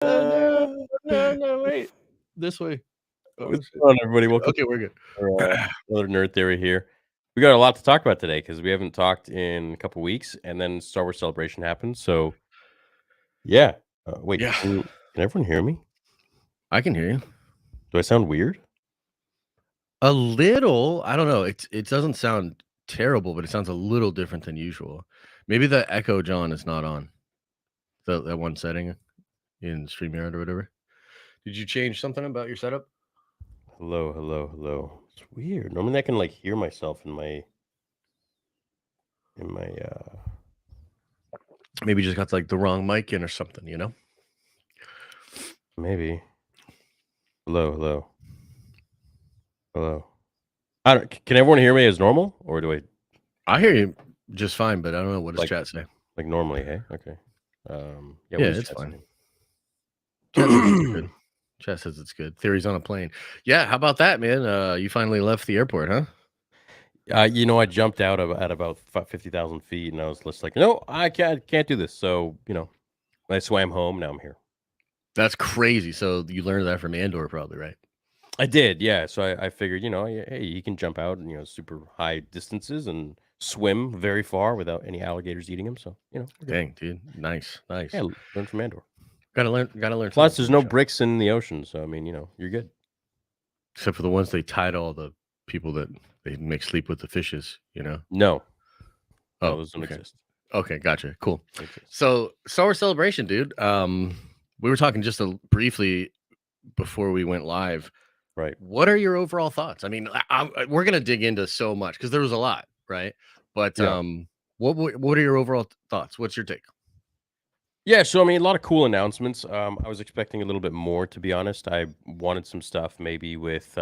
Oh, no. No, wait. This way. Oh, What's shit. going on, everybody? Welcome Okay, we're good. to another Nerd Theory here. We got a lot to talk about today because we haven't talked in a couple weeks, and then Star Wars Celebration happened. So, yeah. Wait, Yeah, can everyone hear me? I can hear you. Do I sound weird? A little, I don't know, it doesn't sound terrible, but it sounds a little different than usual. Maybe the echo John is not on, that one setting in StreamYard or whatever. Did you change something about your setup? Hello, hello, hello. It's weird. Normally, I can like hear myself in my. Maybe you just got, like, the wrong mic in or something, you know? Maybe. Hello, hello, hello. I don't. Can everyone hear me as normal, or do I I hear you just fine, but I don't know, what does like chat say? like normally? Hey, okay. Yeah. Yeah, What is it's chat fine. saying? Chat says it's good. Chat says it's good. Theory's on a plane. Yeah, how about that, man? You finally left the airport, huh? I jumped out at about 50,000 feet, and I was just like, "No, I can't do this." So, I swam home. Now I'm here. That's crazy. So you learned that from Andor probably, right? I did, yeah. So I figured, hey, you can jump out, and super high distances and swim very far without any alligators eating him. So, we're good. Dang, dude. Nice, Yeah, nice. learn from Andor. Gotta learn something Plus, there's from the no show. bricks in the ocean, so I mean, you're good. Except for the ones they tied all the people that they make sleep with the fishes, you know? No, no, Oh, those don't okay. exist. Okay, gotcha. Cool. Don't exist. So Star Wars Celebration, dude. We were talking just briefly before we went live. Right. What are your overall thoughts? I mean, we're gonna dig into so much because there was a lot, right? But Yeah. what are your overall thoughts? What's your take? Yeah, so I mean, a lot of cool announcements. I was expecting a little bit more, to be honest. I wanted some stuff maybe with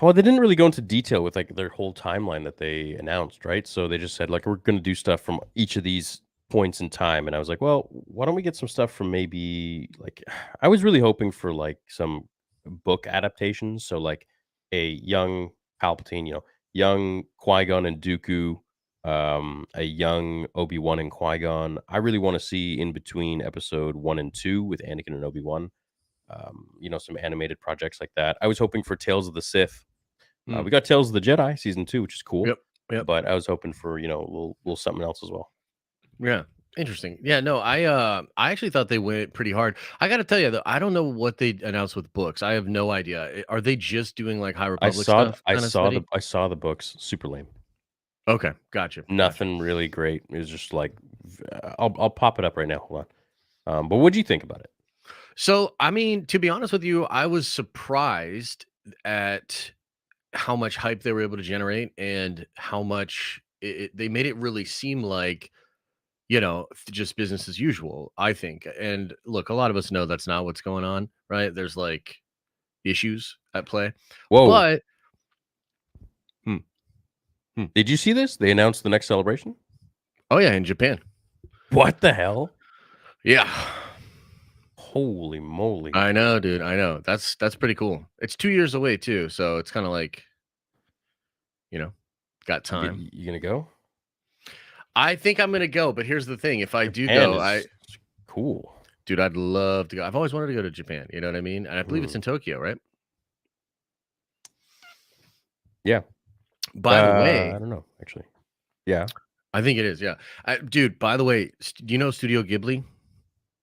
well, they didn't really go into detail with like their whole timeline that they announced, right? So they just said like we're going to do stuff from each of these points in time, and I was like, well, why don't we get some stuff from maybe like I was really hoping for like some book adaptations, so like a young Palpatine, young Qui-Gon and Dooku, a young Obi-Wan and Qui-Gon. I really want to see in between episode 1 and 2 with Anakin and Obi-Wan, some animated projects like that. I was hoping for Tales of the Sith. Mm, We got Tales of the Jedi season 2, which is cool, yep, yep, but I was hoping for, a little something else as well. yeah. Interesting. Yeah, no, I actually thought they went pretty hard. I got to tell you though, I don't know what they announced with books. I have no idea. Are they just doing like High I Republic saw th stuff I kind of saw the steady? I saw the books, super lame. Okay, gotcha, gotcha. Nothing really great. It was just like I'll pop it up right now, hold on. But what'd you think about it? So, I mean, to be honest with you, I was surprised at how much hype they were able to generate and how much they made it really seem like, just business as usual, I think. And look, a lot of us know that's not what's going on, right? There's like issues at play. Whoa, But hmm, hmm. did you see this? They announced the next celebration? Oh yeah, in Japan. What the hell? Yeah. Holy moly. I know, dude. I know. That's pretty cool. It's 2 years away too, so it's kind of like, you know, got time. You gonna go? I think I'm gonna go, but here's the thing: if I do Japan go, is cool. dude, I'd love to go. I've always wanted to go to Japan. You know what I mean? And I believe it's Hmm. in Tokyo, right? Yeah. By the I way, don't know, actually. Yeah. I think it is. Yeah, dude. By the way, do you know Studio Ghibli?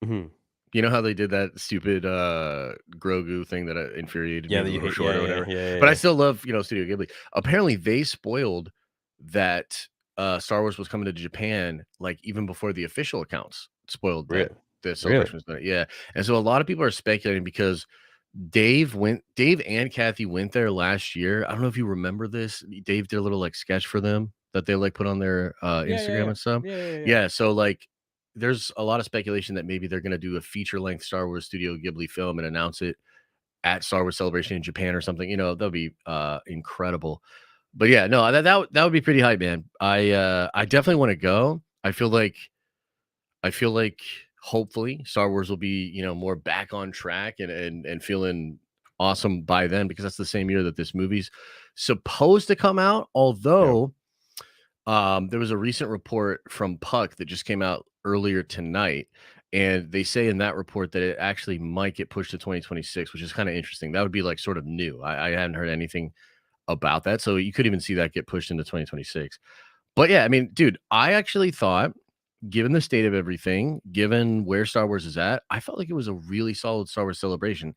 Mhm. You know how they did that stupid Grogu thing that infuriated Yeah, me, that the you little hate. short Yeah, or yeah, whatever. yeah, yeah, But I yeah. still love Studio Ghibli. Apparently, they spoiled that Star Wars was coming to Japan like even before the official accounts spoiled that Really? the Really? celebration was going. Yeah, and so a lot of people are speculating because Dave and Kathy went there last year. I don't know if you remember this. Dave did a little like sketch for them that they like put on their Yeah, yeah, Instagram yeah. and stuff. Yeah, yeah, yeah. Yeah, so like there's a lot of speculation that maybe they're going to do a feature length Star Wars Studio Ghibli film and announce it at Star Wars Celebration in Japan or something. That'll be incredible. But yeah, no, that would be pretty hype, man. I definitely want to go. I feel like hopefully Star Wars will be, more back on track and feeling awesome by then because that's the same year that this movie's supposed to come out. Yeah. Although there was a recent report from Puck that just came out earlier tonight, And they say in that report that it actually might get pushed to 2026, which is kind of interesting. That would be like sort of new. I hadn't heard anything about that. So you could even see that get pushed into 2026. But yeah, I mean, dude, I actually thought, given the state of everything, given where Star Wars is at, I felt like it was a really solid Star Wars celebration.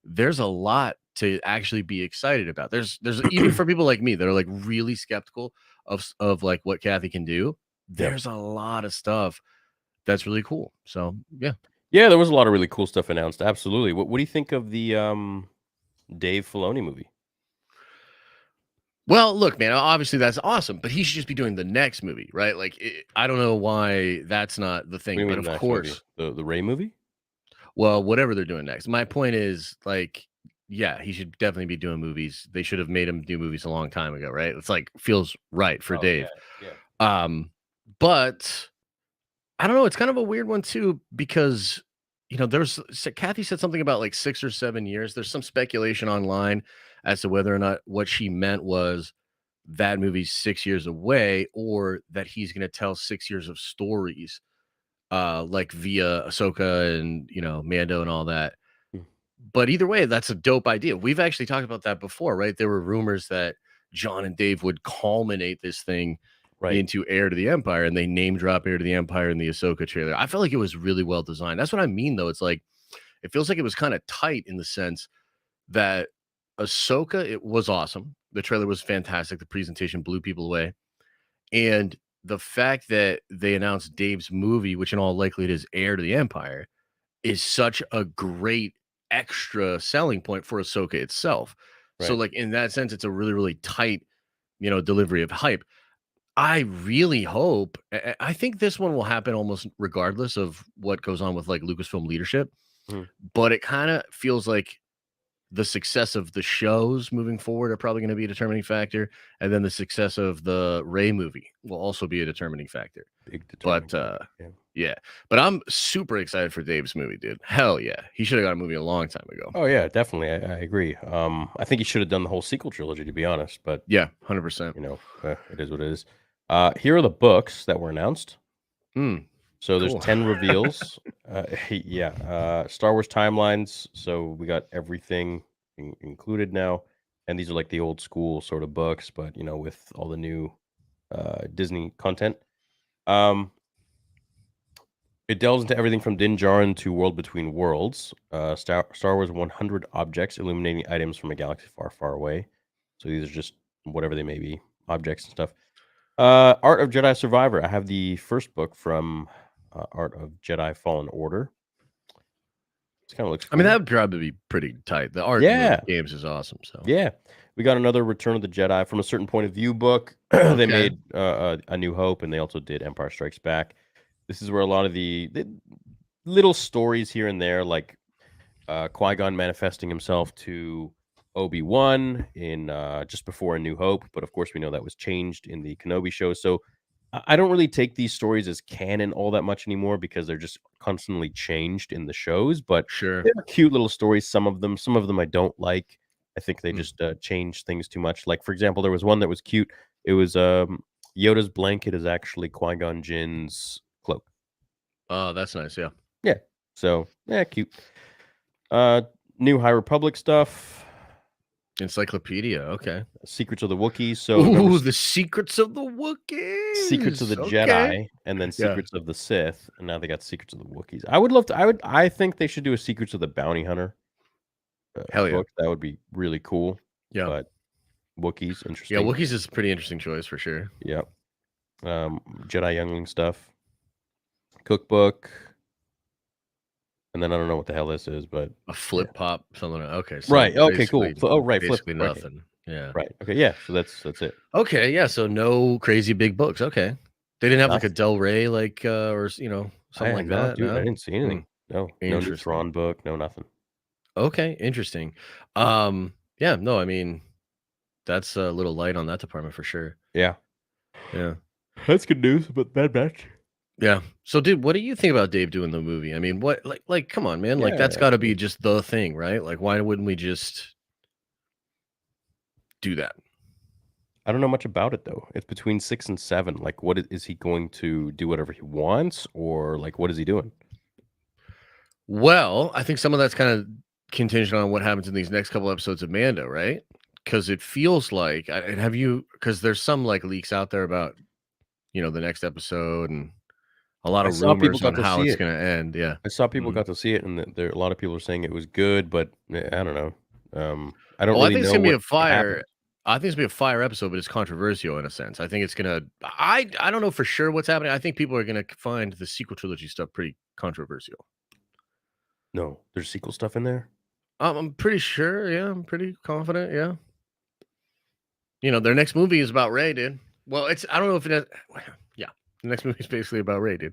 There's a lot to actually be excited about. There's even for people like me that are like really skeptical of like what Kathy can do. Yep. There's a lot of stuff that's really cool. So yeah. Yeah, there was a lot of really cool stuff announced. Absolutely. What do you think of the Dave Filoni movie? Well, look, man, obviously that's awesome, but he should just be doing the next movie, right? Like, I don't know why that's not the What do thing, you but mean of the next movie? course, The Ray movie? well, whatever they're doing next. My point is, like, yeah, he should definitely be doing movies. They should have made him do movies a long time ago, right? It's like feels right for Oh yeah, Dave. yeah. Um, but I don't know. It's kind of a weird one too because Kathy said something about like 6 or 7 years. There's some speculation online as to whether or not what she meant was that movie's 6 years away or that he's going to tell 6 years of stories, like via Ahsoka and Mando and all that. Mm. But either way, that's a dope idea. We've actually talked about that before, right? There were rumors that John and Dave would culminate this thing Right. into Heir to the Empire, and they name drop Heir to the Empire in the Ahsoka trailer. I felt like it was really well designed. That's what I mean, though. It's like it feels like it was kind of tight in the sense that Ahsoka, it was awesome. The trailer was fantastic. The presentation blew people away. And the fact that they announced Dave's movie, which in all likelihood is Heir to the Empire, is such a great extra selling point for Ahsoka itself. So, Right. like in that sense, it's a really, really tight, delivery of hype. I really hope. I think this one will happen almost regardless of what goes on with like Lucasfilm leadership, Mhm. but it kind of feels like the success of the shows moving forward are probably going to be a determining factor, and then the success of the Ray movie will also be a determining factor. Big determining But factor. Yeah. yeah, but I'm super excited for Dave's movie, dude. Hell yeah, he should have got a movie a long time ago. Oh yeah, definitely. I agree. I think he should have done the whole sequel trilogy, to be honest. But Yeah, 100%. it is what it is. Here are the books that were announced. Mm, So there's cool. 10 reveals. Yeah. Star Wars timelines. So we got everything included now. And these are like the old school sort of books, but with all the new Disney content. It delves into everything from Din Djarin to World Between Worlds. Star Wars 100 objects illuminating items from a galaxy far, far away. So these are just whatever they may be, objects and stuff. Art of Jedi Survivor. I have the first book from Art of Jedi Fallen Order. This kind of looks I mean, cool. that would probably be pretty tight. The art in Yeah. the games is awesome. So Yeah. We got another Return of the Jedi from a certain point of view book. They Okay. made A New Hope, and they also did Empire Strikes Back. This is where a lot of the little stories here and there, like Qui-Gon manifesting himself to Obi-Wan in just before A New Hope, but of course we know that was changed in the Kenobi show. So I don't really take these stories as canon all that much anymore because they're just constantly changed in the shows. But Sure. they're cute little stories. Some of them I don't like. I think they Hmm. just change things too much. Like for example, there was one that was cute. It was Yoda's blanket is actually Qui-Gon Jinn's cloak. Oh, that's nice. Yeah. Yeah. So yeah, cute. New High Republic stuff. Encyclopedia. Okay. Secrets of the Wookiees. So remember Ooh, the secrets of the Wookiees. Secrets of the Okay. Jedi and then Yeah. Secrets of the Sith, and now they got Secrets of the Wookiees. I think they should do a Secrets of the Bounty Hunter Hell yeah. book. That would be really cool. Yeah. But Wookiees, Yeah. interesting. Wookiees is a pretty interesting choice for sure. Yep. Jedi Youngling stuff. Cookbook. And then I don't know what the hell this is, but A flip pop, something. Okay. So right. Okay, cool. basically- Oh, right. Flip. Basically Right. nothing. Yeah. Right. Okay. Yeah. So that's it. Okay. Yeah. So no crazy big books. Okay. They didn't have like a Nothing. Del Rey, like, or something like no, that. dude. I No. didn't see anything. No. No new Interesting. Thrawn book. No nothing. Okay. Interesting. Yeah. No. I mean, that's a little light on that department for sure. Yeah. Yeah. That's good news, but bad batch. Yeah. So, dude, what do you think about Dave doing the movie? I mean, what, like, come on, man. Like, that's got to be just the thing, right? Like, why wouldn't we just do that? I don't know much about it though. It's between 6 and 7. Like, what is he going to do? Whatever he wants, or like, what is he doing? Well, I think some of that's kind of contingent on what happens in these next couple episodes of Mando, right? Because it feels like, and have you? Because there's some like leaks out there about the next episode and a lot I of saw people rumors on got to how see it's it. going to end. Yeah. I saw people Mhm. got to see it, and there a lot of people are saying it was good, but I don't know. I don't Oh, I really think it's know gonna be what a fire. happened. I think it's gonna be a fire episode, but it's controversial in a sense. I think it's gonna. I don't know for sure what's happening. I think people are gonna find the sequel trilogy stuff pretty controversial. No, there's sequel stuff in there? I'm pretty sure. Yeah, I'm pretty confident. Yeah, their next movie is about Ray, dude. Well, it's. I don't know if it. Has, yeah, the next movie is basically about Ray, dude.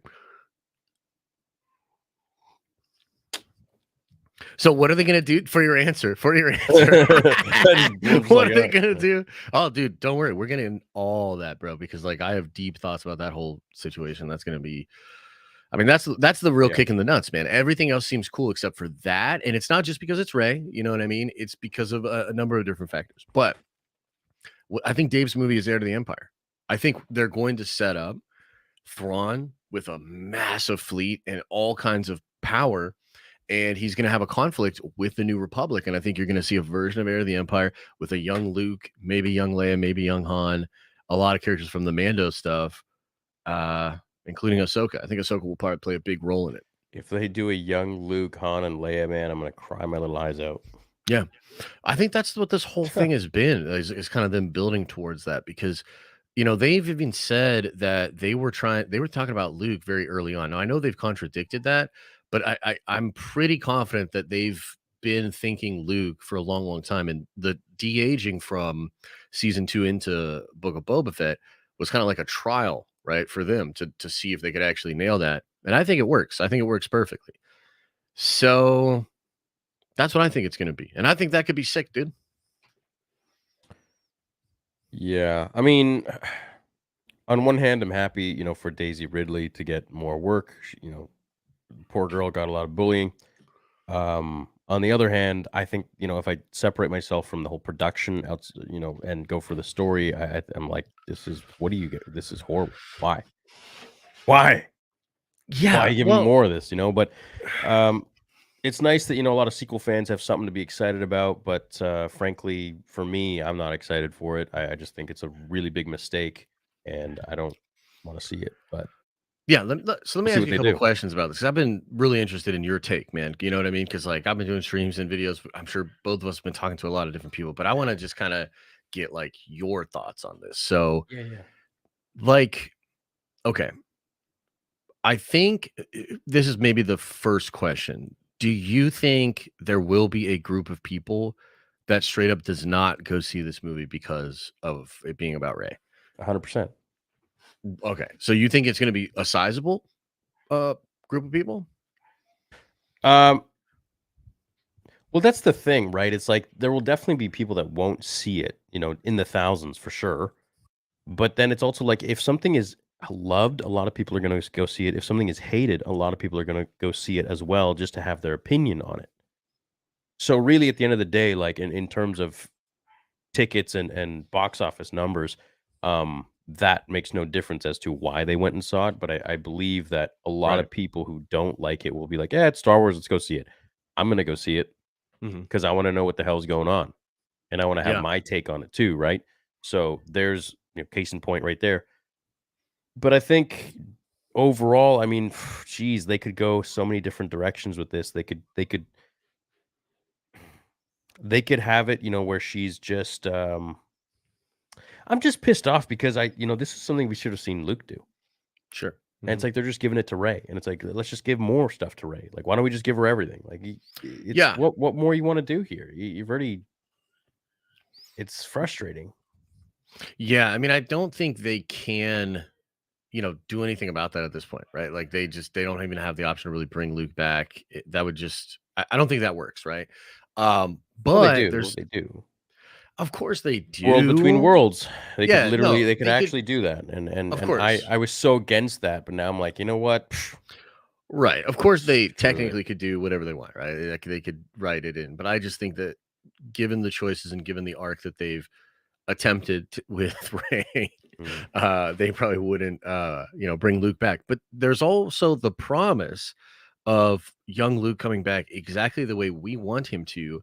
So what are they gonna do for your answer? For your answer, I'm just what like, are they gonna do? Oh, dude, don't worry, we're getting all that, bro. Because like I have deep thoughts about that whole situation. That's gonna be. I mean, that's the real yeah. kick in the nuts, man. Everything else seems cool except for that, and it's not just because it's Ray. You know what I mean? It's because of a number of different factors. But I think Dave's movie is Heir to the Empire. I think they're going to set up Thrawn with a massive fleet and all kinds of power, and he's going to have a conflict with the New Republic. And I think you're going to see a version of Heir to the Empire with a young Luke, maybe young Leia, maybe young Han, a lot of characters from the Mando stuff, uh, including Ahsoka. I think Ahsoka will probably play a big role in it. If they do a young Luke, Han, and Leia, man, I'm gonna cry my little eyes out. Yeah, I think that's what this whole thing has been is kind of them building towards that because they've even said that they were talking about Luke very early on. Now I know they've contradicted that, but I'm pretty confident that they've been thinking Luke for a long, long time. And the de-aging from season 2 into Book of Boba Fett was kind of like a trial, right, for them to see if they could actually nail that. And I think it works. I think it works perfectly. So that's what I think it's gonna be. And I think that could be sick, dude. Yeah, I mean, on one hand, I'm happy, for Daisy Ridley to get more work. Poor girl got a lot of bullying. On the other hand, I think, if I separate myself from the whole production outs and go for the story, I'm like, this is what do you get? This is horrible. Why? Why? Why Yeah, give me well, more of this? But um, it's nice that a lot of sequel fans have something to be excited about. But frankly, for me, I'm not excited for it. I just think it's a really big mistake, and I don't want to see it. But yeah, so let we'll me see ask what you a they couple do. questions about this, 'cause I've been really interested in your take, man. You know what I mean? Because like, I've been doing streams and videos. I'm sure both of us have been talking to a lot of different people, but I wanna just kinda get, like, your thoughts on this. So, Yeah, yeah. like, okay, I think, this is maybe the first question. Do you think there will be a group of people that straight up does not go see this movie because of it being about Ray? 100%. Okay, so you think it's gonna be a sizable, uh, group of people? Um, Well, that's the thing, right? It's like there will definitely be people that won't see it, in the thousands for sure. But then it's also like if something is loved, a lot of people are going to go see it. If something is hated, a lot of people are going to go see it as well just to have their opinion on it. So really at the end of the day, like in terms of tickets and box office numbers, that makes no difference as to why they went and saw it. But I believe that a lot Right. of people who don't like it will be like, "Yeah, it's Star Wars. Let's go see it." I'm going to go see it Mhm. because I want to know what the hell's going on. And I wanna have Yeah. my take on it too, right? So there's, case in point right there. But I think overall, I mean, geez, they could go so many different directions with this. They could have it, where she's just, I'm just pissed off because this is something we should have seen Luke do. Sure. And it's Mhm. like they're just giving it to Ray, and it's like, let's just give more stuff to Ray. Like, why don't we just give her everything? Like, it's Yeah. what more you wanna do here? You've already it's frustrating. Yeah, I mean, I don't think they can, do anything about that at this point, right? Like, they don't even have the option to really bring Luke back. That would just I don't think that works, right? Well, they But do, there's they do. of course they World Between do. Worlds. Yeah, no, They could they could actually do that, and and of and I course. I was so against that, but now I'm like, "You know what? Right. Of course they Screw it." technically could do whatever they want, right? Like, they could write it in. But I just think that given the choices and given the arc that they've attempted with Ray, Mm. they probably wouldn't, bring Luke back. But there's also the promise of young Luke coming back exactly the way we want him to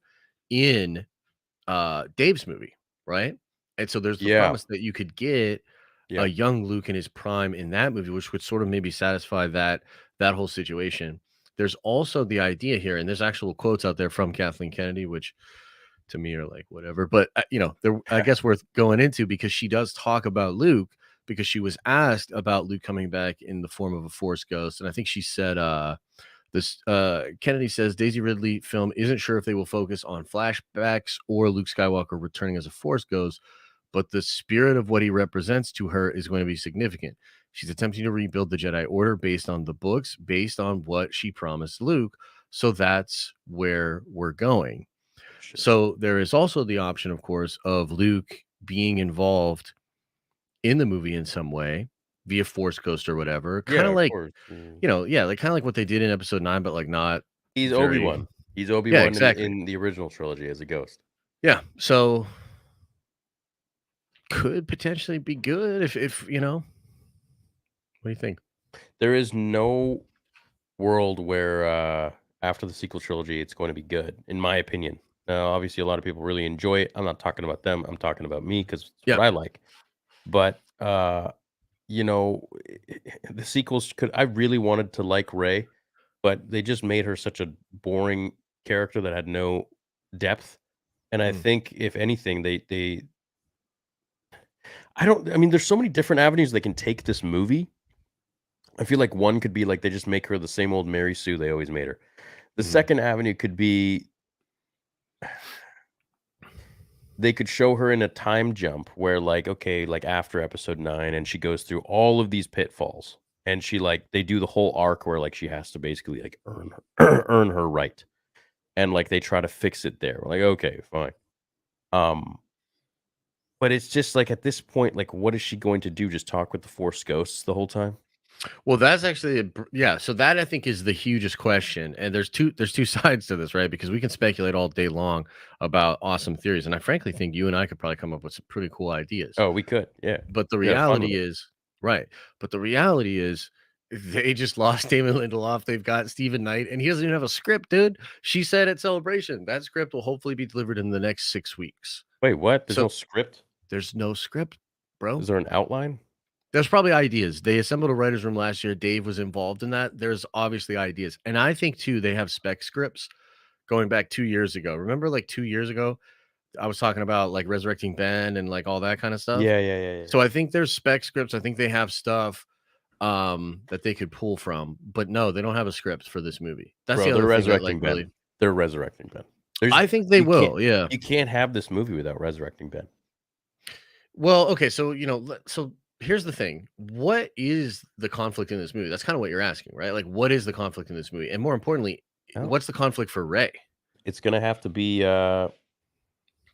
in Dave's movie, right? And so there's the Yeah, promise that you could get a yeah, young Luke in his prime in that movie, which would sort of maybe satisfy that whole situation. There's also the idea here, and there's actual quotes out there from Kathleen Kennedy, which to me are like whatever, but they're I guess worth going into because she does talk about Luke because she was asked about Luke coming back in the form of a Force ghost, and I think she said, this Kennedy says Daisy Ridley film isn't sure if they will focus on flashbacks or Luke Skywalker returning as a Force ghost, but the spirit of what he represents to her is going to be significant. She's attempting to rebuild the Jedi Order based on the books, based on what she promised Luke. So that's where we're going. sure. So there is also the option, of course, of Luke being involved in the movie in some way via Force Ghost or whatever. Kind Yeah, of of like, course. yeah, like kind of like what they did in episode 9, but like not He's very. Obi-Wan. He's Yeah, Obi-Wan exactly. in the original trilogy as a ghost. Yeah. So could potentially be good if what do you think? There is no world where after the sequel trilogy it's going to be good, in my opinion. Now, obviously, a lot of people really enjoy it. I'm not talking about them. I'm talking about me because it's Yeah. what I like. But you know, the sequels could. I really wanted to like Ray, but they just made her such a boring character that had no depth. And I Mm. think if anything, they I don't. I mean, there's so many different avenues they can take this movie. I feel like one could be like they just make her the same old Mary Sue they always made her. The Mhm. second avenue could be they could show her in a time jump where like, okay, like after episode 9 and she goes through all of these pitfalls and she like they do the whole arc where like she has to basically like earn her earn her right. And like they try to fix it there. We're like, okay, fine. Um, but it's just like at this point, like what is she going to do? Just talk with the Force ghosts the whole time? Well, that's actually yeah. So that I think is the hugest question, and there's two sides to this, right? Because we can speculate all day long about awesome theories, and I frankly think you and I could probably come up with some pretty cool ideas. Oh, we could. Yeah. But the We had fun with reality it. is, right? But the reality is, they just lost Damon Lindelof. They've got Stephen Knight, and he doesn't even have a script, dude. She said at Celebration that script will hopefully be delivered in the next 6 weeks. Wait, what? There's So no script? there's no script, bro. Is there an outline? There's probably ideas. They assembled a writer's room last year. Dave was involved in that. There's obviously ideas. And I think too, they have spec scripts going back 2 years ago. Remember, like 2 years ago, I was talking about like resurrecting Ben and like all that kind of stuff. Yeah, yeah, yeah, yeah. So I think there's spec scripts. I think they have stuff that they could pull from, but no, they don't have a script for this movie. That's the Bro, they're other thing that like resurrecting Ben. really They're resurrecting Ben. There's I think they will, yeah. you can't have this movie without resurrecting Ben. Well, okay, so so here's the thing. What is the conflict in this movie? That's kind of what you're asking, right? Like, what is the conflict in this movie? And more importantly, Oh. what's the conflict for Ray? It's gonna have to be an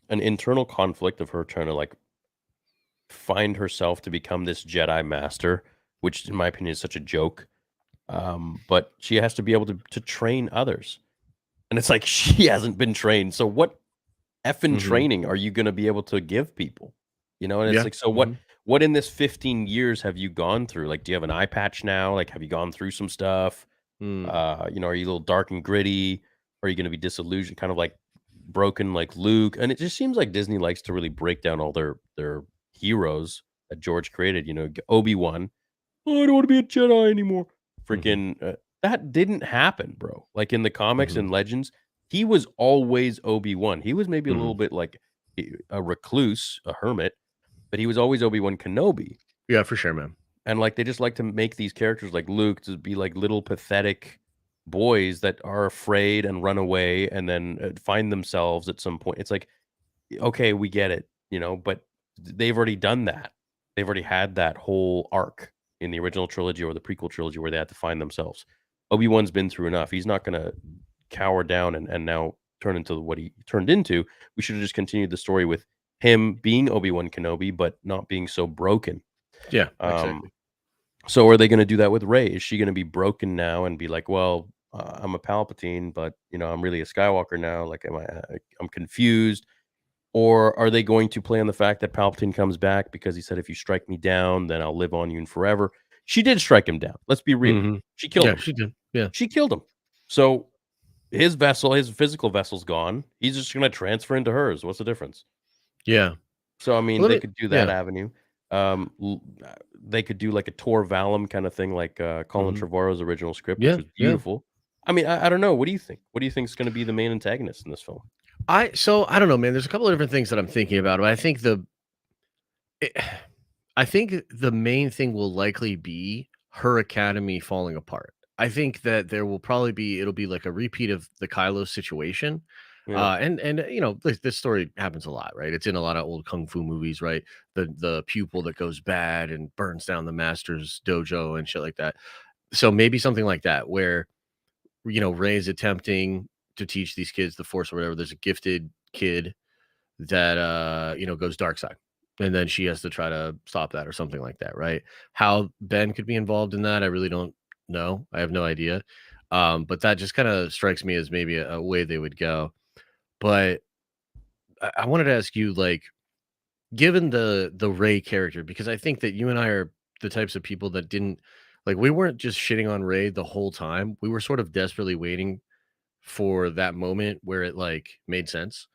internal conflict of her trying to like find herself to become this Jedi master, which in my opinion is such a joke. But she has to be able to train others. And it's like she hasn't been trained. So what effing Hmm. training are you gonna be able to give people? You know, and it's Yeah. like, so Hmm. what in this 15 years have you gone through? Like, do you have an eye patch now? Like, have you gone through some stuff? Mm. Are you a little dark and gritty? Are you gonna be disillusioned, kind of like broken like Luke? And it just seems like Disney likes to really break down all their heroes that George created. Obi-Wan. "Oh, I don't want to be a Jedi anymore." Hmm. Freaking that didn't happen, bro. Like in the comics Hmm. and legends, he was always Obi-Wan. He was maybe a Hmm. little bit like a recluse, a hermit, but he was always Obi-Wan Kenobi. Yeah, for sure, man. And like they just like to make these characters like Luke to be like little pathetic boys that are afraid and run away and then find themselves at some point. It's like, okay, we get it, but they've already done that. They've already had that whole arc in the original trilogy or the prequel trilogy where they had to find themselves. Obi-Wan's been through enough. He's not going to cower down and now turn into what he turned into. We should have just continued the story with him being Obi-Wan Kenobi, but not being so broken. Yeah, Um, exactly. so are they going to do that with Ray? Is she going to be broken now and be like, well, I'm a Palpatine, but I'm really a Skywalker now. Like, I'm confused. Or are they going to play on the fact that Palpatine comes back because he said, if you strike me down, then I'll live on you and forever? She did strike him down. Let's be real. Hmm. She killed Yeah, him. she did. Yeah. She killed him. So his vessel, his physical vessel's gone. He's just gonna transfer into hers. What's the difference? Yeah. So, I mean, Let they me could do that yeah. avenue. They could do like a Tor Vallum kind of thing, like Colin Mhm. Trevorrow's original script, which Yeah, was yeah. beautiful. I mean, I don't know. What do you think? What do you think is going to be the main antagonist in this film? I don't know, man. There's a couple of different things that I'm thinking about, but it I think the main thing will likely be her academy falling apart. I think that there will probably be it'll be like a repeat of the Kylo situation. Yeah, This story happens a lot, right? It's in a lot of old kung fu movies, right? The pupil that goes bad and burns down the master's dojo and shit like that. So maybe something like that where Ray's attempting to teach these kids the force or whatever. There's a gifted kid that goes dark side. And then she has to try to stop that or something like that, right? How Ben could be involved in that, I really don't know. I have no idea. But that just kind of strikes me as maybe a way they would go. But I wanted to ask you, like, given the Ray character, because I think that you and I are the types of people that didn't like we weren't just shitting on Ray the whole time. We were sort of desperately waiting for that moment where it like made sense,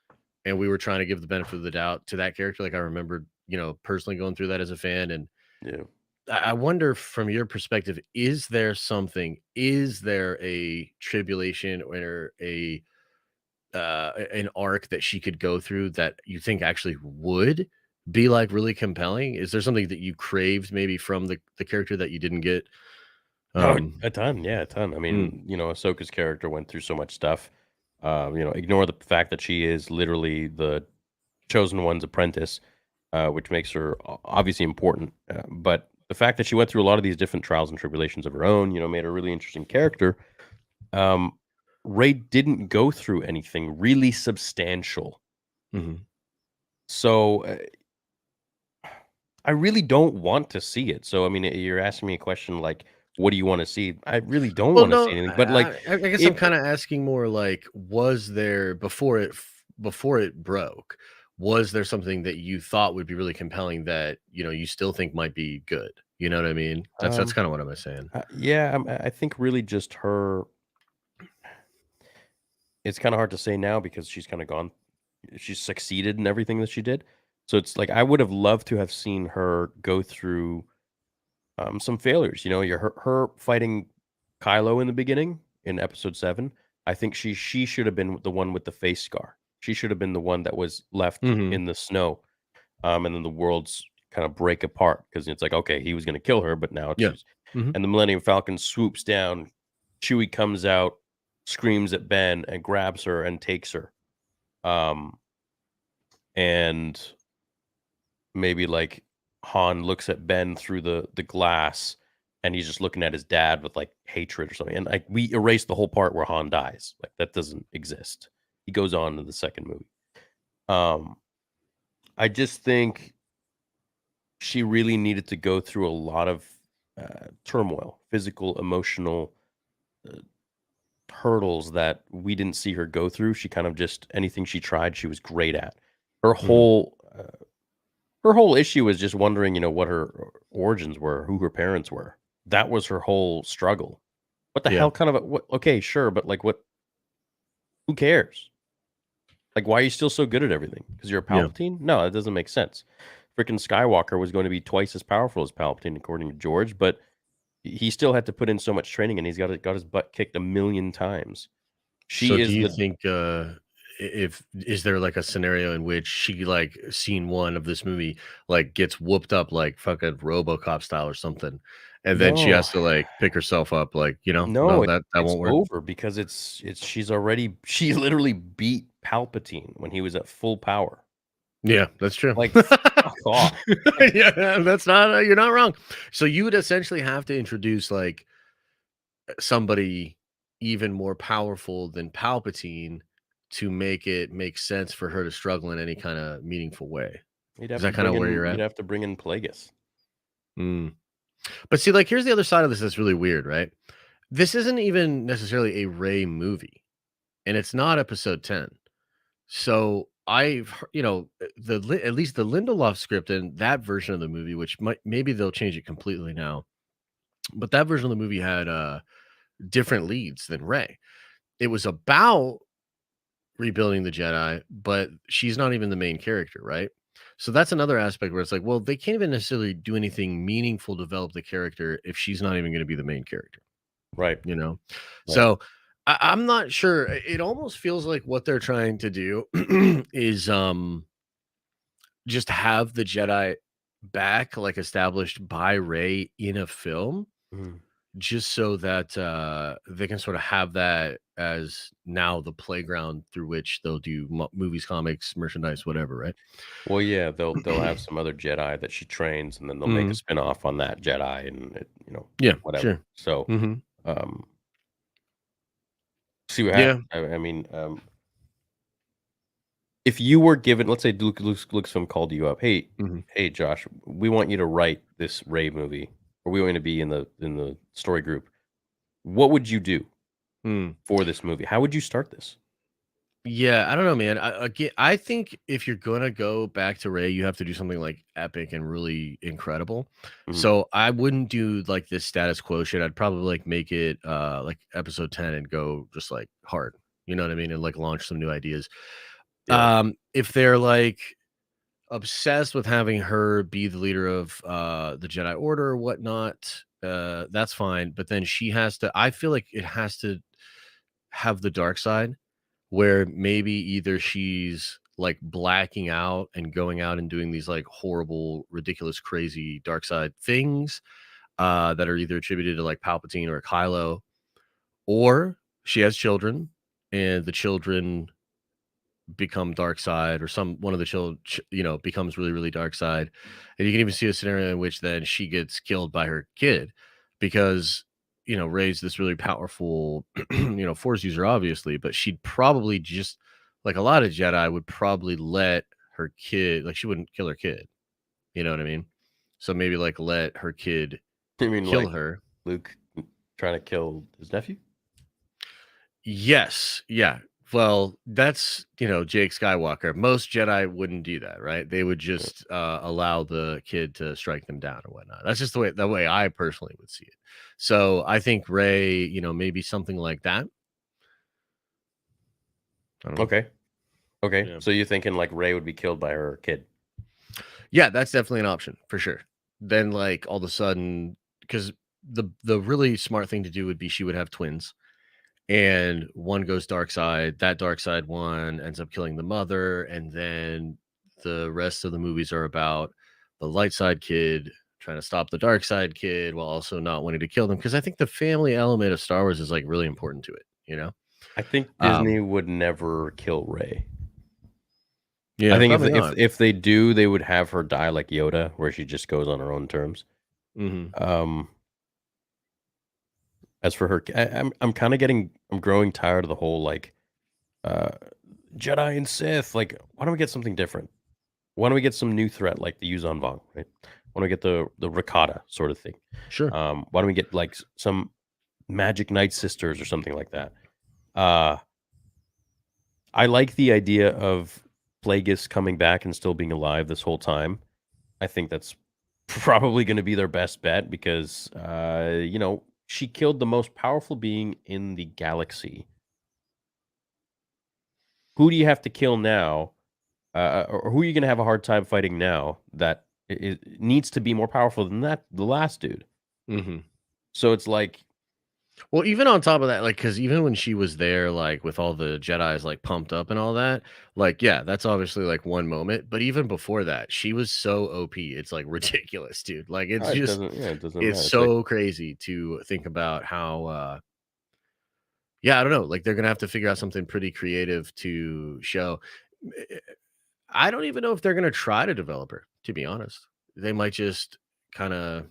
and we were trying to give the benefit of the doubt to that character. Like I remember, personally going through that as a fan, and yeah. I wonder from your perspective, is there a tribulation or an arc that she could go through that you think actually would be like really compelling? Is there something that you craved maybe from the character that you didn't get? Oh, Um, a ton. Yeah, a ton. I mm, mean, Ahsoka's character went through so much stuff. Ignore the fact that she is literally the chosen one's apprentice, which makes her obviously important. But the fact that she went through a lot of these different trials and tribulations of her own, made her a really interesting character. Um, Ray didn't go through anything really substantial. mhm. So I really don't want to see it. So, I mean, you're asking me a question like, what do you want to see? I really don't Well, want to see no, anything. But like, I guess I'm if kind of asking more like, was there before it broke? Was there something that you thought would be really compelling that you still think might be good? You know what I mean? That's um, kind of what I'm saying. yeah, I think really just her. It's kind of hard to say now because she's kind of gone. She's succeeded in everything that she did. So it's like I would have loved to have seen her go through some failures. Her fighting Kylo in the beginning in Episode 7. I think she should have been the one with the face scar. She should have been the one that was left Hmm. in the snow, and then the worlds kind of break apart because it's like, okay, he was going to kill her, but now Yeah. she's Hmm. and the Millennium Falcon swoops down. Chewie comes out, screams at Ben, and grabs her and takes her. Um, and maybe like Han looks at Ben through the glass and he's just looking at his dad with like hatred or something. And like we erase the whole part where Han dies. Like that doesn't exist. He goes on to the second movie. Um I just think she really needed to go through a lot of turmoil, physical, emotional uh, hurdles that we didn't see her go through. She kind of just anything she tried, she was great at. Her Hmm. whole her whole issue was just wondering, what her origins were, who her parents were. That was her whole struggle. What the Yeah. hell kind of a what okay, sure, but like what who cares? Like why are you still so good at everything? Because you're a Yeah. Palpatine? No, that doesn't make sense. Freaking Skywalker was going to be twice as powerful as Palpatine, according to George, but he still had to put in so much training and he's got his butt kicked a million times. So She do is you the think if is there like a scenario in which she like scene one of this movie like gets whooped up like fucking RoboCop style or something, and then she no. has to like pick herself up like no No, that it's won't work. over because it's she's already she literally beat Palpatine when he was at full power. Yeah, that's true. Like, fuck off. Like, Yeah, that's not you're not wrong. So you would essentially have to introduce like somebody even more powerful than Palpatine to make it make sense for her to struggle in any kind of meaningful way. Is that kind of where you're you'd at? have to bring in Plagueis. Mm. But see, like, here's the other side of this that's really weird, right? This isn't even necessarily a Ray movie, and it's not episode 10. So at least the Lindelof script and that version of the movie, which maybe they'll change it completely now, but that version of the movie had different leads than Ray. it was about rebuilding the Jedi, but she's not even the main character, right? So that's another aspect where it's like, well, they can't even necessarily do anything meaningful to develop the character if she's not even going to be the main character, Right. you know? Right. So I'm not sure. It almost feels like what they're trying to do is just have the Jedi back, like established by Rey in a film, Mhm. just so that they can sort of have that as now the playground through which they'll do movies, comics, merchandise, whatever, right? Well, yeah, they'll have some other Jedi that she trains, and then they'll make a Mhm. spin-off on that Jedi and Yeah, whatever. sure. So, Hmm. um, see what Yeah. happens. I mean, if you were given, let's say Lucasfilm called you up, "Hey, Hmm. hey, Josh, we want you to write this Ray movie, or we want you to be in the story group." What would you do for this movie? How would you start this? Yeah, I don't know, man. Again, I think if you're gonna go back to Ray, you have to do something like epic and really incredible. Mhm. So I wouldn't do like this status quo shit. I'd probably like make it like episode 10 and go just like hard. You know what I mean? And like launch some new ideas. Yeah. If they're like obsessed with having her be the leader of the Jedi Order or whatnot, that's fine. But then she has to, I feel like it has to have the dark side where maybe either she's like blacking out and going out and doing these like horrible, ridiculous, crazy dark side things that are either attributed to like Palpatine or Kylo, or she has children and the children become dark side, or some one of the children becomes really really dark side, and you can even see a scenario in which then she gets killed by her kid because Rey's this really powerful force user obviously, but she'd probably just like a lot of Jedi would probably let her kid, like she wouldn't kill her kid, you know what I mean? So maybe like let her kid You mean kill like her. Luke trying to kill his nephew? Yes, yeah. Well, that's, Jake Skywalker. Most Jedi wouldn't do that, right? They would Yeah. just allow the kid to strike them down or whatnot. That's just the way I personally would see it. So I think Ray, maybe something like that. I don't know. Okay. Okay. Yeah. So you're thinking like Ray would be killed by her kid? Yeah, that's definitely an option for sure. Then like all of a sudden, because the really smart thing to do would be she would have twins and one goes dark side. That dark side one ends up killing the mother, and then the rest of the movies are about the light side kid trying to stop the dark side kid while also not wanting to kill them, because I think the family element of Star Wars is like really important to it. I think um Disney would never kill Ray. I yeah, think probably not. if they do, they would have her die like Yoda, where she just goes on her own terms. Hmm. Um, as for her, I'm kind of I'm growing tired of the whole like uh, Jedi and Sith. Like, why don't we get something different? Why don't we get some new threat like the Yuzan Vong, right? Why don't we get the Rakata sort of thing? Sure. Why don't we get like some Magic Knight sisters or something like that? Uh, I like the idea of Plagueis coming back and still being alive this whole time. I think that's probably going to be their best bet because, she killed the most powerful being in the galaxy. Who do you have to kill now? Or who are you going to have a hard time fighting now that it needs to be more powerful than the last dude? Hmm. So it's like, Well, even on top of that, like, because even when she was there, like, with all the Jedis, like, pumped up and all that, like, yeah, that's obviously, like, one moment, but even before that, she was so OP, it's, like, ridiculous, dude. Like, it's it just doesn't, yeah, it doesn't it's matter. It's like, so crazy to think about how, yeah, I don't know, like, they're gonna have to figure out something pretty creative to show. Eh, I don't even know if they're gonna try to develop her, to be honest. They might just kinda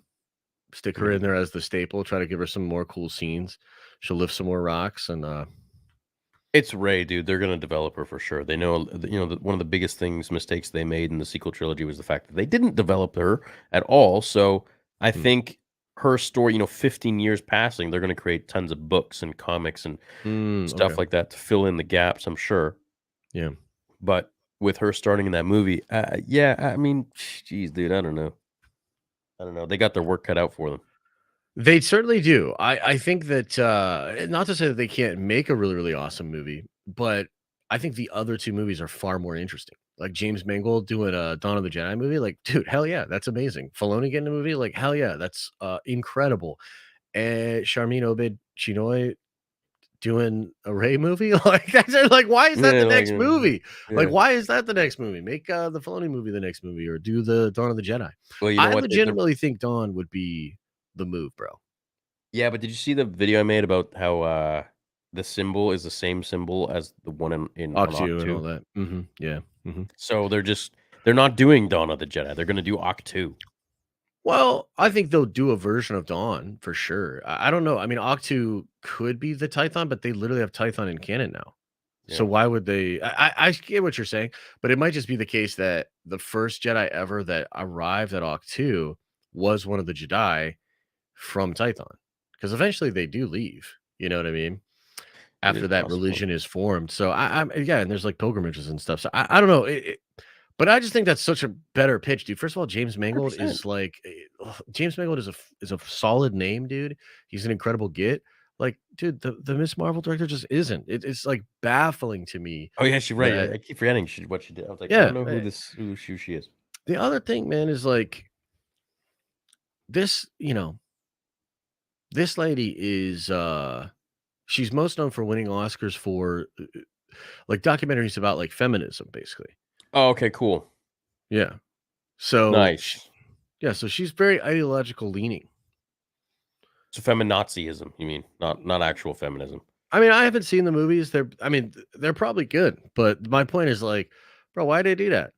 stick her mhm. in there as the staple, try to give her some more cool scenes. She'll lift some more rocks and, It's Ray, dude. They're gonna develop her for sure. They know, one of the biggest mistakes they made in the sequel trilogy was the fact that they didn't develop her at all. So I mm, think her story, 15 years passing, they're gonna create tons of books and comics and okay. stuff like that to fill in the gaps. I'm sure, Yeah. but with her starting in that movie, yeah, I mean, geez, dude, I don't know. I don't know. They got their work cut out for them. They certainly do. I think that, not to say that they can't make a really, really awesome movie, but I think the other 2 movies are far more interesting. Like James Mangold doing a Dawn of the Jedi movie, like, dude, hell yeah, that's amazing. Filoni getting a movie, like, hell yeah, that's, incredible. And Charmin Obaid-Chinoy doing a Rey movie, like, that's like, why is that Yeah, the like, next movie? Like, yeah. why is that the next movie? Make, the Filoni movie the next movie or do the Dawn of the Jedi. Well, you know I what? legitimately think Dawn would be the move, bro. Yeah, but did you see the video I made about how, the symbol is the same symbol as the one in on Octo Octu and all 2? that. Mhm, yeah, mhm. So they're not doing Dawn of the Jedi, they're gonna do Octo 2. Well, I think they'll do a version of Dawn for sure. I don't know. I mean, Octu could be the Tython, but they literally have Tython in canon now. So Yeah. why would they I get what you're saying, but it might just be the case that the first Jedi ever that arrived at Octu was one of the Jedi from Tython. Because eventually they do leave, you know what I mean? It is After that possible. religion is formed. So I'm yeah, and there's like pilgrimages and stuff. So I don't know. But I just think that's such a better pitch, dude. First of all, James Mangold 100%. is like James Mangold is a solid name, dude. He's an incredible get. Like, dude, the Miss Marvel director just isn't. It's like baffling to me Oh, yeah, she's right, that I keep forgetting what she did. I was like, I yeah. don't know who she is. The other thing, man, is like this, this lady is she's most known for winning Oscars for like documentaries about like feminism, basically. Oh, okay, cool. Yeah. So Nice. yeah, so she's very ideological leaning. So feminazism, you mean, not actual feminism. I mean, I haven't seen the movies. They're probably good, but my point is like, bro, why they do that?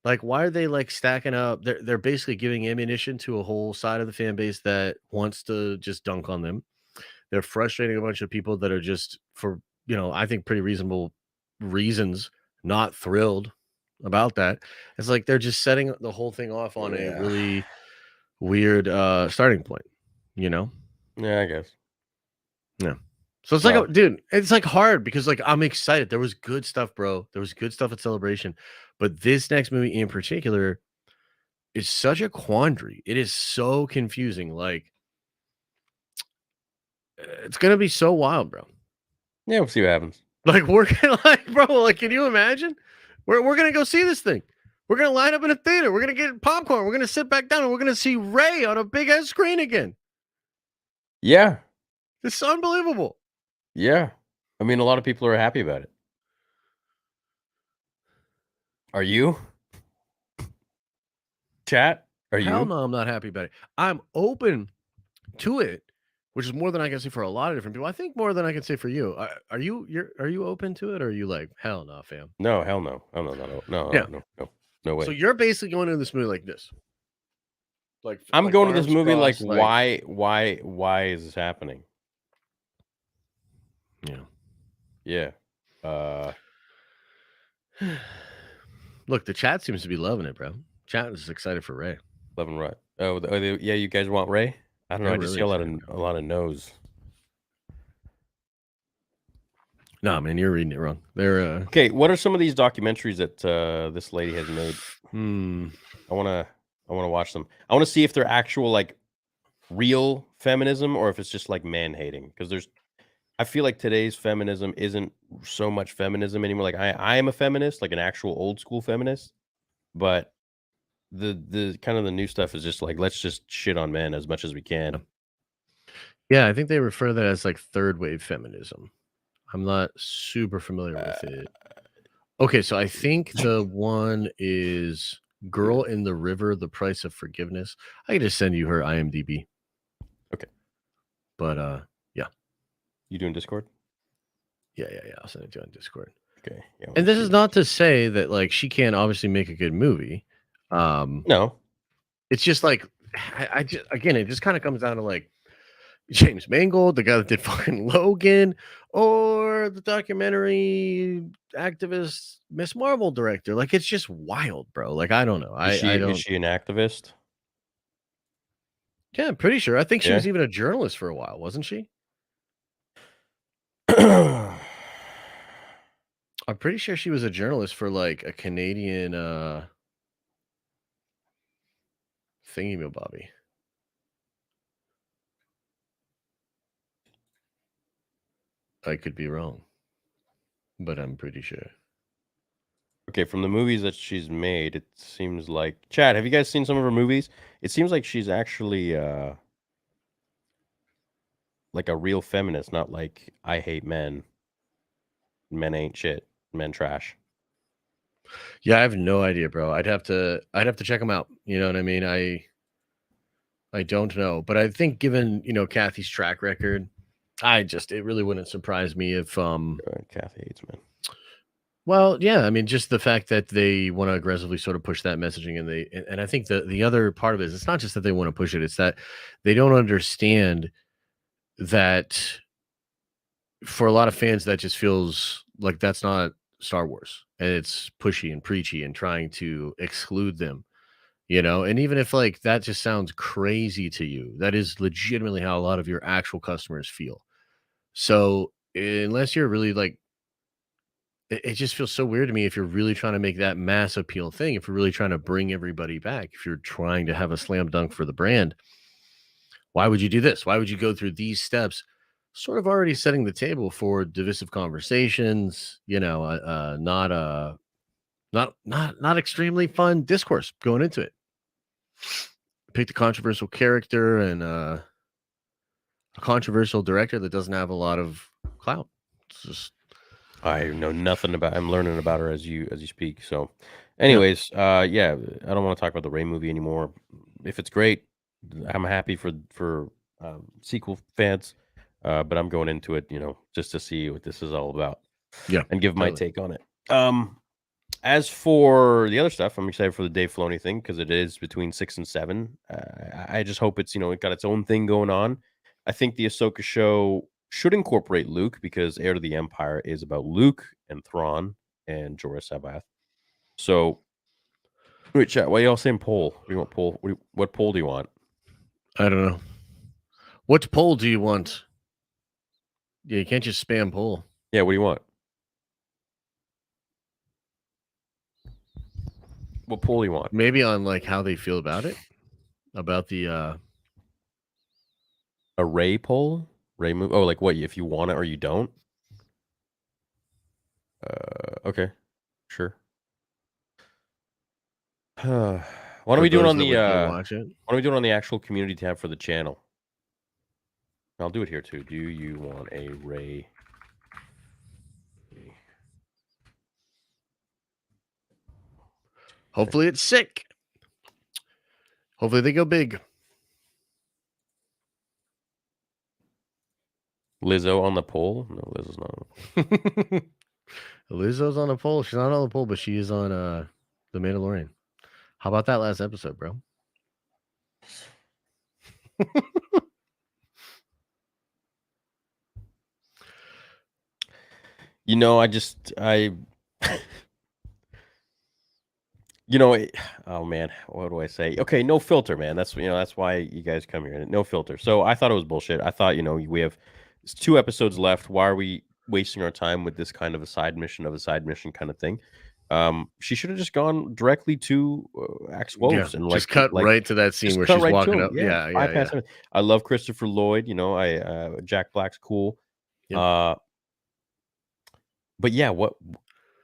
Like, why are they like stacking up? They're basically giving ammunition to a whole side of the fan base that wants to just dunk on them. They're frustrating a bunch of people that are just for I think pretty reasonable reasons not thrilled about that. It's like they're just setting the whole thing off on a Yeah. really weird starting point, you know? Yeah, I guess. Yeah. So it's like, Well, dude, it's like hard because like I'm excited. There was good stuff, bro. There was good stuff at Celebration, but this next movie in particular is such a quandary. It is so confusing. Like it's gonna be so wild, bro. yeah, we'll see what happens. Like we're gonna like, bro. Like, can you imagine? We're gonna go see this thing. We're gonna line up in a theater. We're gonna get popcorn. We're gonna sit back down and we're gonna see Ray on a big ass screen again. Yeah, It's unbelievable. yeah. I mean, a lot of people are happy about it. Are you? Chat? Are Hell you? no, I'm not happy about it. I'm open to it, which is more than I can say for a lot of different people. I think more than I can say for you. Are you open to it or are you like, hell no, fam? No, hell no. Oh, no, no, no, no, Yeah. no, no, no, no So way. you're basically going into this movie like this. I'm Like going to this arms movie like, crossed, like why is this happening? yeah. Yeah. Uh, Look, the chat seems to be loving it, bro. Chat is excited for Ray. Love and right. Yeah, you guys want Ray? I don't know. They're I just really see excited, bro. a lot of no's. No, man, you're reading it wrong. They're Okay, what are some of these documentaries that this lady has made? hmm. I wanna I wanna watch them. I wanna see if they're actual like real feminism or if it's just like man hating. Because I feel like today's feminism isn't so much feminism anymore. Like I am a feminist, like an actual old school feminist, but the kind of the new stuff is just like let's just shit on men as much as we can. Yeah, I think they refer to that as like third wave feminism. I'm not super familiar with Uh, it. Okay, so I think the one is Girl in the River, The Price of Forgiveness. I can just send you her IMDb, okay, but yeah. you doing Discord? Yeah. I'll send it to you on Discord. Okay, yeah. I And wanna this see is this. not to say that like she can't obviously make a good movie. Um, No, it's just like I just again, it just kind of comes down to like James Mangold, the guy that did fucking Logan, or the documentary activist Miss Marvel director. Like it's just wild, bro. Like I don't know. I is don't. she an activist? Yeah, I'm pretty sure. I think she Yeah. was even a journalist for a while, wasn't she? I'm pretty sure she was a journalist for like a Canadian thingy Bobby. I could be wrong, but I'm pretty sure. Okay, from the movies that she's made, it seems like Chad, have you guys seen some of her movies? It seems like she's actually like a real feminist, not like I hate men. Men ain't shit. Men trash. Yeah, I have no idea, bro. I'd have to check them out. You know what I mean? I don't know, but I think given, Kathy's track record, it really wouldn't surprise me if Kathy hates men. well, yeah, I mean just the fact that they want to aggressively sort of push that messaging and I think the other part of it is it's not just that they want to push it, it's that they don't understand that for a lot of fans that just feels like that's not Star Wars and it's pushy and preachy and trying to exclude them. And even if like that just sounds crazy to you, that is legitimately how a lot of your actual customers feel. So unless you're really like, it just feels so weird to me if you're really trying to make that mass appeal thing, if you're really trying to bring everybody back, if you're trying to have a slam dunk for the brand, why would you do this? Why would you go through these steps? Sort of already setting the table for divisive conversations, not extremely fun discourse going into it. Picked a controversial character and a controversial director that doesn't have a lot of clout. It's just I know nothing about. I'm learning about her as you speak. So, yeah, anyways, yeah, I don't want to talk about the Ray movie anymore. If it's great, I'm happy for sequel fans. But I'm going into it, just to see what this is all about yeah, and give my totally. take on it. As for the other stuff, I'm excited for the Dave Filoni thing because it is between 6 and 7. I just hope it's it got its own thing going on. I think the Ahsoka show should incorporate Luke because Heir to the Empire is about Luke and Thrawn and Jorah Sabath. So, wait, chat. Why y'all saying poll? What do you want poll? What poll do you want? I don't know. What poll do you want? Yeah, you can't just spam poll. Yeah, what do you want? What poll do you want? Maybe on like how they feel about it, about the A Ray poll? Ray move? Oh, like what? If you want it or you don't? Okay, sure. Why don't for we do it those on that the would go watch it. why don't we do it on the actual community tab for the channel? I'll do it here too. Do you want a Ray? Hopefully it's sick. Hopefully they go big. Lizzo on the poll? No, Lizzo's not on the poll. Lizzo's on the poll. She's not on the poll, but she is on The Mandalorian. How about that last episode, bro? I oh man, what do I say? Okay, no filter, man. That's why you guys come here. No filter. So I thought it was bullshit. I thought, we have 2 episodes left. Why are we wasting our time with this kind of a side mission kind of thing? She should have just gone directly to Axe Yeah, Woves and just cut right to that scene just where cut she's right to walking him. up. Yeah, Yeah, yeah, bypass yeah. him. I love Christopher Lloyd. Jack Black's cool. Yep. Uh, but yeah,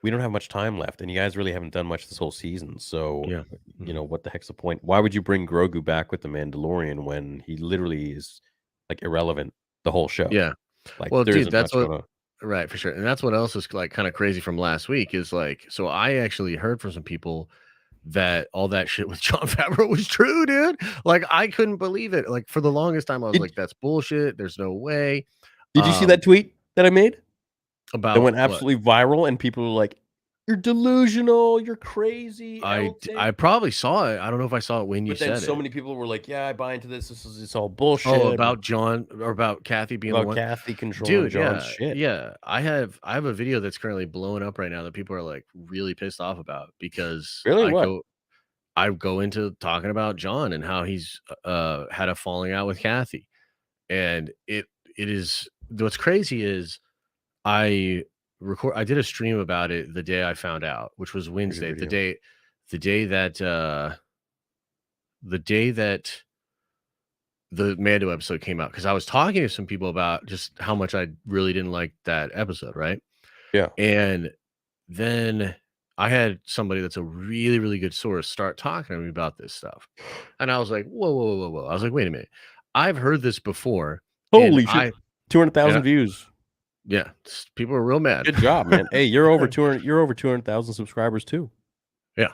we don't have much time left, and you guys really haven't done much this whole season. So, Yeah. Mhm. what the heck's the point? Why would you bring Grogu back with the Mandalorian when he literally is like irrelevant the whole show? Yeah. Like Well, there dude, isn't that's much what going on. right, for sure. And that's what else is like kind of crazy from last week is like, so I actually heard from some people that all that shit with John Favreau was true, dude. Like I couldn't believe it. Like for the longest time, I was Did like, that's bullshit. There's no way. Did you see that tweet that I made? That About went what? absolutely viral, and people were like, "You're delusional. You're crazy, I Elton." probably saw it. I don't know if I saw it when you But then said so it. many people were like, "Yeah, I buy into this. It's all Oh, bullshit," about John or about Kathy being the about one. Kathy controlling Dude, John's yeah, shit. yeah. I have a video that's currently blowing up right now that people are like really pissed off about because Really? What? I go into talking about John and how he's had a falling out with Kathy. And it is what's crazy is I I did a stream about it the day I found out, which was Pretty good Wednesday, video. the day that the day that the Mando episode came out, because I was talking to some people about just how much I really didn't like that episode, right? Yeah. And then I had somebody that's a really, really good source start talking to me about this stuff. And I was like, whoa, whoa, whoa, whoa, whoa. I was like, wait a minute. I've heard this before. And Holy shit. 200,000 yeah, views. yeah, people are real mad. Good job, man. Hey, you're over 200,000 subscribers too. Yeah.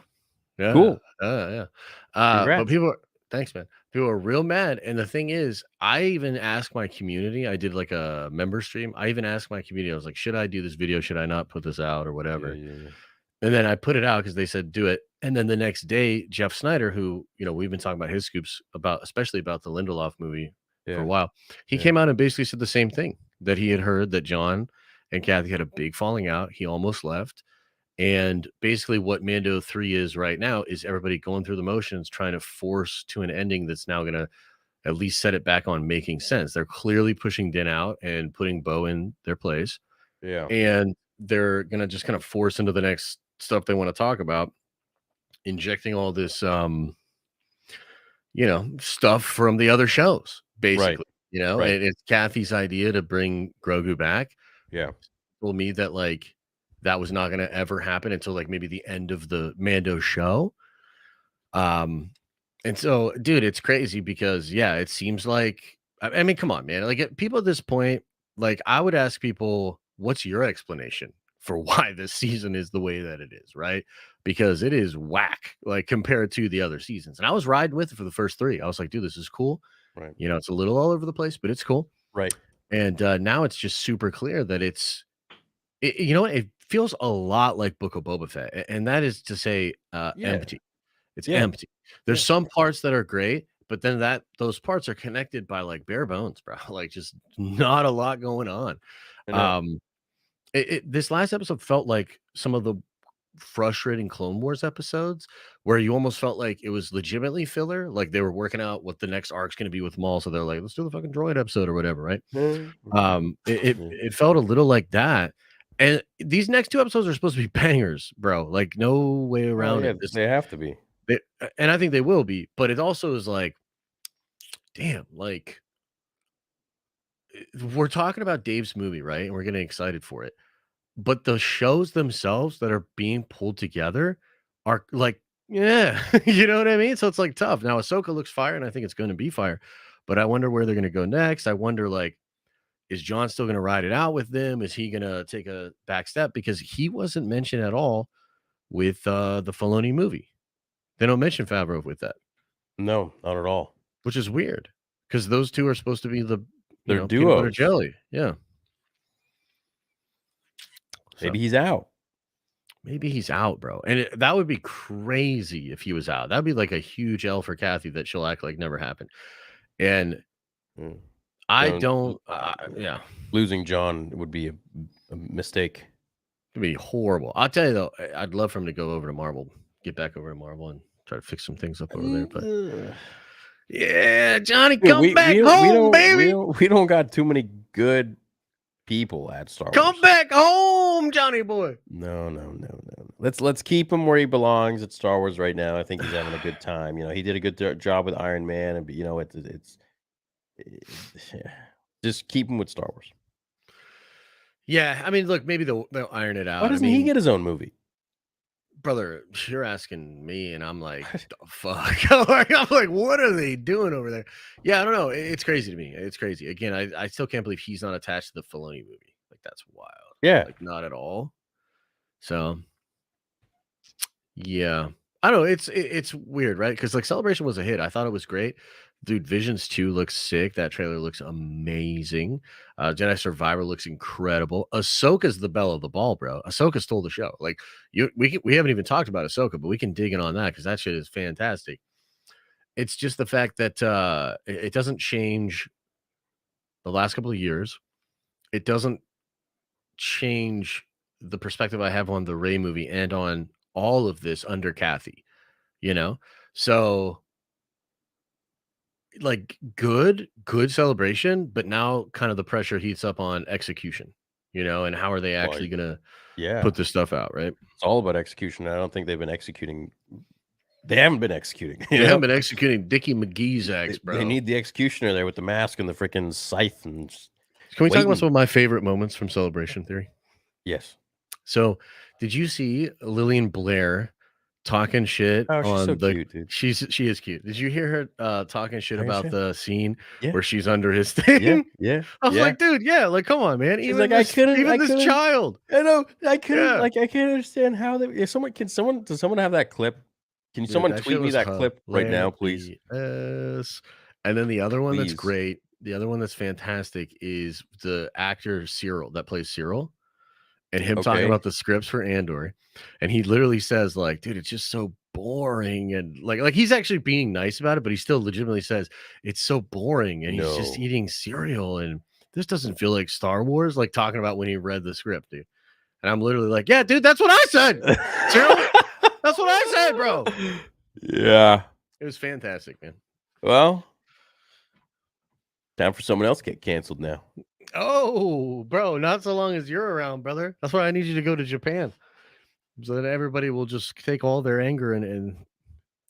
Yeah. Cool. Yeah. But Congrats. thanks, man. People are real mad. And the thing is, I even asked my community, I did like a member stream. I even asked my community, I was like, should I do this video? Should I not put this out or Yeah, whatever? yeah, yeah. And then I put it out because they said do it. And then the next day, Jeff Snyder, who, we've been talking about his scoops about, especially about the Lindelof movie for a Yeah. while, he Yeah. came out and basically said the same thing, that he had heard that John and Kathy had a big falling out. He almost left. And basically, what Mando 3 is right now is everybody going through the motions, trying to force to an ending that's now going to at least set it back on making sense. They're clearly pushing Din out and putting Bo in their place. Yeah. And they're going to just kind of force into the next stuff they want to talk about, injecting all this, stuff from the other shows, Right. basically. Right. And it's Kathy's idea to bring Grogu back. Yeah. Told me that like that was not going to ever happen until like maybe the end of the Mando show. And so, dude, it's crazy because yeah, it seems like I mean, come on, man. Like people at this point, like I would ask people, what's your explanation for why this season is the way that it is, right? Because it is whack, like compared to the other seasons. And I was riding with it for the first three. I was like, dude, this is cool. Right. It's a little all over the place, but it's cool. Right. And now it's just super clear that you know what? It feels a lot like Book of Boba Fett, and that is to say, Yeah. empty. It's Yeah. empty. There's Yeah. some parts that are great, but then those parts are connected by like bare bones, bro. Like just not a lot going on. I know. This last episode felt like some of the frustrating Clone Wars episodes where you almost felt like it was legitimately filler, like they were working out what the next arc's going to be with Maul, so they're like, let's do the fucking droid episode or whatever, right? It felt a little like that. And these next two episodes are supposed to be bangers, bro. Like no way Oh, around yeah, it. they have to be. And I think they will be, but it also is like, damn, like we're talking about Dave's movie, right? And we're getting excited for it. But the shows themselves that are being pulled together are like, yeah, you know what I mean? So it's like tough. Now Ahsoka looks fire, and I think it's going to be fire. But I wonder where they're going to go next. I wonder, like, is John still going to ride it out with them? Is he going to take a back step? Because he wasn't mentioned at all with the Filoni movie. They don't mention Favreau with that, No, not at all. which is weird because those two are supposed to be the They're peanut butter duos. jelly. Yeah. Maybe he's out. Maybe he's out, bro. And that would be crazy if he was out. That'd be like a huge L for Kathy that she'll act like never happened. And Mm. I No, don't, yeah, losing John would be a mistake. it'd be horrible. I'll tell you though, I'd love for him to go over to Marvel, get back over to Marvel and try to fix some things up over there. But yeah, Johnny, Dude, come back home, baby. We don't got too many good people at Star Wars. Come back home, Johnny boy. No. Let's keep him where he belongs at Star Wars right now. I think he's having a good time. He did a good job with Iron Man, and just keep him with Star Wars. Yeah, I mean, look, maybe they'll iron it out. Why doesn't he get his own movie? Brother, you're asking me, and I'm like, the fuck? I'm like, what are they doing over there? Yeah, I don't know. It's crazy to me. It's crazy. Again, I still can't believe he's not attached to the Filoni movie. Like, that's wild. Yeah. Like, not at all. So, yeah. I don't know. It's weird, right? Because like Celebration was a hit. I thought it was great. Dude, Visions 2 looks sick. That trailer looks amazing. Jedi Survivor looks incredible. Ahsoka's the belle of the ball, bro. Ahsoka stole the show. Like we haven't even talked about Ahsoka, but we can dig in on that because that shit is fantastic. It's just the fact that it doesn't change the last couple of years. It doesn't change the perspective I have on the Rey movie and on all of this under Kathy, So like good celebration, but now kind of the pressure heats up on execution, and how are they actually gonna Yeah. put this stuff out, right? It's all about execution. I don't think they've been executing They haven't been executing. They haven't been executing Dickie McGee's ex, They bro. need the executioner there with the mask and the freaking scythe and just Can we talk about waiting. some of my favorite moments from Celebration Theory? Yes. So, did you see Lillian Blair talking shit Oh, she's so on the cute, dude. she is cute. Did you hear her talking shit Talking about shit? the scene Yeah. where she's under his Yeah. thing? Yeah. I was Yeah. like, dude, yeah, like come on, man. She's like, I Even this couldn't. child. I know. I couldn't. Yeah. Like, I can't understand how they. If someone can, someone does someone have that clip? Can Dude, someone that shit tweet me was that clip right now, please? hilarious. And then the other one that's Please. great, the other one that's fantastic is the actor Cyril that plays Cyril and him talking Okay. about the scripts for Andor. And he literally says, like, dude, it's just so boring. And like he's actually being nice about it, but he still legitimately says it's so boring. And he's just No. eating cereal. And this doesn't feel like Star Wars, like talking about when he read the script, dude. And I'm literally like, yeah, dude, that's what I said. Cyril, that's what I said, bro. Yeah. It was fantastic, man. Well, time for someone else to get canceled now. Oh, bro, not so long as you're around, brother. That's why I need you to go to Japan. So that everybody will just take all their anger and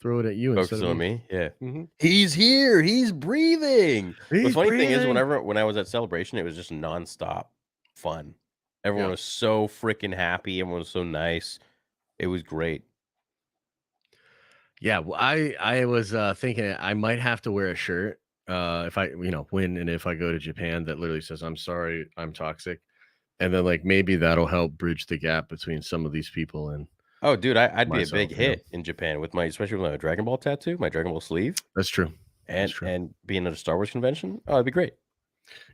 throw it at you Focus instead of on me. Yeah. Mhm. He's here. He's breathing. The He's funny thing is, breathing. when I was at Celebration, it was just nonstop fun. Everyone Yeah. was so freaking happy. Everyone was so nice. It was great. Yeah, well, I was thinking I might have to wear a shirt if I when and if I go to Japan that literally says I'm sorry, I'm toxic. And then like maybe that'll help bridge the gap between some of these people and Oh, dude, I'd be a myself, big hit in Japan with especially with my Dragon Ball tattoo, my Dragon Ball sleeve, That's true. That's true. and being at a Star Wars convention. Oh, it'd be great.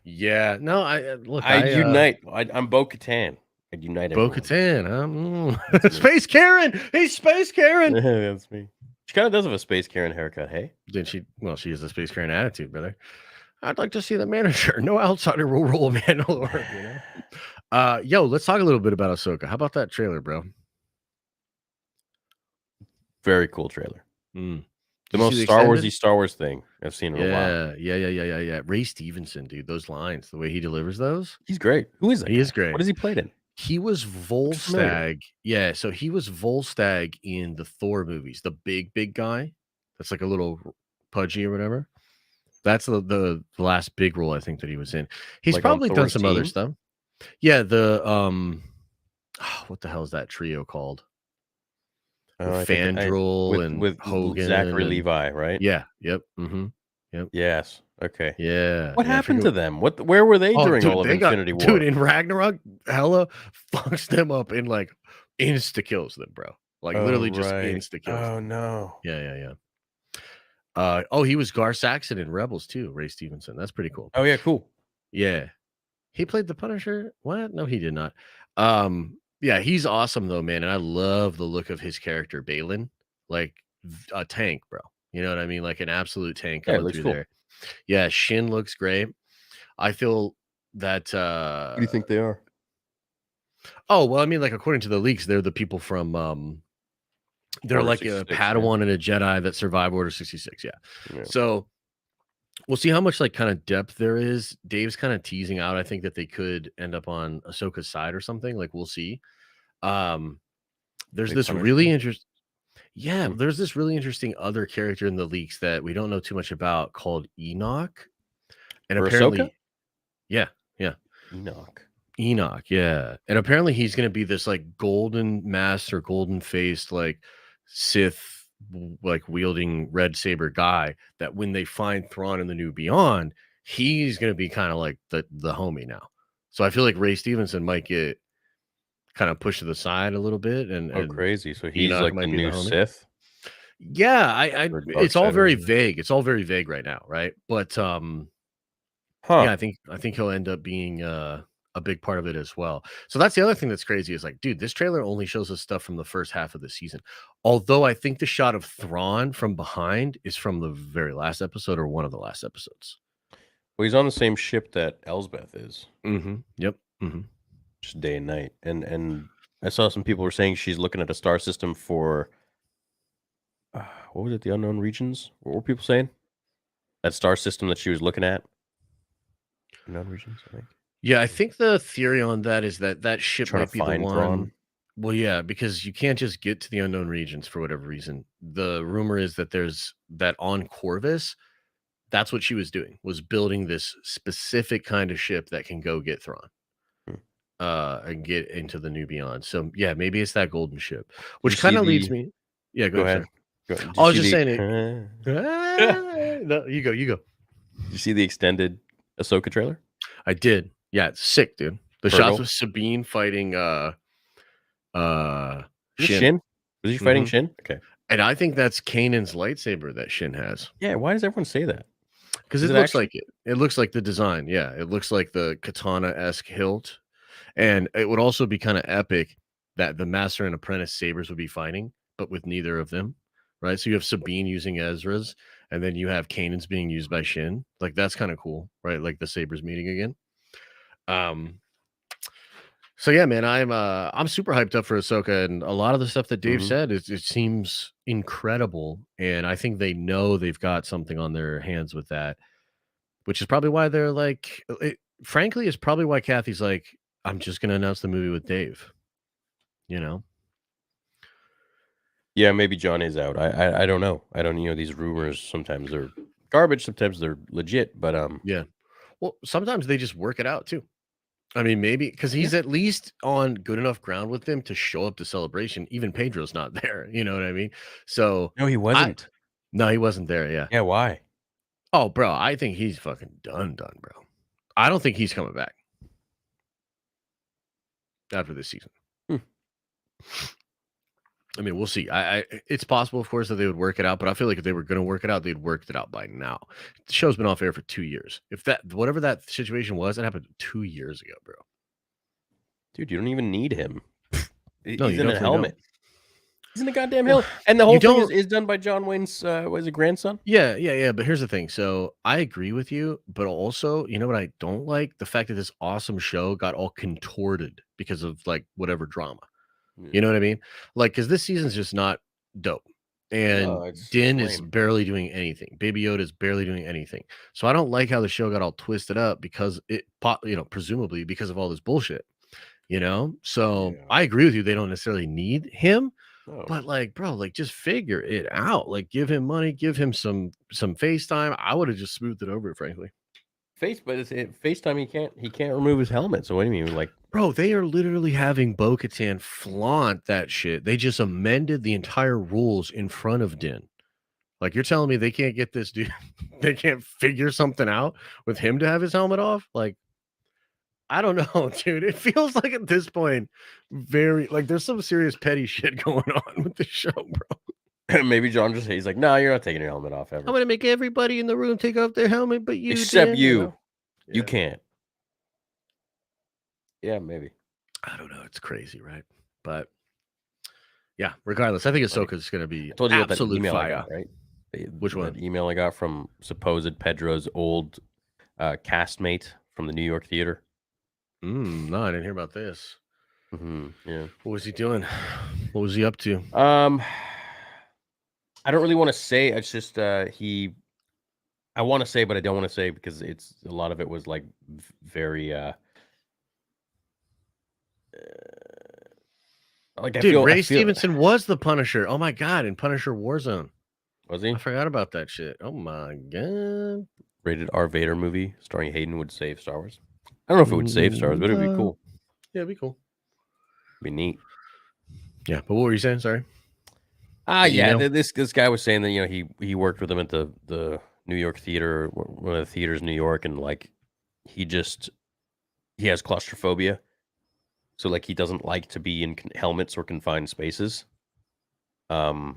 Yeah. No, I look, I'd unite. I'm Bo-Katan. I'd unite everyone. Bo-Katan. That's me. Space Karen. He's Space Karen. That's me. She kind of does have a Space Karen haircut. Hey, Then she she has a Space Karen attitude, brother. I'd like to see the manager. No outsider will rule Mandalore, you know. Yo, let's talk a little bit about Ahsoka. How about that trailer, bro? very cool trailer. Mm. The Did you see most the Star extended? Warsy Star Wars thing I've seen in a while. Yeah. Ray Stevenson, dude. Those lines, the way he delivers those, He's great. Who is that? he guy? is great. What has he played in? He was familiar. Volstagg. Yeah, so he was Volstagg in the Thor movies. The big guy. That's like a little pudgy or whatever. That's the last big role I think that he was in. He's Like on probably done Thor's some other team? stuff. Yeah, the what the hell is that trio called? With I think Fandral and with Hogan Zachary and Levi, right? yeah, yep, mhm, yep, Yes. Okay. yeah, What yeah, I happened forget to them? Where were they during all dude, of they got Infinity dude, War? in Ragnarok, Hela fucks them up and, like, insta kills them, bro. Like, Oh, literally just right. insta kills Oh, them. no. Yeah. He was Gar Saxon in Rebels too, Ray Stevenson. That's pretty cool. Oh, yeah, cool. Yeah. He played the Punisher? What? No, he did not. Yeah, he's awesome though, man, and I love the look of his character, Balin, like a tank, bro. You know what I mean? Like an absolute tank Yeah, it coming looks through cool. there. Yeah, Shin looks great. I feel that Who do you think they are? oh, well, I mean, like according to the leaks, they're the people from they're Order like a 66, Padawan and a Jedi that survive Order 66. Yeah. yeah. So we'll see how much like kind of depth there is. Dave's kind of teasing out. I think that they could end up on Ahsoka's side or something. Like we'll see. There's Big this Punisher? really interesting. Yeah, Hmm. there's this really interesting other character in the leaks that we don't know too much about called Enoch. And For Ahsoka? apparently, yeah, Enoch. yeah. And apparently he's gonna be this like golden masked or golden faced like Sith like wielding red saber guy that when they find Thrawn in the New Beyond, he's gonna be kind of like the homie now. So I feel like Ray Stevenson might get kind of pushed to the side a little bit Oh, and crazy. So he's Enoch like the might be the new homie. Sith? Yeah, I Or dark it's all side, very whatever. vague. It's all very vague right now, right? But Huh. yeah, I think he'll end up being a big part of it as well. So that's the other thing that's crazy is like, dude, this trailer only shows us stuff from the first half of the season. Although I think the shot of Thrawn from behind is from the very last episode or one of the last episodes. Well, he's on the same ship that Elsbeth is, Yep. Mm-hmm. just day and night. And I saw some people were saying she's looking at a star system for what was it? The unknown regions? What were people saying? That star system that she was looking at? Unknown regions, I think. Yeah, I think the theory on that is that that ship Trying might to be the find one. Thrawn. Well, yeah, because you can't just get to the unknown regions for whatever reason. The rumor is that there's that on Corvus, that's what she was doing, was building this specific kind of ship that can go get Thrawn, Hmm. and get into the new beyond. So yeah, maybe it's that golden ship, Did you which see kind of leads the? me. Yeah, go Go ahead, ahead. sir. Did I you was see just the? saying it. No, you go, you go. Did you see the extended Ahsoka trailer? I did. Yeah, it's sick, dude. The shots Purgle. with Sabine fighting Was it Shin. Shin? Was he fighting Hmm. Shin? Okay. And I think that's Kanan's lightsaber that Shin has. Yeah. Why does everyone say that? Because Is it it looks actually? like it. It looks like the design. Yeah, it looks like the katana-esque hilt. And it would also be kind of epic that the master and apprentice sabers would be fighting, but with neither of them. Right. So you have Sabine using Ezra's, and then you have Kanan's being used by Shin. Like that's kind of cool, right? Like the sabers meeting again. Um, so yeah, man, I'm super hyped up for Ahsoka, and a lot of the stuff that Dave Mhm. said it seems incredible, and I think they know they've got something on their hands with that, which is probably why they're like, frankly, it's probably why Kathy's like, I'm just gonna announce the movie with Dave, you know? Yeah, maybe John is out. I don't know. I don't. These rumors sometimes they're garbage. Sometimes they're legit. But Yeah. Well, sometimes they just work it out too. I mean, maybe because yeah. he's at least on good enough ground with them to show up to celebration. Even Pedro's not there. You know what I mean? So No, he I wasn't. no, he wasn't there. Yeah. Yeah. Why? Oh, bro, I think he's fucking done, bro. I don't think he's coming back after this season. Hmm. I mean, we'll see. I it's possible, of course, that they would work it out, but I feel like if they were going to work it out, they'd worked it out by now. The show's been off air for 2 years. If that whatever that situation was, that happened 2 years ago, bro. Dude, you don't even need him. No, He's you in a definitely don't. helmet. He's in a goddamn Well, helmet. And the you whole thing is, don't. is done by John Wayne's what is it, grandson? Yeah. But here's the thing. So I agree with you, but also, you know what I don't like? The fact that this awesome show got all contorted because of like whatever drama. Yeah. You know what I mean? Like, because this season's just not dope. And No, it's Din is lame. barely doing anything. Baby Yoda is barely doing anything. So I don't like how the show got all twisted up because presumably because of all this bullshit. So Yeah. I agree with you. They don't necessarily need him, No. but like, bro, like just figure it out. Like, give him money, give him some FaceTime. I would have just smoothed it over, frankly. But FaceTime he can't remove his helmet. So what do you mean? Like, Bro, they are literally having Bo-Katan flaunt that shit. They just amended the entire rules in front of Din. Like, you're telling me they can't get this dude, they can't figure something out with him to have his helmet off? Like, I don't know, dude. It feels like at this point, very like there's some serious petty shit going on with the show, bro. maybe John just he's like, no, you're not taking your helmet off I'm ever. gonna make everybody in the room take off their helmet, but you, Except Dan, you. You Yeah. can't. Yeah, maybe. I don't know. It's crazy, right? But yeah, regardless, I think Ahsoka's gonna be I told you about that absolute email I fire. got, right? Which That one? email I got from supposed Pedro's old castmate from the New York theater. No, I didn't hear about this. Yeah. What was he doing? What was he up to? I don't really want to say. It's just he. I want to say, but I don't want to say because it's a lot of it was like very like I Dude, feel. Ray Stevenson was the Punisher. Oh my god, in Punisher Warzone. Was he I forgot about that shit. Oh my god. rated R Vader movie starring Hayden would save Star Wars? I don't know if it would save Star Wars, but it'd be cool. Yeah, it'd be cool. It'd be neat. Yeah, but what were you saying? Sorry. Yeah. Email? This guy was saying that he worked with him at the New York theater, one of the theaters in New York, and like he has claustrophobia, so like he doesn't like to be in helmets or confined spaces. You're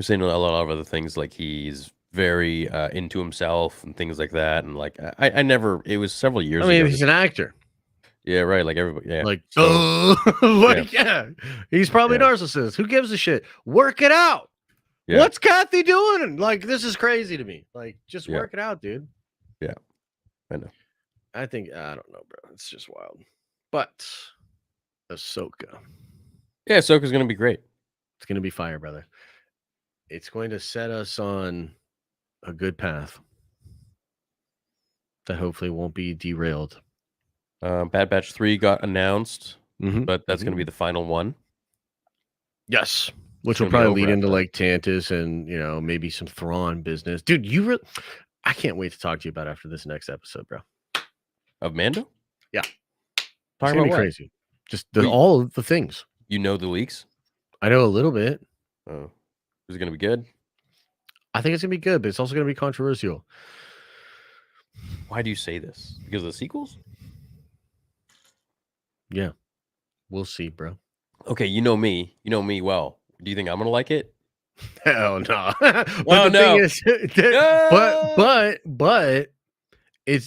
saying a lot of other things, like he's very into himself and things like that, and like I never. It was several years I mean, ago. he's an actor. Yeah, right. Like everybody. Yeah. Like, So, yeah. He's probably a narcissist. Who gives a shit? Work it out. Yeah. What's Kathy doing? Like, this is crazy to me. Like, just work it out, dude. Yeah, I know. I think I don't know, bro. It's just wild. But Ahsoka. Yeah, Ahsoka's gonna be great. It's gonna be fire, brother. It's going to set us on a good path that hopefully won't be derailed. Bad Batch 3 got announced. but that's going to be the final one. Yes, It's which will going to be probably over lead into after that. like Tantus and maybe some Thrawn business, dude. I can't wait to talk to you about after this next episode, bro. Of Mando? Yeah, it's Talking gonna about be what? crazy. Just Wait, all of the things. you know the leaks? I know a little bit. Oh, is it going to be good? I think it's gonna be good, but it's also gonna be controversial. Why do you say this? Because of the sequels? Yeah, we'll see, bro. Okay, you know me. You know me well. Do you think I'm going to like it? Hell no. But Oh, the thing no. is, No! but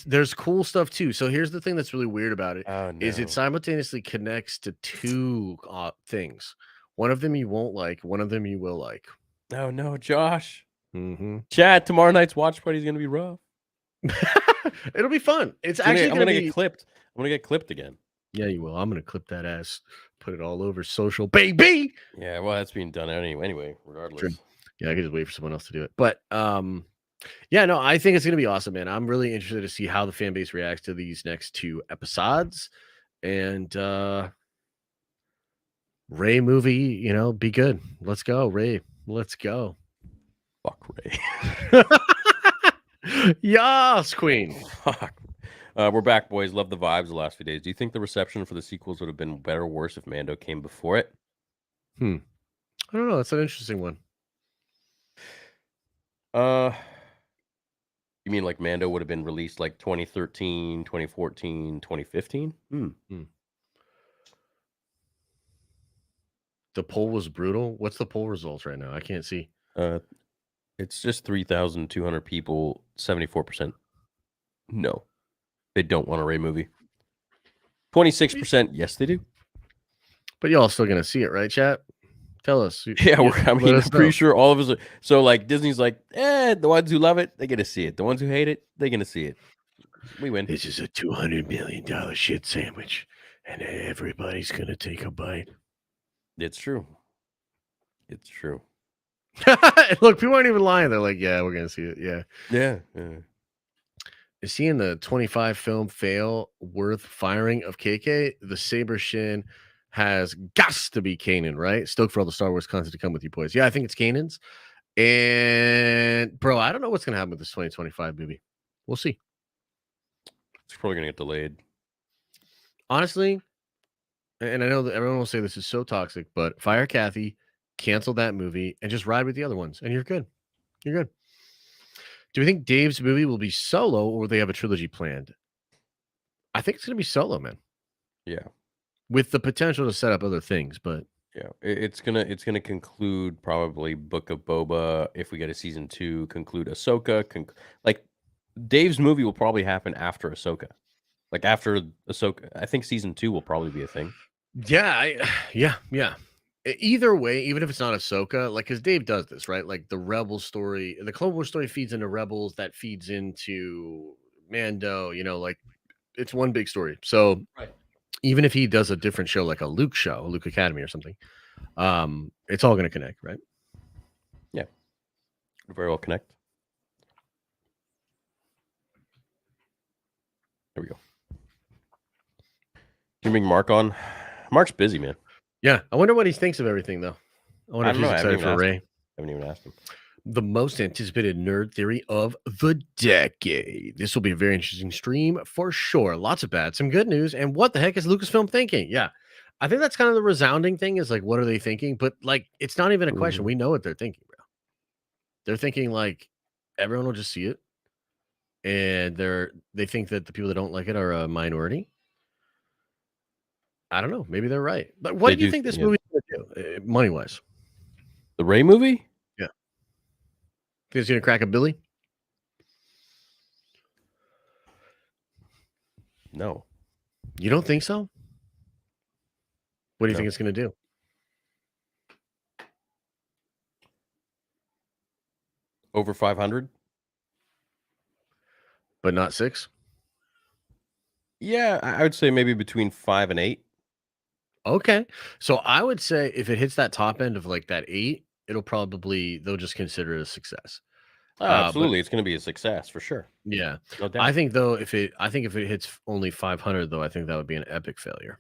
there's cool stuff too. So here's the thing that's really weird about it Oh, is it no. simultaneously connects to two things. One of them you won't like, one of them you will like. Oh, no, Josh. Mm-hmm. Chad, tomorrow night's watch party is going to be rough. It'll be fun. It's I'm actually going gonna to be. get clipped. I'm going to get clipped again. Yeah, you will. I'm gonna clip that ass, put it all over social, baby. Yeah, well, that's being done anyway, regardless. Yeah, I could just wait for someone else to do it. But yeah, no, I think it's gonna be awesome, man. I'm really interested to see how the fan base reacts to these next two episodes. And Ray movie, be good. Let's go, Ray. Let's go. Fuck Ray. Yes, Queen. Fuck. We're back, boys. Love the vibes the last few days. Do you think the reception for the sequels would have been better or worse if Mando came before it? I don't know. That's an interesting one. You mean like Mando would have been released like 2013, 2014, 2015? The poll was brutal. What's the poll results right now? I can't see. It's just 3,200 people, 74%. No, they don't want a Ray movie. 26%, yes, they do. But y'all still gonna see it, right, chat? Tell us. Yeah, I'm pretty sure all of us are. So, like, Disney's like, the ones who love it, they're going to see it. The ones who hate it, they're going to see it. We win. This is a $200 million shit sandwich, and everybody's going to take a bite. It's true. It's true. Look, people aren't even lying. They're like, yeah, we're going to see it. Yeah. Yeah. Is seeing the 25 film fail worth firing of KK? The Saber Shin has got to be Kanan, right? Stoked for all the Star Wars content to come with you boys. Yeah, I think it's Kanan's. And bro, I don't know what's gonna happen with this 2025 movie. We'll see. It's probably gonna get delayed. Honestly, and I know that everyone will say this is so toxic, but fire Kathy, cancel that movie, and just ride with the other ones, and you're good. You're good. Do we think Dave's movie will be solo, or will they have a trilogy planned? I think it's gonna be solo, man. Yeah. With the potential to set up other things, but yeah, it's gonna conclude probably Book of Boba if we get a season 2. Conclude Ahsoka. Like Dave's movie will probably happen after Ahsoka. Like after Ahsoka, I think season 2 will probably be a thing. Yeah, yeah. Either way, even if it's not Ahsoka, like because Dave does this, right? Like the Rebel story, the Clone Wars story feeds into Rebels, that feeds into Mando. Like it's one big story. So right. Even if he does a different show, like a Luke show, Luke Academy or something, it's all going to connect, right? Yeah, very well connect. There we go. Can you bring Mark on? Mark's busy, man. Yeah, I wonder what he thinks of everything, though. I wonder if he's excited for Ray. I haven't even asked him. The most anticipated nerd theory of the decade. This will be a very interesting stream for sure. Lots of bad, some good news. And what the heck is Lucasfilm thinking? Yeah, I think that's kind of the resounding thing is like, what are they thinking? But like, it's not even a question. We know what they're thinking, bro. They're thinking like everyone will just see it. And they think that the people that don't like it are a minority. I don't know. Maybe they're right. But what do you think this movie is going to do, money-wise? The Ray movie? Yeah. Think it's going to crack a billy? No. You don't think so? What do you think it's going to do? Over 500? But not 6? Yeah, I would say maybe between 5 and 8. Okay. So I would say if it hits that top end of like that 8, they'll just consider it a success. Oh, absolutely. It's going to be a success for sure. Yeah. No doubt. I think if it hits only 500 though, I think that would be an epic failure.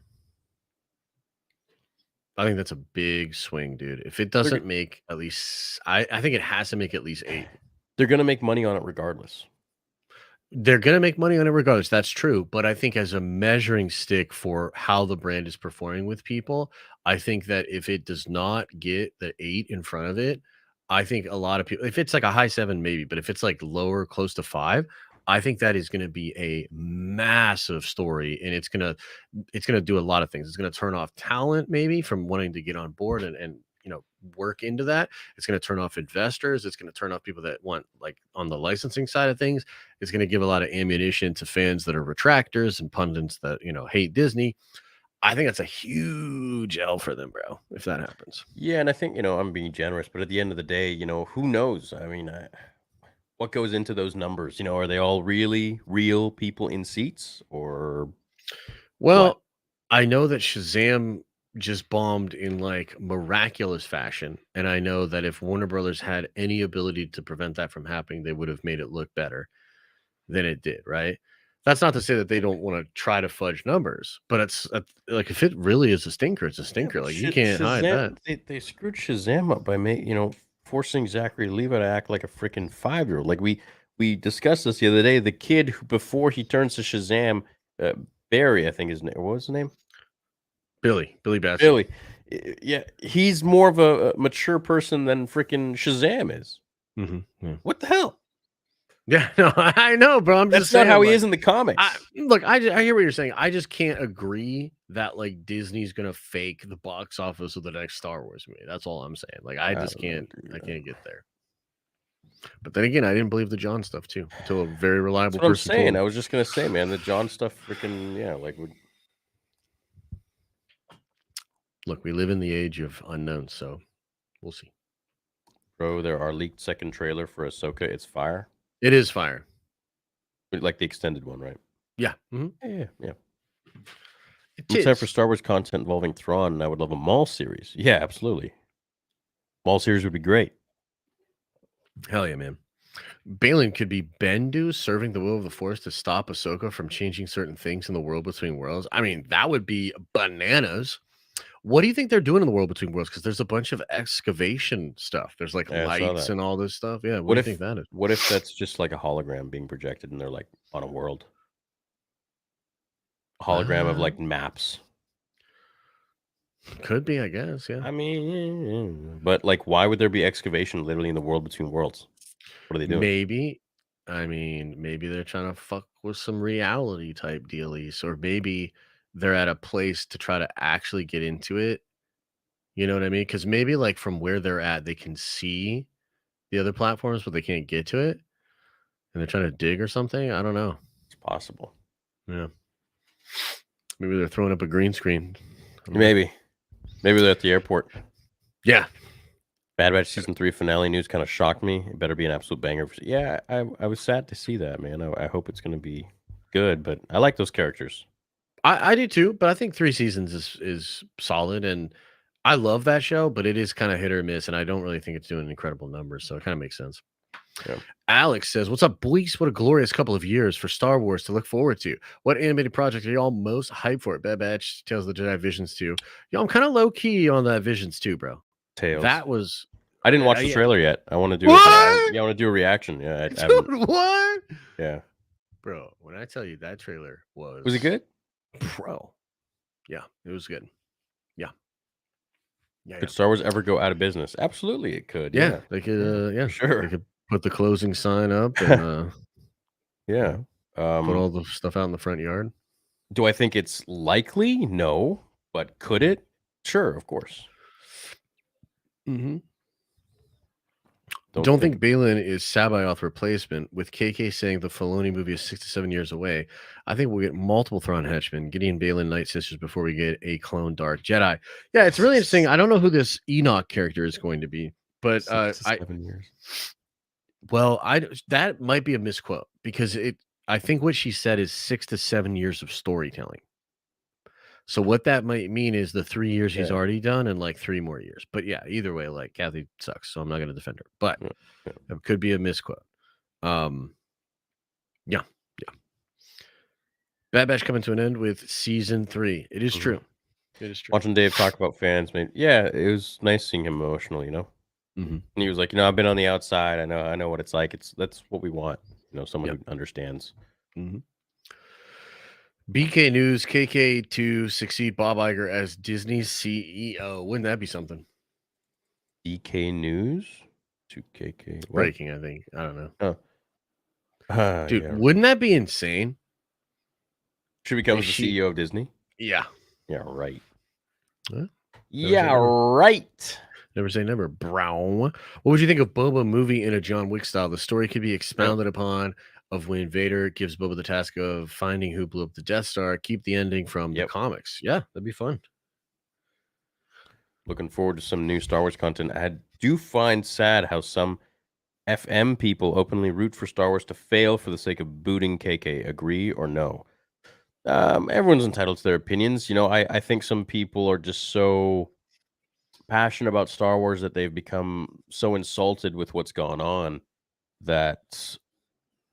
I think that's a big swing, dude. If it They're g doesn't make at least, I think it has to make at least 8. they're gonna make money on it regardless. They're gonna make money on it regardless, that's true, but I think as a measuring stick for how the brand is performing with people, I think that if it does not get the 8 in front of it, I think a lot of people, if it's like a high 7, maybe, but if it's like lower, close to 5, I think that is gonna be a massive story, and it's gonna do a lot of things. It's gonna turn off talent maybe from wanting to get on board and, work into that. It's gonna turn off investors. It's gonna turn off people that want, like, on the licensing side of things. It's going to give a lot of ammunition to fans that are retractors and pundits that, hate Disney. I think that's a huge L for them, bro, if that happens. Yeah, and I think, I'm being generous, but at the end of the day, who knows? I mean, what goes into those numbers? Are they all really real people in seats or what? Well, I know that Shazam just bombed in like miraculous fashion. And I know that if Warner Brothers had any ability to prevent that from happening, they would have made it look better than it did, right? That's not to say that they don't want to try to fudge numbers, but it's like if it really is a stinker, it's a Yeah, stinker. but Like you can't hide that. Shazam, they screwed Shazam up by forcing Zachary Levi to act like a freaking 5-year-old. Like we discussed this the other day. The kid who before he turns to Shazam, uh, Barry, I think his name. What was his name? Billy Batson. Billy. Yeah, he's more of a mature person than freaking Shazam is. Yeah. What the hell? Yeah, no, I know, bro. I'm That's just not saying, how he like, is in the comics. I hear what you're saying. I just can't agree that like Disney's gonna fake the box office of the next Star Wars movie. That's all I'm saying. Like, I I just don't can't. agree I with that. can't get there. But then again, I didn't believe the John stuff too until a very That's reliable what I'm person told saying. me. I was just gonna say, man, the John stuff freaking Look, we live in the age of unknowns, so we'll see. bro, there are leaked second trailer for Ahsoka. It's fire. It is fire. Like the extended one, right? Yeah, Yeah. it I'm excited for is. Star Wars content involving Thrawn, and I would love a Maul series. Yeah, absolutely. Maul series would be great. Hell yeah, man. Balin could be Bendu serving the will of the Force to stop Ahsoka from changing certain things in the world between worlds. I mean, that would be bananas. What do you think they're doing in the world between worlds? Because there's a bunch of excavation stuff. There's like Yeah, I saw lights that. and all this stuff. Yeah, what do What you if think that is? what if that's just like a hologram being projected and they're like on a world? A hologram of Uh, like maps. could be, I guess. Yeah, I mean, but like why would there be excavation literally in the world between worlds? What are they doing? maybe. I mean, maybe they're trying to fuck with some reality type dealies, or maybe they're at a place to try to actually get into it. You know what I mean? Because maybe like from where they're at, they can see the other platforms, but they can't get to it, and they're trying to dig or something. I don't know. It's possible. Yeah, maybe they're throwing up a green screen. I don't know. Maybe. Maybe they're at the airport. Yeah, Bad Batch season 3 finale news kind of shocked me. It better be an absolute banger. Yeah, I was sad to see that, man. I hope it's going to be good, but I like those characters. I do too, but I think 3 seasons is solid, and I love that show, but it is kinda hit or miss, and I don't really think it's doing incredible numbers, so it kinda makes sense. Yeah. Alex says, "What's up, boys? What a glorious couple of years for Star Wars to look forward to. What animated project are y'all most hyped for? Bad Batch, Tales of the Jedi, Visions 2." Yo, I'm kinda low key on that Visions 2, bro. Tails. That was I didn't watch the yeah. trailer yet. I want to do What? yeah, I want to do a reaction. Yeah, I haven't. Dude, what? Yeah. Bro, when I tell you that trailer Was it was good? bro. Yeah, it was good. Yeah. Yeah, Could yeah. Star Wars ever go out of business? Absolutely, it could. Yeah, Yeah, they could, yeah, yeah, for they sure. could put the closing sign up and, Yeah. put all the stuff out in the front yard. Do I think it's likely? No, but could it? Sure, of course. Mhm. Don't Don't think. think Balin is Sabayoth replacement, with KK saying the Filoni movie is 6 to 7 years away. I think we'll get multiple Thrawn henchmen, Gideon, Balin, Night Sisters before we get a clone Dark Jedi. Yeah, it's really interesting. I don't know who this Enoch character is going to be, but, 6 to I 7 years. well, that might be a misquote because I think what she said is 6 to 7 years of storytelling. So what that might mean is the 3 years he's Yeah, already done and, like, 3 more years. But, yeah, either way, like, Kathy sucks, so I'm not gonna defend her, but yeah, yeah. it could be a misquote. Um, yeah, yeah. Bad Batch coming to an end with season 3. It is Mhm. true. It is true. Watching Dave talk about fans made yeah, it was nice seeing him emotional, you know? Hmm. And he was like, I've been on the outside. I know what it's like. That's what we want. Someone Yep. who understands." Hmm. BK News KK to succeed Bob Iger as Disney's CEO. Wouldn't that be something? DK News to KK. What? Breaking, I think. I don't know. Oh. Dude, Yeah. wouldn't that be insane? She If becomes the she, CEO of Disney? yeah. Yeah, right. Huh? Never say Yeah, never. right. Never say never. Brown. What would you think of Boba movie in a John Wick style? The story could be Yep. expounded upon of when Vader gives Boba the task of finding who blew up the Death Star. Keep the ending from the Yep. comics. Yeah, that'd be fun. Looking forward to some new Star Wars content. I do find sad how some FM people openly root for Star Wars to fail for the sake of booting KK. Agree or no? Everyone's entitled to their opinions. I think some people are just so passionate about Star Wars that they've become so insulted with what's gone on that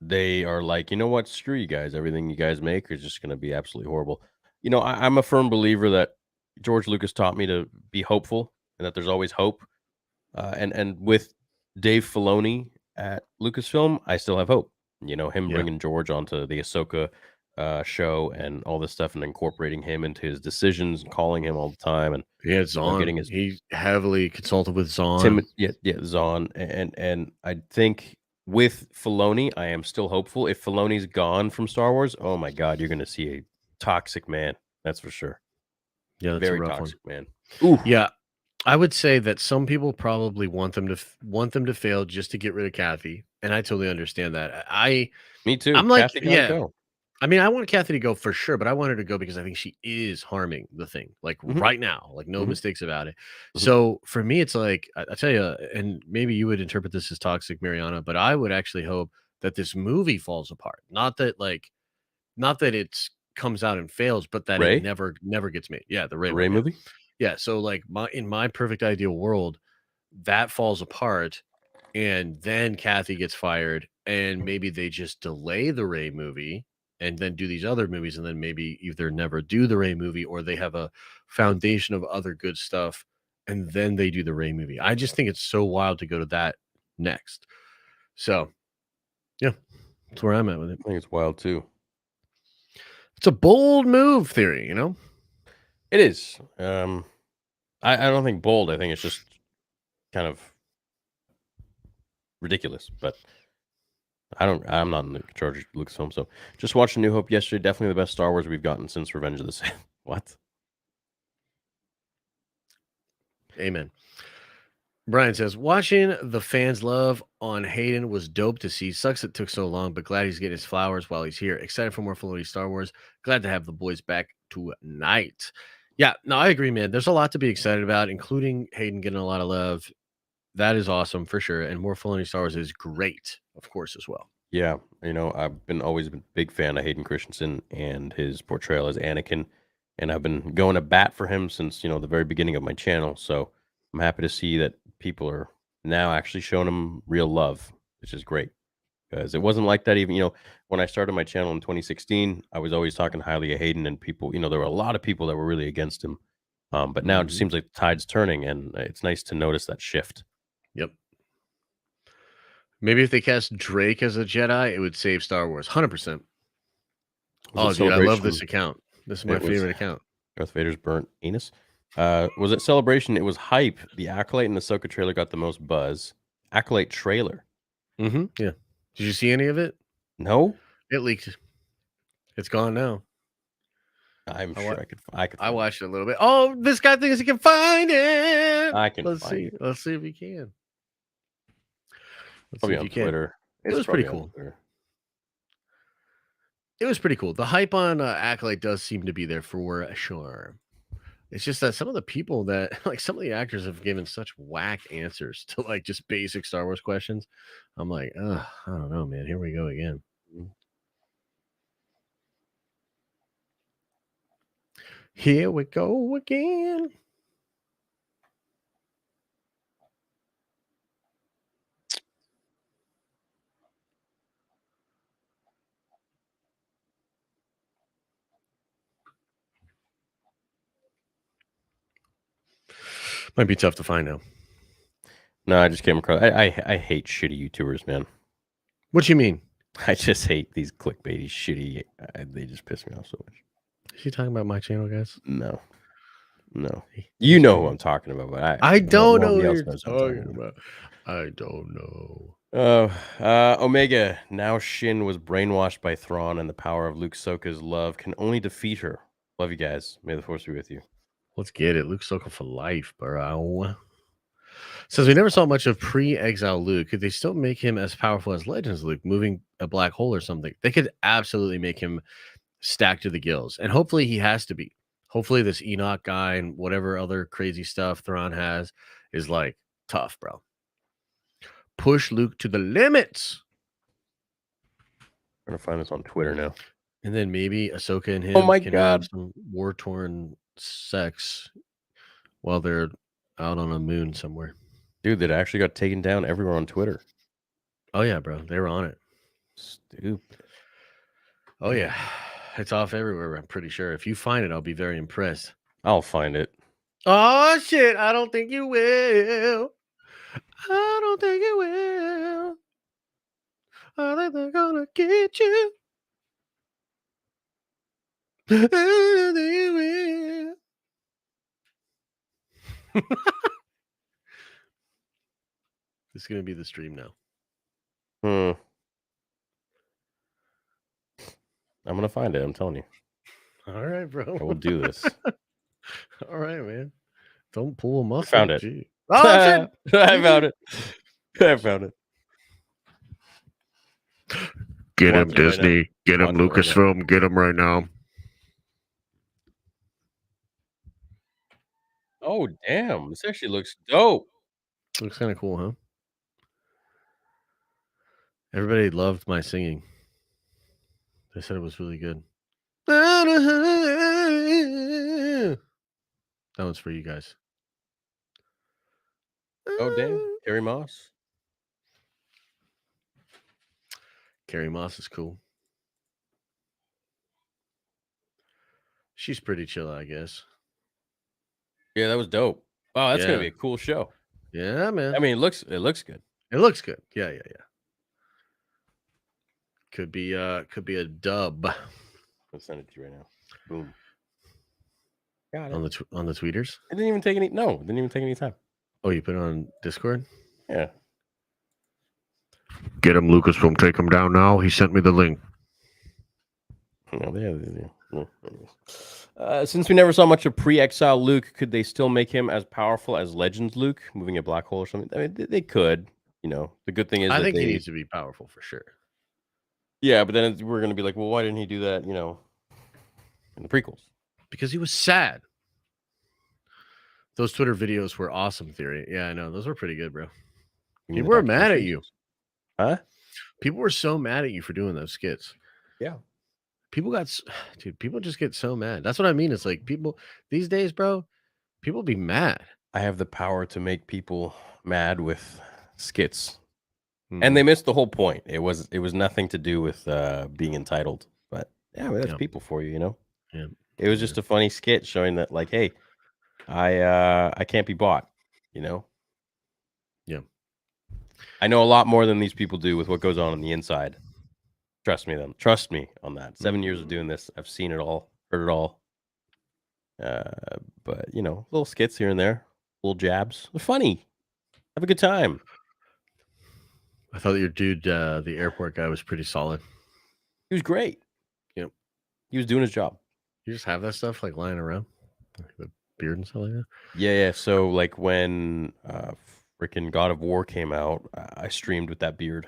they are like, you know what? Screw you guys. Everything you guys make is just going to be absolutely horrible. I'm a firm believer that George Lucas taught me to be hopeful and that there's always hope. And with Dave Filoni at Lucasfilm, I still have hope. Him Yeah. bringing George onto the Ahsoka show and all this stuff, and incorporating him into his decisions and calling him all the time, and He had getting Zahn. his He heavily consulted with Tim, Zahn. yeah, yeah, Zahn, and I think with Filoni, I am still hopeful. If Filoni's gone from Star Wars, oh my god, you're going to see a toxic man. That's for sure. Yeah, that's a Very rough one. toxic man. Ooh, Yeah, I would say that some people probably want them to fail just to get rid of Kathy, and I totally understand that. me too. I'm like, Kathy got to yeah. go. I mean, I want Kathy to go for sure, but I want her to go because I think she is harming the thing, like Hmm. right now, like no Hmm. mistakes about it. Hmm. So for me, it's like I tell you, and maybe you would interpret this as toxic, Mariana, but I would actually hope that this movie falls apart. Not that it's comes out and fails, but that it Ray, never gets made. Yeah, the Ray the Ray one. Yeah, movie. yeah. So like in my perfect ideal world, that falls apart, and then Kathy gets fired, and maybe they just delay the Ray movie and then do these other movies, and then maybe either never do the Ray movie or they have a foundation of other good stuff, and then they do the Ray movie. I just think it's so wild to go to that next. So yeah, that's where I'm at with it. I think it's wild too. It's a bold move theory, you know? It is. I don't think bold. I think it's just kind of ridiculous. But I'm not in charge of Lucasfilm, so just watching New Hope yesterday. Definitely the best Star Wars we've gotten since Revenge of the Sith. What? Amen. Brian says, watching the fans love on Hayden was dope to see. Sucks it took so long, but glad he's getting his flowers while he's here. Excited for more Filoni Star Wars. Glad to have the boys back tonight. Yeah, no, I agree, man. There's a lot to be excited about, including Hayden getting a lot of love. That is awesome for sure. And more Filoni Star Wars is great, of course, as well. Yeah, I've always been a big fan of Hayden Christensen and his portrayal as Anakin, and I've been going to bat for him since the very beginning of my channel. So I'm happy to see that people are now actually showing him real love, which is great because it wasn't like that even when I started my channel in 2016. I was always talking highly of Hayden, and people, there were a lot of people that were really against him. But now it just Mhm. seems like the tide's turning, and it's nice to notice that shift. Yep. Maybe if they cast Drake as a Jedi, it would save Star Wars. 100%. Was it Oh, dude, I love Celebration? this account. This is my It was favorite account. Darth Vader's burnt anus. Was it Celebration? It was hype. The Acolyte and the Ahsoka trailer got the most buzz. Acolyte trailer. Yeah. Did you see any of it? No, It leaked. It's gone now. I'm I wa sure I could I find it. watched it a little bit. Oh, this guy thinks he can find it. I can Let's find see. it. Let's see if he can. Let's see Probably if on you can. Twitter. It It's was pretty probably on cool. Twitter. It was pretty cool. The hype on Acolyte does seem to be there for sure. It's just that some of the people that like some of the actors have given such whack answers to like just basic Star Wars questions. I'm like, I don't know, man. Here we go again. Mm. Here we go again. Might be tough to find now. No, I just came across. I hate shitty YouTubers, man. What you mean? I just hate these clickbaity shitty. They just piss me off so much. Is he talking about my channel, guys? No. You know who I'm talking about, but I don't know nobody what else you're knows who I'm talking talking about. I don't know. Omega. Now Shin was brainwashed by Thrawn, and the power of Luke Soka's love can only defeat her. Love you guys. May the force be with you. Let's get it. Luke Skywalker for life, bro. Says we never saw much of pre-exile Luke. Could they still make him as powerful as Legends Luke, moving a black hole or something? They could absolutely make him stacked to the gills, and hopefully he has to be. Hopefully this Enoch guy and whatever other crazy stuff Thrawn has is like tough, bro. Push Luke to the limits. I'm gonna find this on Twitter now. And then maybe Ahsoka and him Oh my can God. have some war-torn sex while they're out on a moon somewhere. Dude, that actually got taken down everywhere on Twitter. Oh yeah, bro. They were on it. Stupid. Oh yeah. It's off everywhere, I'm pretty sure. If you find it, I'll be very impressed. I'll find it. Oh shit, I don't think you will. I don't think you will. I think they're gonna get you. I don't think you will. This is gonna be the stream now. I'm gonna find it. I'm telling you. All right, bro. I will do this. All right, man. Don't pull a muscle. Found it. Gee. Oh shit! I found it. I found it. Get him, Watch it right Disney. now. Get him, Watch it right Lucasfilm. Get him right now. Oh damn! This actually looks dope. Looks kind of cool, huh? Everybody loved my singing. They said it was really good. That one's for you guys. Oh damn! Carrie Moss. Carrie Moss is cool. She's pretty chill, I guess. Yeah, that was dope. Wow, that's gonna Yeah. be a cool show. Yeah, man. I mean, it looks good. It looks good. Yeah. Could be a dub I'll send it to you right now. Boom. Got it. on the tweeters. It didn't even take any. No, it didn't even take any time. Oh, you put it on Discord? Yeah. Get him, Lucasfilm. Take him down now. He sent me the link. Since we never saw much of pre-exile Luke, could they still make him as powerful as Legends Luke, moving a black hole or something? I mean, they could. You know, the good thing is I that think they, he needs to be powerful for sure. Yeah, but then we're going to be like, well, why didn't he do that? You know, in the prequels, because he was sad. Those Twitter videos were awesome. Theory, yeah, I know those were pretty good, bro. People were mad at you, huh? People were so mad at you for doing those skits. Yeah, people just get so mad. That's what I mean. It's like people these days, bro. People be mad. I have the power to make people mad with skits. And they missed the whole point. It was nothing to do with being entitled. But yeah, that's people for you, you know. Yeah. It was just a funny skit showing that, like, hey, I can't be bought, you know. Yeah. I know a lot more than these people do with what goes on the inside. Trust me on that. 7 years of doing this, I've seen it all, heard it all. But you know, little skits here and there, little jabs. They're funny. Have a good time. I thought your dude, the airport guy, was pretty solid. He was great. Yep. He was doing his job. You just have that stuff like lying around, like the beard and stuff like that. Yeah. So like when freaking God of War came out, I streamed with that beard.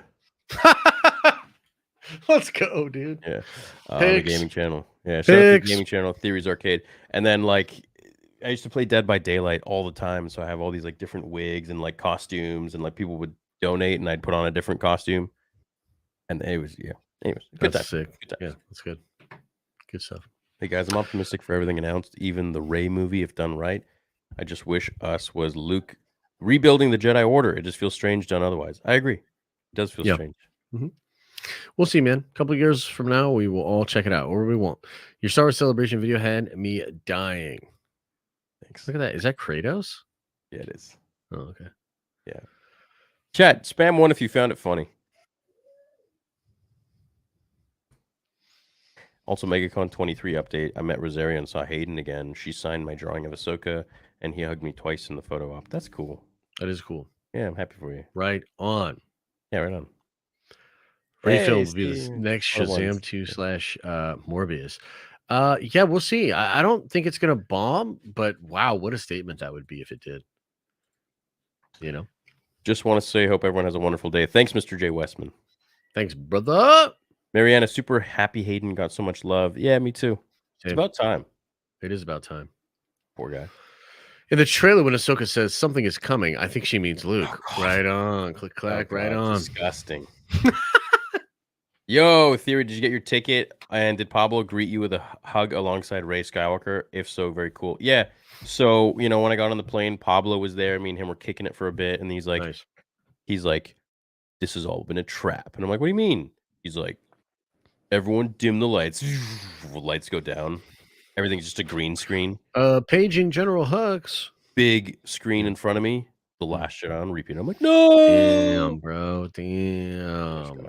Let's go, dude. Yeah. On the gaming channel. Yeah. Shout out to the gaming channel, Theories Arcade. And then like I used to play Dead by Daylight all the time. So I have all these like different wigs and like costumes, and like people would donate and I'd put on a different costume. And it was, yeah. Anyways, good time. Sick. Good yeah, that's good. Good stuff. Hey guys, I'm optimistic for everything announced, even the Rey movie, if done right. I just wish us was Luke rebuilding the Jedi Order. It just feels strange done otherwise. I agree. It does feel strange. Mm-hmm. We'll see, man. A couple of years from now, we will all check it out, or we won't. Your Star Wars Celebration video had me dying. Thanks. Look at that. Is that Kratos? Yeah, it is. Oh, okay. Yeah. Chat, spam one if you found it funny. Also, MegaCon 23 update. I met Rosario and saw Hayden again. She signed my drawing of Ahsoka, and he hugged me twice in the photo op. That's cool. That is cool. Yeah, I'm happy for you. Right on. Yeah, right on. Refill Hey, will be the Steve. next What a Shazam ones. 2 slash Morbius. Yeah, we'll see. I don't think it's gonna bomb, but wow, what a statement that would be if it did. You know? Just want to say, hope everyone has a wonderful day. Thanks, Mr. J. Westman. Thanks, brother. Mariana, super happy Hayden got so much love. Yeah, me too. It's Same. about time. It is about time. Poor guy. In the trailer, when Ahsoka says something is coming, I think she means Luke. Oh, Right on. Click clack, right on. Disgusting. Yo, Theory, did you get your ticket? And did Pablo greet you with a hug alongside Rey Skywalker? If so, very cool. Yeah. So, when I got on the plane, Pablo was there. Me and him were kicking it for a bit. And he's like, Nice. this has all been a trap. And I'm like, what do you mean? He's like, everyone dim the lights. Lights go down. Everything's just a green screen. Paging General Hux. Big screen in front of me. The Last Jedi on repeat. I'm like, no. Damn, bro. Damn.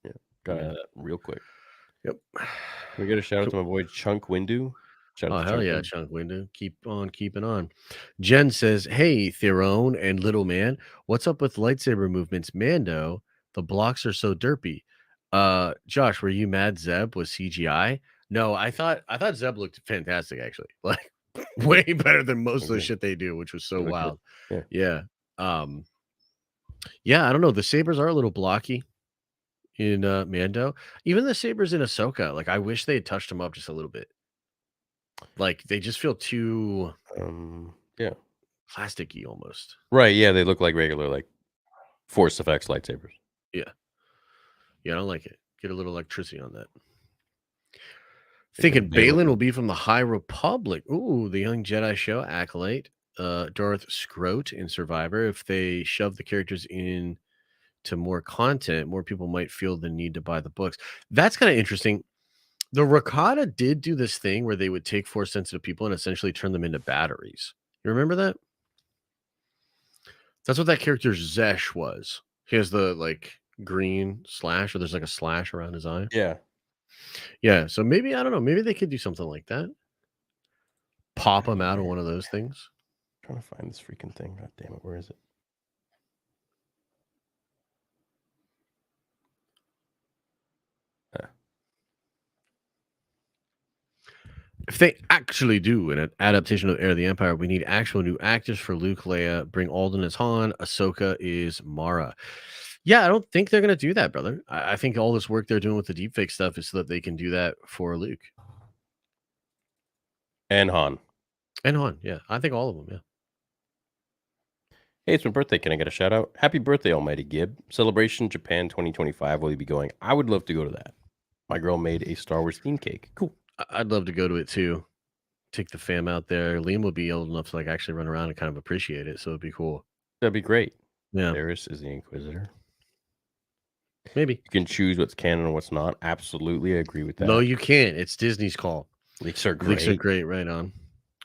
Yeah. Got that real quick. Yep. Can we get a shout out to my boy Chunk Windu? Shout Oh, out to hell Chunk yeah, Windu. Chunk Window. Keep on keeping on. Jen says, hey, Theron and Little Man, what's up with lightsaber movements? Mando, the blocks are so derpy. Josh, were you mad Zeb was CGI? No, I thought Zeb looked fantastic, actually. Like way better than most of the shit they do, which was so wild. Yeah. Yeah. Yeah, I don't know. The sabers are a little blocky in Mando. Even the sabers in Ahsoka, like I wish they had touched them up just a little bit. Like they just feel too Yeah. plasticky almost. Right, yeah, they look like regular like Force effects lightsabers. Yeah. Yeah, I don't like it. Get a little electricity on that. Thinking Balin will be from the High Republic. Ooh, the Young Jedi show, Acolyte, Darth Scroat in Survivor. If they shove the characters in to more content, more people might feel the need to buy the books. That's kind of interesting. The Rakata did do this thing where they would take force sensitive people and essentially turn them into batteries. You remember that? That's what that character Zesh was. He has the like green slash, or there's like a slash around his eye. Yeah. Yeah. So maybe, I don't know, maybe they could do something like that. Pop him out of one of those things. I'm trying to find this freaking thing. God damn it. Where is it? If they actually do an adaptation of Heir of the Empire, we need actual new actors for Luke, Leia. Bring Alden as Han. Ahsoka is Mara. Yeah, I don't think they're going to do that, brother. I think all this work they're doing with the deepfake stuff is so that they can do that for Luke. And Han. And Han, yeah. I think all of them, yeah. Hey, it's my birthday. Can I get a shout out? Happy birthday, Almighty Gib. Celebration Japan 2025. Will you be going? I would love to go to that. My girl made a Star Wars theme cake. Cool. I'd love to go to it too. Take the fam out there. Liam will be old enough to like actually run around and kind of appreciate it. So it'd be cool. That'd be great. Yeah. Varys is the Inquisitor. Maybe. You can choose what's canon and what's not. Absolutely. I agree with that. No, you can't. It's Disney's call. Leaks are great. Leaks are great. Right on.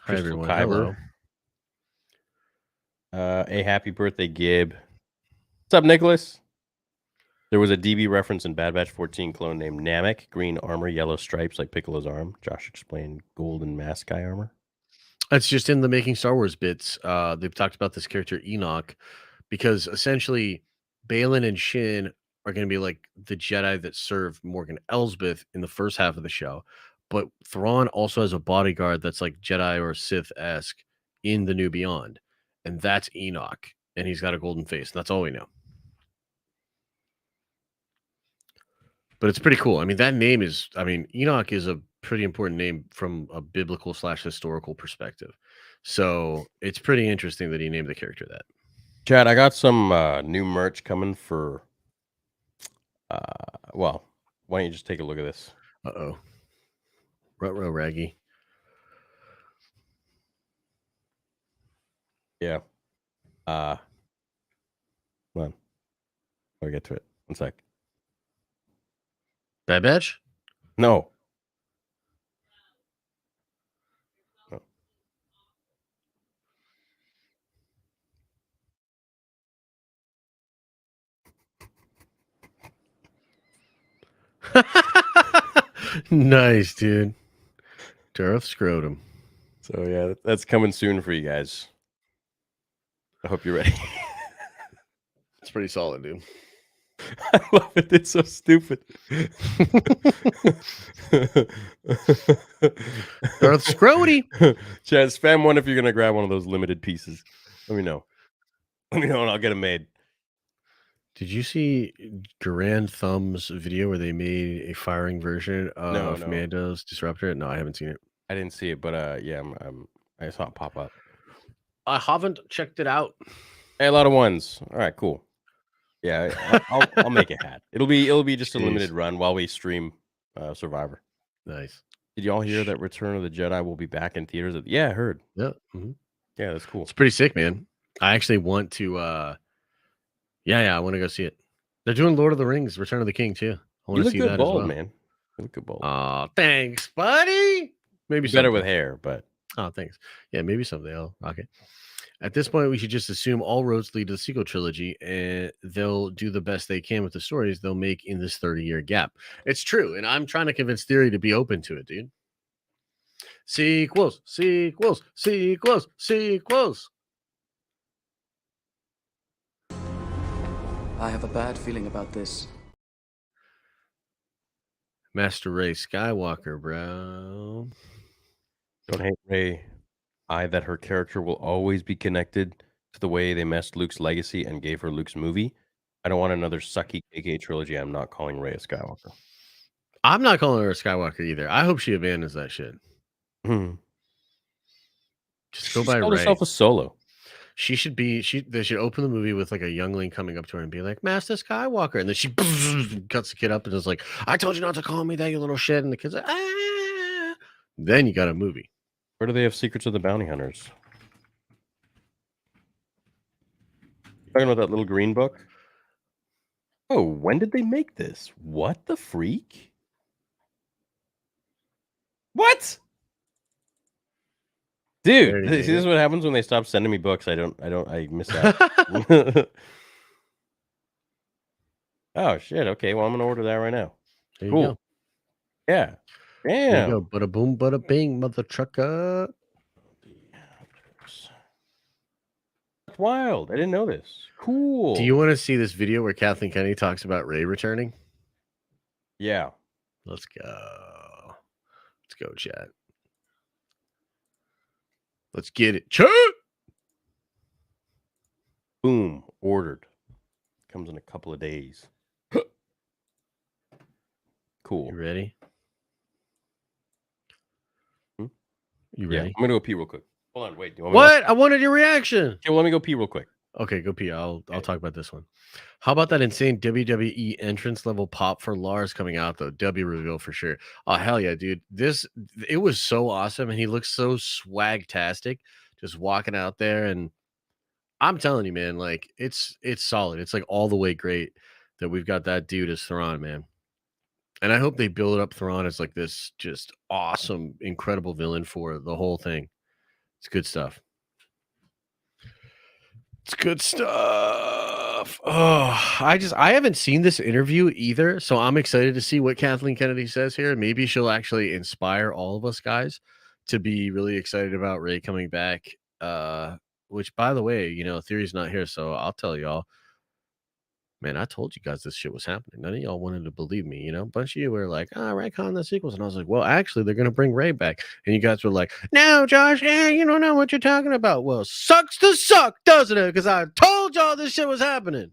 Hi, Crystal everyone. Kyber. Hello. A happy birthday, Gib. What's up, Nicholas? There was a DB reference in Bad Batch 14 clone named Namek. Green armor, yellow stripes like Piccolo's arm. Josh explained golden mask guy armor. That's just in the Making Star Wars bits. They've talked about this character Enoch because essentially Balin and Shin are going to be like the Jedi that serve Morgan Elsbeth in the first half of the show. But Thrawn also has a bodyguard that's like Jedi or Sith-esque in the New Beyond. And that's Enoch. And he's got a golden face. And that's all we know. But it's pretty cool. I mean, that name is, Enoch is a pretty important name from a biblical / historical perspective. So it's pretty interesting that he named the character that. Chad, I got some new merch coming for, well, why don't you just take a look at this? Uh-oh. Ruh-roh, Raggy. Yeah. Come on. I'll get to it. One sec. Bad Batch? No. Nice, dude. Darth Scrotum. So yeah, that's coming soon for you guys. I hope you're ready. It's pretty solid, dude. I love it. It's so stupid. Darth Scrody. Chad, spam one if you're gonna grab one of those limited pieces. Let me know. Let me know, and I'll get them made. Did you see Grand Thumb's video where they made a firing version No, of no, Mando's Disruptor? No, I haven't seen it. I didn't see it, but yeah, I saw it pop up. I haven't checked it out. Hey, a lot of ones. All right, cool. Yeah, I'll make it hat. It'll be just a limited Jeez. run while we stream Survivor. Nice. Did y'all hear that Return of the Jedi will be back in theaters? Yeah, I heard. Yeah. Mhm. Yeah, that's cool. It's pretty sick, man. I actually want to yeah, I want to go see it. They're doing Lord of the Rings, Return of the King too. I You want to look see good that as bald, well. man. You look good bald. Aw, thanks, buddy. Maybe Better with someday. hair, but Oh, thanks. Yeah, maybe someday I'll rock it. At this point, we should just assume all roads lead to the sequel trilogy, and they'll do the best they can with the stories they'll make in this 30-year gap. It's true, and I'm trying to convince Theory to be open to it, dude. Sequels, sequels, sequels, sequels. I have a bad feeling about this. Master Ray Skywalker, bro. don't hate Ray. That her character will always be connected to the way they messed Luke's legacy and gave her Luke's movie. I don't want another sucky KK trilogy. I'm not calling Ray a Skywalker. I'm not calling her a Skywalker either. I hope she abandons that shit. Just go by called Ray. herself a Solo. She should be. They should open the movie with like a youngling coming up to her and be like, "Master Skywalker," and then she cuts the kid up and is like, "I told you not to call me that, you little shit." And the kid's like, "Ah." Then you got a movie. Where do they have Secrets of the Bounty Hunters? Talking about that little green book? Oh, when did they make this? What the freak? What? Dude, this is what happens when they stop sending me books. I miss out. Oh shit. Okay, well I'm gonna order that right now. There you Cool. go. Yeah. There Damn. you go. Bada boom, bada bing, mother trucker. That's wild. I didn't know this. Cool. Do you want to see this video where Kathleen Kennedy talks about Ray returning? Yeah. Let's go. Let's go, chat. Let's get it. Chat. Boom. Ordered. Comes in a couple of days. Cool. You ready? Hmm? You Yeah. ready? I'm gonna go pee real quick. Hold on, wait. Do you want What? I wanted your reaction. Okay, well, let me go pee real quick. Okay, go pee. I'll talk about this one. How about that insane WWE entrance level pop for Lars coming out though? W reveal for sure. Oh hell yeah, dude! It was so awesome, and he looks so swagtastic, just walking out there. And I'm telling you, man, like it's solid. It's like all the way great that we've got that dude as Thrawn, man. And I hope they build up Thrawn as like this just awesome, incredible villain for the whole thing. It's good stuff. It's good stuff. Oh, I haven't seen this interview either, so I'm excited to see what Kathleen Kennedy says here. Maybe she'll actually inspire all of us guys to be really excited about Ray coming back. Which by the way, Theory's not here, so I'll tell y'all. Man, I told you guys this shit was happening. None of y'all wanted to believe me, A bunch of you were like, Retcon the sequels. And I was like, well, actually, they're going to bring Ray back. And you guys were like, no, Josh, you don't know what you're talking about. Well, sucks to suck, doesn't it? Because I told y'all this shit was happening.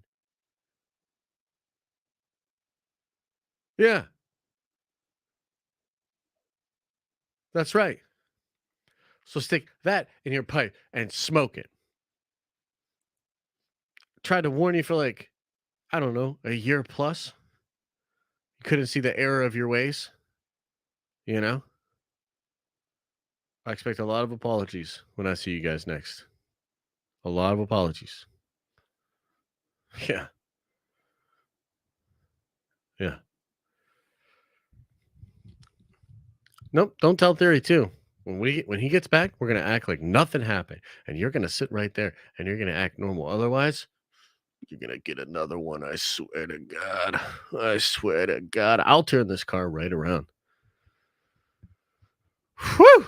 Yeah. That's right. So stick that in your pipe and smoke it. Tried to warn you for like, I don't know, a year plus. You couldn't see the error of your ways, I expect a lot of apologies when I see you guys next. A lot of apologies. Yeah. Yeah. Nope. Don't tell Theory too. When he gets back, we're gonna act like nothing happened, and you're gonna sit right there and you're gonna act normal. Otherwise, you're gonna get another one. I swear to God. I swear to God. I'll turn this car right around. Whew.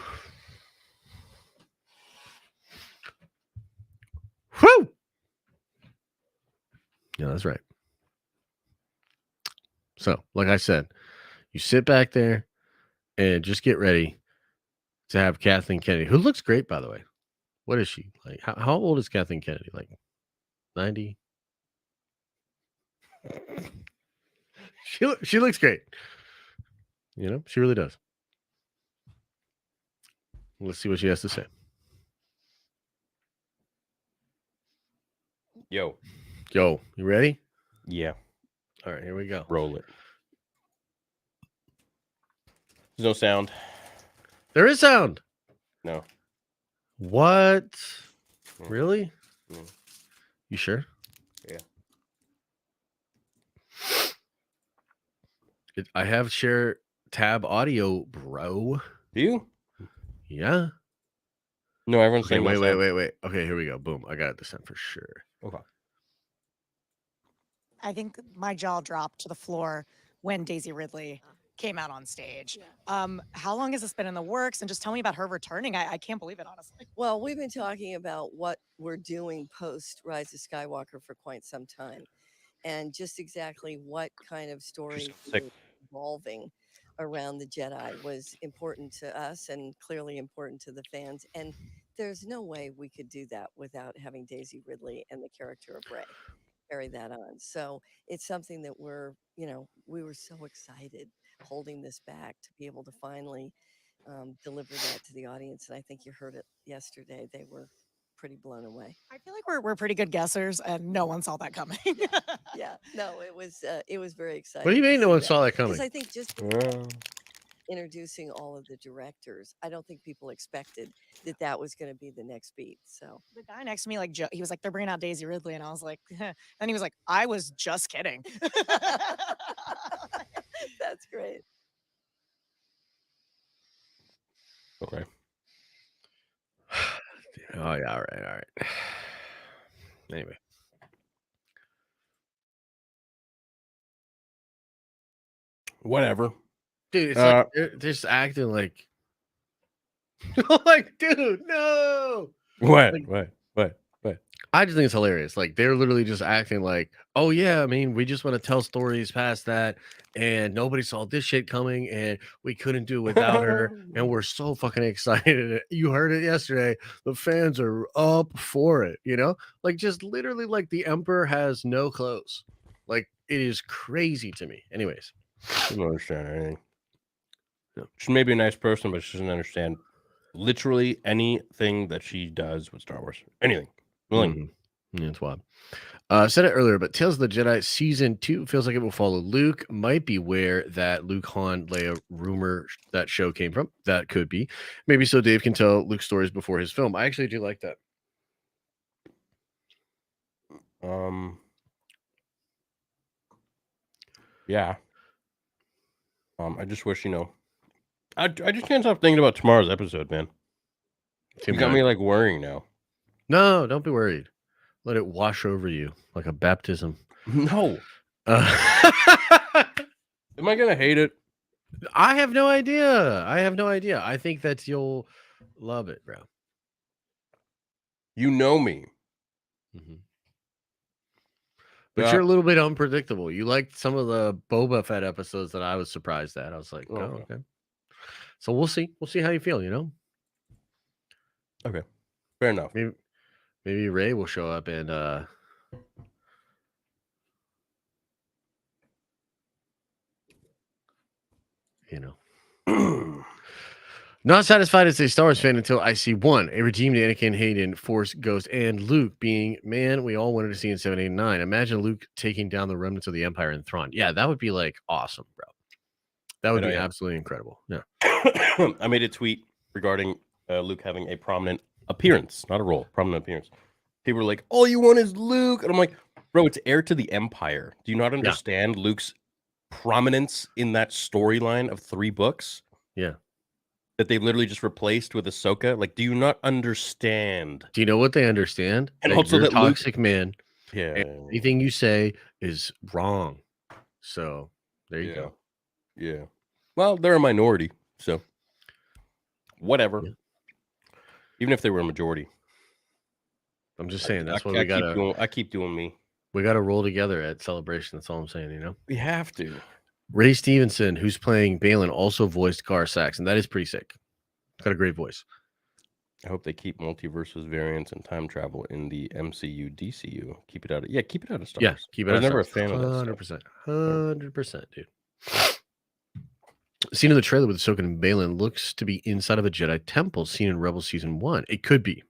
Whew. Yeah, that's right. So, like I said, you sit back there and just get ready to have Kathleen Kennedy, who looks great, by the way. What is she? Like, how old is Kathleen Kennedy? Like 90? She looks great. You know, she really does. Let's see what she has to say. Yo. Yo, you ready? Yeah. All right, here we go. Roll it. There's no sound. There is sound. No. What? Mm. Really? Mm. You sure? Yeah. I have share tab audio, bro. Do you? Yeah. No, everyone's Okay, saying no sound. wait. Okay, here we go. Boom. I got it this time for sure. Okay. I think my jaw dropped to the floor when Daisy Ridley came out on stage. How long has this been in the works? And just tell me about her returning. I can't believe it, honestly. Well, we've been talking about what we're doing post Rise of Skywalker for quite some time, and just exactly what kind of story sick. we're evolving around the Jedi was important to us and clearly important to the fans. And there's no way we could do that without having Daisy Ridley and the character of Rey carry that on. So it's something that we were so excited holding this back to be able to finally deliver that to the audience. And I think you heard it yesterday. They were pretty blown away. I feel like we're pretty good guessers, and no one saw that coming. Yeah, no, it was very exciting. What do you mean no one saw that Because coming? I think just introducing all of the directors, I don't think people expected that was going to be the next beat. So The guy next to me, like, he was like, they're bringing out Daisy Ridley. And I was like, and he was like, I was just kidding. that's great. Okay. Oh yeah, all right. Anyway. Whatever. Dude, it's like they're just acting like like, dude, no. What? Like- What? I just think it's hilarious. Like they're literally just acting like, oh yeah, I mean, we just want to tell stories past that, and nobody saw this shit coming, and we couldn't do it without her, and we're so fucking excited. You heard it yesterday. The fans are up for it, you know? Like just literally like the Emperor has no clothes. Like it is crazy to me. Anyways. I don't understand anything. No. She's maybe a nice person, but she doesn't understand literally anything that she does with Star Wars. Anything. Nothing. Yeah, it's wild. Said it earlier, but Tales of the Jedi season 2 feels like it will follow Luke. Might be where that Luke Han Leia rumor that show came from. That could be. Maybe so Dave can tell Luke's stories before his film. I actually do like that. Yeah. I just wish, I just can't stop thinking about tomorrow's episode, man. You got me like worrying now. No, don't be worried. Let it wash over you like a baptism. No. Am I gonna hate it? I have no idea. I think that you'll love it, bro. You know me. Mm-hmm. But you're a little bit unpredictable. You liked some of the Boba Fett episodes that I was surprised at. I was like, oh, okay. So we'll see. We'll see how you feel, you know? Okay. Fair enough. Maybe Ray will show up and not satisfied as a Star Wars fan until I see one, a redeemed Anakin, Hayden, Force Ghost, and Luke being man we all wanted to see in 7, 8, and 9. Imagine Luke taking down the remnants of the Empire and Thrawn. Yeah, that would be like awesome, bro. That would be absolutely incredible. Yeah. I made a tweet regarding Luke having a prominent appearance, not a role, prominent appearance. People were like, all you want is Luke. And I'm like, bro, it's heir to the Empire. Do you not understand Luke's prominence in that storyline of 3 books? Yeah. That they literally just replaced with Ahsoka? Like, do you not understand? Do you know what they understand? And that also you're that toxic man. Yeah. And anything you say is wrong. So there you go. Yeah. Well, they're a minority, so whatever. Yeah. Even if they were a majority. I'm just saying that's why we I keep doing me. gotta roll together at Celebration. That's all I'm saying, you know? We have to. Ray Stevenson, who's playing Balin, also voiced Gar Saxon. That is pretty sick. Got a great voice. I hope they keep multiverses, variants, and time travel in the MCU, DCU. Keep it out of keep it out of Star Yeah, Wars. keep it I was out never a Star fan Wars. of that stuff. 100%, dude. Scene in the trailer with Ahsoka and Balin looks to be inside of a Jedi temple seen in Rebel Season 1. It could be.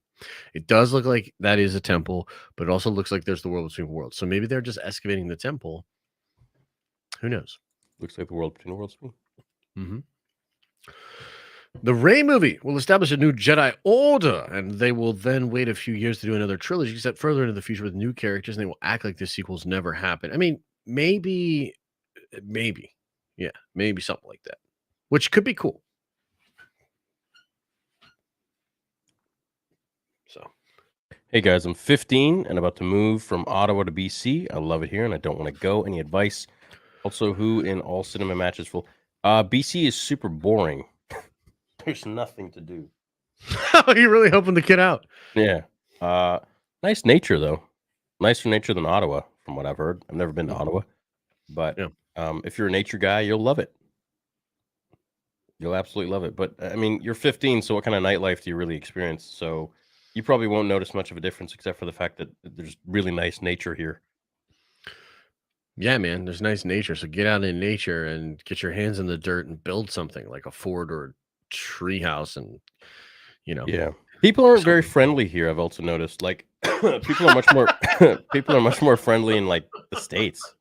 It does look like that is a temple, but it also looks like there's the world between worlds. So maybe they're just excavating the temple. Who knows? Looks like the world between worlds to me. Mm-hmm. The Rey movie will establish a new Jedi Order, and they will then wait a few years to do another trilogy, set further into the future with new characters, and they will act like the sequels never happened. I mean, maybe, yeah, maybe something like that, which could be cool. So, hey guys, I'm 15 and about to move from Ottawa to BC. I love it here, and I don't want to go. Any advice? Also, who in all cinema matches full? BC is super boring. There's nothing to do. you're really helping the kid out. Yeah. Nice nature though. Nicer nature than Ottawa, from what I've heard. I've never been to Ottawa, but if you're a nature guy, you'll love it. You'll absolutely love it. But I mean, you're 15, so what kind of nightlife do you really experience? So you probably won't notice much of a difference, except for the fact that there's really nice nature here. Yeah, man, there's nice nature. So get out in nature and get your hands in the dirt and build something like a fort or a tree house, and Yeah. People aren't very friendly here, I've also noticed. Like people are much more friendly in like the States.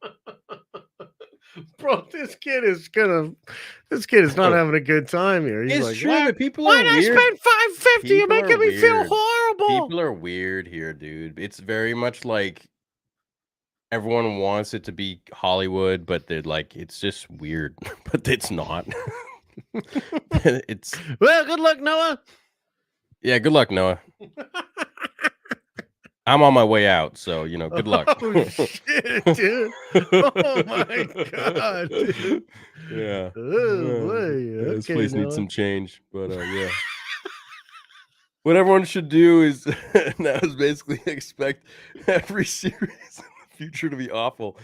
Bro, this kid is not having a good time here. He's It's like, true "Why- that people why'd are I weird. spend $550? You're People are making me feel weird. horrible." People are weird here, dude. It's very much like everyone wants it to be Hollywood, but they're like, it's just weird. But it's not. It's Well, good luck, Noah. yeah, good luck, Noah. I'm on my way out, so good luck. Oh shit, dude. Oh my god, dude. Yeah. Oh boy. This Okay, place needs Noah. some change, but yeah. What everyone should do is now is basically expect every series in the future to be awful.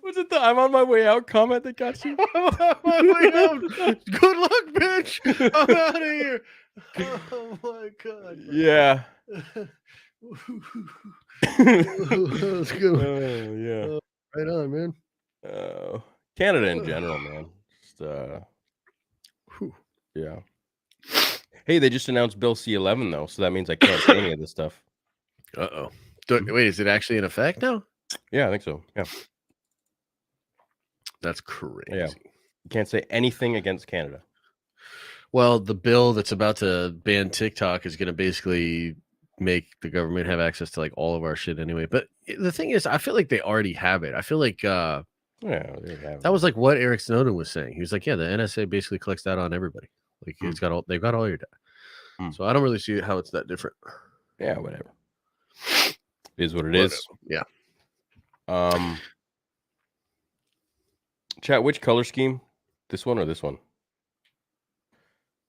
Was it the "I'm on my way out" comment that got you? I'm on my way out. Good luck, bitch. I'm out of here. Oh my god. Yeah. Let's go. Oh yeah. Right on, man. Canada in general, man. Just Whew. yeah. Hey, they just announced Bill C-11 though, so that means I can't say any of this stuff. Uh-oh. Wait, is it actually in effect now? Yeah, I think so. Yeah. That's crazy. You can't say anything against Canada. Well, the bill that's about to ban TikTok is going to basically make the government have access to like all of our shit anyway. But the thing is, I feel like they already have it. I feel like Yeah, they have that was like what Eric Snowden was saying. He was like, yeah, the NSA basically collects data on everybody. Like they've got all your data. So I don't really see how it's that different. Yeah, whatever. It is what it is. Yeah. Chat, which color scheme? This one or this one?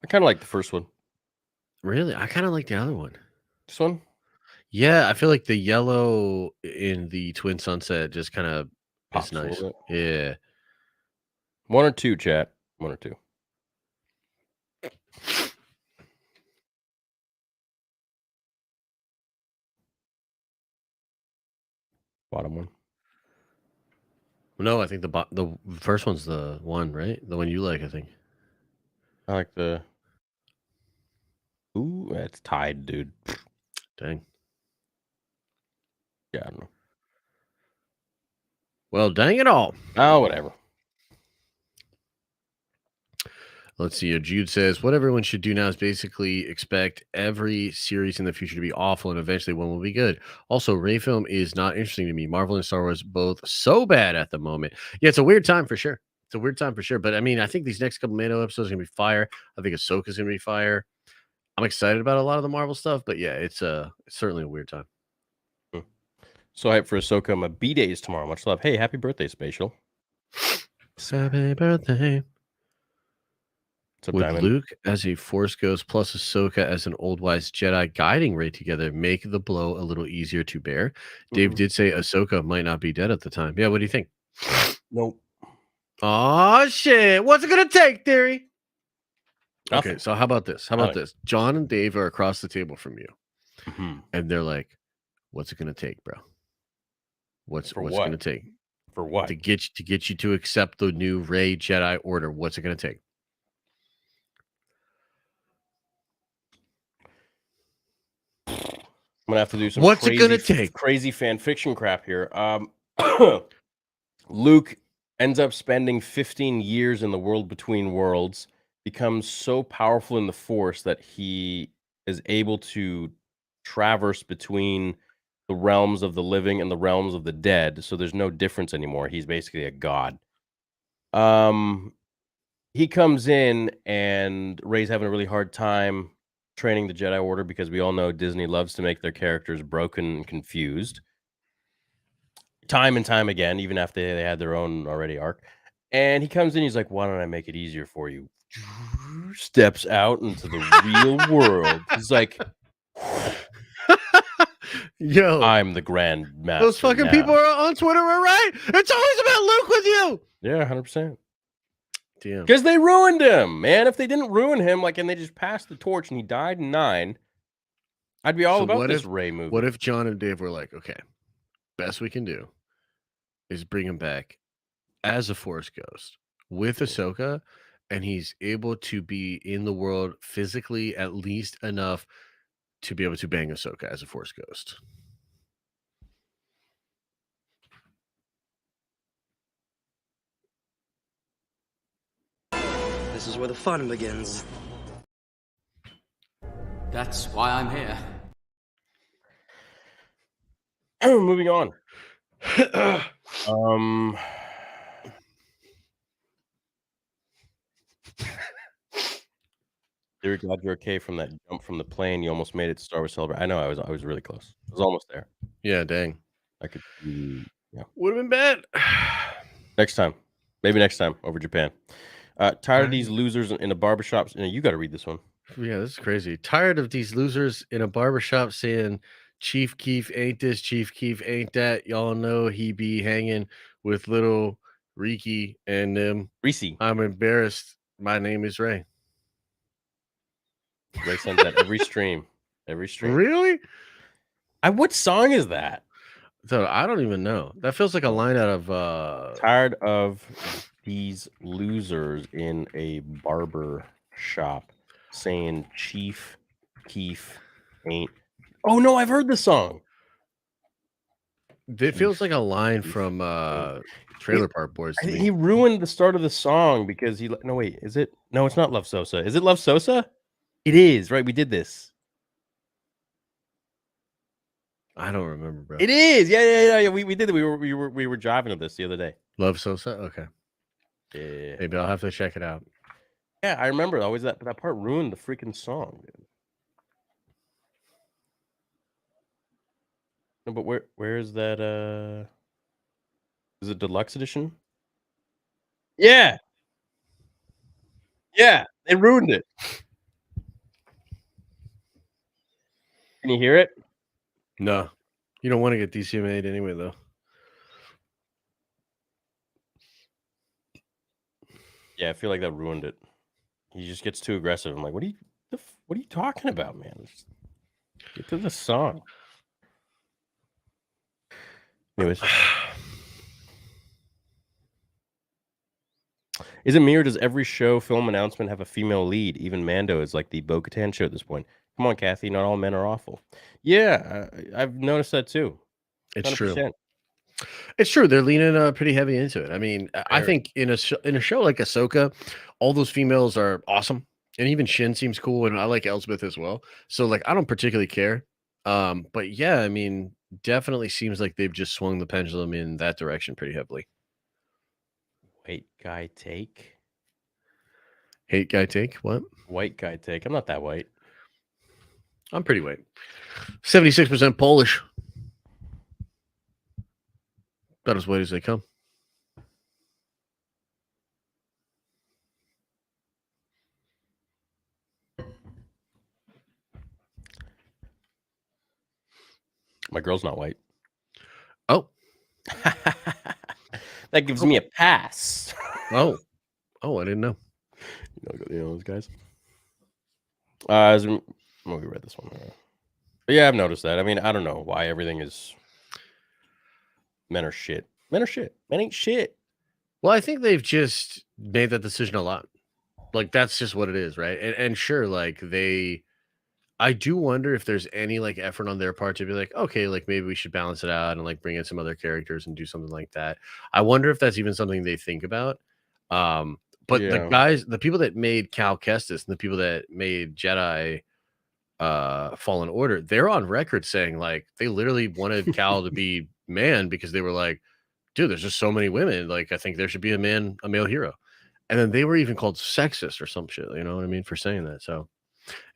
I kind of like the first one. Really? I kind of like the other one. This one? Yeah, I feel like the yellow in the Twin Sunset just kind of Pops is nice. a little bit. Yeah. 1 or 2, chat. 1 or 2. Bottom one. No, I think the first one's the one, right? The one you like, I think. I like the. Ooh, that's tied, dude. Dang. Yeah, I don't know. Well, dang it all. Oh, whatever. Let's see. Jude says, what everyone should do now is basically expect every series in the future to be awful and eventually one will be good. Also, Ray film is not interesting to me. Marvel and Star Wars both so bad at the moment. Yeah, it's a weird time for sure. It's a weird time for sure. But I mean, I think these next couple Mando episodes are going to be fire. I think Ahsoka's going to be fire. I'm excited about a lot of the Marvel stuff. But yeah, it's certainly a weird time. So hyped for Ahsoka. My B-Day is tomorrow. Much love. Hey, happy birthday, Spatial. Happy birthday. What's up, Would Diamond? Luke as a Force Ghost plus Ahsoka as an old wise Jedi guiding Rey together make the blow a little easier to bear? Dave did say Ahsoka might not be dead at the time. Yeah, what do you think? Nope. Oh shit! What's it gonna take, Theory? Nothing. Okay, so how about this? How about Nothing. this? John and Dave are across the table from you, Mhm. and they're like, "What's it gonna take, bro? What's For it what? gonna take For what? to get you to accept the new Rey Jedi Order? What's it gonna take?" I'm gonna have to do some What's it gonna crazy, take? crazy fan fiction crap here. Luke ends up spending 15 years in the world between worlds, becomes so powerful in the Force that he is able to traverse between the realms of the living and the realms of the dead. So there's no difference anymore. He's basically a god. He comes in and Rey's having a really hard time training the Jedi Order because we all know Disney loves to make their characters broken and confused. Time and time again, even after they had their own already arc. And he comes in, he's like, "Why don't I make it easier for you?" Steps out into the real world. He's like, Yo, "I'm the Grand Master." those fucking people are on Twitter are right. It's always about Luke with you. Yeah, 100%. Damn. Because they ruined him, man. If they didn't ruin him, like, and they just passed the torch and he died in 9, I'd be all So about what this if- Rey movie. What if John and Dave were like, "Okay, best we can do is bring him back as a Force Ghost with Ahsoka, and he's able to be in the world physically at least enough to be able to bang Ahsoka as a Force Ghost." This is where the fun begins. That's why I'm here. Moving on. Very glad you're okay from that jump from the plane. You almost made it to Star Wars Celebration. I know I was really close. I was almost there. Yeah, dang. I could see. Yeah. Would have been bad. Next time. Maybe next time over Japan. Tired of these losers in a barbershop. You got to read this one. Yeah, this is crazy. Tired of these losers in a barbershop saying Chief Keef ain't this, Chief Keef ain't that. Y'all know he be hanging with little Riki and them. Reese. I'm embarrassed. My name is Ray. Ray sends that every stream. Every stream. Really? What song is that? So I don't even know. That feels like a line out of Tired of these losers in a barber shop saying Chief Keef ain't. Oh no, I've heard the song. it feels like a line Keef. from Trailer Park Boys to me. He ruined the start of the song because he. No, wait, is it? No, it's not Love Sosa. Is it Love Sosa? It is, right? We did this. I don't remember, bro. It is. Yeah. We did it. We were driving to this the other day. Love Sosa? Okay. Yeah. Maybe I'll have to check it out. Yeah, I remember always that part ruined the freaking song, dude. No, but where is that? Is it deluxe edition? Yeah. Yeah, they ruined it. Can you hear it? No. You don't want to get DCMA'd anyway, though. Yeah, I feel like that ruined it. He just gets too aggressive. I'm like, what are you talking about, man? Just get to the song. Anyways. Is it me or does every show film announcement have a female lead? Even Mando is like the Bo-Katan show at this point. Come on, Kathy. Not all men are awful. Yeah, I've noticed that too. It's 100%. true. It's true. They're leaning pretty heavy into it. I mean, I Very. think in a show like Ahsoka, all those females are awesome, and even Shin seems cool, and I like Elsbeth as well. So like, I don't particularly care. But yeah, I mean, definitely seems like they've just swung the pendulum in that direction pretty heavily. White guy take. Hate guy take what? White guy take. I'm not that white. I'm pretty white. 76% Polish. About as white as they come. My girl's not white. Oh, That gives me a pass. oh, I didn't know. You know those guys. We read this one. But yeah, I've noticed that. I mean, I don't know why everything is. Men are shit. Men are shit. Men ain't shit. Well, I think they've just made that decision a lot. Like that's just what it is, right? And sure, like I do wonder if there's any like effort on their part to be like, okay, like maybe we should balance it out and like bring in some other characters and do something like that. I wonder if that's even something they think about. But Yeah. the people that made Cal Kestis and the people that made Jedi Fallen Order, they're on record saying like they literally wanted Cal to be man because they were like, dude, there's just so many women. Like, I think there should be a male hero. And then they were even called sexist or some shit, you know what I mean, for saying that. So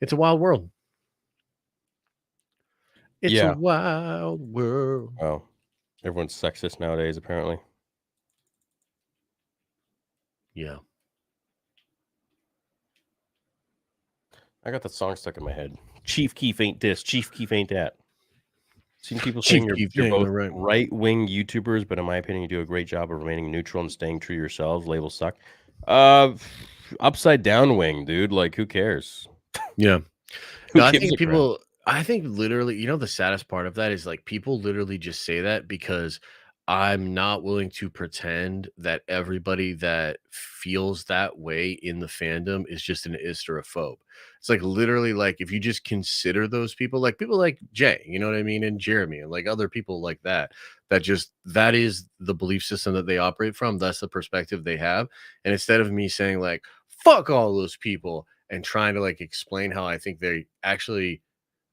it's a wild world. It's a Yeah. wild world. Oh, everyone's sexist nowadays, apparently. Yeah. I got that song stuck in my head. Chief Keef ain't this. Chief Keef ain't that. Seen people saying you're both right-wing YouTubers, but in my opinion, you do a great job of remaining neutral and staying true to yourselves. Labels suck. Upside down wing, dude. Like, who cares? Yeah. Who No, gives a crap? I think literally, you know, the saddest part of that is like people literally just say that because I'm not willing to pretend that everybody that feels that way in the fandom is just an isterophobe. It's like literally like if you just consider those people like Jay, you know what I mean, and Jeremy and like other people like that, that is the belief system that they operate from. That's the perspective they have. And instead of me saying like fuck all those people and trying to like explain how I think they actually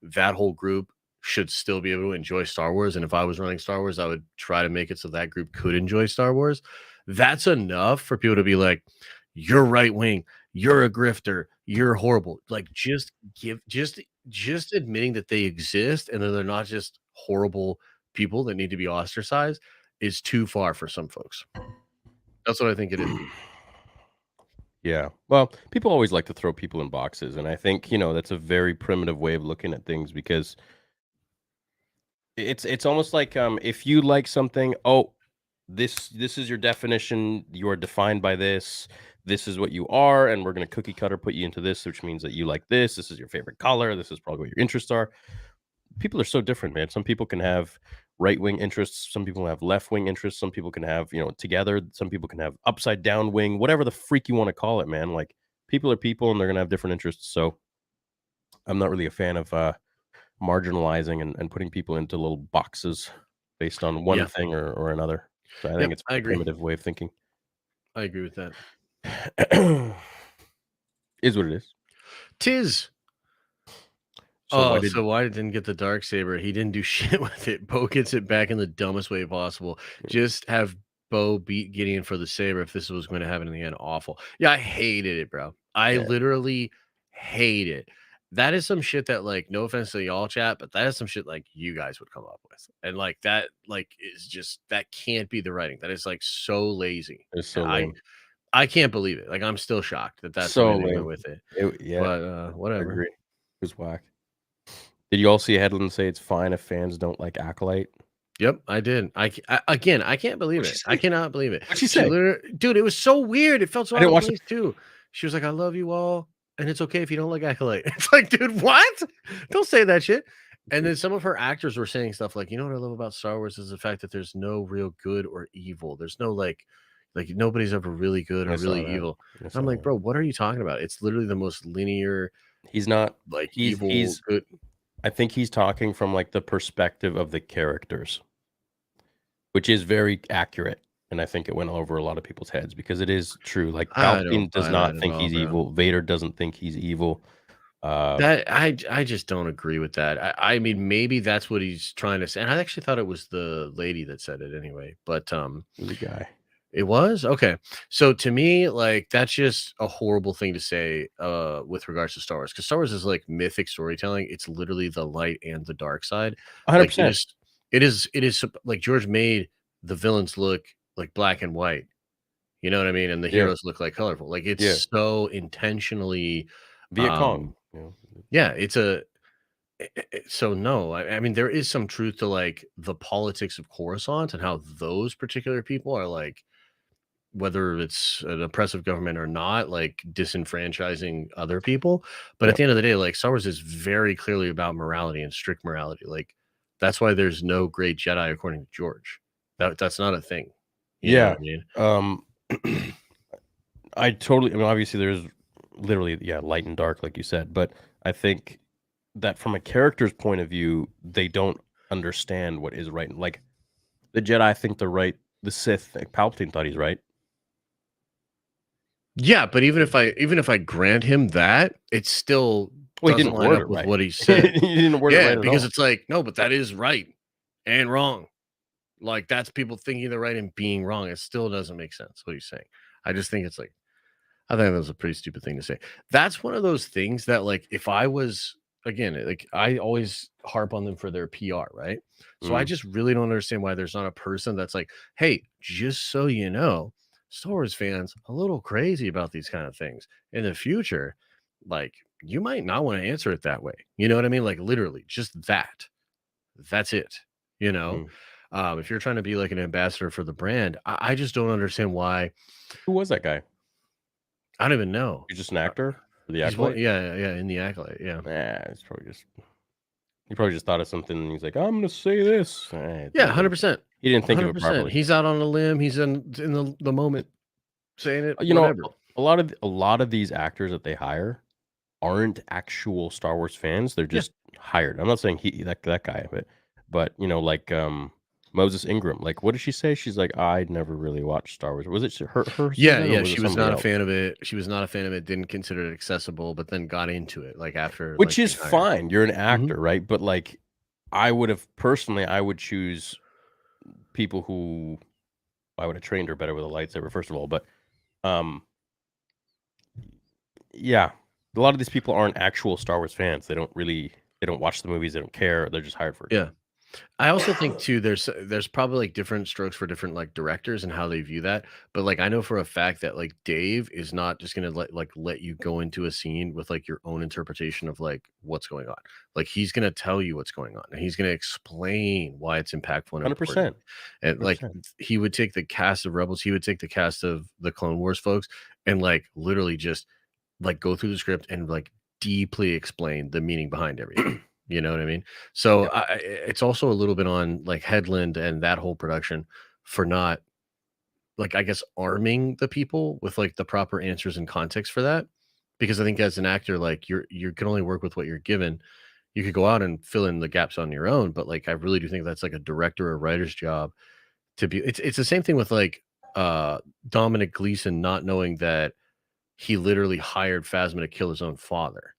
that whole group should still be able to enjoy Star Wars. And if I was running Star Wars, I would try to make it so that group could enjoy Star Wars. That's enough for people to be like, you're right wing, you're a grifter, you're horrible. Like just admitting that they exist and that they're not just horrible people that need to be ostracized is too far for some folks. That's what I think it is. Yeah. Well, people always like to throw people in boxes, and I think, that's a very primitive way of looking at things because it's almost like if you like something, oh, this is your definition, you are defined by this. This is what you are, and we're going to cookie cutter put you into this, which means that you like this. This is your favorite color. This is probably what your interests are. People are so different, man. Some people can have right-wing interests, some people have left-wing interests, some people can have, together, some people can have upside down wing, whatever the freak you want to call it, man. Like people are people and they're gonna have different interests. So I'm not really a fan of marginalizing and putting people into little boxes based on one thing or another. So I think it's a primitive way of thinking. I agree with that. Is what it is. Tis. So why didn't get the dark saber? He didn't do shit with it. Bo gets it back in the dumbest way possible. Just have Bo beat Gideon for the saber if this was going to happen in the end. Awful. Yeah, I hated it, bro. I literally hate it. That is some shit that, like, no offense to y'all chat, but that is some shit like you guys would come up with. And like that, like, is just that can't be the writing. That is like so lazy. It's so lame. I can't believe it. Like, I'm still shocked that that's so the way they went with it. But whatever. I agree. It was whack. Did you all see a headline say it's fine if fans don't like Acolyte? Yep, I did. I can't believe it. I cannot believe it. What'd she say? Dude, it was so weird. It felt so out of watch place too. She was like, I love you all, and it's okay if you don't like Acolyte. It's like, dude, what? Don't say that shit. And then some of her actors were saying stuff like, you know what I love about Star Wars is the fact that there's no real good or evil. There's no like nobody's ever really good or really evil. I'm like, bro, what are you talking about? It's literally the most linear. He's not like evil. Good. I think he's talking from like the perspective of the characters, which is very accurate. And I think it went over a lot of people's heads because it is true. Like Palpatine does not think he's evil. Vader doesn't think he's evil. That I just don't agree with that. I mean, maybe that's what he's trying to say. And I actually thought it was the lady that said it anyway. But the guy. It was? Okay. So to me, like, that's just a horrible thing to say with regards to Star Wars. Because Star Wars is like mythic storytelling. It's literally the light and the dark side. 100%. Like, it is like George made the villains look like black and white. You know what I mean? And the Yeah. heroes look like colorful. Like it's Yeah. so intentionally Viet Cong. You know? yeah, it's a so no, I mean there is some truth to like the politics of Coruscant and how those particular people are like whether it's an oppressive government or not, like disenfranchising other people. But Yeah. at the end of the day, like Star Wars is very clearly about morality and strict morality. Like that's why there's no great Jedi according to George. That's not a thing. You know Yeah. what I mean? I mean, obviously there's literally, light and dark, like you said, but I think that from a character's point of view, they don't understand what is right. Like the Jedi think they're right. The Sith, like Palpatine thought he's right. Yeah, but even if I grant him that, it still Well, he doesn't didn't line word up it with right. what he said. He didn't word it Yeah, right at because all. it's like, no, but that is right and wrong. Like that's people thinking they're right and being wrong. It still doesn't make sense what he's saying. I just think it's like I think that was a pretty stupid thing to say. That's one of those things that like if I was again, like I always harp on them for their PR, right? So I Mm. just really don't understand why there's not a person that's like, hey, just so you know, Star Wars fans a little crazy about these kind of things. In the future, like you might not want to answer it that way. You know what I mean? Like literally, just that. That's it. You know, Mm. if you're trying to be like an ambassador for the brand, I just don't understand why. Who was that guy? I don't even know. He's just an actor for the He's one, Acolyte? yeah, in the Acolyte, yeah. Nah, he probably just thought of something and he's like, I'm gonna say this. Yeah, 100%. He didn't think of it 100%. properly. He's out on a limb. He's in the moment saying it, You know, whatever. a lot of these actors that they hire aren't actual Star Wars fans. They're Yeah. just hired. I'm not saying that guy, but you know, like Moses Ingram. Like, what did she say? She's like, I never really watched Star Wars. Was it her? Yeah, saying that, or was it she was somebody not a else? fan of it. She was not a fan of it, didn't consider it accessible, but then got into it, like, after, Which like, is being hired. fine. You're an actor, right? But like, I would choose people who I would have trained her better with a lightsaber, first of all. But yeah, a lot of these people aren't actual Star Wars fans. They don't watch the movies. They don't care. They're just hired for it. Yeah. I also think too there's probably like different strokes for different like directors and how they view that. But like I know for a fact that like Dave is not just gonna let you go into a scene with like your own interpretation of like what's going on. Like he's gonna tell you what's going on and he's gonna explain why it's impactful and 100%. important. And like 100%. he would take the cast of Rebels, he would take the cast of the Clone Wars folks and like literally just like go through the script and like deeply explain the meaning behind everything. You know what I mean? So it's also a little bit on like Headland and that whole production for not like I guess arming the people with like the proper answers and context for that. Because I think as an actor, like you can only work with what you're given. You could go out and fill in the gaps on your own, but like I really do think that's like a director or writer's job to be it's the same thing with like Dominic Gleeson not knowing that he literally hired Phasma to kill his own father.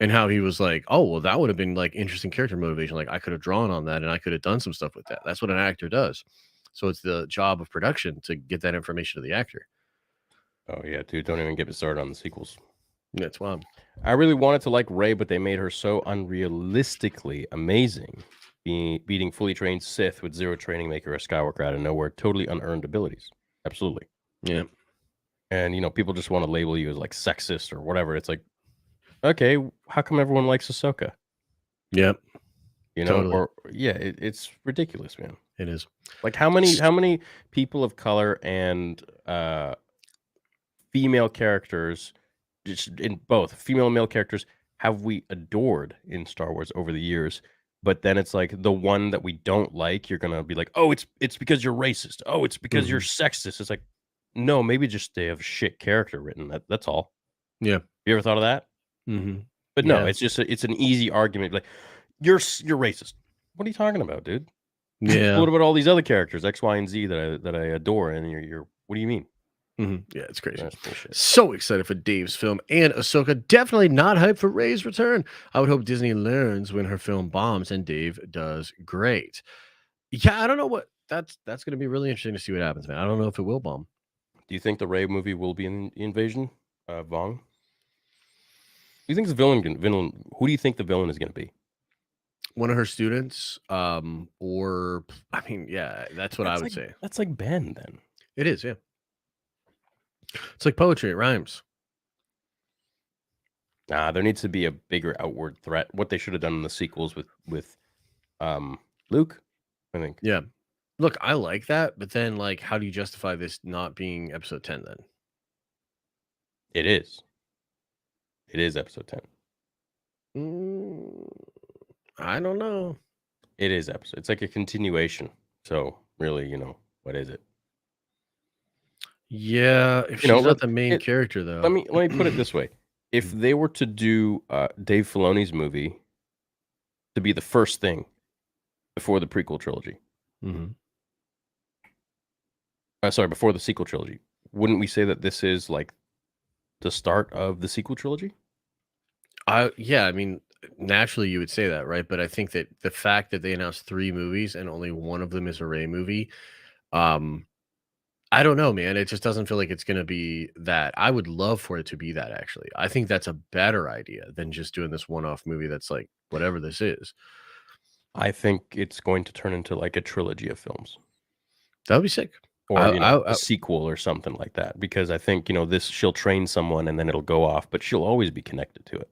And how he was like, "Oh, well, that would have been like interesting character motivation. Like I could have drawn on that and I could have done some stuff with that." That's what an actor does. So it's the job of production to get that information to the actor. Oh yeah, dude, don't even get me started on the sequels. That's why. I really wanted to like Rey, but they made her so unrealistically amazing. Beating fully trained Sith with zero training make her a Skywalker out of nowhere. Totally unearned abilities. Absolutely. Yeah. And you know, people just want to label you as like sexist or whatever. It's like, okay, how come everyone likes Ahsoka? Yep. You know, Totally. or it's ridiculous, man. It is. Like how many people of color and female characters, just in both female and male characters, have we adored in Star Wars over the years? But then it's like the one that we don't like, you're gonna be like, oh, it's because you're racist. Oh, it's because you're sexist. It's like, no, maybe just they have shit character written. That's all. Yeah. You ever thought of that? Mm-hmm. But no, Yeah. it's just it's an easy argument. Like you're racist. What are you talking about, dude? Yeah. What about all these other characters, X, Y, and Z that I adore? And you're what do you mean? Yeah, it's crazy. That's bullshit. So excited for Dave's film and Ahsoka. Definitely not hyped for Rey's return. I would hope Disney learns when her film bombs and Dave does great. Yeah, I don't know what that's going to be really interesting to see what happens, man. I don't know if it will bomb. Do you think the Rey movie will be in the invasion? Vong? Do you think the villain? Who do you think the villain is going to be? one of her students, or I mean, yeah, that's what I would say. That's like Ben then. It is, yeah. It's like poetry, it rhymes. Nah, there needs to be a bigger outward threat. What they should have done in the sequels with Luke, I think. Yeah. Look, I like that, but then like how do you justify this not being episode 10 then? It is. It is episode 10. I don't know. It is episode. It's like a continuation. So really, what is it? Yeah, if You know, she's not let- the main it- character though. Let me put it this way: if they were to do Dave Filoni's movie to be the first thing before the prequel trilogy, Mhm. before the sequel trilogy, wouldn't we say that this is like the start of the sequel trilogy? Yeah, I mean, naturally you would say that, right? But I think that the fact that they announced 3 movies and only one of them is a Rey movie, um, I don't know, man. It just doesn't feel like it's gonna be that. I would love for it to be that actually. I think that's a better idea than just doing this one-off movie that's like whatever this is. I think it's going to turn into like a trilogy of films, That would be sick. or I a sequel or something like that. Because I think this she'll train someone and then it'll go off, but she'll always be connected to it.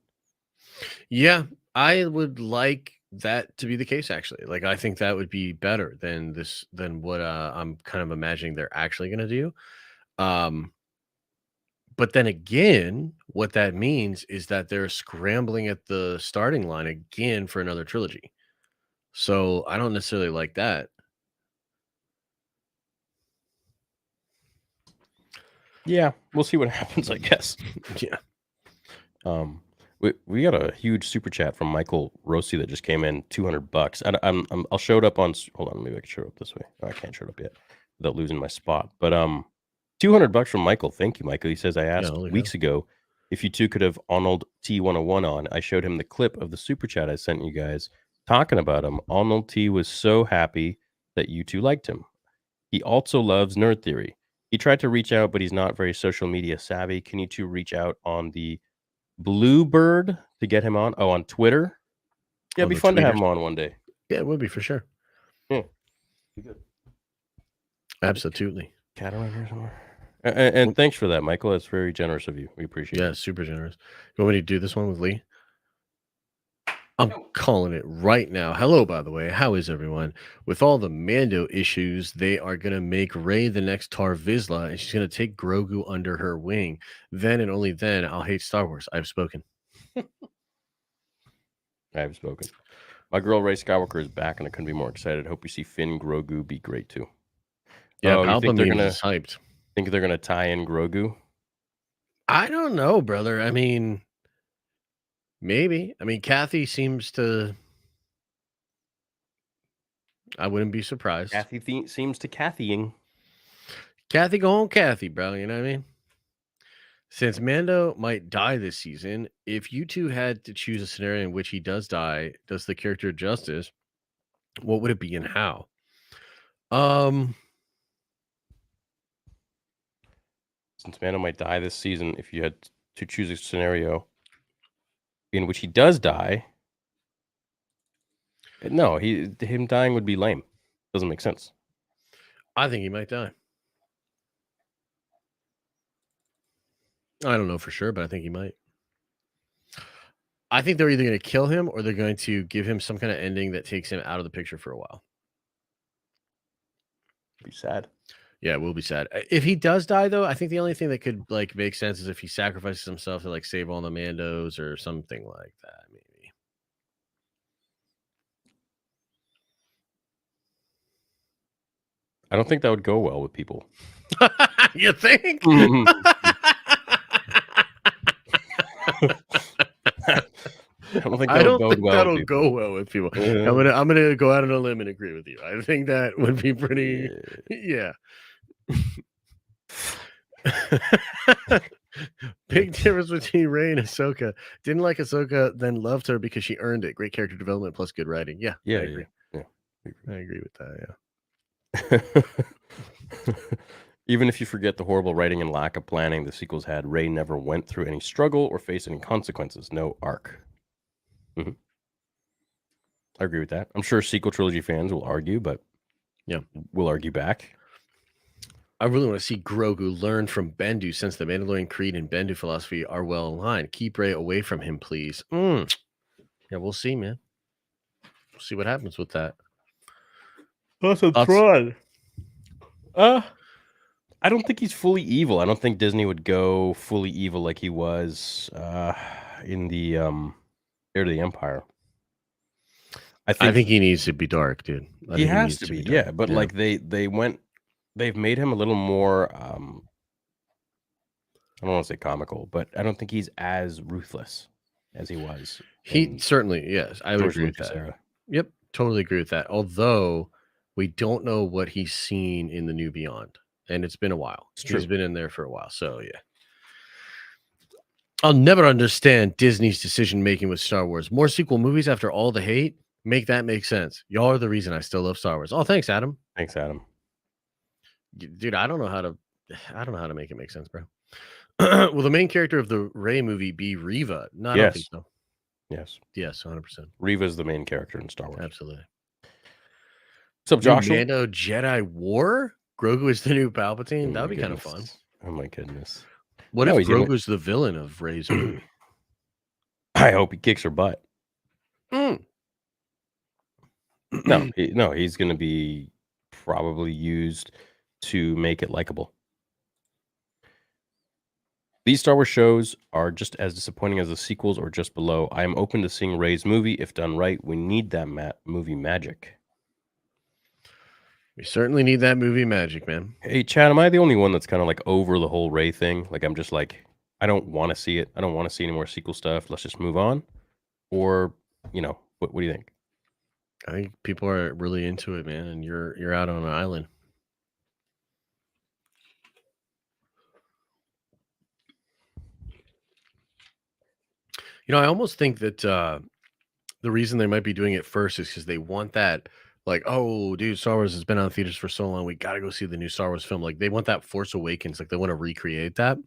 Yeah, I would like that to be the case actually. Like I think that would be better than what I'm kind of imagining they're actually going to do. Um but then again, what that means is that they're scrambling at the starting line again for another trilogy. So I don't necessarily like that. Yeah, we'll see what happens, I guess. Yeah. We got a huge super chat from Michael Rossi that just came in, $200. I'll show it up on. Hold on, maybe I can show it up this way. Oh, I can't show it up yet without losing my spot. But $200 from Michael. Thank you, Michael. He says I asked holy cow. weeks ago if you two could have Arnold T101 on. I showed him the clip of the super chat I sent you guys talking about him. Arnold T was so happy that you two liked him. He also loves Nerd Theory. He tried to reach out, but he's not very social media savvy. Can you two reach out on the Bluebird to get him on? Oh, on Twitter? Yeah, On it'd be the fun to have tweeters? him on one day. Yeah, it would be for sure. Yeah. Be good. Absolutely. Cat around here somewhere. And thanks for that, Michael. That's very generous of you. We appreciate Yeah, it. super generous. You want me to do this one with Lee? I'm calling it right now. Hello, by the way. How is everyone? With all the Mando issues, they are going to make Rey the next Tar Vizsla, and she's going to take Grogu under her wing. Then and only then, I'll hate Star Wars. I've spoken. I have spoken. My girl Ray Skywalker is back, and I couldn't be more excited. Hope you see Finn Grogu be great too. Yeah, Oh, you think they're Palpatine gonna is hyped. think they're gonna tie in Grogu? I don't know, brother. I mean, maybe. I mean, Kathy seems to. I wouldn't be surprised. Kathy seems to Kathying. Kathy, go on, Kathy, bro. You know what I mean? Since Mando might die this season, if you two had to choose a scenario in which he does die, does the character justice? What would it be and how? Since Mando might die this season, if you had to choose a scenario in which he does die, no, him dying would be lame. Doesn't make sense. I think he might die. I don't know for sure, but I think he might. I think they're either going to kill him or they're going to give him some kind of ending that takes him out of the picture for a while. Be sad. Yeah, it will be sad. If he does die, though, I think the only thing that could like make sense is if he sacrifices himself to like save all the Mandos or something like that. Maybe. I don't think that would go well with people. You think? Mhm. I don't think that I would don't bode think well with that'll people. go well with people. Yeah. I'm gonna go out on a limb and agree with you. I think that would be pretty. Yeah. Big difference between Rey and Ahsoka. Didn't like Ahsoka, then loved her because she earned it. Great character development plus good writing. Yeah, Yeah, I agree. yeah. I agree with that. Yeah. Even if you forget the horrible writing and lack of planning the sequels had, Rey never went through any struggle or faced any consequences. No arc. I agree with that. I'm sure sequel trilogy fans will argue, but Yeah. we'll argue back. I really want to see Grogu learn from Bendu since the Mandalorian creed and Bendu philosophy are well aligned. Keep Rey away from him, please. Yeah, we'll see, man. We'll see what happens with that. Awesome, Thoughts? Tron. I don't think he's fully evil. I don't think Disney would go fully evil like he was in the Heir to the Empire. I think he needs to be dark, dude. I he think has needs to be, dark. yeah. But like they've made him a little more. I don't want to say comical, but I don't think he's as ruthless as he was. He in certainly, yes, I would George agree with Lucas that. era. Yep, totally agree with that. Although we don't know what he's seen in the New Beyond, and it's been a while. It's true. He's been in there for a while, so yeah. I'll never understand Disney's decision making with Star Wars. More sequel movies after all the hate. Make that make sense. Y'all are the reason I still love Star Wars. Oh, thanks, Adam. Thanks, Adam. Dude, I don't know how to make it make sense, bro. Will the main character of the Rey movie be Reva? No, I don't think Yes. so. Yes. Yes, 100%. Reva's the main character in Star Wars. Absolutely. What's up, New Joshua? Mando Jedi War? Grogu is the new Palpatine? That would be kind of fun. Oh my goodness. What No, if he's gonna- Grogu's the villain of Rey's movie? I hope he kicks her butt. Mm. No, he's going to be probably used to make it likable. These Star Wars shows are just as disappointing as the sequels or just below. I am open to seeing Rey's movie if done right. We need that movie magic. We certainly need that movie magic, man. Hey, Chad, am I the only one that's kind of like over the whole Rey thing? Like, I'm just like, I don't want to see it. I don't want to see any more sequel stuff. Let's just move on. Or, what do you think? I think people are really into it, man, and you're out on an island. I almost think that the reason they might be doing it first is because they want that, like, oh, dude, Star Wars has been on theaters for so long. We got to go see the new Star Wars film. Like, they want that Force Awakens. Like, they want to recreate that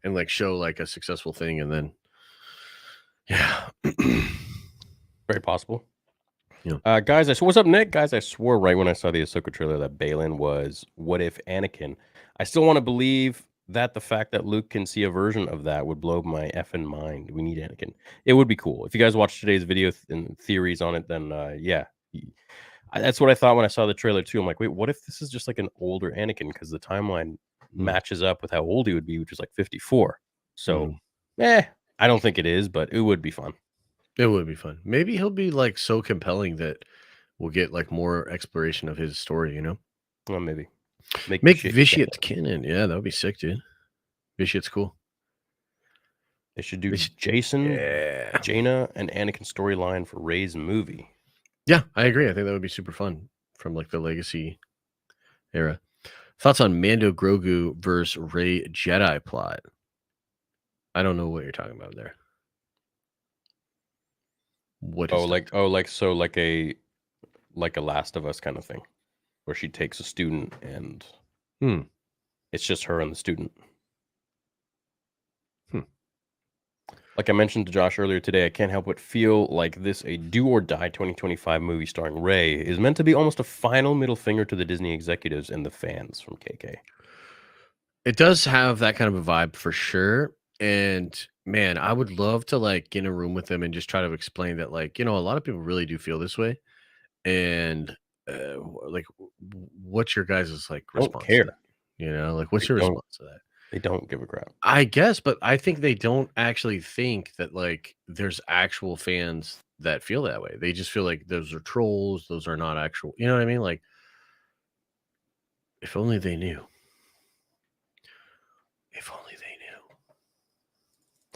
and like show like a successful thing, and then, yeah, Very possible. Yeah. Guys, what's up, Nick? Guys, I swore right when I saw the Ahsoka trailer that Balin was What If Anakin. I still want to believe that the fact that Luke can see a version of that would blow my effing mind. We need Anakin. It would be cool. If you guys watch today's video and theories on it, then yeah. That's what I thought when I saw the trailer too. I'm like, wait, what if this is just like an older Anakin? Because the timeline matches up with how old he would be, which is like 54. So, I don't think it is, but it would be fun. It would be fun. Maybe he'll be like so compelling that we'll get like more exploration of his story, Well, maybe. Make Vitiate Vitiate canon. Yeah, that would be sick, dude. Vitiate's cool. They should do Jason, Yeah. Jaina, and Anakin storyline for Rey's movie. Yeah, I agree. I think that would be super fun from like the Legacy era. Thoughts on Mando Grogu versus Rey Jedi plot? I don't know what you're talking about there. What is Like a Last of Us kind of thing, where she takes a student and it's just her and the student. Like I mentioned to Josh earlier today, I can't help but feel like this a do or die 2025 movie starring Rey is meant to be almost a final middle finger to the Disney executives and the fans from KK. It does have that kind of a vibe for sure. And man, I would love to like get in a room with them and just try to explain that, like, a lot of people really do feel this way. And like, what's your guys' like Don't response? care. To that? Like, what's your They don't. response to that? They don't give a crap. I guess, but I think they don't actually think that like there's actual fans that feel that way. They just feel like those are trolls. Those are not actual. You know what I mean? Like, if only they knew. If only they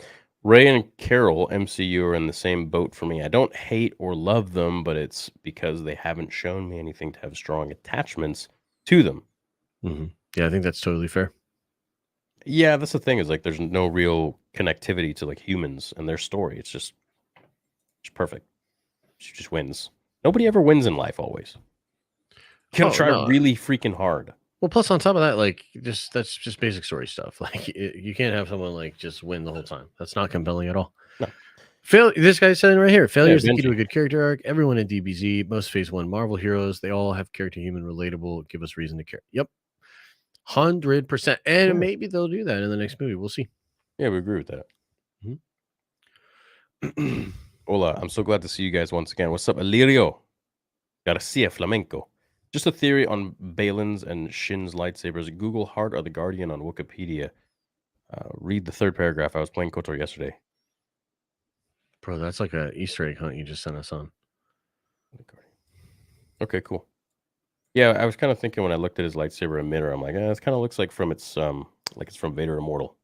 knew. Rey and Carol MCU are in the same boat for me. I don't hate or love them, but it's because they haven't shown me anything to have strong attachments to them. Yeah, I think that's totally fair. Yeah, that's the thing is like there's no real connectivity to like humans and their story. It's just perfect. She just wins. Nobody ever wins in life always. You gotta try really freaking hard. Well, plus on top of that, like that's just basic story stuff. Like you can't have someone like just win the whole time. That's not compelling at all. No. This guy said it right here. Failure is the key to Benji. a good character arc. Everyone in DBZ, most Phase 1 Marvel heroes, they all have character, human, relatable, give us reason to care. Yep. 100%. And Yeah. maybe they'll do that in the next movie. We'll see. Yeah, we agree with that. Mhm. Hola, I'm so glad to see you guys once again. What's up, Illyrio? Garcia Flamenco. Just a theory on Balin's and Shin's lightsabers. Google Heart of the Guardian on Wikipedia. Read the third paragraph. I was playing KOTOR yesterday. Bro, that's like a Easter egg hunt you just sent us on. Okay, cool. Yeah, I was kind of thinking when I looked at his lightsaber emitter, I'm like, it kind of looks like from its like it's from Vader Immortal.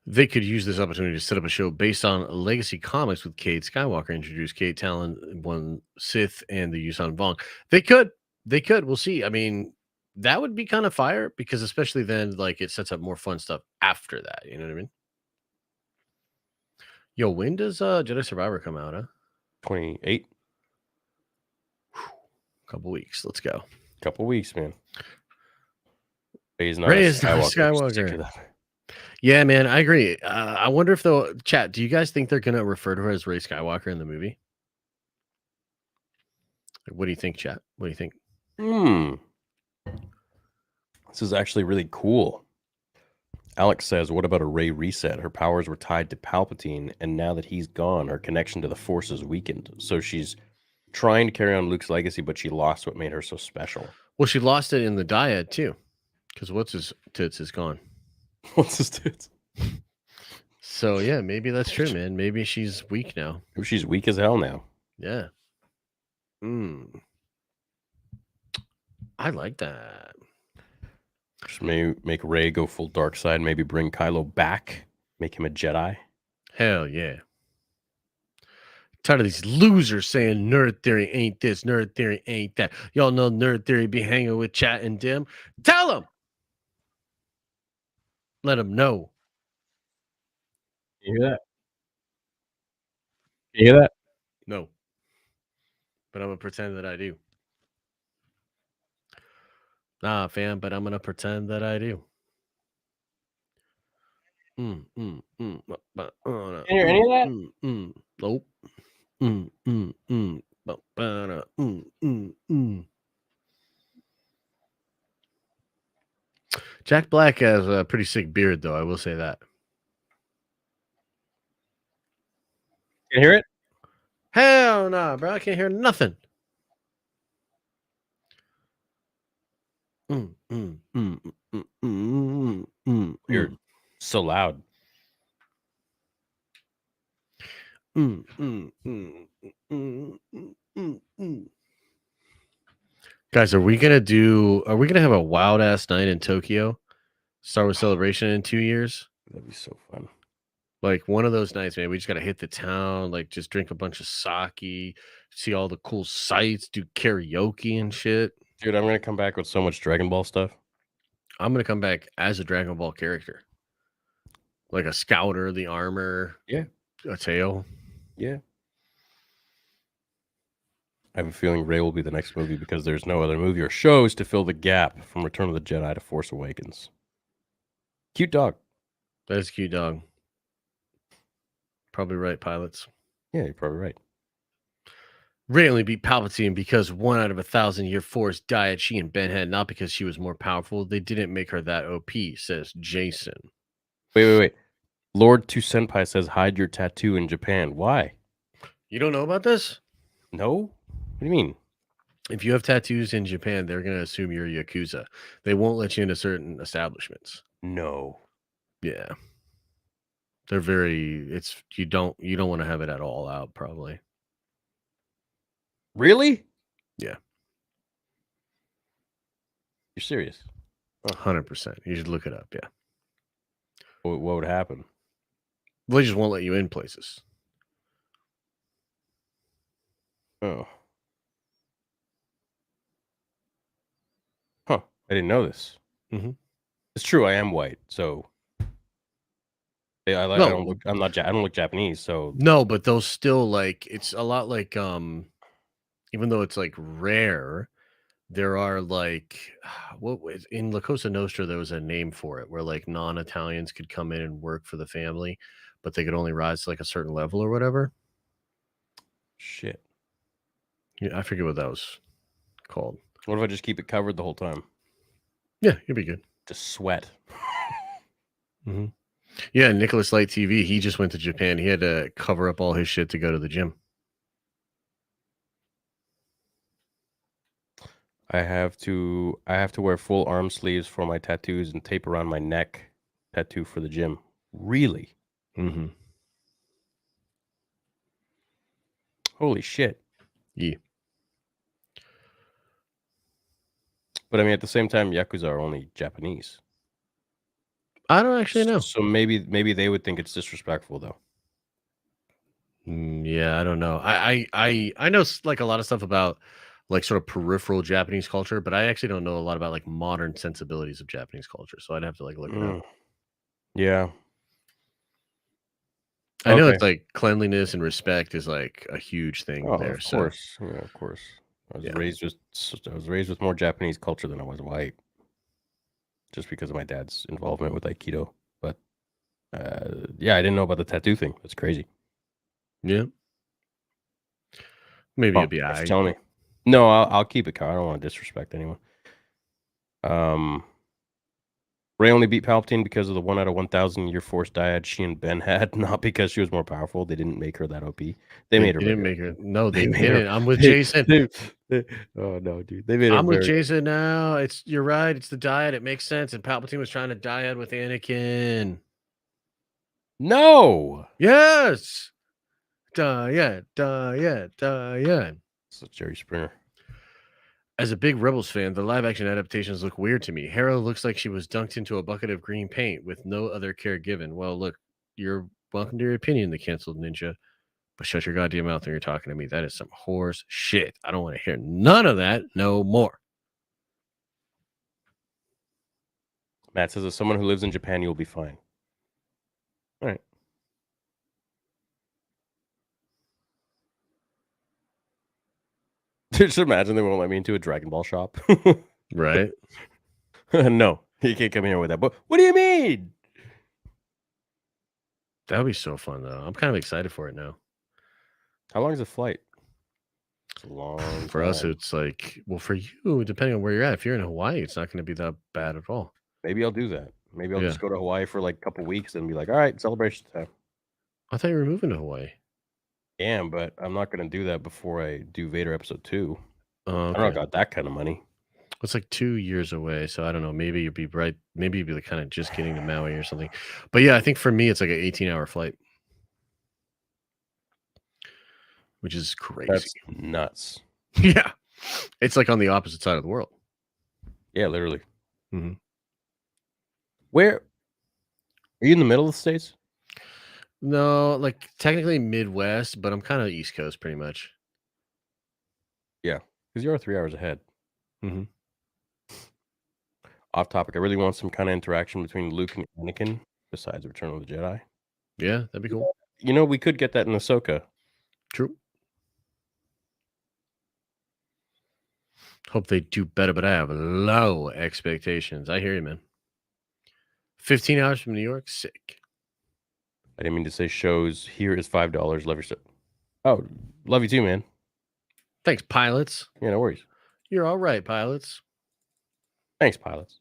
They could use this opportunity to set up a show based on legacy comics with Cade Skywalker, introduce Cade Talon, one Sith, and the Yuuzhan Vong. They could. We'll see. I mean, that would be kind of fire because especially then, like, it sets up more fun stuff after that. You know what I mean? Yo, when does Jedi Survivor come out? 28. Couple weeks. Let's go. Couple weeks, man. Rey is not Rey a is not a Skywalker. Stick to Skywalker. that. Yeah, man, I agree. I wonder if they'll chat. Do you guys think they're gonna refer to her as Rey Skywalker in the movie? What do you think, chat? What do you think? This is actually really cool. Alex says, what about a Rey reset? Her powers were tied to Palpatine, and now that he's gone, her connection to the Force is weakened. So she's trying to carry on Luke's legacy, but she lost what made her so special. Well, she lost it in the dyad too, because what's his tits is gone. What's his tits? So yeah, maybe that's true, man. Maybe she's weak now. She's weak as hell now. Yeah. I like that. Just make Rey go full dark side. Maybe bring Kylo back. Make him a Jedi. Hell yeah. Tired of these losers saying nerd theory ain't this, nerd theory ain't that. Y'all know nerd theory be hanging with chat and dim. Tell them. Let them know. You hear that? You hear that? No. But I'm gonna pretend that I do. Nah, fam, but I'm gonna pretend that I do. Can you hear any of that? Nope. Jack Black has a pretty sick beard, though. I will say that. Can you hear it? Hell nah, bro. I can't hear nothing. You're so loud. Guys, are we gonna have a wild ass night in Tokyo? Star Wars Celebration in 2 years? That'd be so fun. Like one of those nights, man. We just gotta hit the town, like just drink a bunch of sake, see all the cool sights, do karaoke and shit. Dude, I'm gonna come back with so much Dragon Ball stuff. I'm gonna come back as a Dragon Ball character. Like a scouter, the armor, Yeah. a tail. Yeah. I have a feeling Rey will be the next movie because there's no other movie or shows to fill the gap from Return of the Jedi to Force Awakens. Cute dog. That's a cute dog. Probably right, pilots. Yeah, you're probably right. Rey only beat Palpatine because 1 out of 1,000-year Force diet she and Ben had, not because she was more powerful. They didn't make her that OP, says Jason. Wait. Lord Two Senpai says hide your tattoo in Japan. Why? You don't know about this? No? What do you mean? If you have tattoos in Japan, they're going to assume you're Yakuza. They won't let you into certain establishments. No. Yeah. They're very you don't want to have it at all out, probably. Really? Yeah. You're serious? 100%. You should look it up, yeah. What would happen? They just won't let you in places. Oh. Huh. I didn't know this. Mhm. It's true, I am white, so I don't look Japanese, so No, but those still, like, it's a lot like even though it's like rare, there are like what was in La Cosa Nostra there was a name for it where like non-Italians could come in and work for the family, but they could only rise to like a certain level or whatever. Shit. Yeah, I forget what that was called. What if I just keep it covered the whole time? Yeah, you'll be good. Just sweat. hmm Yeah, Nicholas Light TV, he just went to Japan. He had to cover up all his shit to go to the gym. I have to wear full arm sleeves for my tattoos and tape around my neck tattoo for the gym. Really? hmm Holy shit. Yeah. But I mean, at the same time, Yakuza are only Japanese. I don't actually know. So maybe they would think it's disrespectful, though. Yeah, I don't know. I know like a lot of stuff about like sort of peripheral Japanese culture, but I actually don't know a lot about like modern sensibilities of Japanese culture. So I'd have to like look it up. Yeah. I know Okay. it's like cleanliness and respect is like a huge thing Oh, there. of So course. Yeah, of course. I was Yeah. raised with more Japanese culture than I was white, just because of my dad's involvement with Aikido. But yeah, I didn't know about the tattoo thing. That's crazy. yeah, maybe Oh, it'd be thanks for I. telling me. No, I'll keep it, Kyle. I don't want to disrespect anyone. Rey only beat Palpatine because of the 1 out of 1,000 year force dyad she and Ben had, not because she was more powerful. They didn't make her that OP. They made her. didn't very make her. OP. No, they made her- didn't. I'm with they- Jason. oh no, dude! They made her. I'm with very- Jason now. You're right. It's the diet. It makes sense. And Palpatine was trying to dyad with Anakin. No. Yes. Diet. So Jerry Springer. As a big Rebels fan, the live action adaptations look weird to me. Hera looks like she was dunked into a bucket of green paint with no other care given. Well, look, you're welcome to your opinion, the canceled ninja, but shut your goddamn mouth when you're talking to me. That is some horse shit. I don't want to hear none of that no more. Matt says, as someone who lives in Japan, you'll be fine. All right. Just imagine they won't let me into a Dragon Ball shop. Right? No, you can't come here with that. But what do you mean? That would be so fun, though. I'm kind of excited for it now. How long is the flight? It's a long For us, time. it's like, well, for you, depending on where you're at, if you're in Hawaii, it's not going to be that bad at all. Maybe I'll do that. Maybe I'll Yeah. just go to Hawaii for like a couple weeks and be like, all right, celebration time. I thought you were moving to Hawaii. Yeah, but I'm not going to do that before I do Vader episode 2. Oh, I don't okay. got that kind of money. It's like 2 years away, so I don't know. Maybe you'd be right. Maybe you'd be like kind of just getting to Maui or something. But yeah, I think for me, it's like an 18-hour flight, which is crazy. That's nuts. Yeah, it's like on the opposite side of the world. Yeah, literally. Mhm. Where are you in the middle of the states? No, like technically Midwest, but I'm kind of East Coast pretty much. Because you are 3 hours ahead. Mhm. Off topic, I really want some kind of interaction between Luke and Anakin besides Return of the Jedi. Yeah, that'd be cool. You know, we could get that in Ahsoka. True. Hope they do better, but I have low expectations. I hear you, man. 15 hours from New York, sick. I didn't mean to say shows. Here is $5. Love your stuff. Oh, love you too, man. Thanks, pilots. Yeah, no worries. You're all right, pilots. Thanks, pilots.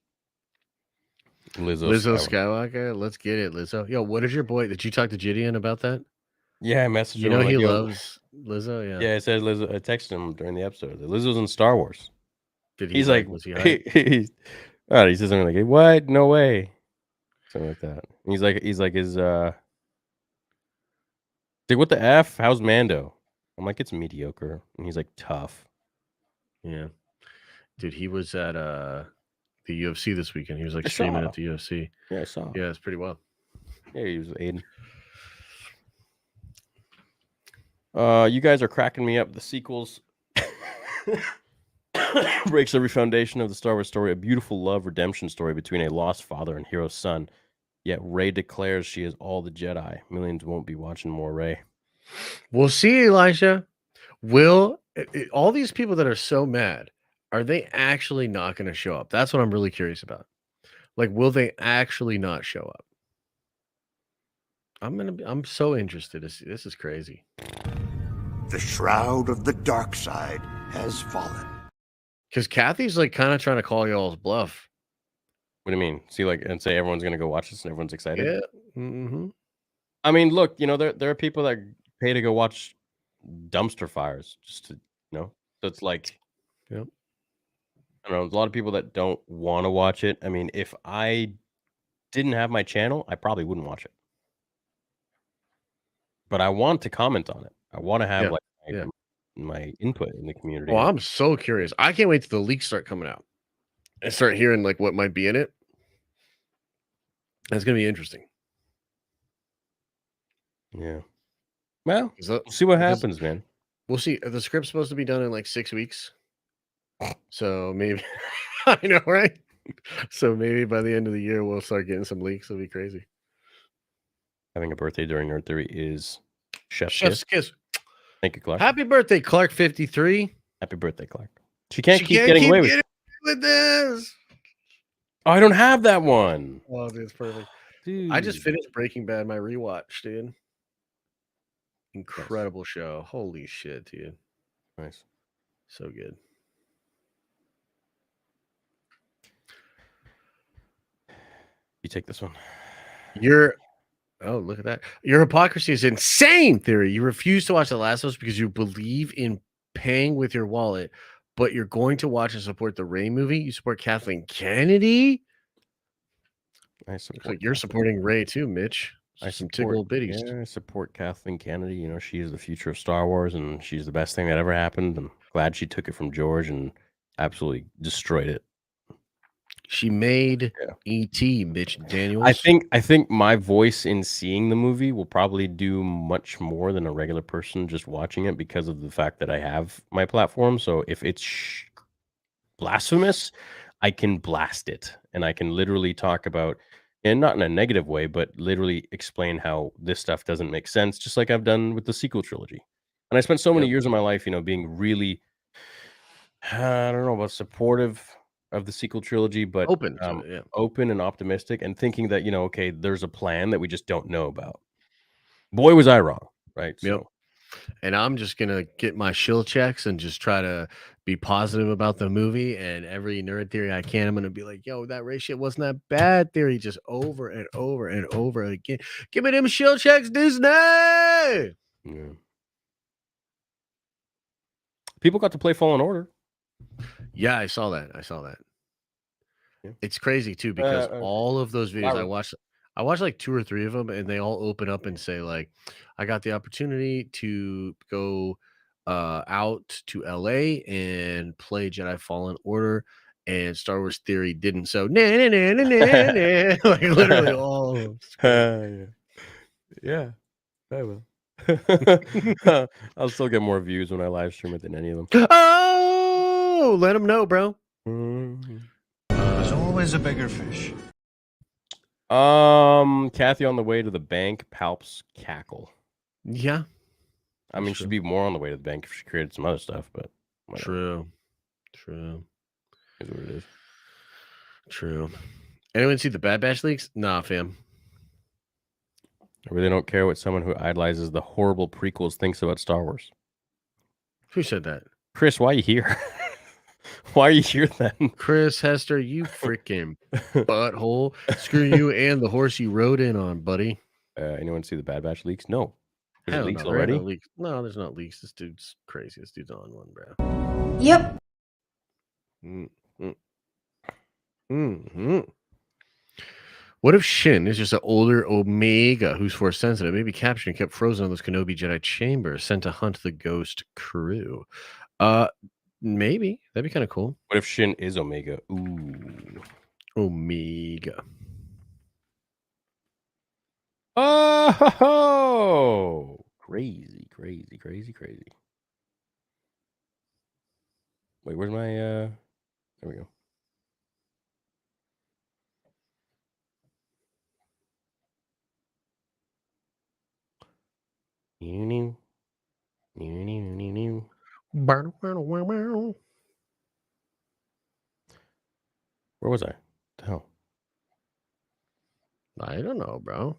Lizzo Skywalker. Let's get it, Lizzo. Yo, what is your boy? Did you talk to Gideon about that? Yeah, I messaged You him. know I'm he like, "Yo." loves Lizzo. Yeah. Yeah, I said Lizzo. I texted him during the episode. Lizzo's in Star Wars. Did he He's like, was he hyped? he says something like, "Hey, what? No way," something like that. And he's like, like, what the f? How's Mando? I'm like, it's mediocre. And he's like, tough. Yeah. Dude, he was at the UFC this weekend. He was like I streaming saw. at the UFC. Yeah, I saw. Yeah, it's pretty wild. Yeah, he was Aiden. You guys are cracking me up. The sequels breaks every foundation of the Star Wars story. A beautiful love redemption story between a lost father and hero son. Yet Rey declares she is all the Jedi. Millions won't be watching more Rey. We'll see, Elijah. Will all these people that are so mad are they actually not going to show up? That's what I'm really curious about. Like, will they actually not show up? I'm so interested to see. This is crazy. The shroud of the dark side has fallen. Because Kathy's like kind of trying to call y'all's bluff. What do you mean? See, like, and say everyone's gonna go watch this and everyone's excited. Yeah. Mm-hmm. I mean, look, there are people that pay to go watch dumpster fires just to, so it's like, Yep. I don't know, there's a lot of people that don't want to watch it. I mean, if I didn't have my channel, I probably wouldn't watch it. But I want to comment on it. I want to have Yeah. like Yeah. my input in the community. Well, I'm so curious. I can't wait till the leaks start coming out and start hearing like what might be in it. That's gonna be interesting. Yeah. Well, 'Cause that- we'll see what because- happens, man. We'll see. The script's supposed to be done in like 6 weeks. So maybe I know, right? So maybe by the end of the year we'll start getting some leaks. It'll be crazy. Having a birthday during Nerd Theory is Chef's Chef's kiss. kiss. Thank you, Clark. Happy birthday, Clark 53. Happy birthday, Clark. She can't keep getting away with it. with this. Oh, I don't have that one. Oh, dude, it's perfect. Dude. I just finished Breaking Bad, my rewatch, dude. Incredible show. Holy shit, dude. Nice. So good. You take this one. Oh, look at that. Your hypocrisy is insane, Theory. You refuse to watch The Last of Us because you believe in paying with your wallet, but you're going to watch and support the Ray movie. You support Kathleen Kennedy. I Looks support. like you're supporting Ray too, Mitch. I Some support, tickle bitties. Yeah, I support Kathleen Kennedy. She is the future of Star Wars, and she's the best thing that ever happened. I'm glad she took it from George and absolutely destroyed it. She made E.T. Mitch Daniels. I think my voice in seeing the movie will probably do much more than a regular person just watching it because of the fact that I have my platform. So if it's blasphemous, I can blast it, and I can literally talk about, and not in a negative way, but literally explain how this stuff doesn't make sense, just like I've done with the sequel trilogy. And I spent so many years of my life, being really, I don't know about supportive of the sequel trilogy, but open to it, yeah. open and optimistic, and thinking that, okay, there's a plan that we just don't know about. Boy, was I wrong, right? Yep. So, and I'm just gonna get my shill checks and just try to be positive about the movie. And every nerd theory I can, I'm gonna be like, "Yo, that Ray shit wasn't that bad." Theory just over and over and over again. Give me them shill checks, Disney. yeah. People got to play Fallen Order. Yeah, I saw that. Yeah. It's crazy too because all of those videos I watched like 2 or 3 of them, and they all open up and say like, I got the opportunity to go out to LA and play Jedi Fallen Order, and Star Wars Theory didn't. So nah, nah, nah, nah, nah, nah. Like literally all of them. Yeah, I will. I'll still get more views when I live stream it than any of them. Oh, let them know, bro. There's always a bigger fish. Kathy on the way to the bank, Palps cackle. Yeah, I mean, she'd be more on the way to the bank if she created some other stuff, but whatever. True. Is what it is. True. Anyone see the Bad Batch leaks? Nah, fam. I really don't care what someone who idolizes the horrible prequels thinks about Star Wars. Who said that? Chris, why are you here? Why are you here then? Chris Hester, you freaking butthole. Screw you and the horse you rode in on, buddy. Anyone see the Bad Batch leaks? No. There's Hell leaks no, there ain't already? no leaks. No, there's not leaks. This dude's crazy. This dude's on one, bro. Yep. Mm-hmm. What if Shin is just an older Omega who's force sensitive, maybe captured and kept frozen in those Kenobi Jedi chambers, sent to hunt the ghost crew? Maybe. That'd be kind of cool. What if Shin is Omega? Ooh. Omega. Oh, crazy. Wait, where's my there we go. Where was I? The hell? I don't know, bro.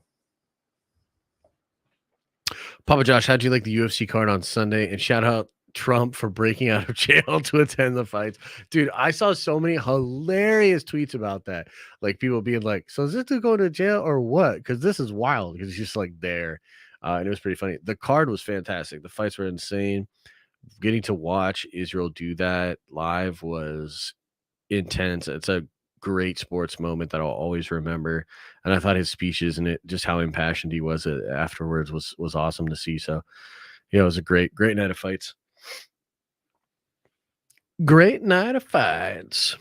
Papa Josh, how'd you like the UFC card on Sunday? And shout out Trump for breaking out of jail to attend the fights. Dude, I saw so many hilarious tweets about that. Like people being like, so is this dude going to jail or what? Because this is wild. Because he's just like there. And it was pretty funny. The card was fantastic. The fights were insane. Getting to watch Israel do that live was intense. It's a great sports moment that I'll always remember. And I thought his speeches and it just how impassioned he was afterwards was awesome to see. So yeah, it was a great night of fights. Great night of fights.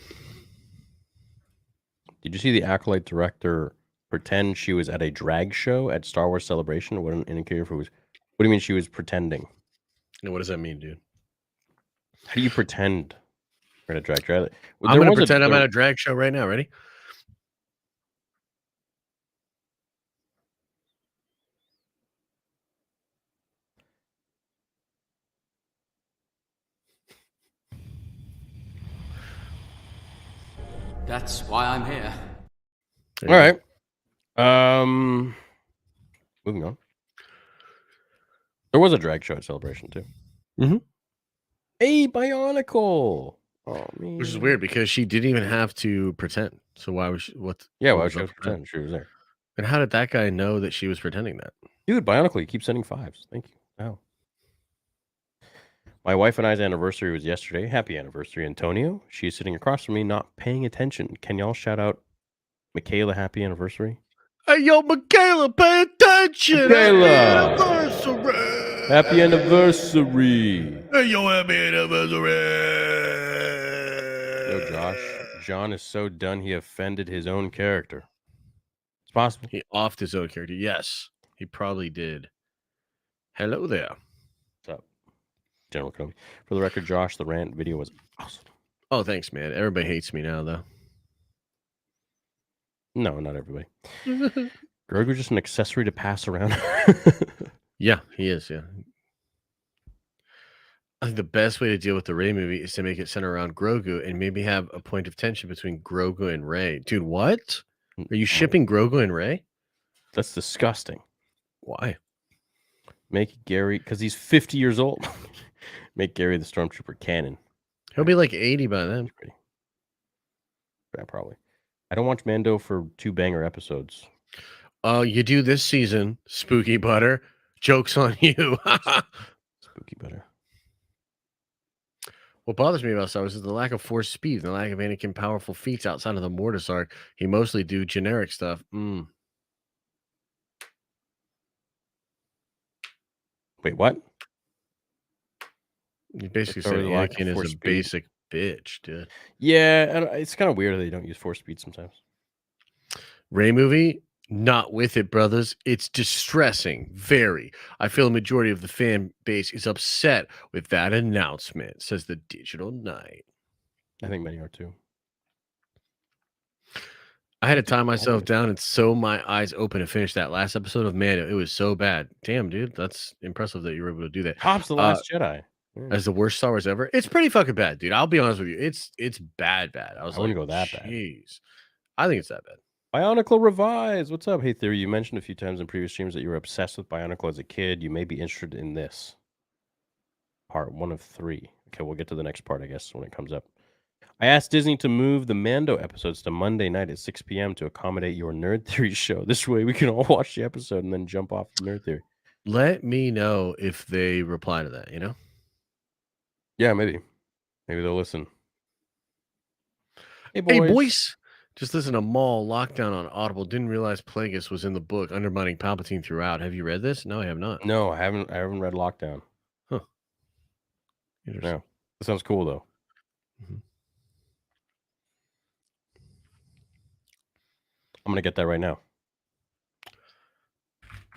Did you see the Acolyte director pretend she was at a drag show at Star Wars Celebration? What an indicator if it was. What do you mean she was pretending? And what does that mean, dude? How do you pretend you're at a drag show? I'm gonna pretend I'm at a drag show right now. Ready? That's why I'm here. There All you go. right. Moving on. There was a drag show at Celebration too. Mhm. Hey, Bionicle. Oh man. Which is weird because she didn't even have to pretend. So why was she? What? Yeah, what why was would she up have to with that? pretend she was there? And how did that guy know that she was pretending that? Dude, Bionicle, you keep sending fives. Thank you. Wow. My wife and I's anniversary was yesterday. Happy anniversary, Antonio. She is sitting across from me, not paying attention. Can y'all shout out Michaela happy anniversary? Hey, yo, Michaela, pay attention. Michaela! Happy anniversary. Happy anniversary. Hey, yo, happy anniversary. Yo, Josh. John is so done he offended his own character. It's possible. He offed his own character. Yes, he probably did. Hello there. What's up, General Kenobi? For the record, Josh, the rant video was awesome. Oh, thanks, man. Everybody hates me now, though. No, not everybody. Grogu's just an accessory to pass around. Yeah, he is. Yeah. I think the best way to deal with the Rey movie is to make it center around Grogu and maybe have a point of tension between Grogu and Rey. Dude, what? Are you shipping Grogu and Rey? That's disgusting. Why? Make Gary, because he's 50 years old. Make Gary the Stormtrooper canon. He'll be like 80 by then. Pretty. Yeah, probably. I don't watch Mando for 2 banger episodes. You do this season, Spooky Butter. Joke's on you. Spooky butter. What bothers me about Star Wars is the lack of force speed and the lack of Anakin powerful feats outside of the Mortis arc. He mostly do generic stuff. Wait, what? You basically It's said already lack of Anakin is force a speed. basic bitch, dude. Yeah, it's kind of weird that they don't use force speed sometimes. Rey movie, not with it, brothers. It's distressing. Very. I feel a majority of the fan base is upset with that announcement, says the Digital Knight. I think many are too. I had to tie myself down and sew my eyes open to finish that last episode of Mando. It was so bad. Damn, dude. That's impressive that you were able to do that. Tops The Last Jedi. As the worst Star Wars ever. It's pretty fucking bad, dude. I'll be honest with you. It's bad. I was wouldn't like, go that bad. Jeez. I think it's that bad. Bionicle Revise. What's up? Hey, Theory, you mentioned a few times in previous streams that you were obsessed with Bionicle as a kid. You may be interested in this. Part 1 of 3. Okay, we'll get to the next part, I guess, when it comes up. I asked Disney to move the Mando episodes to Monday night at 6 p.m. to accommodate your Nerd Theory show. This way we can all watch the episode and then jump off the Nerd Theory. Let me know if they reply to that, you know? Yeah, maybe. Maybe they'll listen. Hey, Hey, boys. Just listen to Maul Lockdown on Audible. Didn't realize Plagueis was in the book, undermining Palpatine throughout. Have you read this? No, I have not. No, I haven't read Lockdown. Interesting. No. That sounds cool, though. Mhm. I'm going to get that right now.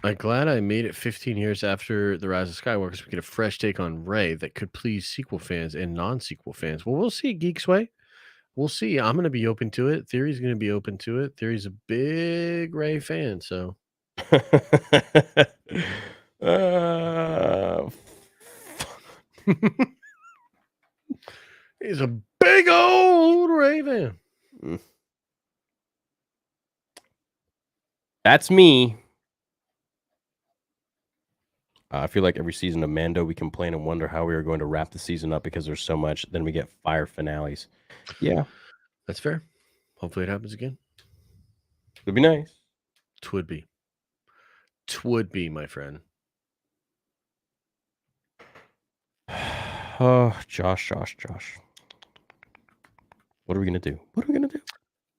I'm glad I made it 15 years after The Rise of Skywalker so we get a fresh take on Rey that could please sequel fans and non-sequel fans. Well, we'll see, Geeks Way. We'll see. I'm going to be open to it. Theory's going to be open to it. Theory's a big Rey fan, so. He's a big old Rey fan. That's me. I feel like every season of Mando, we complain and wonder how we are going to wrap the season up because there's so much. Then we get fire finales. Yeah, That's fair. Hopefully it happens again. it'd be nice. Twould be. Twould be, my friend. Oh, Josh. What are we gonna do?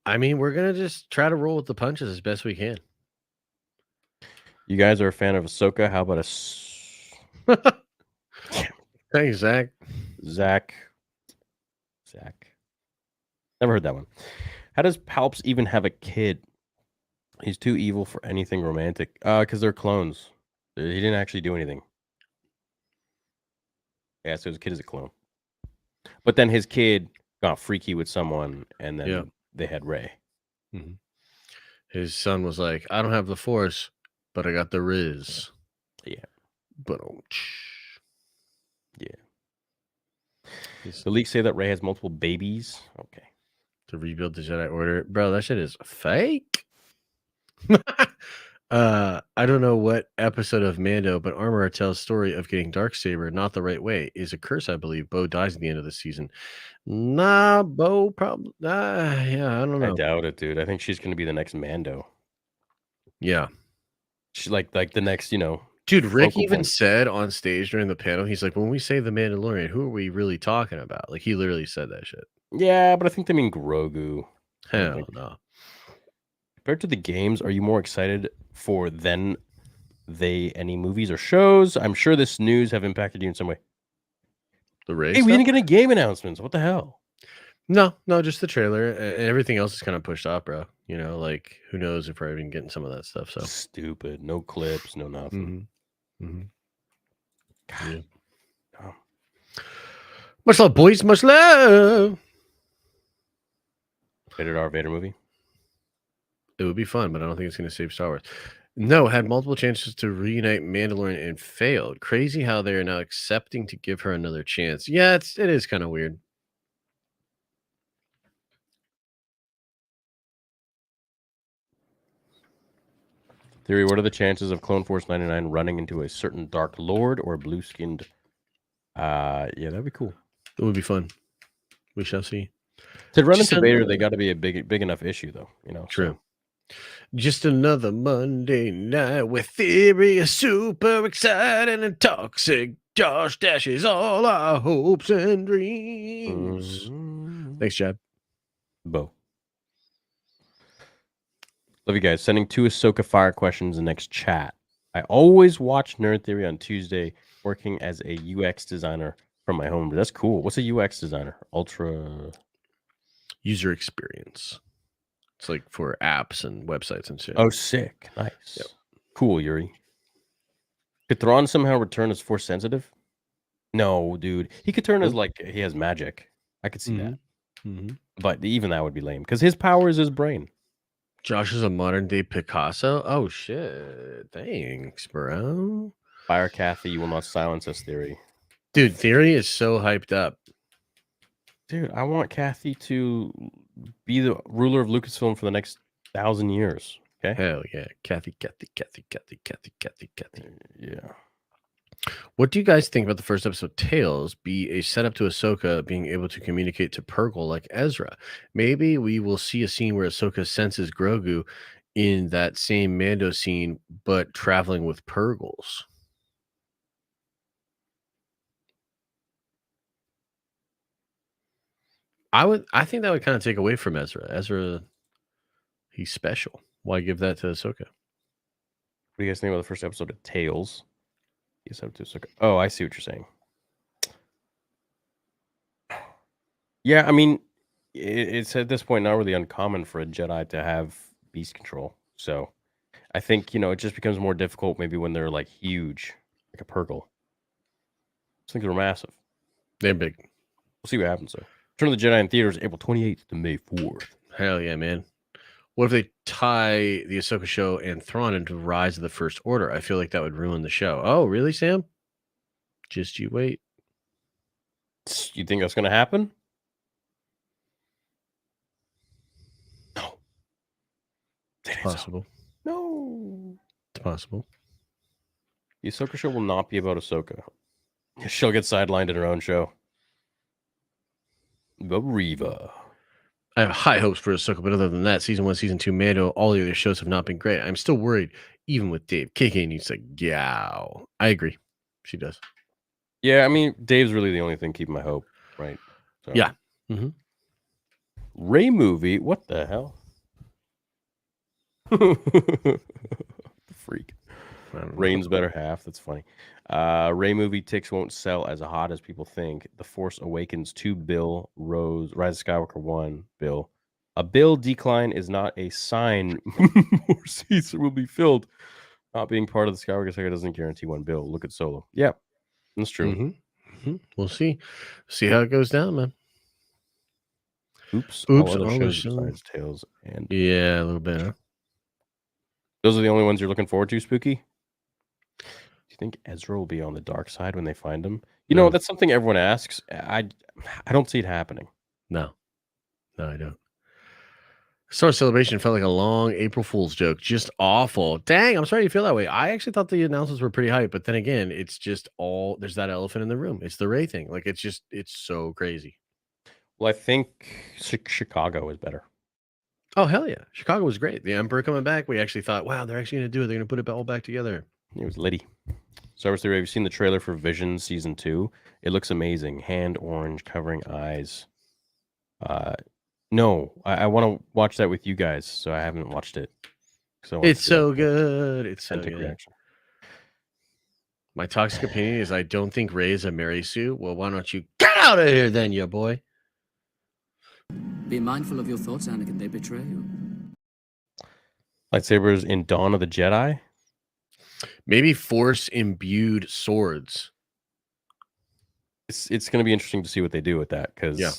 I mean, we're gonna just try to roll with the punches as best we can. You guys are a fan of Ahsoka? How about Thanks, Zach. Zach? Never heard that one. How does Palps even have a kid? He's too evil for anything romantic. Because they're clones. He didn't actually do anything. Yeah, so his kid is a clone. But then his kid got freaky with someone, and then they had Rey. Mhm. His son was like, I don't have the Force, but I got the Riz. Yeah. But The leaks say that Rey has multiple babies. Okay. to rebuild the Jedi Order. Bro, that shit is fake. I don't know what episode of Mando, but Armorer tells story of getting Darksaber not the right way. Is a curse, I believe. Bo dies at the end of the season. Nah, Bo probably. Yeah, I don't I know. doubt it, dude. I think she's going to be the next Mando. Yeah. She's like the next, Dude, Rick focal even point. said on stage during the panel, he's like, when we say the Mandalorian, who are we really talking about? Like, he literally said that shit. Yeah, but I think they mean Grogu. Hell no. Compared to the games, are you more excited for any movies or shows? I'm sure this news have impacted you in some way. The race? Hey, we didn't get any game announcements. What the hell? No, just the trailer. And everything else is kind of pushed off, bro. Like, who knows if we're even getting some of that stuff. So Stupid. No clips, no nothing. Yeah. Oh. Much love, boys. Much love. Rated R Vader movie. It would be fun, but I don't think it's going to save Star Wars. No, had multiple chances to reunite Mandalorian and failed. Crazy how they are now accepting to give her another chance. Yeah, it is kind of weird. Theory, what are the chances of Clone Force 99 running into a certain Dark Lord or blue-skinned? Yeah, that'd be cool. It would be fun. We shall see. To run into Vader, they got to be a big enough issue, though. True. Just another Monday night with Theory is super exciting and toxic. Josh dashes all our hopes and dreams. Thanks, Chad. Bo. Love you guys. Sending 2 Ahsoka Fire questions in the next chat. I always watch Nerd Theory on Tuesday, working as a UX designer from my home. That's cool. What's a UX designer? Ultra user experience. It's like for apps and websites and shit. Oh, sick. Nice. Yep. Cool, Yuri. Could Thrawn somehow return as Force sensitive? No, dude. He could turn as like he has magic. I could see that. But even that would be lame because his power is his brain. Josh is a modern day Picasso. Oh shit! Thanks, bro. Fire Kathy, you will not silence us, Theory. Dude, Theory is so hyped up. Dude, I want Kathy to be the ruler of Lucasfilm for the next 1,000 years. Okay. Hell yeah, Kathy. Yeah. What do you guys think about the first episode, Tales, be a setup to Ahsoka being able to communicate to Purgle like Ezra? Maybe we will see a scene where Ahsoka senses Grogu in that same Mando scene, but traveling with Purgles. I think that would kind of take away from Ezra. Ezra, he's special. Why give that to Ahsoka? What do you guys think about the first episode of Tales? Oh, I see what you're saying. Yeah, I mean, it's at this point not really uncommon for a Jedi to have beast control. So I think, it just becomes more difficult maybe when they're like huge, like a Purgle. I think they're massive. They're big. We'll see what happens, though. Return of the Jedi in theaters April 28th to May 4th. Hell yeah, man. What if they tie the Ahsoka show and Thrawn into Rise of the First Order? I feel like that would ruin the show. Oh, really, Sam? Just you wait. You think that's going to happen? Stay It's tuned. possible. No. It's possible. The Ahsoka show will not be about Ahsoka. She'll get sidelined in her own show. The Reva. I have high hopes for Ahsoka, but other than that, season 1, season 2, Mando, all the other shows have not been great. I'm still worried, even with Dave. KK needs to gow. I agree. She does. Yeah, I mean, Dave's really the only thing keeping my hope, right? So. Yeah. Mm-hmm. Ray movie. What the hell? The freak. Rain's better half. That's funny. Ray movie ticks won't sell as hot as people think. The Force Awakens 2 bill rose. Rise of Skywalker 1 bill. A bill decline is not a sign more seats will be filled. Not being part of the Skywalker saga doesn't guarantee one bill. Look at Solo. Yeah, that's true. Mm-hmm. We'll see. See how it goes down, man. Oops. Oops. All other all the shows besides Tales and Yeah, a little bit. Huh? those are the only ones you're looking forward to, Spooky? Do you think Ezra will be on the dark side when they find him? You know, No. that's something everyone asks. I don't see it happening. No, I don't. Star Wars Celebration felt like a long April Fool's joke. Just awful. Dang, I'm sorry you feel that way. I actually thought the announcements were pretty hype, but then again, it's just all there's that elephant in the room. It's the Ray thing. Like it's so crazy. Well, I think Chicago is better. Oh hell yeah, Chicago was great. The Emperor coming back. We actually thought, wow, they're actually going to do it. They're going to put it all back together. It was Liddy. Star Wars Theory, have you seen the trailer for Vision Season 2? It looks amazing. Hand orange, covering eyes. No, I want to watch that with you guys, so I haven't watched it. So It's so good. It's so authentic good. reaction. My toxic opinion is I don't think Ray is a Mary Sue. Well, why don't you get out of here then, you boy? Be mindful of your thoughts, Anakin. They betray you. Lightsabers in Dawn of the Jedi? Maybe force imbued swords. It's going to be interesting to see what they do with that, because Yeah.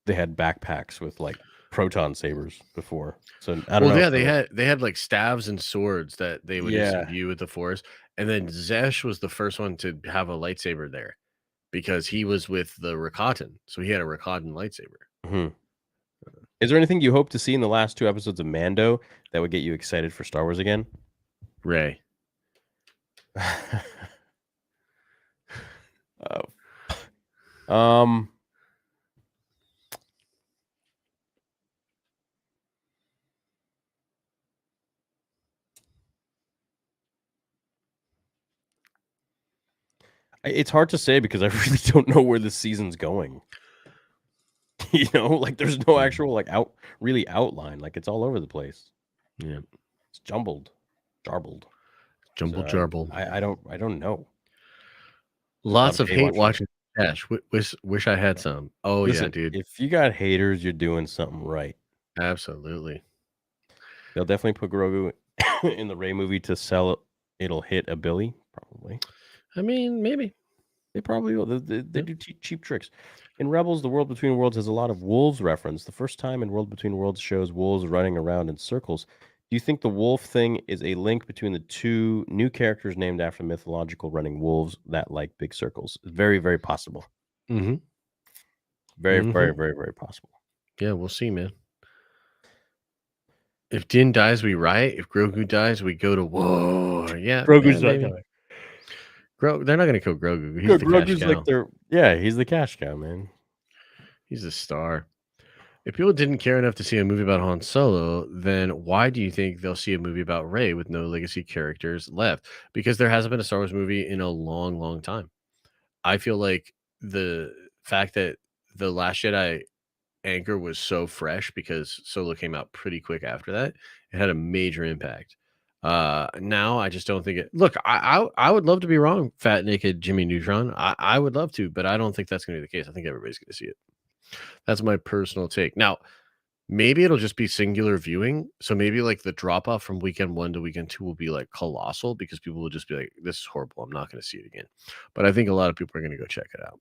they had backpacks with like proton sabers before. So I don't know. Well, yeah, if they had like staves and swords that they would just Yeah. imbue with the force. And then Zesh was the first one to have a lightsaber there because he was with the Rakatan. So he had a Rakatan lightsaber. Mhm. Is there anything you hope to see in the last 2 episodes of Mando that would get you excited for Star Wars again? Ray. um, it's hard to say because I really don't know where this season's going. You know, like there's no actual like outline. Like it's all over the place. Yeah. It's jumbled, jarbled. Jumble So jarble. I don't know. Lots not of a hate Baywatch watching Zesh. Wish I had some. Oh, yeah, Listen, dude. if you got haters, you're doing something right. Absolutely. They'll definitely put Grogu in the Ray movie to sell it. It'll hit a Billy, probably. I mean, maybe. They probably will. They do cheap tricks. In Rebels, the World Between Worlds has a lot of wolves reference. The first time in World Between Worlds shows wolves running around in circles. Do you think the wolf thing is a link between the 2 new characters named after mythological running wolves that like big circles? Very, very possible. Mm-hmm. Very, Mhm. very, very, very possible. Yeah, we'll see, man. If Din dies, we riot. If Grogu dies, we go to war. Yeah, Grogu's yeah, not maybe. dying. They're not going to kill Grogu. He's Yeah, the cash Grogu's cow. like he's the cash cow, man. He's a star. If people didn't care enough to see a movie about Han Solo, then why do you think they'll see a movie about Rey with no legacy characters left? Because there hasn't been a Star Wars movie in a long, long time. I feel like the fact that The Last Jedi anchor was so fresh because Solo came out pretty quick after that, it had a major impact. Now I just don't think it. Look, I would love to be wrong, fat naked Jimmy Neutron. I would love to, but I don't think that's going to be the case. I think everybody's going to see it. That's my personal take. Now, maybe it'll just be singular viewing. So maybe like the drop off from weekend 1 to weekend 2 will be like colossal because people will just be like, "This is horrible. I'm not going to see it again." But I think a lot of people are going to go check it out.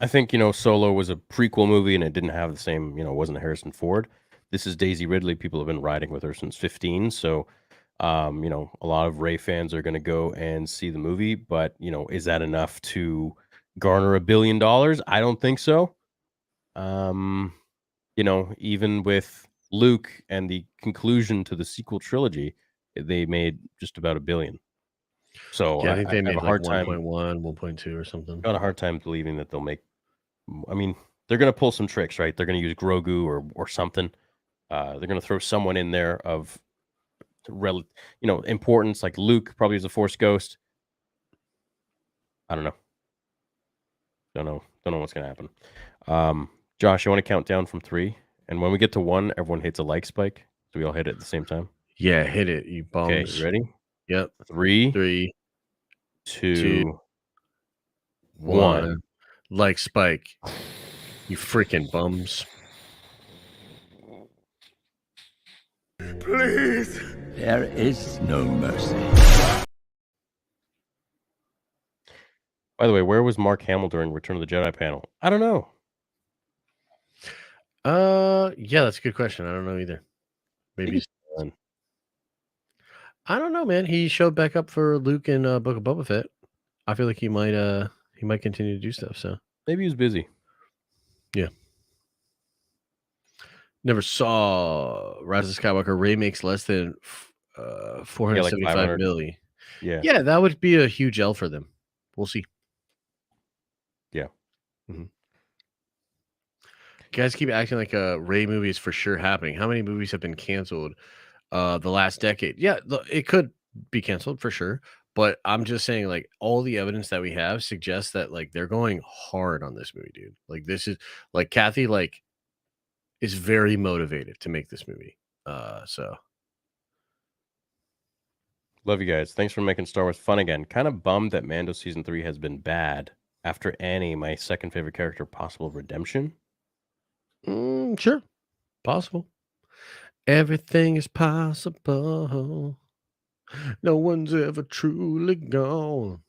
I think, Solo was a prequel movie and it didn't have the same, it wasn't Harrison Ford. This is Daisy Ridley. People have been riding with her since 15. So, a lot of Ray fans are going to go and see the movie. But, is that enough to garner $1 billion? I don't think so. Even with Luke and the conclusion to the sequel trilogy, they made just about $1 billion. So Yeah, I think they have made a like hard time. 1.1, 1.2 or something. Got a hard time believing that they'll make. I mean, they're gonna pull some tricks, right? They're gonna use Grogu or something. They're gonna throw someone in there of, importance, like Luke probably is a Force ghost. I don't know. Don't know what's gonna happen. Josh, you want to count down from 3, and when we get to 1, everyone hits a like spike, so we all hit it at the same time. Yeah, hit it, you Okay, bums. you ready? Yep. 3, 3, 2, 1. 1. Like spike. You freaking bums. Please. There is no mercy. By the way, where was Mark Hamill during Return of the Jedi panel? I don't know. Yeah, that's a good question. I don't know either. Maybe He's done. I don't know, man. He showed back up for Luke in Book of Boba Fett. I feel like he might continue to do stuff. So Maybe he was busy. never saw Rise of Skywalker. Ray makes less than 475 500. million. Yeah. Yeah, that would be a huge L for them. We'll see. Yeah. Guys keep acting like a Ray movie is for sure happening. How many movies have been canceled the last decade? Yeah, it could be canceled for sure. But I'm just saying, like, all the evidence that we have suggests that like they're going hard on this movie, dude. Like, this is like Kathy, like, is very motivated to make this movie. So Love you guys. Thanks for making Star Wars fun again. Kind of bummed that Mando season 3 has been bad. After Annie, my second favorite character, possible redemption. Sure, possible. Everything is possible. No one's ever truly gone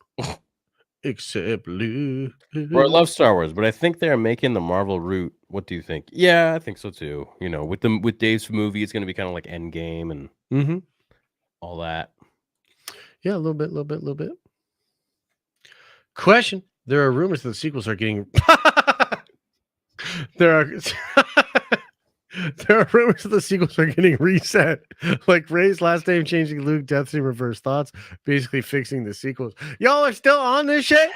except Luke. Or I love Star Wars, but I think they're making the Marvel route. What do you think? Yeah, I think so too. With Dave's movie, it's going to be kind of like Endgame and all that. Yeah, a little bit. Question: there are rumors that the sequels are getting. There are rumors that the sequels are getting reset, like Ray's last name changing Luke, Death Scene Reverse Thoughts, basically fixing the sequels. Y'all are still on this shit.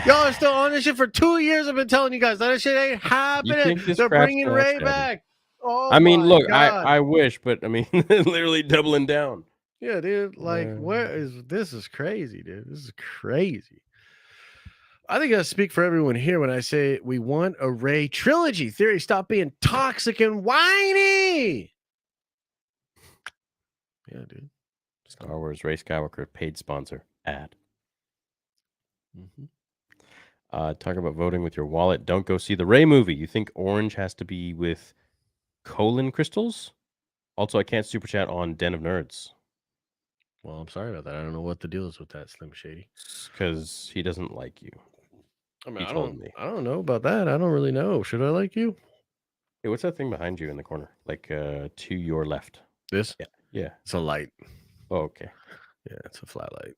Y'all are still on this shit for 2 years. I've been telling you guys that shit ain't happening. think this They're crap's bringing gonna Ray happen? back. Oh, I mean, my look, God. I wish, but I mean, literally doubling down. Yeah, dude. Like, Yeah. this is crazy, dude. This is crazy. I think I speak for everyone here when I say we want a Ray trilogy. Theory, stop being toxic and whiny. Yeah, dude. Star Wars Ray Skywalker paid sponsor ad. Talk about voting with your wallet. Don't go see the Ray movie. You think orange has to be with colon crystals? Also, I can't super chat on Den of Nerds Well, I'm sorry about that. I don't know what the deal is with that, Slim Shady. because he doesn't like you. I mean, He I told me. don't know about that. I don't really know. Should I like you? Hey, what's that thing behind you in the corner? Like to your left. This? Yeah. It's a light. Oh, okay. Yeah, it's a flat light.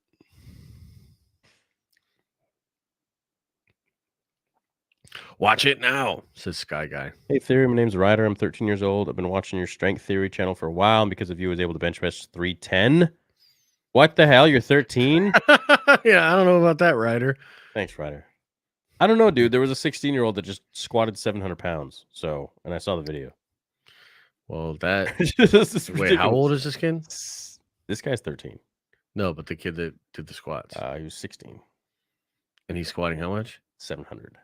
Watch it now, says Sky Guy. Hey, Theory, my name's Ryder. I'm 13 years old. I've been watching your Strength Theory channel for a while, and because of you, I was able to bench press 310. What the hell? You're 13? Yeah, I don't know about that, Ryder. Thanks, Ryder. I don't know, dude. There was a 16-year-old that just squatted 700 pounds. So, and I saw the video. Well, that. This is Wait, how ridiculous. old is this kid? This guy's 13. No, but the kid that did the squats. He was 16. And he's squatting how much? 700.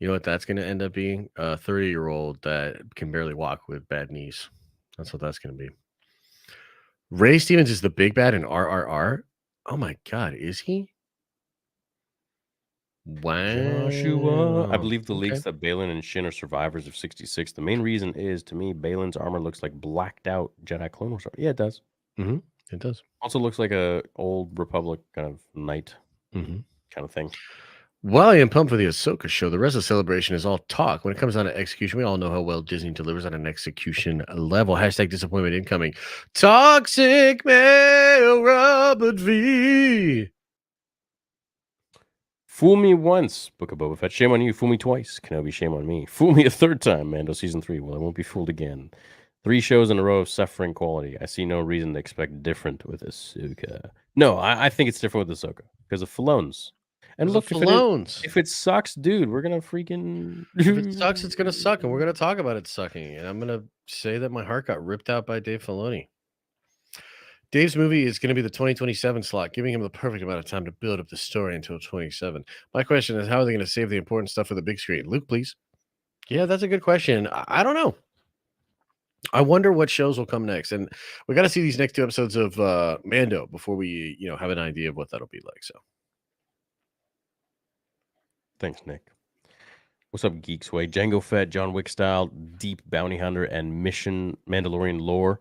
You know what that's going to end up being? A 30-year-old that can barely walk with bad knees. That's what that's going to be. Ray Stevens is the big bad in RRR. Oh my God, is he? Wow. Joshua. I believe the Okay. leaks that Balin and Shin are survivors of 66. The main reason is, to me, Balin's armor looks like blacked out Jedi Clone Wars. Yeah, it does. It does. Also looks like a old Republic kind of knight kind of thing. While I am pumped for the Ahsoka show, the rest of the celebration is all talk. When it comes down to execution, we all know how well Disney delivers on an execution level. Hashtag disappointment incoming. Toxic male Robert V. Fool me once, Book of Boba Fett. Shame on you. Fool me twice, Kenobi. Shame on me. Fool me a third time, Mando Season 3. Well, I won't be fooled again. 3 shows in a row of suffering quality. I see no reason to expect different with Ahsoka. No, I think it's different with Ahsoka because of Falones. And look, if it sucks, dude, we're gonna freaking. If it sucks, it's gonna suck, and we're gonna talk about it sucking. And I'm gonna say that my heart got ripped out by Dave Filoni. Dave's movie is going to be the 2027 slot, giving him the perfect amount of time to build up the story until 27. My question is, how are they going to save the important stuff for the big screen? Luke, please. Yeah, that's a good question. I don't know. I wonder what shows will come next, and we got to see these next 2 episodes of Mando before we, have an idea of what that'll be like. So, Thanks, Nick. What's up, Geeks Way? Django Fett, John Wick style, deep bounty hunter, and mission Mandalorian lore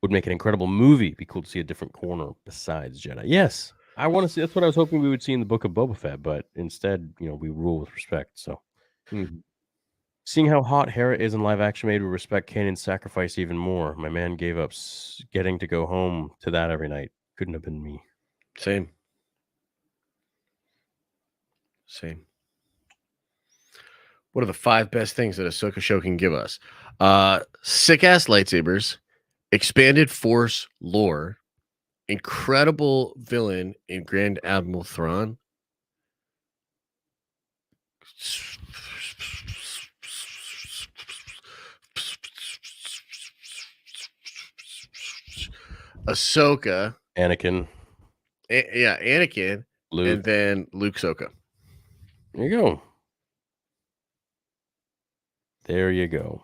would make an incredible movie. Be cool to see a different corner besides Jedi. Yes, I want to see. That's what I was hoping we would see in the Book of Boba Fett, but instead, we rule with respect. So, seeing how hot Hera is in live action made me respect Kanan's sacrifice even more. My man gave up getting to go home to that every night. Couldn't have been me. Same. What are the 5 best things that Ahsoka show can give us? Sick ass lightsabers, expanded Force lore, incredible villain in Grand Admiral Thrawn, Ahsoka, Anakin, Anakin, Luke, and then Luke Ahsoka. There you go. There you go.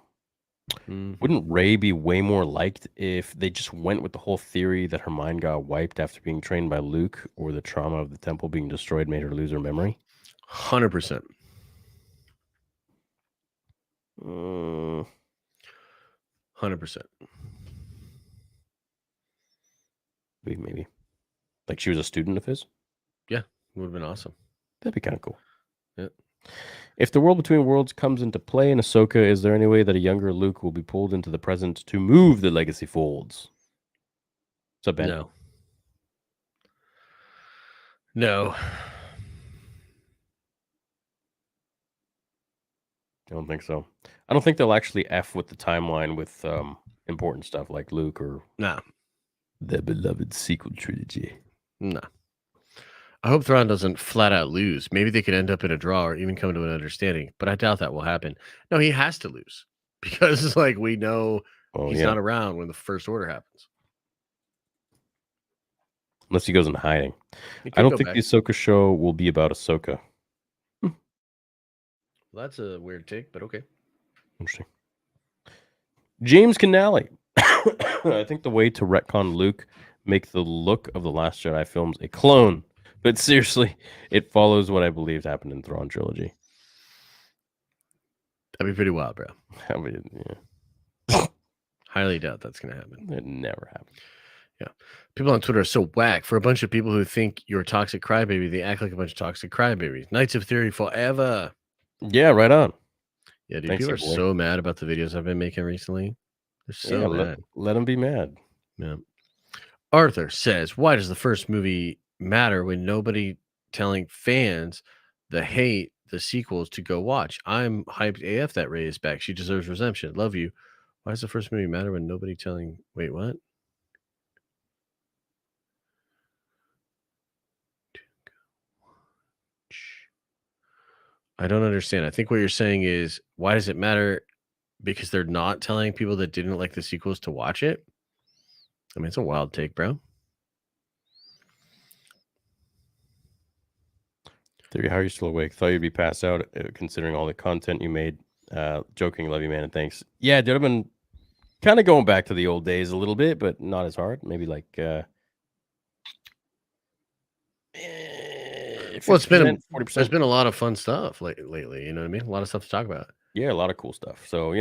Wouldn't Rey be way more liked if they just went with the whole theory that her mind got wiped after being trained by Luke, or the trauma of the temple being destroyed made her lose her memory? 100%. 100%. Maybe. Like she was a student of his? Yeah, it would have been awesome. That'd be kind of cool. Yeah. If the world between worlds comes into play in Ahsoka, is there any way that a younger Luke will be pulled into the present to move the legacy folds? What's up, Ben? No. I don't think so. I don't think they'll actually F with the timeline with important stuff like Luke or the beloved sequel trilogy. No. I hope Thrawn doesn't flat out lose. Maybe they could end up in a draw or even come to an understanding, but I doubt that will happen. No, he has to lose because, we know he's not around when the First Order happens. Unless he goes into hiding. I don't think the Ahsoka show will be about Ahsoka. Well, that's a weird take, but okay. Interesting. James Canali. I think the way to retcon Luke, make the look of the Last Jedi films a clone. But seriously, it follows what I believed happened in Thrawn trilogy. That'd be pretty wild, bro. I mean, yeah. Highly doubt that's going to happen. It never happened. Yeah. People on Twitter are so whack. For a bunch of people who think you're a toxic crybaby, they act like a bunch of toxic crybabies. Knights of Theory forever. Yeah, right on. Yeah, dude, people are so mad about the videos I've been making recently. They're so mad. Let them be mad. Yeah. Arthur says, why does the first movie matter when nobody telling fans the hate the sequels to go watch? I'm hyped AF that Rey is back. She deserves redemption. Love you. Why does the first movie matter when nobody telling... Wait, what? I don't understand. I think what you're saying is, why does it matter? Because they're not telling people that didn't like the sequels to watch it? I mean, it's a wild take, bro. Theory, how are you still awake? Thought you'd be passed out considering all the content you made. Joking, love you, man, and thanks. Yeah, dude, I've been kind of going back to the old days a little bit, but not as hard. Maybe like... well, it's been 40%. There's been a lot of fun stuff lately. You know what I mean? A lot of stuff to talk about. Yeah, a lot of cool stuff. So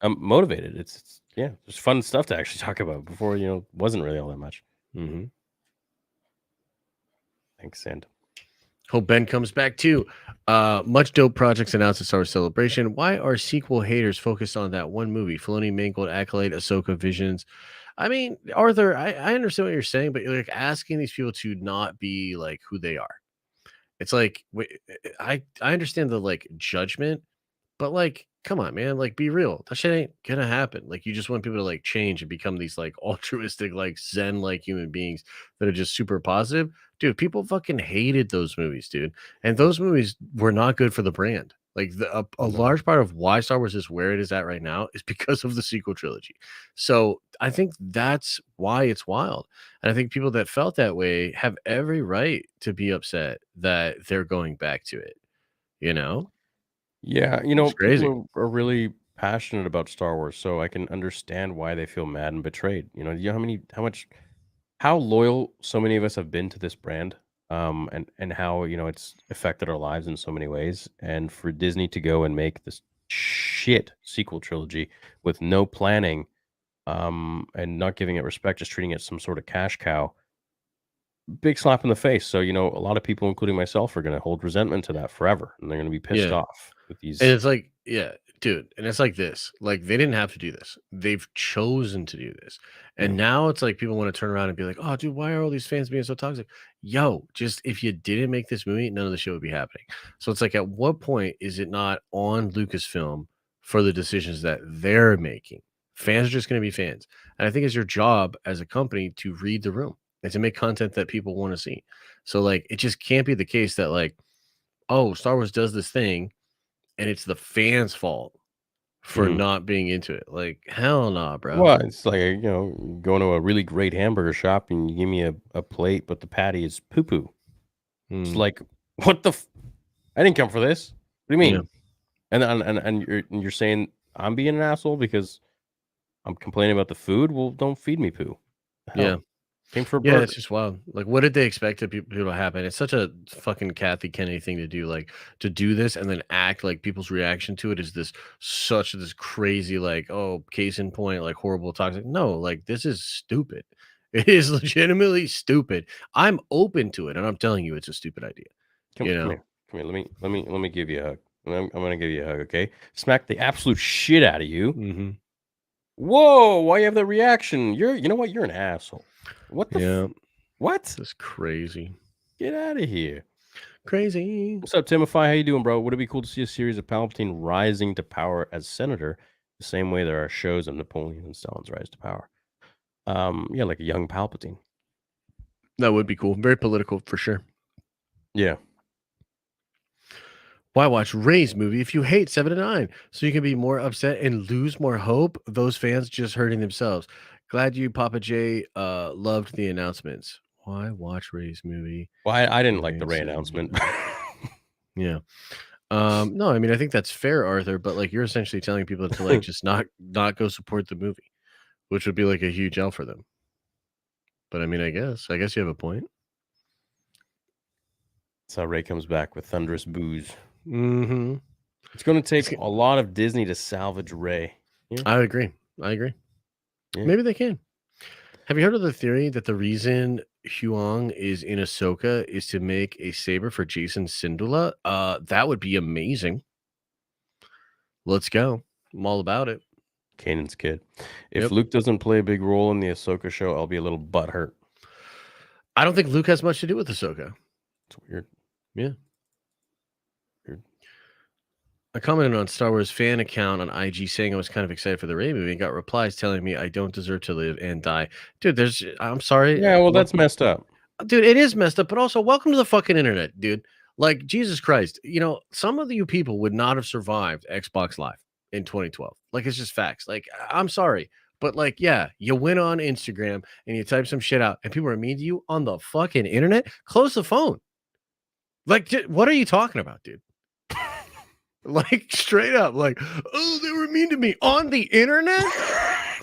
I'm motivated. It's there's fun stuff to actually talk about. Before wasn't really all that much. Mm-hmm. Thanks, and hope Ben comes back too. Much dope projects announced at Star Wars Celebration. Why are sequel haters focused on that one movie? Filoni, Mangold, Acolyte, Ahsoka, Visions. I mean, Arthur, I understand what you're saying, but you're asking these people to not be like who they are. It's like, I understand the judgment, but come on, man. Like, be real. That shit ain't gonna happen. Like, you just want people to like change and become these like altruistic, like Zen like human beings that are just super positive. Dude, people fucking hated those movies, dude. And those movies were not good for the brand. Like a No. large part of why Star Wars is where it is at right now is because of the sequel trilogy. So I think that's why it's wild. And I think people that felt that way have every right to be upset that they're going back to it. You know? Yeah, It's crazy. people are really passionate about Star Wars, so I can understand why they feel mad and betrayed. You know how loyal so many of us have been to this brand, and how it's affected our lives in so many ways. And for Disney to go and make this shit sequel trilogy with no planning, and not giving it respect, just treating it some sort of cash cow, big slap in the face. So a lot of people, including myself, are going to hold resentment to that forever, and they're going to be pissed Yeah. off with And these. it's like, yeah, dude, and it's like this. Like they didn't have to do this. They've chosen to do this. Yeah. And now it's like people want to turn around and be like, "Oh, dude, why are all these fans being so toxic?" Yo, just if you didn't make this movie, none of the shit would be happening. So it's like at what point is it not on Lucasfilm for the decisions that they're making? Fans are just going to be fans. And I think it's your job as a company to read the room and to make content that people want to see. So like it just can't be the case that like, oh, Star Wars does this thing and it's the fans' fault for Mhm. not being into it. Like, hell nah, bro. Well, it's like going to a really great hamburger shop and you give me a plate, but the patty is poo poo. It's Mm, like, what the? I didn't come for this. What do you yeah, mean? And you're saying I'm being an asshole because I'm complaining about the food? Well, don't feed me poo. The yeah, hell, came for a yeah. burger. It's just wild. Like, what did they expect people to happen? It's such a fucking Kathy Kennedy thing to do. Like, to do this and then act like people's reaction to it is this crazy, like, oh, case in point, like horrible toxic. No, like this is stupid. It is legitimately stupid. I'm open to it, and I'm telling you, it's a stupid idea. Come, You come know? here, come here. Let me give you a hug. I'm gonna give you a hug. Okay, smack the absolute shit out of you. Mm-hmm. Whoa! Why you have that reaction? You know what? You're an asshole. What the? Yeah, What? it's crazy. Get out of here. Crazy. What's up, Timify? How you doing, bro? Would it be cool to see a series of Palpatine rising to power as senator, the same way there are shows of Napoleon and Stalin's rise to power? Yeah, like a young Palpatine. That would be cool. Very political for sure. Yeah. Why watch Ray's movie if you hate 7 and 9? So you can be more upset and lose more hope? Those fans just hurting themselves. Glad you, Papa J, loved the announcements. Why watch Ray's movie? Well, I didn't if like you the hate Ray 7 and announcement. 9? Yeah. No, I mean I think that's fair, Arthur, but like you're essentially telling people to like just not go support the movie, which would be like a huge L for them. But I mean, I guess you have a point. That's how Ray comes back with thunderous booze. Mm-hmm. It's going to take a lot of Disney to salvage Ray. Yeah. I agree. Yeah. Maybe they can. Have you heard of the theory that the reason Huang is in Ahsoka is to make a saber for Jason Syndulla? That would be amazing. Let's go. I'm all about it. Kanan's kid. If Yep. Luke doesn't play a big role in the Ahsoka show, I'll be a little butthurt. I don't think Luke has much to do with Ahsoka. It's weird. Yeah. Weird. I commented on Star Wars fan account on IG saying I was kind of excited for the Rey movie and got replies telling me I don't deserve to live and die. Dude, I'm sorry. Yeah, well, that's messed up. Dude, it is messed up, but also welcome to the fucking internet, dude. Like, Jesus Christ, some of you people would not have survived Xbox Live in 2012. Like, it's just facts. Like, I'm sorry, but like, yeah, you went on Instagram and you type some shit out and people are mean to you on the fucking internet. Close the phone. Like, what are you talking about, dude? Like, straight up, like, oh, they were mean to me on the internet?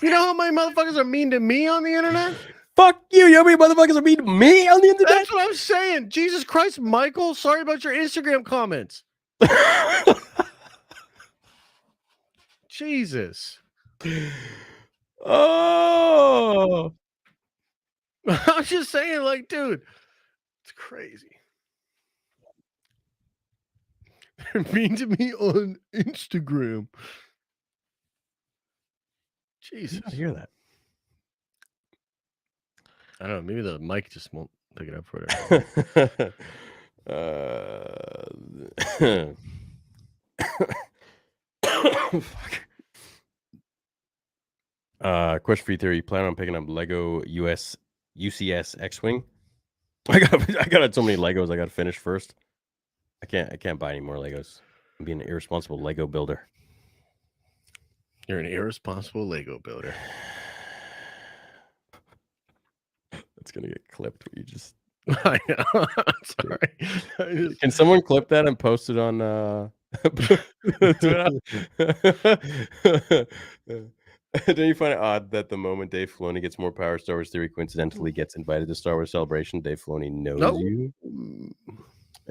You know how many motherfuckers are mean to me on the internet? Fuck you. You know how many motherfuckers are mean to me on the internet? That's what I'm saying. Jesus Christ, Michael. Sorry about your Instagram comments. Jesus. Oh. I'm just saying, like, dude, it's crazy. They're mean to me on Instagram. Jesus. I hear that. I don't know. Maybe the mic just won't pick it up for whatever. Oh, fuck. Question for you theory. You plan on picking up Lego UCS X-Wing? I got so many Legos I got to finish first. I can't buy any more Legos. I'm being an irresponsible Lego builder. You're an irresponsible Lego builder. It's gonna get clipped. You just I know. Sorry. I just- can someone clip that and post it on Twitter? Don't you find it odd that the moment Dave Filoni gets more power, Star Wars Theory coincidentally gets invited to Star Wars Celebration? Dave Filoni knows No. you.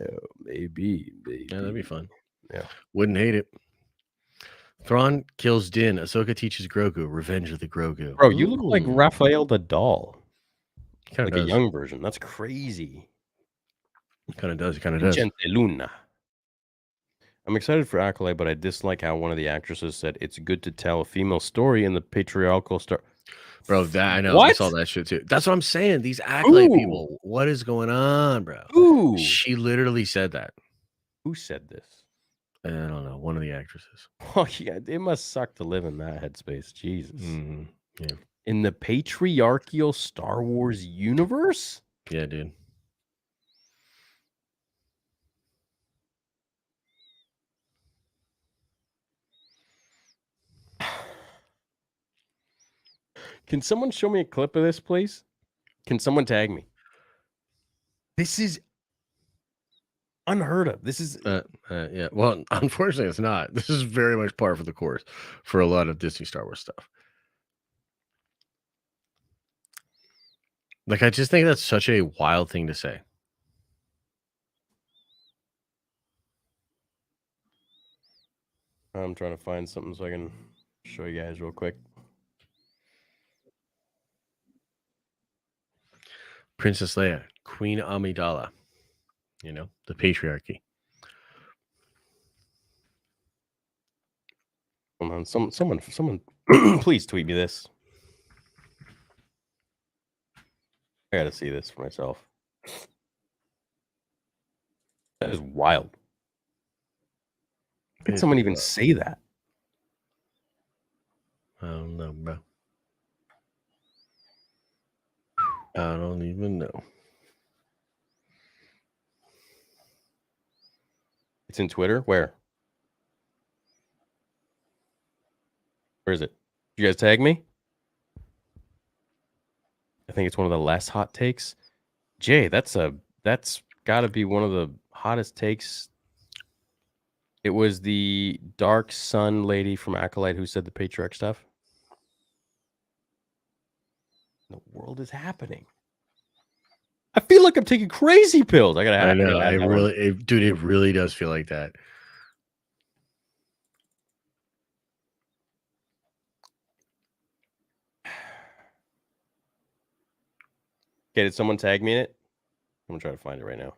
Oh, maybe. Yeah, that'd be fun. Yeah. Wouldn't hate it. Thrawn kills Din. Ahsoka teaches Grogu. Revenge of the Grogu. Bro, you look like Ooh. Raphael the doll. Kind of Like does. a young version. That's crazy. Kind of does. Kind of does. Vicente Luna. I'm excited for Acolyte, but I dislike how one of the actresses said it's good to tell a female story in the patriarchal star. Bro, that I know. I What? saw that shit too. That's what I'm saying. These Acolyte Ooh. people. What is going on, bro? Ooh. She literally said that. Who said this? I don't know. One of the actresses. Oh, yeah. It must suck to live in that headspace. Jesus. Yeah. In the patriarchal Star Wars universe? Yeah, dude. Can someone show me a clip of this, please? Can someone tag me? This is unheard of. This is Yeah. Well, unfortunately, it's not. This is very much par for the course for a lot of Disney Star Wars stuff. Like, I just think that's such a wild thing to say. I'm trying to find something so I can show you guys real quick. Princess Leia, Queen Amidala. You know, the patriarchy. Hold on, someone, please tweet me this. I gotta see this for myself. That is wild. How did someone even say that? I don't know, bro. I don't even know. It's in Twitter? Where? Where is it? Did you guys tag me? I think it's one of the less hot takes. Jay, that's got to be one of the hottest takes. It was the Dark Sun lady from Acolyte who said the patriarch stuff. The world is happening. I feel like I'm taking crazy pills. I know. gotta It really, dude, it really does feel like that. Okay, did someone tag me in it? I'm gonna try to find it right now.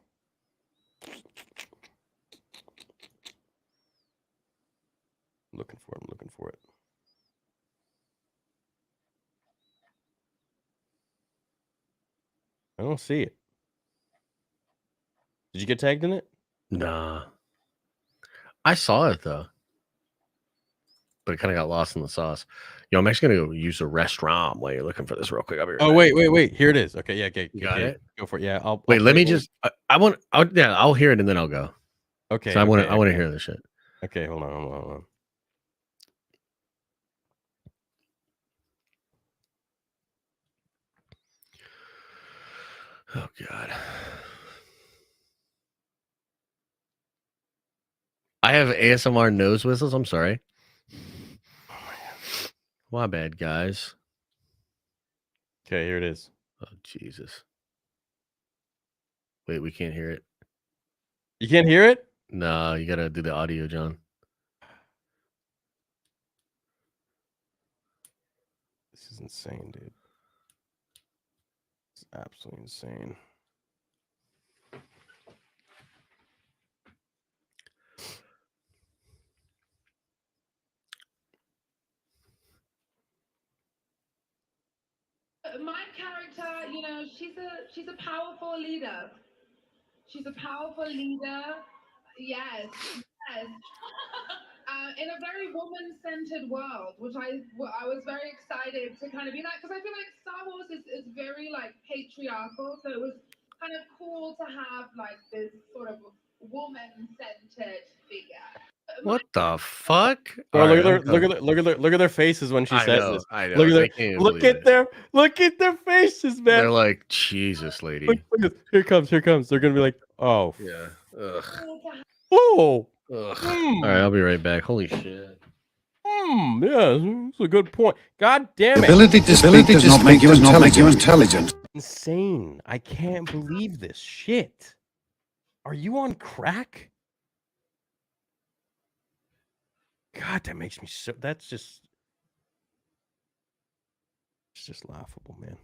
I'm looking for it. I don't see it. Did you get tagged in it? Nah. I saw it though. But it kind of got lost in the sauce. Yo, I'm actually gonna go use a restroom while you're looking for this real quick. I'll be right Oh, back. wait. Here it is. Okay, yeah, okay. You got okay. it? Go for it. Yeah, I'll Wait, let me play- just I'll hear it and then I'll go. Okay. So I want to okay. hear this shit. Okay, hold on. Oh god. I have ASMR nose whistles. I'm sorry. My bad, guys. Okay, here it is. Oh Jesus. Wait, we can't hear it. You can't hear it? No, you gotta do the audio, John. This is insane, dude. It's absolutely insane. My character, you know, she's a powerful leader. She's a powerful leader. Yes. in a very woman-centered world, which I was very excited to kind of be that, because I feel like Star Wars is very like patriarchal, so it was kind of cool to have like this sort of woman-centered figure. What the fuck? Bro, All look right, at their I'm done. look at their faces when she I says know, this. I Look know. at They their can't look believe at it. their faces, man. They're like, Jesus, Look, lady. look at this. Here it comes. They're gonna be like, oh, Yeah. Ugh. oh, Ugh. All right, I'll be right back. Holy shit. yeah, that's a good point. God damn it. Ability to speak does not make you intelligent. Insane. I can't believe this shit. Are you on crack? God, that makes me so. That's just. It's just laughable, man.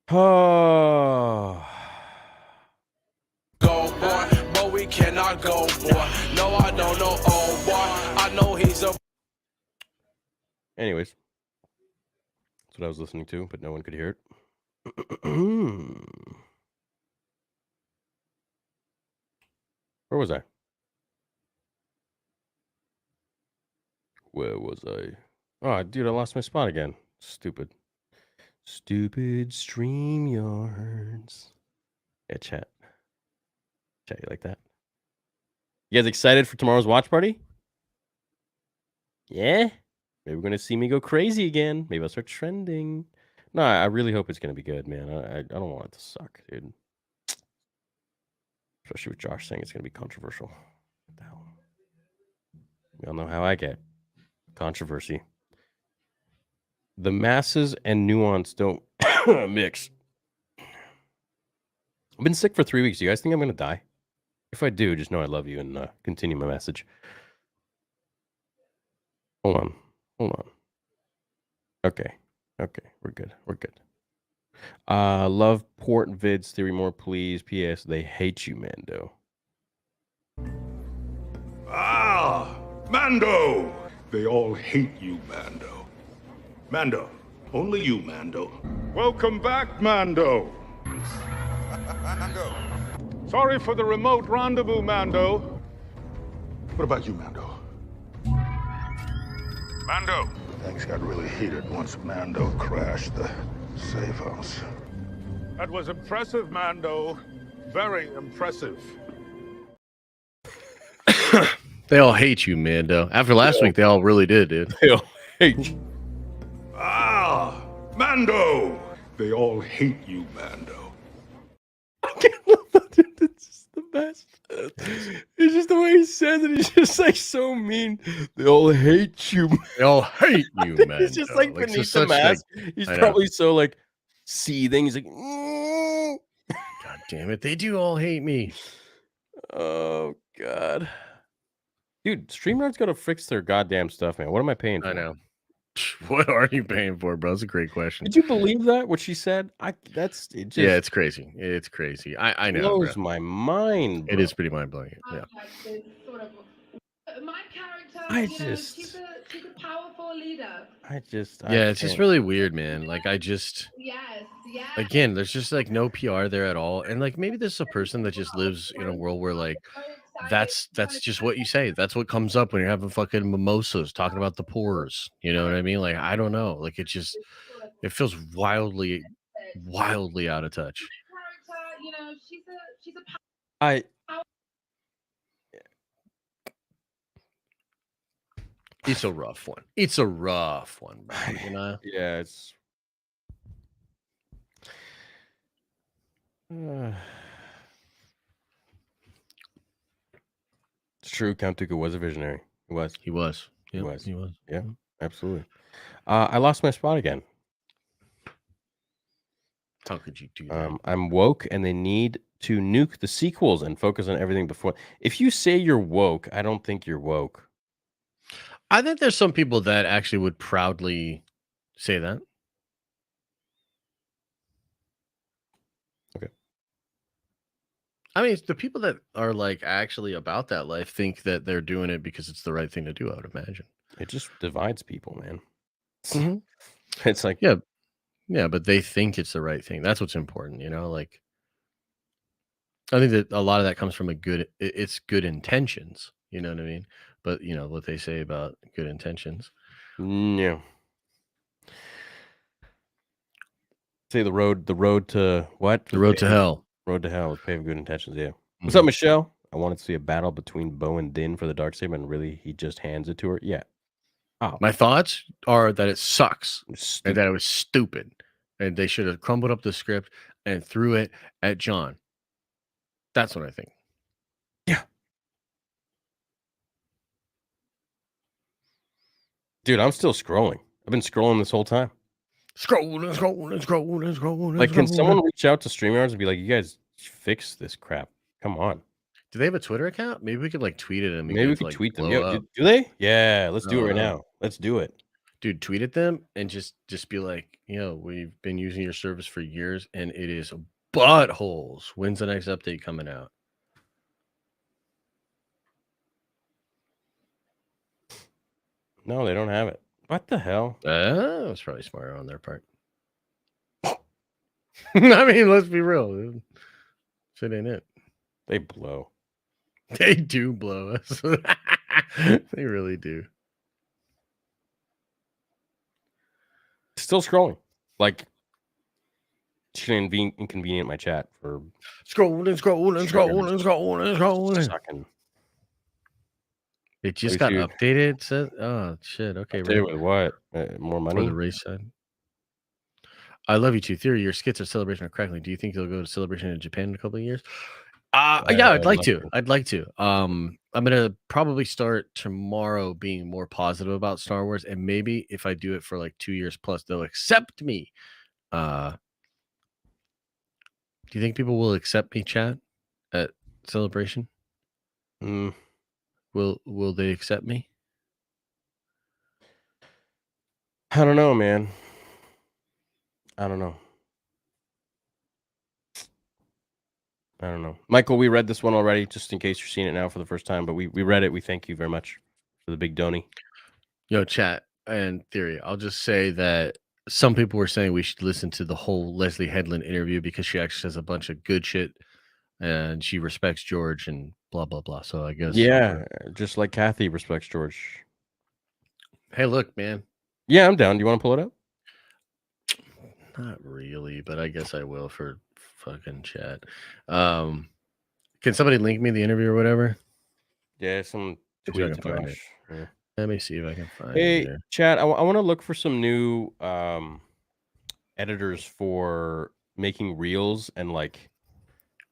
Oh. Go, boy, but we cannot go, boy. No, I don't know, oh, boy. I know he's a. Anyways, that's what I was listening to, but no one could hear it. Where was I? Where was I? Oh, dude, I lost my spot again. Stupid. Stupid StreamYards. Yeah, chat. Chat, you like that? You guys excited for tomorrow's watch party? Yeah? Maybe we're going to see me go crazy again. Maybe I'll start trending. No, I really hope it's going to be good, man. I don't want it to suck, dude. Especially with Josh saying it's going to be controversial. What the hell? We all know how I get. Controversy. The masses and nuance don't mix. I've been sick for 3 weeks. You guys think I'm going to die? If I do, just know I love you and continue my message. Hold on. Okay, we're good. Love port vids theory more, please. P.S. They hate you, Mando. Ah, Mando! They all hate you, Mando. Mando, only you, Mando. Welcome back, Mando. Mando. Sorry for the remote rendezvous, Mando. What about you, Mando? Mando! Things got really heated once Mando crashed the safe house. That was impressive, Mando. Very impressive. They all hate you, Mando. After last week, they all really did, dude. They all hate you. Ah, Mando! They all hate you, Mando. It's just the best. It's just the way he says it. He's just like so mean. They all hate you. They all hate you, Mando. He's just like beneath just the such, mask. like, He's I know. probably so like seething. He's like, "Mm." God damn it. They do all hate me. Oh God, dude, StreamYard's got to fix their goddamn stuff, man. What am I paying for? I know. What are you paying for, bro? That's a great question. Did you believe that? What she said? It just Yeah, it's crazy. It's crazy. I know. blows Bro. my mind. It bro. is pretty mind blowing. Yeah. Like this sort of my character. I you know, just- she's a powerful leader. I Yeah, it's just can't. really weird, man. Like I just Yes. again, there's just like no PR there at all. And like maybe there's a person that just lives in a world where like that's just what you say. That's what comes up when you're having fucking mimosas talking about the pores. You know what I mean? Like I don't know. Like it feels wildly out of touch. Character, you know, she's a I It's a rough one. It's a rough one, bro, you know? yeah, it's. It's true. Count Dooku was a visionary. He was. He was. He Yep, was. He was. Yeah, absolutely. I lost my spot again. How could you do that? I'm woke, and they need to nuke the sequels and focus on everything before. If you say you're woke, I don't think you're woke. I think there's some people that actually would proudly say that. Okay. I mean, it's the people that are like actually about that life think that they're doing it because it's the right thing to do, I would imagine. It just divides people, man. Mhm. It's like, Yeah. Yeah, but they think it's the right thing. That's what's important, you know? Like I think that a lot of that comes from it's good intentions, You know what I mean? But you know what they say about good intentions. Yeah. Say the road to what? The road to hell. Road to hell was paved with good intentions. Yeah. What's up, Michelle? I wanted to see a battle between Bo and Din for the Darksaber, and really, he just hands it to her. Yeah. Oh, My thoughts are that it sucks stupid. and that it was stupid, and they should have crumbled up the script and threw it at John. That's what I think. Yeah. Dude, I'm still scrolling. I've been scrolling this whole time. Scrolling. Like, can someone reach out to StreamYards and be like, you guys fix this crap? Come on. Do they have a Twitter account? Maybe we could like tweet it and Maybe we could like, tweet them. blow Yeah, up. do they? Yeah, let's do it right now. Let's do it. Dude, tweet at them and just be like, we've been using your service for years and it is buttholes. When's the next update coming out? No, they don't have it. What the hell? That was probably smarter on their part. I mean, let's be real. Dude. Shit ain't it. They blow. They do blow us. They really do. Still scrolling. Like, shouldn't inconvenient my chat for scrolling. Sucking. It just got updated. It says, oh shit. Okay, updated with what? More money for the race side. I love you too. Theory, your skits are Celebration or Crackling. Do you think you'll go to Celebration in Japan in a couple of years? Yeah, I'd like to. I'd like to. I'm gonna probably start tomorrow being more positive about Star Wars, and maybe if I do it for like 2 years plus, they'll accept me. Do you think people will accept me, chat, at Celebration? Will they accept me? I don't know, man. I don't know. Michael, we read this one already, just in case you're seeing it now for the first time, but we read it. We thank you very much for the big donny. Yo, chat and Theory, I'll just say that some people were saying we should listen to the whole Leslie Headland interview because she actually says a bunch of good shit and she respects George and blah, blah, blah. So I guess. Yeah, just like Kathy respects George. Hey, look, man. Yeah, I'm down. Do you want to pull it up? Not really, but I guess I will for fucking chat. Can somebody link me the interview or whatever? Yeah, some tweet to find Josh. Yeah. Let me see if I can find it. Hey, Hey, chat, I want to look for some new editors for making reels and like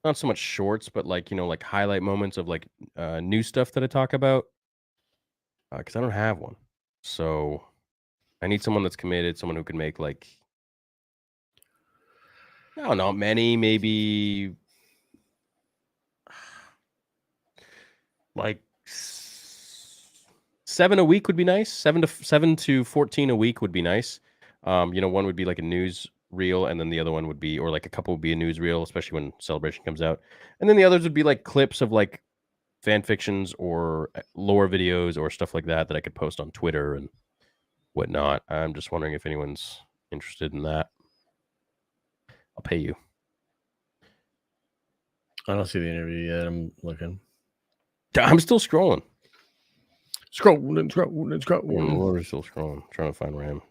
not so much shorts, but like, like highlight moments of like new stuff that I talk about. Because I don't have one. So I need someone that's committed, someone who can make like, I don't know, many, maybe like 7 a week would be nice. 7 to 14 a week would be nice. One would be like a news reel, and then the other one would be, or like a couple would be a news reel, especially when Celebration comes out. And then the others would be like clips of like fan fictions or lore videos or stuff like that I could post on Twitter and whatnot. I'm just wondering if anyone's interested in that. I'll pay you. I don't see the interview yet. I'm looking. I'm still scrolling. Scrolling. We're still scrolling. Trying to find Ram.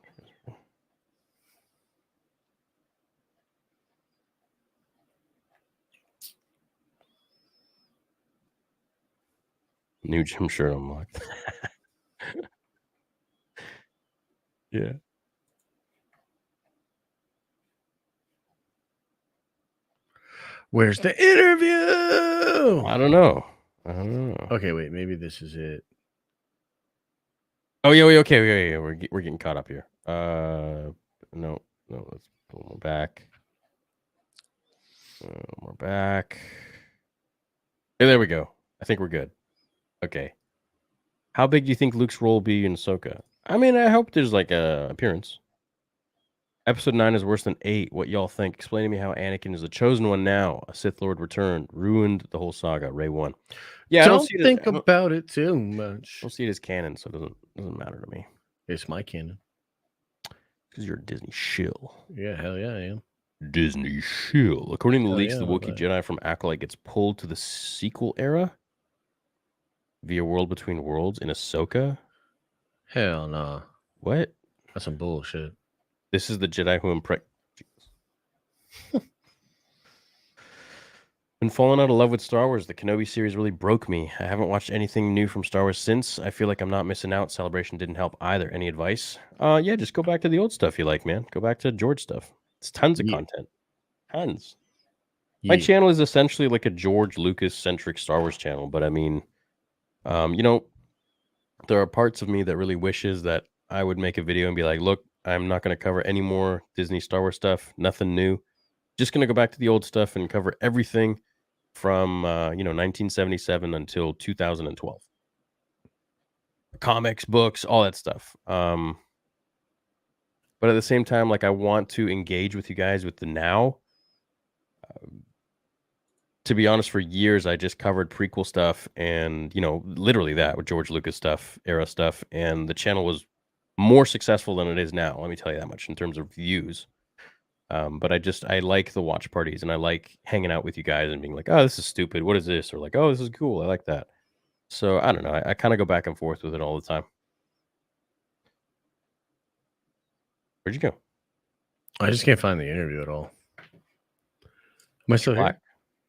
New gym shirt unlocked. Yeah. Where's the interview? I don't know. Okay, wait. Maybe this is it. Oh yeah. Okay. We're getting caught up here. No. Let's pull more back. We're back. Hey, there we go. I think we're good. Okay. How big do you think Luke's role will be in Ahsoka? I mean, I hope there's like a appearance. Episode 9 is worse than 8. What y'all think? Explain to me how Anakin is the chosen one now. A Sith Lord returned. Ruined the whole saga. Ray 1. Yeah, don't think about it too much. I don't see it as canon, so it doesn't matter to me. It's my canon. Because you're a Disney shill. Yeah, hell yeah, I am. Disney shill. According to Hell leaks, yeah, the Wookiee Jedi from Acolyte gets pulled to the sequel era. via World Between Worlds in Ahsoka. Hell no. What? That's some bullshit. This is the Jedi who Been falling out of love with Star Wars. The Kenobi series really broke me. I haven't watched anything new from Star Wars since. I feel like I'm not missing out. Celebration didn't help either. Any advice? Yeah, just go back to the old stuff you like, man. Go back to George stuff. It's tons of content. Tons. My channel is essentially like a George Lucas centric Star Wars channel, but I mean, you know, there are parts of me that really wishes that I would make a video and be like, look, I'm not going to cover any more Disney Star Wars stuff, nothing new. Just going to go back to the old stuff and cover everything from 1977 until 2012. Comics, books, all that stuff. But at the same time, like I want to engage with you guys with the now. To be honest, for years I just covered prequel stuff and literally that with George Lucas stuff, era stuff, and the channel was more successful than it is now. Let me tell you that much in terms of views. But I like the watch parties and I like hanging out with you guys and being like, oh, this is stupid. What is this? Or like, oh, this is cool. I like that. So I don't know. I kind of go back and forth with it all the time. Where'd you go? I just can't find the interview at all. Am I still here?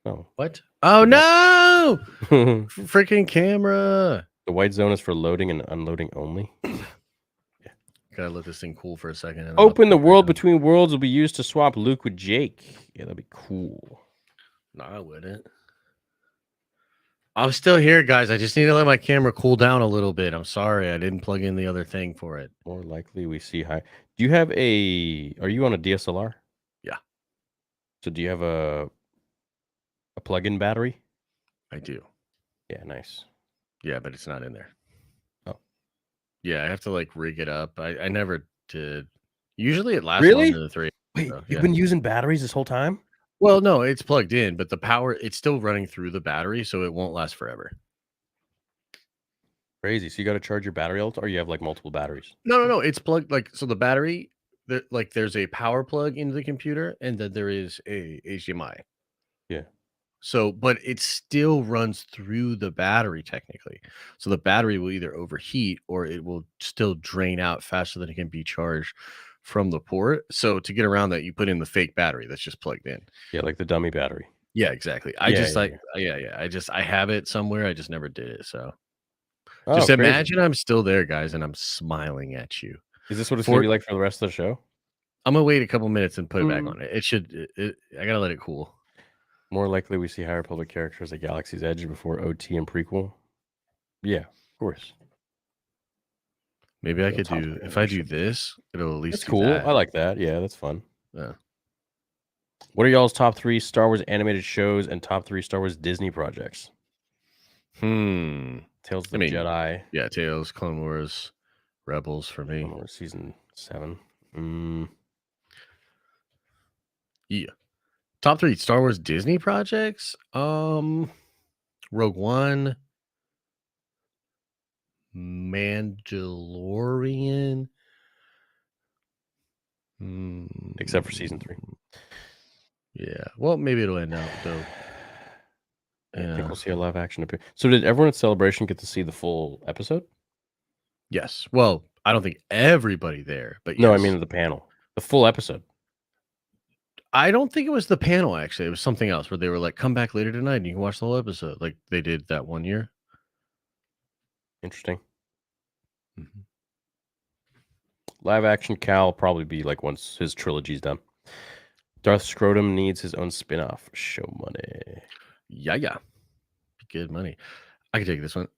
Oh. What? Oh, no! Freaking camera. The white zone is for loading and unloading only. Gotta let this thing cool for a second. And Open the World Between Worlds will be used to swap Luke with Jake. Yeah, that'd be cool. No, I wouldn't. I'm still here, guys. I just need to let my camera cool down a little bit. I'm sorry. I didn't plug in the other thing for it. More likely we see high. Do you have are you on a DSLR? Yeah. So do you have a plug-in battery? I do. Yeah, nice. Yeah, but it's not in there. Oh. Yeah, I have to like rig it up. I never did. Usually it lasts Really? longer than 3. Wait, so, you've been using batteries this whole time? Well, no, it's plugged in, but the power, it's still running through the battery, so it won't last forever. Crazy. So you got to charge your battery all the time, or you have like multiple batteries? No. It's plugged so the battery, there's a power plug into the computer, and then there is a HDMI. Yeah. So, but it still runs through the battery technically. So the battery will either overheat or it will still drain out faster than it can be charged from the port. So to get around that, you put in the fake battery that's just plugged in. Yeah, like the dummy battery. Yeah, exactly. I have it somewhere. I just never did it. So just imagine I'm still there, guys, and I'm smiling at you. Is this what it's gonna be like for the rest of the show? I'm gonna wait a couple minutes and put it back on. It should. I gotta let it cool. More likely we see High Republic characters at Galaxy's Edge before OT and prequel. Yeah, of course. Maybe I could do, if I do this, it'll at least That's do cool. that. I like that. Yeah, that's fun. Yeah. What are y'all's top 3 Star Wars animated shows and top 3 Star Wars Disney projects? Tales of the Jedi. Yeah, Tales, Clone Wars, Rebels for me. Clone Wars season 7. Yeah. Top 3 Star Wars Disney projects? Rogue One, Mandalorian. Except for season 3. Yeah. Well, maybe it'll end out though. I think we'll see a live action appear. So did everyone at Celebration get to see the full episode? Yes. Well, I don't think everybody there, but No, I yes. mean the panel. The full episode. I don't think it was the panel, actually. It was something else where they were like, come back later tonight and you can watch the whole episode. Like they did that one year. Interesting. Live action Cal will probably be like once his trilogy's done. Darth Scrotum needs his own spin-off. Show money. Yeah. Good money. I can take this one.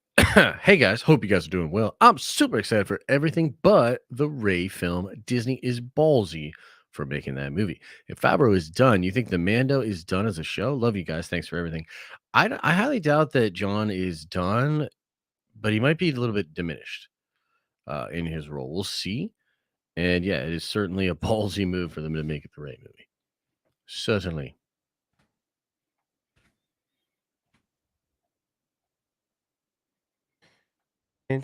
Hey guys, hope you guys are doing well. I'm super excited for everything but the Rey film. Disney is ballsy for making that movie. If Favreau is done, you think the Mando is done as a show? Love you guys. Thanks for everything. I highly doubt that John is done, but he might be a little bit diminished in his role. We'll see. And yeah, it is certainly a ballsy move for them to make it the Rey movie. Certainly. Oh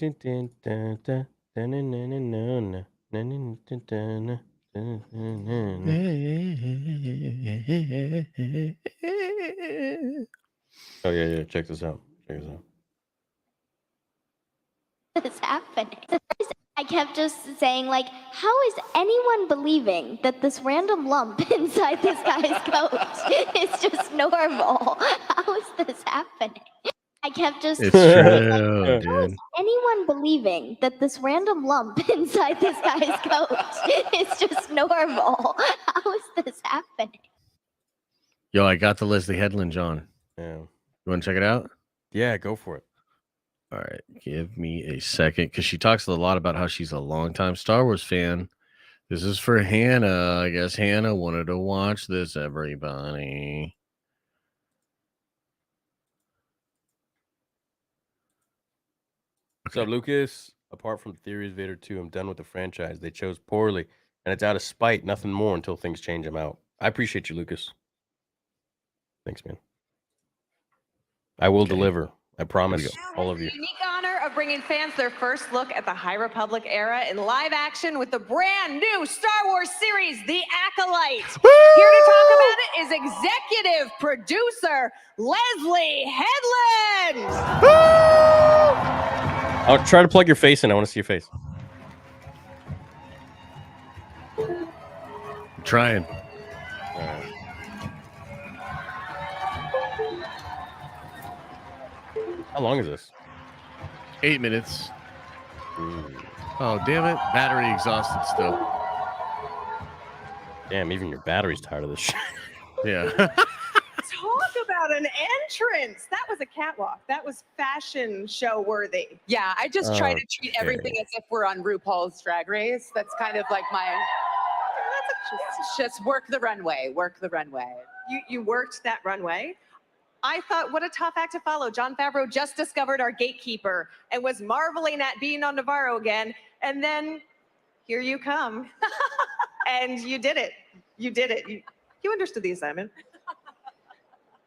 yeah. Check this out. kept just saying, like, how is anyone believing that this random lump inside this guy's coat is just normal? How is this happening? I kept just... It's true, How is dude. anyone believing that this random lump inside this guy's coat is just normal? How is this happening? Yo, I got the Leslie Headland, John. Yeah. You want to check it out? Yeah, go for it. All right, give me a second, because she talks a lot about how she's a longtime Star Wars fan. This is for Hannah. I guess Hannah wanted to watch this, everybody. So, Lucas, apart from Theories Vader 2, I'm done with the franchise. They chose poorly, and it's out of spite, nothing more until things change them out. I appreciate you, Lucas. Thanks, man. I will deliver. I promise all of you. Unique honor of bringing fans their first look at the High Republic era in live action with the brand new Star Wars series, The Acolyte. Woo! Here to talk about it is executive producer Leslie Headland. I'll try to plug your face in. I want to see your face. I'm trying. All right. How long is this? 8 minutes. Ooh. Oh, damn it. Battery exhausted still. Damn, even your battery's tired of this shit. Yeah. Talk about an entrance. That was a catwalk. That was fashion show worthy. Yeah, I just try to treat Okay. everything as if we're on RuPaul's Drag Race. That's kind of like my... Just work the runway, work the runway. You worked that runway. I thought, what a tough act to follow. Jon Favreau just discovered our gatekeeper and was marveling at being on Navarro again. And then here you come. And you did it. You did it. You understood the assignment.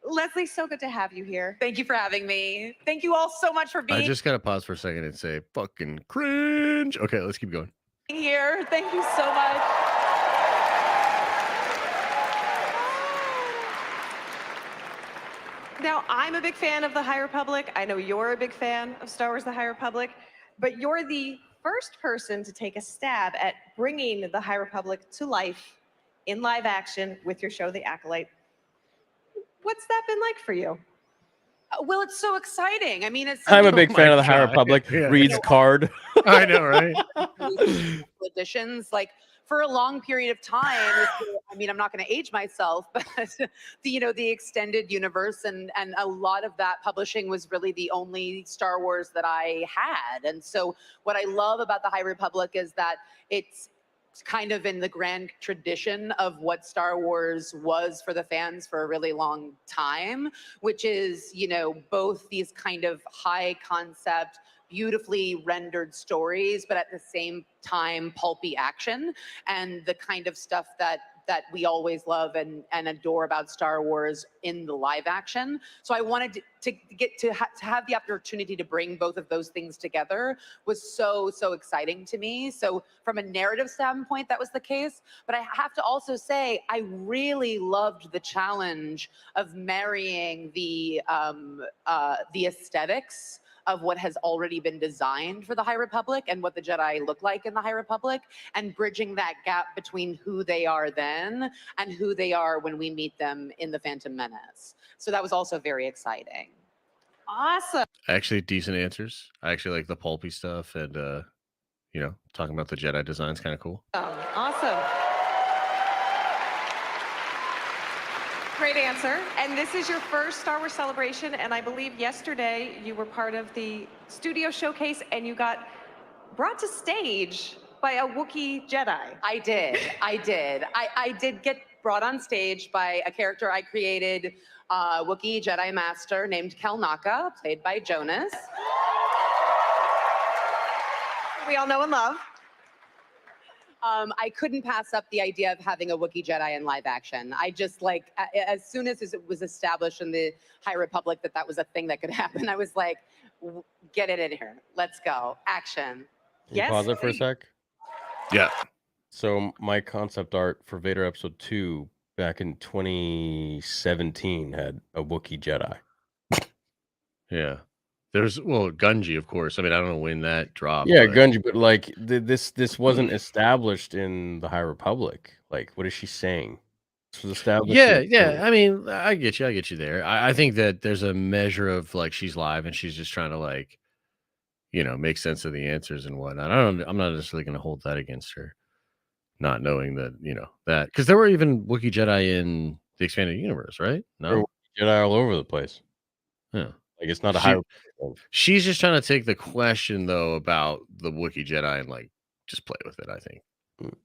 Leslie, so good to have you here. Thank you for having me. Thank you all so much for I being just got to pause for a second and say, fucking cringe. Okay, let's keep going. here. Thank you so much. Now, I'm a big fan of the High Republic. I know you're a big fan of Star Wars: The High Republic, but you're the first person to take a stab at bringing the High Republic to life in live action with your show, The Acolyte. What's that been like for you? Well, it's so exciting. I mean, it's... I'm a big fan of the High God. Republic. Yeah. Reads card. I know, right? Editions, like, for a long period of time, I mean, I'm not going to age myself, but the extended universe and a lot of that publishing was really the only Star Wars that I had. And so what I love about the High Republic is that it's kind of in the grand tradition of what Star Wars was for the fans for a really long time, which is, both these kind of high concept, beautifully rendered stories, but at the same time, pulpy action, and the kind of stuff that we always love and adore about Star Wars in the live action. So I wanted to get to have the opportunity to bring both of those things together was so exciting to me. So from a narrative standpoint, that was the case. But I have to also say, I really loved the challenge of marrying the aesthetics of what has already been designed for the High Republic and what the Jedi look like in the High Republic, and bridging that gap between who they are then and who they are when we meet them in The Phantom Menace. So that was also very exciting. Awesome. Actually, decent answers. I actually like the pulpy stuff, and talking about the Jedi design is kind of cool. Awesome. Great answer. And this is your first Star Wars celebration, and I believe yesterday you were part of the studio showcase and you got brought to stage by a Wookiee Jedi. I did. I did get brought on stage by a character I created, Wookiee Jedi Master named Kel Naka, played by Jonas. We all know and love. I couldn't pass up the idea of having a Wookiee Jedi in live action. I just as soon as it was established in the High Republic that was a thing that could happen, I was like, get it in here. Let's go. Action. Can you pause it for a sec? Yeah. So my concept art for Vader Episode 2 back in 2017 had a Wookiee Jedi. Yeah. Gunji, of course. I mean, I don't know when that dropped, Yeah, but Gunji, but like this wasn't established in the High Republic. Like, what is she saying? This was established yeah, in yeah. I mean, I get you. I get you there. I think that there's a measure of like she's live and she's just trying to like make sense of the answers and whatnot. I'm not necessarily going to hold that against her, not knowing that that because there were even Wookiee Jedi in the expanded universe, right? there were No, Jedi all over the place. yeah. Like, it's not a High She Republic thing. she's just trying to take the question though about the Wookiee Jedi and like just play with it. I think. Mm.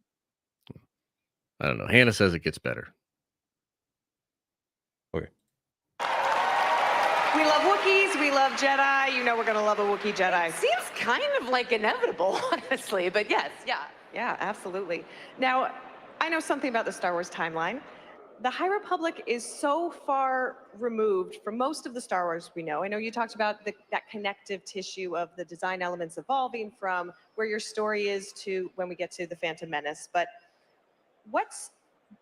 I don't know. Hannah says it gets better. Okay. We love Wookiees. We love Jedi. You know we're going to love a Wookiee Jedi. Seems kind of like inevitable, honestly, but yes, yeah. Yeah, absolutely. Now, I know something about the Star Wars timeline. The High Republic is so far removed from most of the Star Wars we know. I know you talked about that connective tissue of the design elements evolving from where your story is to when we get to the Phantom Menace. But what's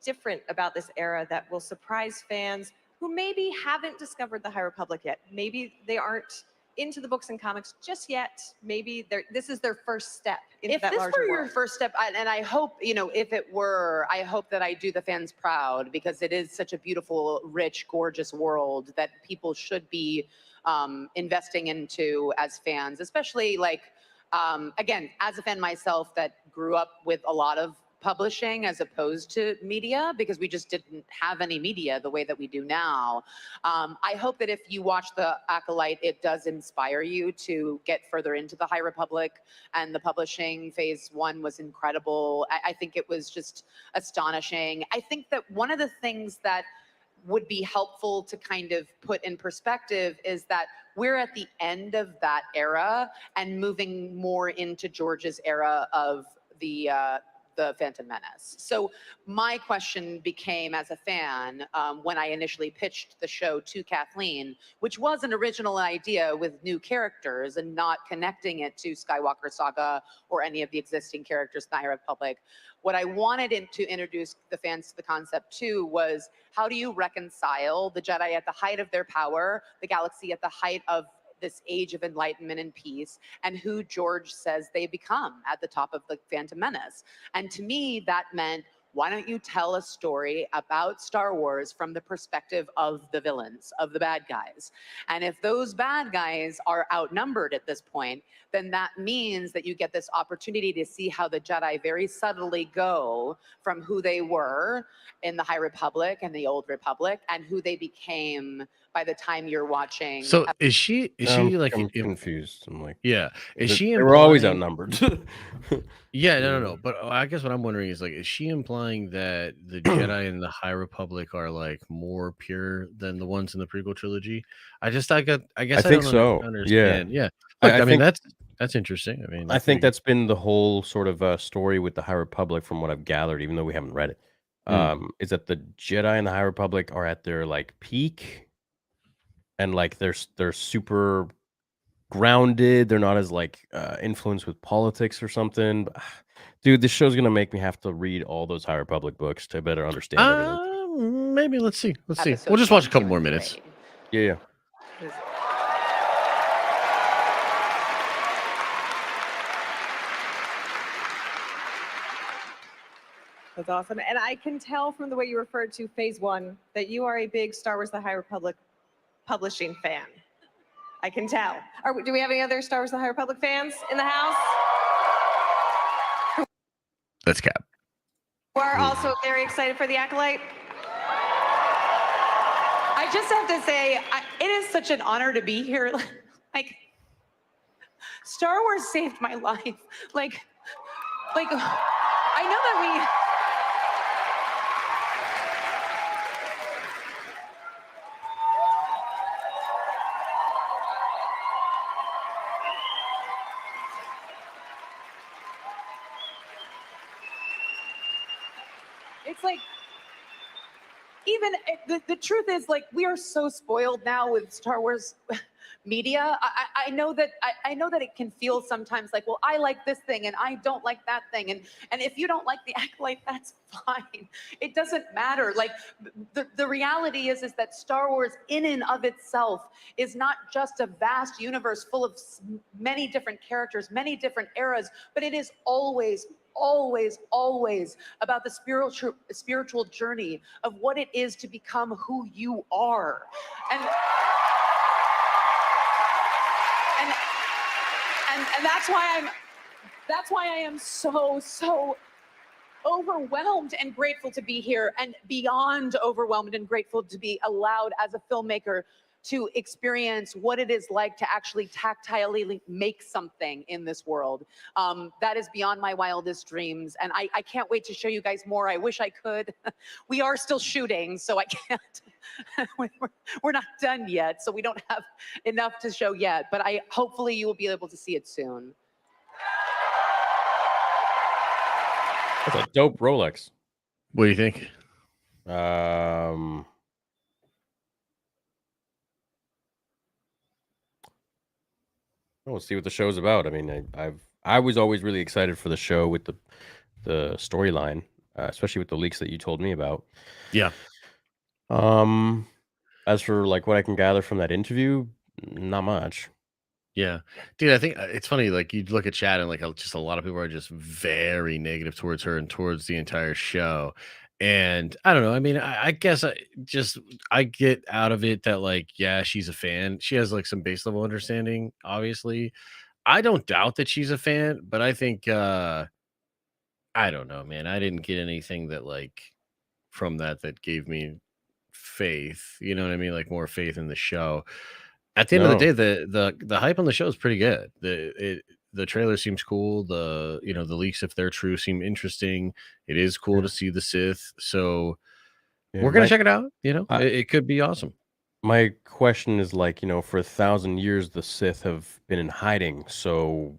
different about this era that will surprise fans who maybe haven't discovered the High Republic yet? Maybe they aren't into the books and comics just yet. Maybe this is their first step into If that this larger were your world. first step, and I hope, if it were, I hope that I do the fans proud because it is such a beautiful, rich, gorgeous world that people should be investing into as fans, especially like, again, as a fan myself that grew up with a lot of publishing as opposed to media because we just didn't have any media the way that we do now. I hope that if you watch The Acolyte, it does inspire you to get further into the High Republic, and the publishing phase 1 was incredible. I think it was just astonishing. I think that one of the things that would be helpful to kind of put in perspective is that we're at the end of that era and moving more into George's era of the Phantom Menace. So my question became, as a fan, when I initially pitched the show to Kathleen, which was an original idea with new characters and not connecting it to Skywalker Saga or any of the existing characters in the High Republic, what I wanted to introduce the fans to the concept too was, how do you reconcile the Jedi at the height of their power, the galaxy at the height of this age of enlightenment and peace, and who George says they become at the top of the Phantom Menace. And to me, that meant, why don't you tell a story about Star Wars from the perspective of the villains, of the bad guys? And if those bad guys are outnumbered at this point, then that means that you get this opportunity to see how the Jedi very subtly go from who they were in the High Republic and the Old Republic and who they became by the time you're watching. So is she like I'm confused. I'm like, yeah, is she they were always implying- outnumbered. Yeah, no. But I guess what I'm wondering is like, is she implying that the Jedi in the High Republic are like more pure than the ones in the prequel trilogy? I guess I think don't so. understand. Yeah. I Look, I mean think- that's interesting. I mean, I think that's been the whole sort of story with the High Republic, from what I've gathered, even though we haven't read it. Is that the Jedi in the High Republic are at their like peak, and like they're super grounded. They're not as like influenced with politics or something. Dude, this show's gonna make me have to read all those High Republic books to better understand everything. Maybe let's see. Episode We'll just watch a 1, couple 2, more and minutes. 3. Yeah. That's awesome. And I can tell from the way you referred to phase 1 that you are a big Star Wars The High Republic publishing fan. I can tell. Do we have any other Star Wars The High Republic fans in the house? That's Cap. Who are also very excited for The Acolyte? I just have to say, it is such an honor to be here. Like, Star Wars saved my life. Like, I know that it's like, even the truth is, like, we are so spoiled now with Star Wars media. I know that I know that it can feel sometimes like, well, I like this thing and I don't like that thing, and if you don't like the Acolyte, that's fine. It doesn't matter. Like, the reality is that Star Wars in and of itself is not just a vast universe full of many different characters, many different eras, but it is always about the spiritual journey of what it is to become who you are. And that's why I am so overwhelmed and grateful to be here, and beyond overwhelmed and grateful to be allowed as a filmmaker to experience what it is like to actually tactilely make something in this world. That is beyond my wildest dreams, and I can't wait to show you guys more. I wish I could. We are still shooting, so I can't. We're not done yet, so we don't have enough to show yet, but hopefully you will be able to see it soon. That's a dope Rolex. What do you think? We'll see what the show's about. I mean, I was always really excited for the show with the storyline, especially with the leaks that you told me about. Yeah. As for like what I can gather from that interview, not much. Yeah, dude, I think it's funny. Like, you look at chat and like just a lot of people are just very negative towards her and towards the entire show. And I don't know. I mean, I guess I get out of it that, like, yeah, she's a fan. She has like some base level understanding. Obviously, I don't doubt that she's a fan, but I think I don't know, man. I didn't get anything that like from that gave me faith. You know what I mean? Like, more faith in the show. At the end of the No. day, the hype on the show is pretty good. The trailer seems cool. The leaks, if they're true, seem interesting. It is cool to see the Sith. So Yeah, we're gonna my- check it out. It, I- it could be awesome. My question is like, for 1,000 years, the Sith have been in hiding. So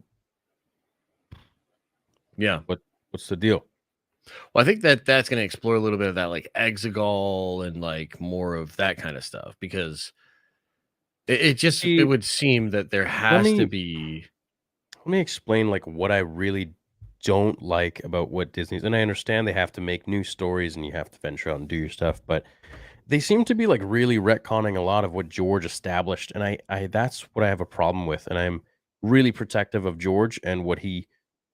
Yeah. what's the deal? Well, I think that's gonna explore a little bit of that, like Exegol and like more of that kind of stuff, because it would seem that there has to me- be. Let me explain like what I really don't like about what Disney's, and I understand they have to make new stories and you have to venture out and do your stuff, but they seem to be like really retconning a lot of what George established, and I that's what I have a problem with, and I'm really protective of George and what he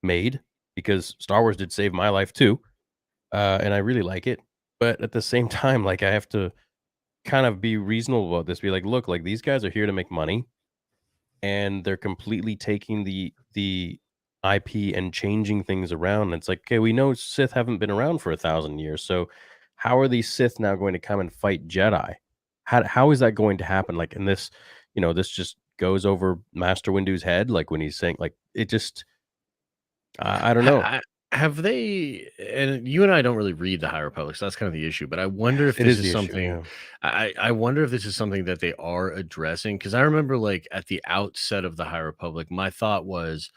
made, because Star Wars did save my life too, and I really like it, but at the same time, like, I have to kind of be reasonable about this. Be like, look, like, these guys are here to make money, and they're completely taking the IP and changing things around. It's like, okay, we know Sith haven't been around for 1,000 years, so how are these Sith now going to come and fight Jedi? How is that going to happen? Like, in this, this just goes over Master Windu's head, like when he's saying, like, it just, I don't know. Have they? And you and I don't really read the High Republic, so that's kind of the issue. But I wonder if It this is the is issue, something. yeah. I wonder if this is something that they are addressing, because I remember, like, at the outset of the High Republic, my thought was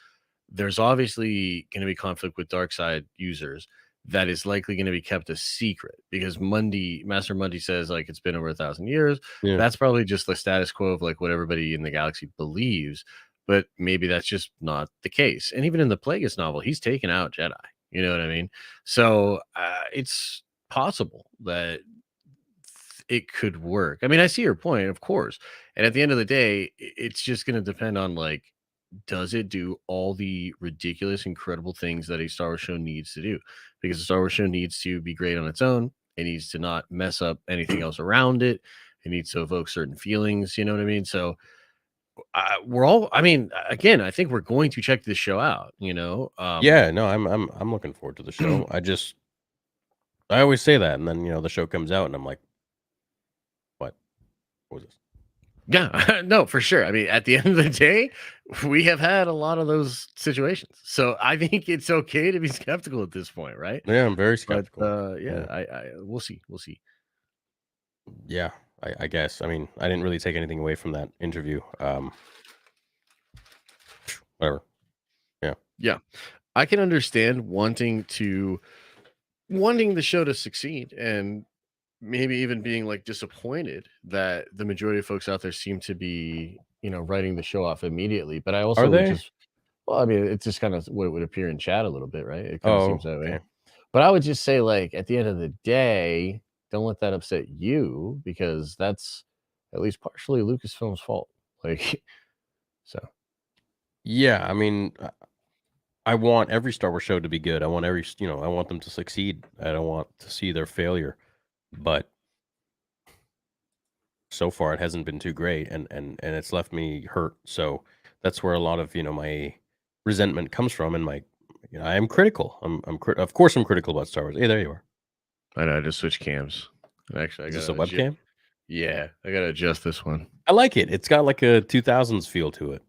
there's obviously going to be conflict with dark side users that is likely going to be kept a secret, because Master Mundi says, like, it's been over 1,000 years. Yeah. That's probably just the status quo of like what everybody in the galaxy believes, but maybe that's just not the case. And even in the Plagueis novel, he's taken out Jedi. You know what I mean? So it's possible that it could work. I mean, I see your point, of course. And at the end of the day, it's just going to depend on, like, does it do all the ridiculous, incredible things that a Star Wars show needs to do? Because a Star Wars show needs to be great on its own. It needs to not mess up anything else around it. It needs to evoke certain feelings. You know what I mean? So I mean, again, I think we're going to check this show out. Yeah, no, I'm looking forward to the show. I always say that, and then the show comes out, and I'm like, what was this? Yeah, no, for sure. I mean, at the end of the day, we have had a lot of those situations. So I think it's okay to be skeptical at this point, right? Yeah, I'm very But skeptical. yeah, we'll see. Yeah, I guess. I mean, I didn't really take anything away from that interview. Whatever. Yeah. I can understand wanting the show to succeed and maybe even being like disappointed that the majority of folks out there seem to be, writing the show off immediately. But I Are also would they? just, well, I mean, it's just kind of what would appear in chat a little bit, right? It kind of Oh, seems that way. okay. But I would just say, like, at the end of the day, don't let that upset you because that's at least partially Lucasfilm's fault. Like, so Yeah, I mean, I want every Star Wars show to be good. I want I want them to succeed. I don't want to see their failure. But so far, it hasn't been too great, and it's left me hurt. So that's where a lot of my resentment comes from, and I am critical. Of course I'm critical about Star Wars. Hey, there you are. I know I just switched cams. Actually, I Is this got a webcam? Yeah, I gotta adjust this one. I like it. It's got like a 2000s feel to it.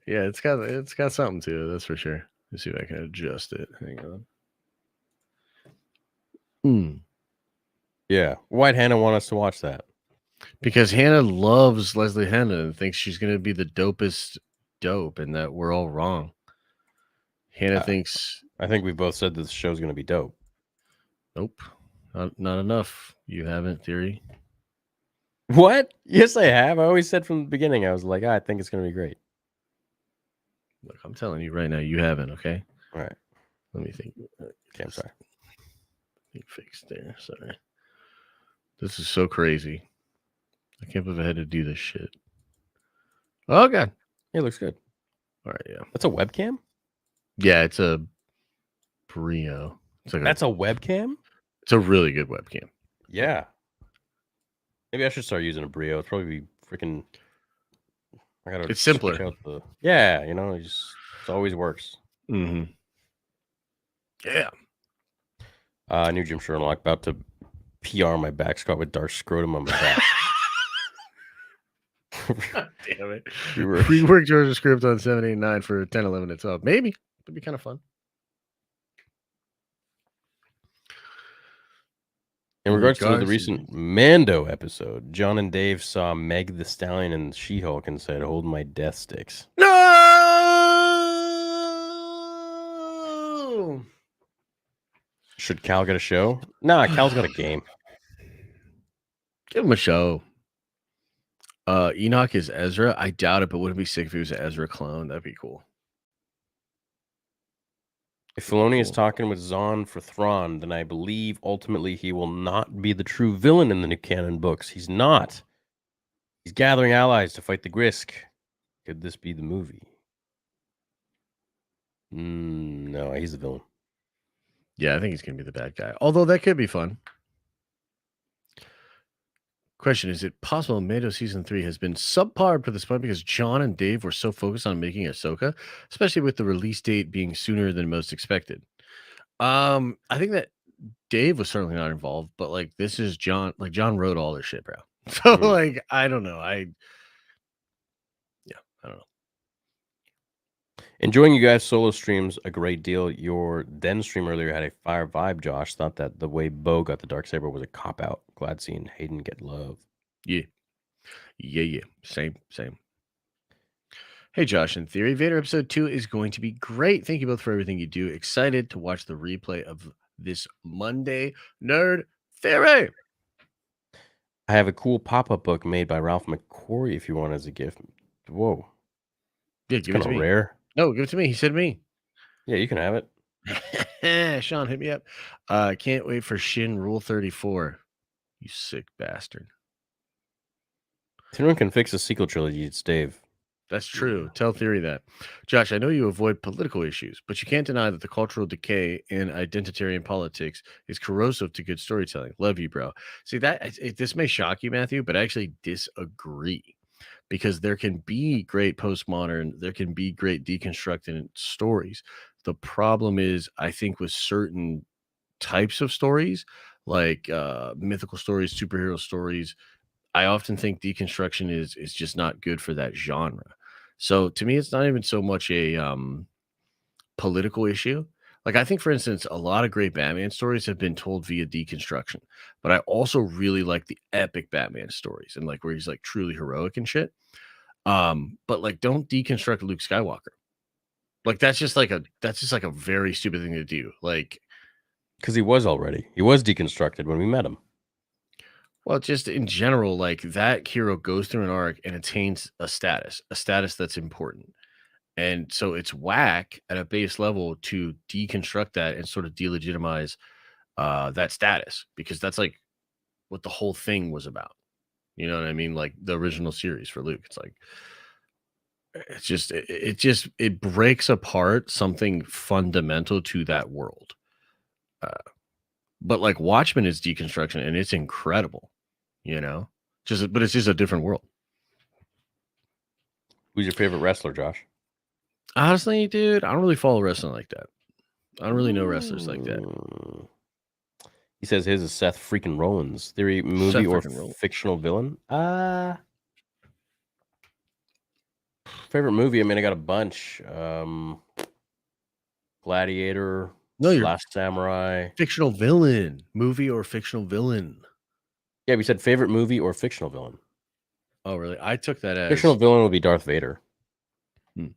Yeah, it's got something to it, that's for sure. Let's see if I can adjust it. Hang on. Yeah. Why'd Hannah want us to watch that? Because Hannah loves Leslie Hannah and thinks she's gonna be the dopest dope, and that we're all wrong. Hannah thinks. I think we both said that the show's gonna be dope. Nope, not enough. You haven't, Theory. What? Yes, I have. I always said from the beginning. I was like, I think it's gonna be great. Look, I'm telling you right now, you haven't. Okay. All right. Let me think. Okay, I'm sorry. Fixed there. Sorry. This is so crazy. I can't believe I had to do this shit. Oh god. It looks good. All right, yeah. That's a webcam? Yeah, it's a Brio. It's like That's a webcam? It's a really good webcam. Yeah. Maybe I should start using a Brio. It's probably freaking. I gotta. It's simpler. switch out Yeah, it always works. Mm-hmm. Yeah. New Jim Sherlock about to PR my back squat with Darth Scrotum on my back. God damn it. Rework. Rework Georgia script on 789 for 10, 11, and 12. Maybe. It'd be kind of fun. In regards to the recent Mando episode, John and Dave saw Meg the Stallion and She-Hulk and said, "Hold my death sticks." No! Should Cal get a show? Nah, Cal's got a game. Give him a show. Enoch is Ezra. I doubt it, but wouldn't it be sick if he was an Ezra clone? That'd be cool. If Filoni is talking with Zahn for Thrawn, then I believe ultimately he will not be the true villain in the new canon books. He's not. He's gathering allies to fight the Grisk. Could this be the movie? No, he's the villain. Yeah, I think he's going to be the bad guy. Although that could be fun. Question, is it possible Mando Season 3 has been subpar to this point because John and Dave were so focused on making Ahsoka, especially with the release date being sooner than most expected? I think that Dave was certainly not involved, but like this is John, like John wrote all this shit, bro. So like, I don't know. I don't know. Enjoying you guys' solo streams a great deal. Your Den stream earlier had a fire vibe, Josh. Thought that the way Bo got the Darksaber was a cop-out. Glad seeing Hayden get love. Yeah. Same. Hey, Josh, in theory, Vader Episode 2 is going to be great. Thank you both for everything you do. Excited to watch the replay of this Monday. Nerd Theory. I have a cool pop-up book made by Ralph McQuarrie if you want as a gift. Whoa. Yeah, It's give it to kind of me. rare. No, give it to me. He said me. Yeah, you can have it. Sean, hit me up. Can't wait for Shin Rule 34. You sick bastard. If anyone can fix a sequel trilogy, it's Dave. That's true. Tell Theory that. Josh, I know you avoid political issues, but you can't deny that the cultural decay in identitarian politics is corrosive to good storytelling. Love you, bro. See, this may shock you, Matthew, but I actually disagree. Because there can be great postmodern, there can be great deconstructed stories. The problem is, I think with certain types of stories, like mythical stories, superhero stories, I often think deconstruction is just not good for that genre. So to me, it's not even so much a political issue. Like I think, for instance, a lot of great Batman stories have been told via deconstruction, but I also really like the epic Batman stories and like where he's like truly heroic and shit. But like, don't deconstruct Luke Skywalker. Like that's just like a very stupid thing to do. Like, Because he was already. He was deconstructed when we met him. Well, just in general, like that hero goes through an arc and attains a status that's important. And so it's whack at a base level to deconstruct that and sort of delegitimize that status, because that's like what the whole thing was about. You know what I mean? Like the original series for Luke. It's like it breaks apart something fundamental to that world. But like Watchmen is deconstruction and it's incredible, you know? But it's just a different world. Who's your favorite wrestler, Josh? Honestly, dude, I don't really follow wrestling like that. I don't really know wrestlers like that. He says his is Seth freaking Rollins. Theory, movie Seth or freaking Rollins. fictional villain? Favorite movie? I mean, I got a bunch. Gladiator, Last Samurai. Fictional villain. Movie or fictional villain? Yeah, we said favorite movie or fictional villain. Oh, really? I took that as... Fictional villain would be Darth Vader. Hmm.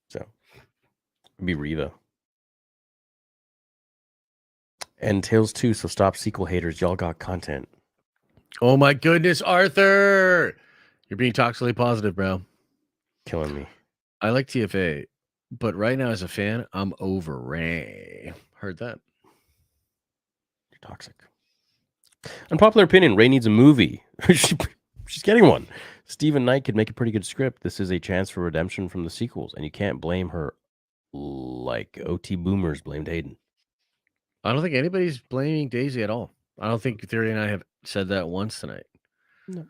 So, it'd be Reva. And Tales 2, so stop sequel haters. Y'all got content. Oh my goodness, Arthur! You're being toxically positive, bro. Killing me. I like TFA, but right now as a fan, I'm over Ray. Heard that. You're toxic. Unpopular opinion, Ray needs a movie. She's getting one. Stephen Knight could make a pretty good script. This is a chance for redemption from the sequels, and you can't blame her like OT boomers blamed Hayden. I don't think anybody's blaming Daisy at all. I don't think Theory and I have said that once tonight. No.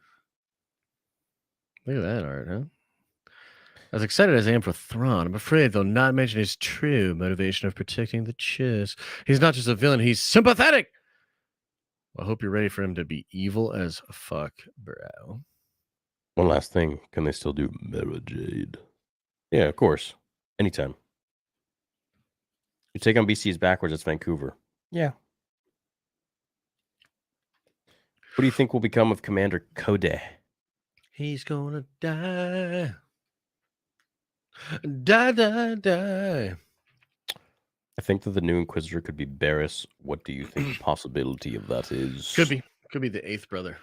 Look at that art, huh? As excited as I am for Thrawn, I'm afraid they'll not mention his true motivation of protecting the Chiss. He's not just a villain, he's sympathetic! I hope you're ready for him to be evil as fuck, bro. One last thing. Can they still do Mara Jade? Yeah, of course. Anytime. You take on BC's backwards, it's Vancouver. Yeah. What do you think will become of Commander Code? He's gonna die. Die. I think that the new Inquisitor could be Barriss. What do you think the possibility of that is? Could be the eighth brother.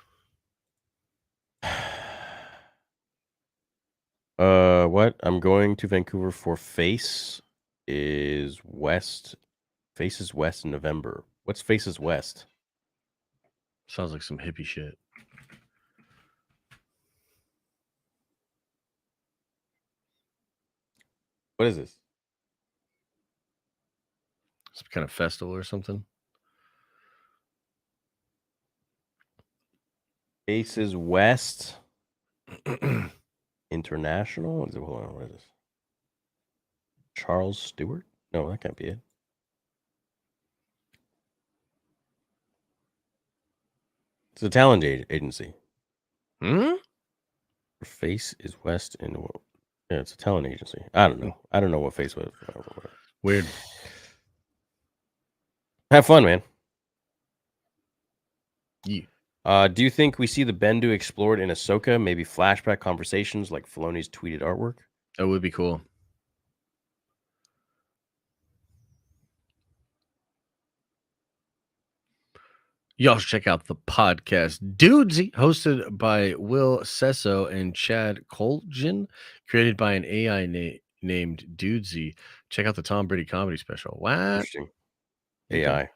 What? I'm going to Vancouver for Face is West. Face is West in November. What's Faces West? Sounds like some hippie shit. What is this? Some kind of festival or something. Faces West International. Hold on, what is this? Charles Stewart? No, that can't be it. It's a talent agency. Face is West in the world. Yeah, it's a talent agency. I don't know. I don't know what Face was. Weird. Have fun, man. Yeah. Do you think we see the Bendu explored in Ahsoka? Maybe flashback conversations like Filoni's tweeted artwork? That would be cool. Y'all should check out the podcast Dudesy, hosted by Will Sesso and Chad Colgin, created by an AI named Dudesy. Check out the Tom Brady comedy special. What? Interesting. AI.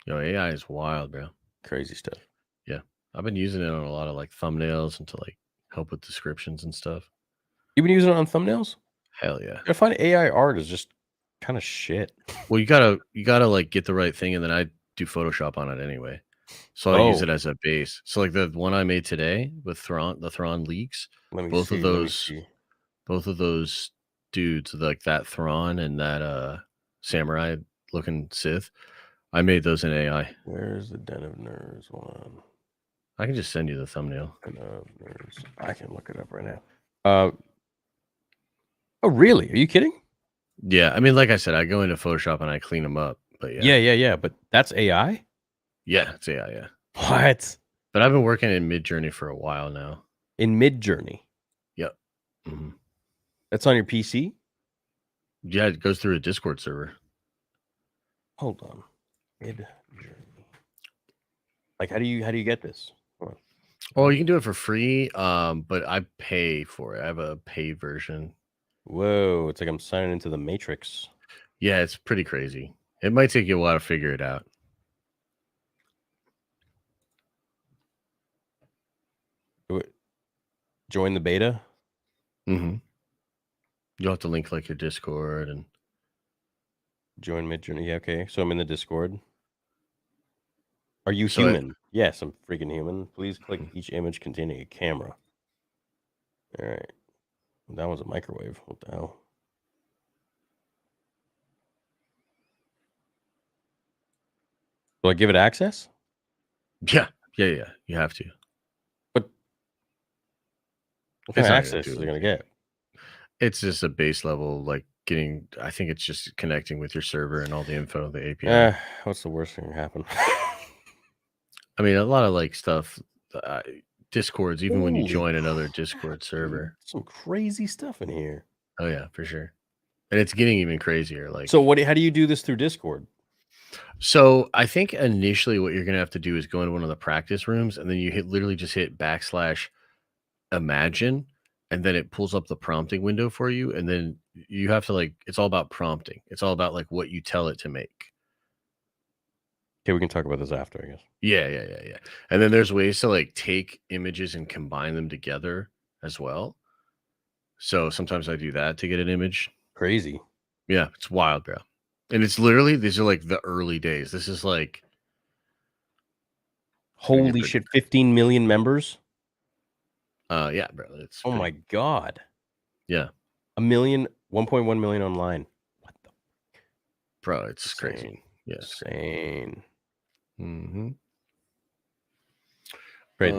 Yo, AI is wild, bro. Crazy stuff. Yeah. I've been using it on a lot of like thumbnails and to like help with descriptions and stuff. You've been using it on thumbnails? Hell yeah. I find AI art is just kind of shit. Well, you gotta like get the right thing, and then I do Photoshop on it anyway. So I use it as a base. So like the one I made today with the Thrawn leaks, both of those dudes, like that Thrawn and that samurai looking Sith, I made those in AI. Where's the Den of Nerds one? I can just send you the thumbnail. Den of Nerds. I can look it up right now. Oh, really? Are you kidding? Yeah, I mean, like I said, I go into Photoshop and I clean them up. But yeah. Yeah. But that's AI? Yeah, it's AI, yeah. What? But I've been working in Midjourney for a while now. In Midjourney? Yep. Mm-hmm. That's on your PC? Yeah, it goes through a Discord server. Hold on. Mid Journey. Like, how do you get this? Oh, you can do it for free, but I pay for it. I have a pay version. Whoa, it's like I'm signing into the Matrix. Yeah, it's pretty crazy. It might take you a while to figure it out. Join the beta? Mm-hmm. You'll have to link like your Discord and join Midjourney. Yeah, okay. So I'm in the Discord. Are you So human? Yes, I'm freaking human. Please click each image containing a camera. All right. That was a microwave. What the hell? Will I give it access? Yeah. You have to. What kind of access is it going to get? It's just a base level, like getting. I think it's just connecting with your server and all the info, the API. What's the worst thing that happen? I mean, a lot of like stuff. Discords, even when you Holy join another Discord server. Some crazy stuff in here. Oh yeah, for sure. And it's getting even crazier. Like, so how do you do this through Discord? So I think initially what you're gonna have to do is go into one of the practice rooms, and then you literally just hit /imagine, and then it pulls up the prompting window for you, and then you have to like. It's all about prompting. It's all about like what you tell it to make. Okay, we can talk about this after, I guess. Yeah. And then there's ways to like take images and combine them together as well. So sometimes I do that to get an image. Crazy. Yeah, it's wild, bro. And it's literally, these are like the early days. This is like, holy shit, 15 million members? Yeah, bro. It's oh my God. Yeah. 1.1 million online. What the? Bro, it's crazy. Yeah. Insane. Mm-hmm. Great.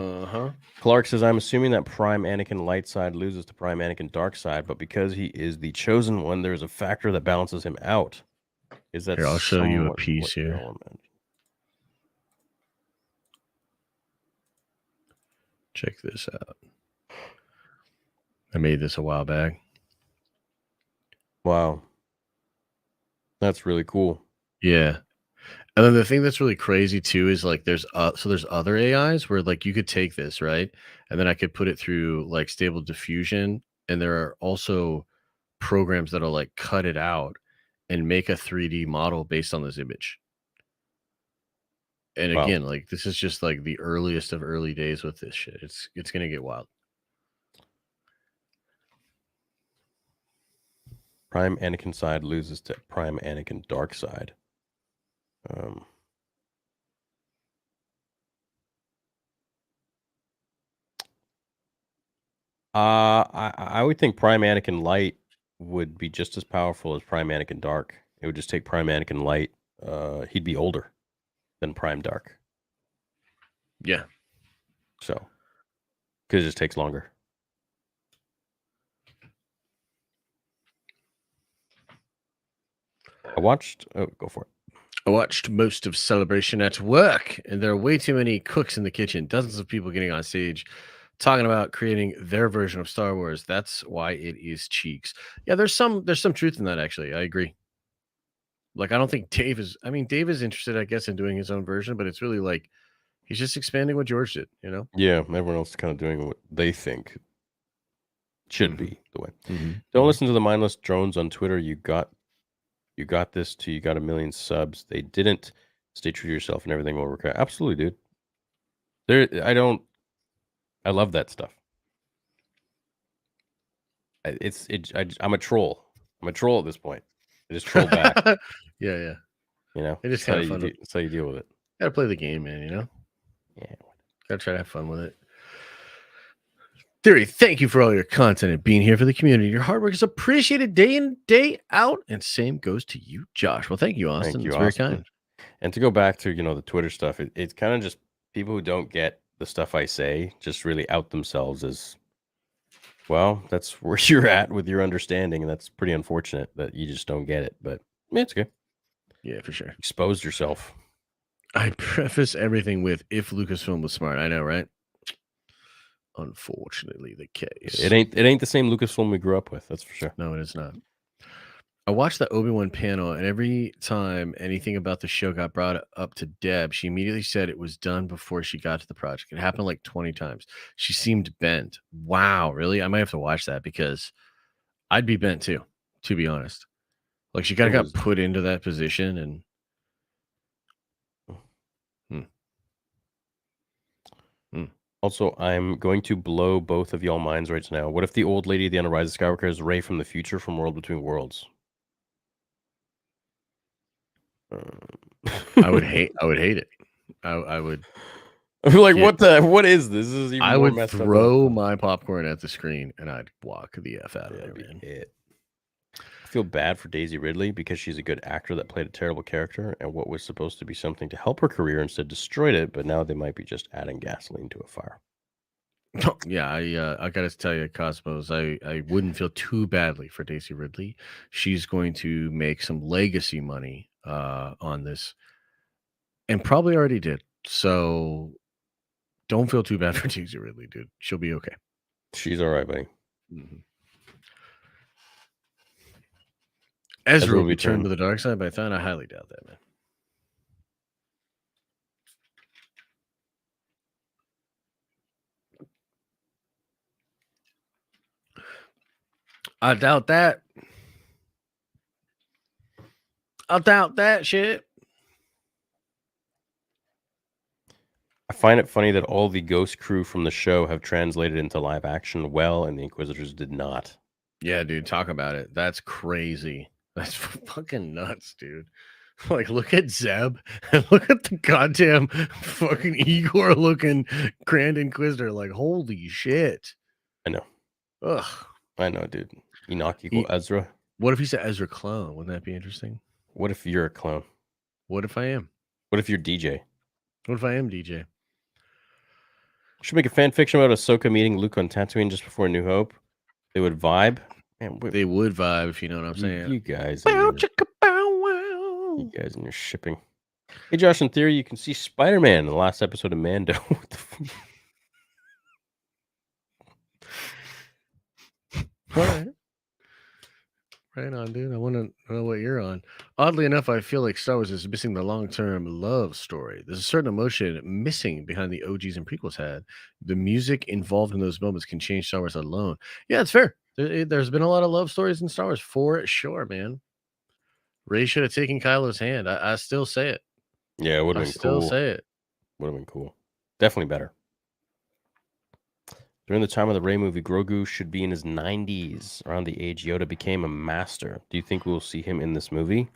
Clark says, I'm assuming that Prime Anakin light side loses to Prime Anakin dark side, but because he is the chosen one, there's a factor that balances him out. Is that here? I'll show you a piece here. Check this out. I made this a while back. Wow. That's really cool. Yeah. And then the thing that's really crazy too is like there's other AIs where like you could take this, right? And then I could put it through like Stable Diffusion, and there are also programs that'll like cut it out and make a 3D model based on this image. And again, like this is just like the earliest of early days with this shit. It's gonna get wild. Prime Anakin side loses to Prime Anakin dark side. I would think Prime Anakin light would be just as powerful as Prime Anakin dark. It would just take Prime Anakin light. He'd be older than Prime dark. Yeah. So, because it just takes longer. I watched. Oh, go for it. I watched most of Celebration at work, and there are way too many cooks in the kitchen. Dozens of people getting on stage talking about creating their version of Star Wars. That's why it is cheeks. Yeah, there's some truth in that, actually. I agree. Like, I don't think Dave is interested, I guess, in doing his own version, but it's really like he's just expanding what George did, you know? Yeah, everyone else is kind of doing what they think should be the way. Don't listen to the mindless drones on Twitter. You got this too. You got 1 million subs. They didn't. Stay true to yourself and everything will work out. Absolutely, dude. I love that stuff. I'm a troll. I'm a troll at this point. I just troll back. Yeah. You know, It just that's kind of how fun. that's how you deal with it. Gotta play the game, man, you know? Yeah. Gotta try to have fun with it. Theory, thank you for all your content and being here for the community. Your hard work is appreciated day in, day out. And same goes to you, Josh. Well, thank you, Austin. Thank you, It's very Austin. kind. And to go back to, the Twitter stuff, it's kind of just people who don't get the stuff I say just really out themselves as, well, that's where you're at with your understanding. And that's pretty unfortunate that you just don't get it. But it's okay. Yeah, for sure. Exposed yourself. I preface everything with if Lucasfilm was smart. I know, right? Unfortunately, the case. It ain't the same Lucasfilm we grew up with. That's for sure. No, it is not. I watched the Obi-Wan panel, and every time anything about the show got brought up to Deb, she immediately said it was done before she got to the project. It happened like 20 times. She seemed bent. Wow, really? I might have to watch that because I'd be bent too, to be honest. Like she kind It of was got put into that position, and also, I'm going to blow both of y'all minds right now. What if the old lady at the end of Rise of Skywalker is Rey from the future from World Between Worlds? I would hate it. I would I'm like, get what is this? This is even I more would messed up than I throw thought. my popcorn at the screen and I'd walk the F out of there, That'd be man. it. I feel bad for Daisy Ridley because she's a good actor that played a terrible character, and what was supposed to be something to help her career instead destroyed it, but now they might be just adding gasoline to a fire. Yeah, I gotta tell you, Cosmos, I wouldn't feel too badly for Daisy Ridley. She's going to make some legacy money on this, and probably already did. So don't feel too bad for Daisy Ridley, dude. She'll be okay. She's all right, buddy. Mhm. Ezra Ezra will will be be turned turned. to the dark side by Thrawn. I highly doubt that, man. I doubt that. I doubt that shit. I find it funny that all the Ghost crew from the show have translated into live action well, and the Inquisitors did not. Yeah, dude, talk about it. That's crazy. That's fucking nuts, dude. Like, look at Zeb and look at the goddamn fucking Igor looking Grand Inquisitor. Like, holy shit. I know. Ugh. I know, dude. Enoch equal E- Ezra. What if he's an Ezra clone? Wouldn't that be interesting? What if you're a clone? What if I am? What if you're DJ? What if I am DJ? Should make a fan fiction about Ahsoka meeting Luke on Tatooine just before New Hope. They would vibe. Man, They would vibe, if you know what I'm saying. you guys, Bow, and your, chicka, bow, wow. you guys and your shipping. Hey, Josh, in theory, you can see Spider-Man in the last episode of Mando. What the All right. Right on, dude. I want to know what you're on. Oddly enough, I feel like Star Wars is missing the long-term love story. There's a certain emotion missing behind the OGs and prequels had. The music involved in those moments can change Star Wars alone. Yeah, it's fair. There's been a lot of love stories in Star Wars for sure, man. Rey should have taken Kylo's hand. I still say it. Yeah, it would I have been still cool. say it. Would have been cool. Definitely better. During the time of the Rey movie, Grogu should be in his 90s, around the age Yoda became a master. Do you think we'll see him in this movie?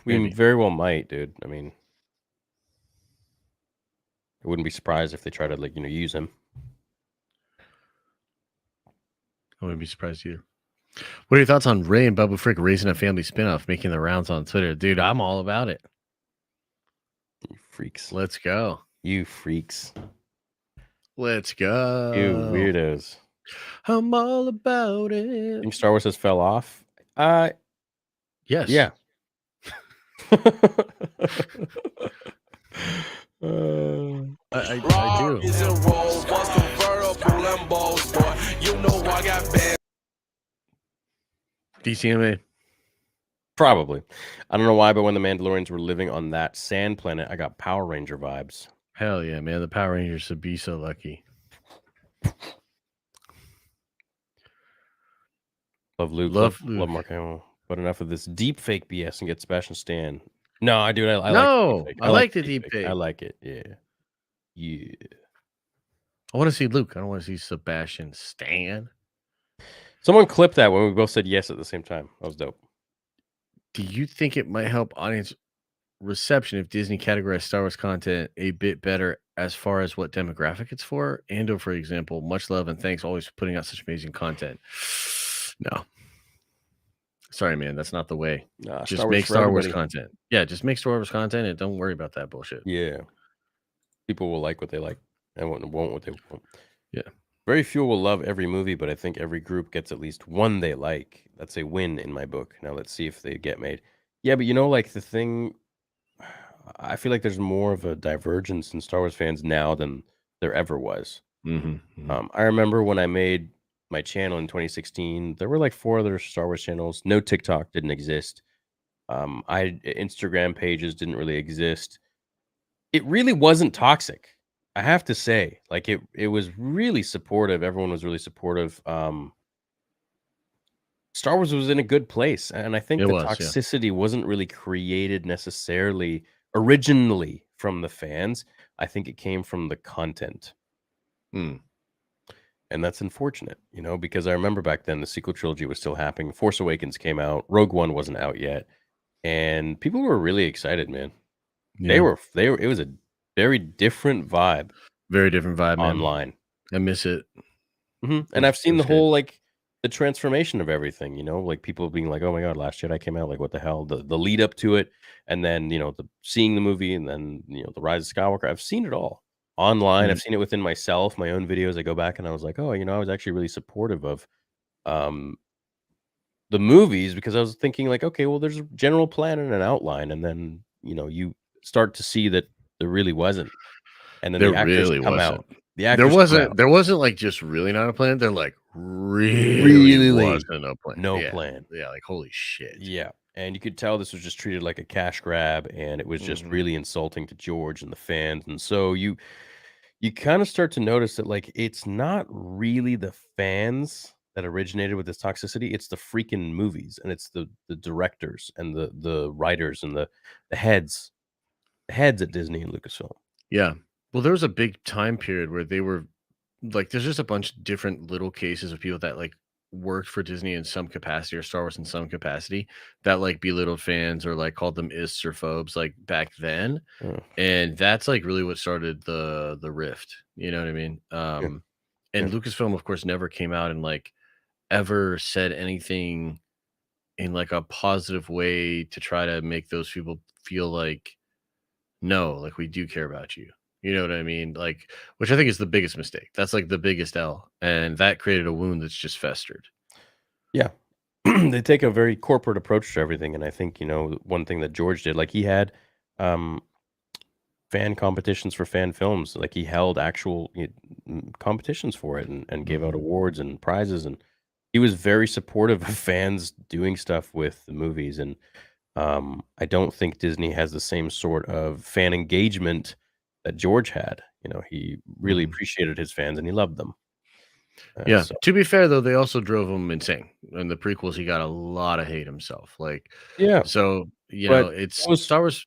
We Maybe. very well might, dude. I mean, I wouldn't be surprised if they try to, like, use him. I wouldn't be surprised either. What are your thoughts on Rey and Bubba Frick raising a family spinoff, making the rounds on Twitter? Dude, I'm all about it. You freaks. Let's go. You freaks. Let's go. You weirdos. I'm all about it. Think Star Wars has fell off? Yes. Yeah. I do. DCMA. Probably. I don't know why, but when the Mandalorians were living on that sand planet, I got Power Ranger vibes. Hell yeah, man. The Power Rangers should be so lucky. Love Luke. Love Love Luke. Mark Hamill. But enough of this deep fake BS and get Sebastian Stan. No, I do. I No, like I like the deep fake. I like it. Yeah. Yeah. I want to see Luke. I don't want to see Sebastian Stan. Someone clipped that when we both said yes at the same time. That was dope. Do you think it might help audience reception if Disney categorized Star Wars content a bit better as far as what demographic it's for? Ando, for example, much love and thanks always for putting out such amazing content. No. Sorry, man. That's not the way. Nah, Just Star Wars make for Star Wars everybody. content. Yeah, just make Star Wars content and don't worry about that bullshit. Yeah. People will like what they like and won't what they want. Yeah. Very few will love every movie, but I think every group gets at least one they like. That's a win in my book. Now let's see if they get made. Yeah, but like the thing, I feel like there's more of a divergence in Star Wars fans now than there ever was. I remember when I made my channel in 2016, there were like 4 other Star Wars channels. No TikTok didn't exist. Instagram pages didn't really exist. It really wasn't toxic. I have to say, like it was really supportive. Everyone was really supportive. Star Wars was in a good place, and I think It the was, yeah. toxicity wasn't really created necessarily originally from the fans. I think it came from the content. Hmm. And that's unfortunate, you know, because I remember back then the sequel trilogy was still happening. Force Awakens came out, Rogue One wasn't out yet, and people were really excited, man. They Yeah. were it was a very different vibe Very different vibe, man. online. I miss it. And I've seen It the was good. whole like the transformation of everything, you know, like people being like, "Oh my god, Last Jedi came out, like what the hell?" The lead up to it, and then, you know, seeing the movie, and then, you know, the Rise of Skywalker. I've seen it all online. Mhm. I've seen it within myself, my own videos. I go back and I was like, "Oh, you know, I was actually really supportive of um the movies," because I was thinking like, okay, well, there's a general plan and an outline, and then, you know, you start to see that there really wasn't. And then There the actors really come wasn't. out. The actors come out. There wasn't like just really not a plan. There like really Really wasn't a plan. no Yeah. plan. Yeah, like holy shit. Yeah, and you could tell this was just treated like a cash grab, and it was just Mhm. really insulting to George and the fans, and so you kinda start to notice that, like, it's not really the fans that originated with this toxicity, it's the freaking movies, and it's the directors and the writers and the heads at Disney and Lucasfilm. Yeah. Well, there was a big time period where they were like, there's just a bunch of different little cases of people that like worked for Disney in some capacity or Star Wars in some capacity that like belittled fans or like called them ists or phobes like back then. Ugh. And that's like really what started the rift. You know what I mean? Yeah, And yeah. Lucasfilm, of course, never came out and like ever said anything in like a positive way to try to make those people feel like no, like we do care about you. You know what I mean? Like, which I think is the biggest mistake. That's like the biggest L. And that created a wound that's just festered. Yeah. They take a very corporate approach to everything, and I think, you know, one thing that George did, like, he had, um fan competitions for fan films. Like he held actual competitions for it, and gave out Mhm. awards and prizes, and he was very supportive of fans doing stuff with the movies. And I don't think Disney has the same sort of fan engagement that George had. You know, he really Mhm. appreciated his fans and he loved them. Yeah. So To be fair, though, they also drove him insane. In the prequels, he got a lot of hate himself. Like, yeah, so, you know, but it's those Star Wars.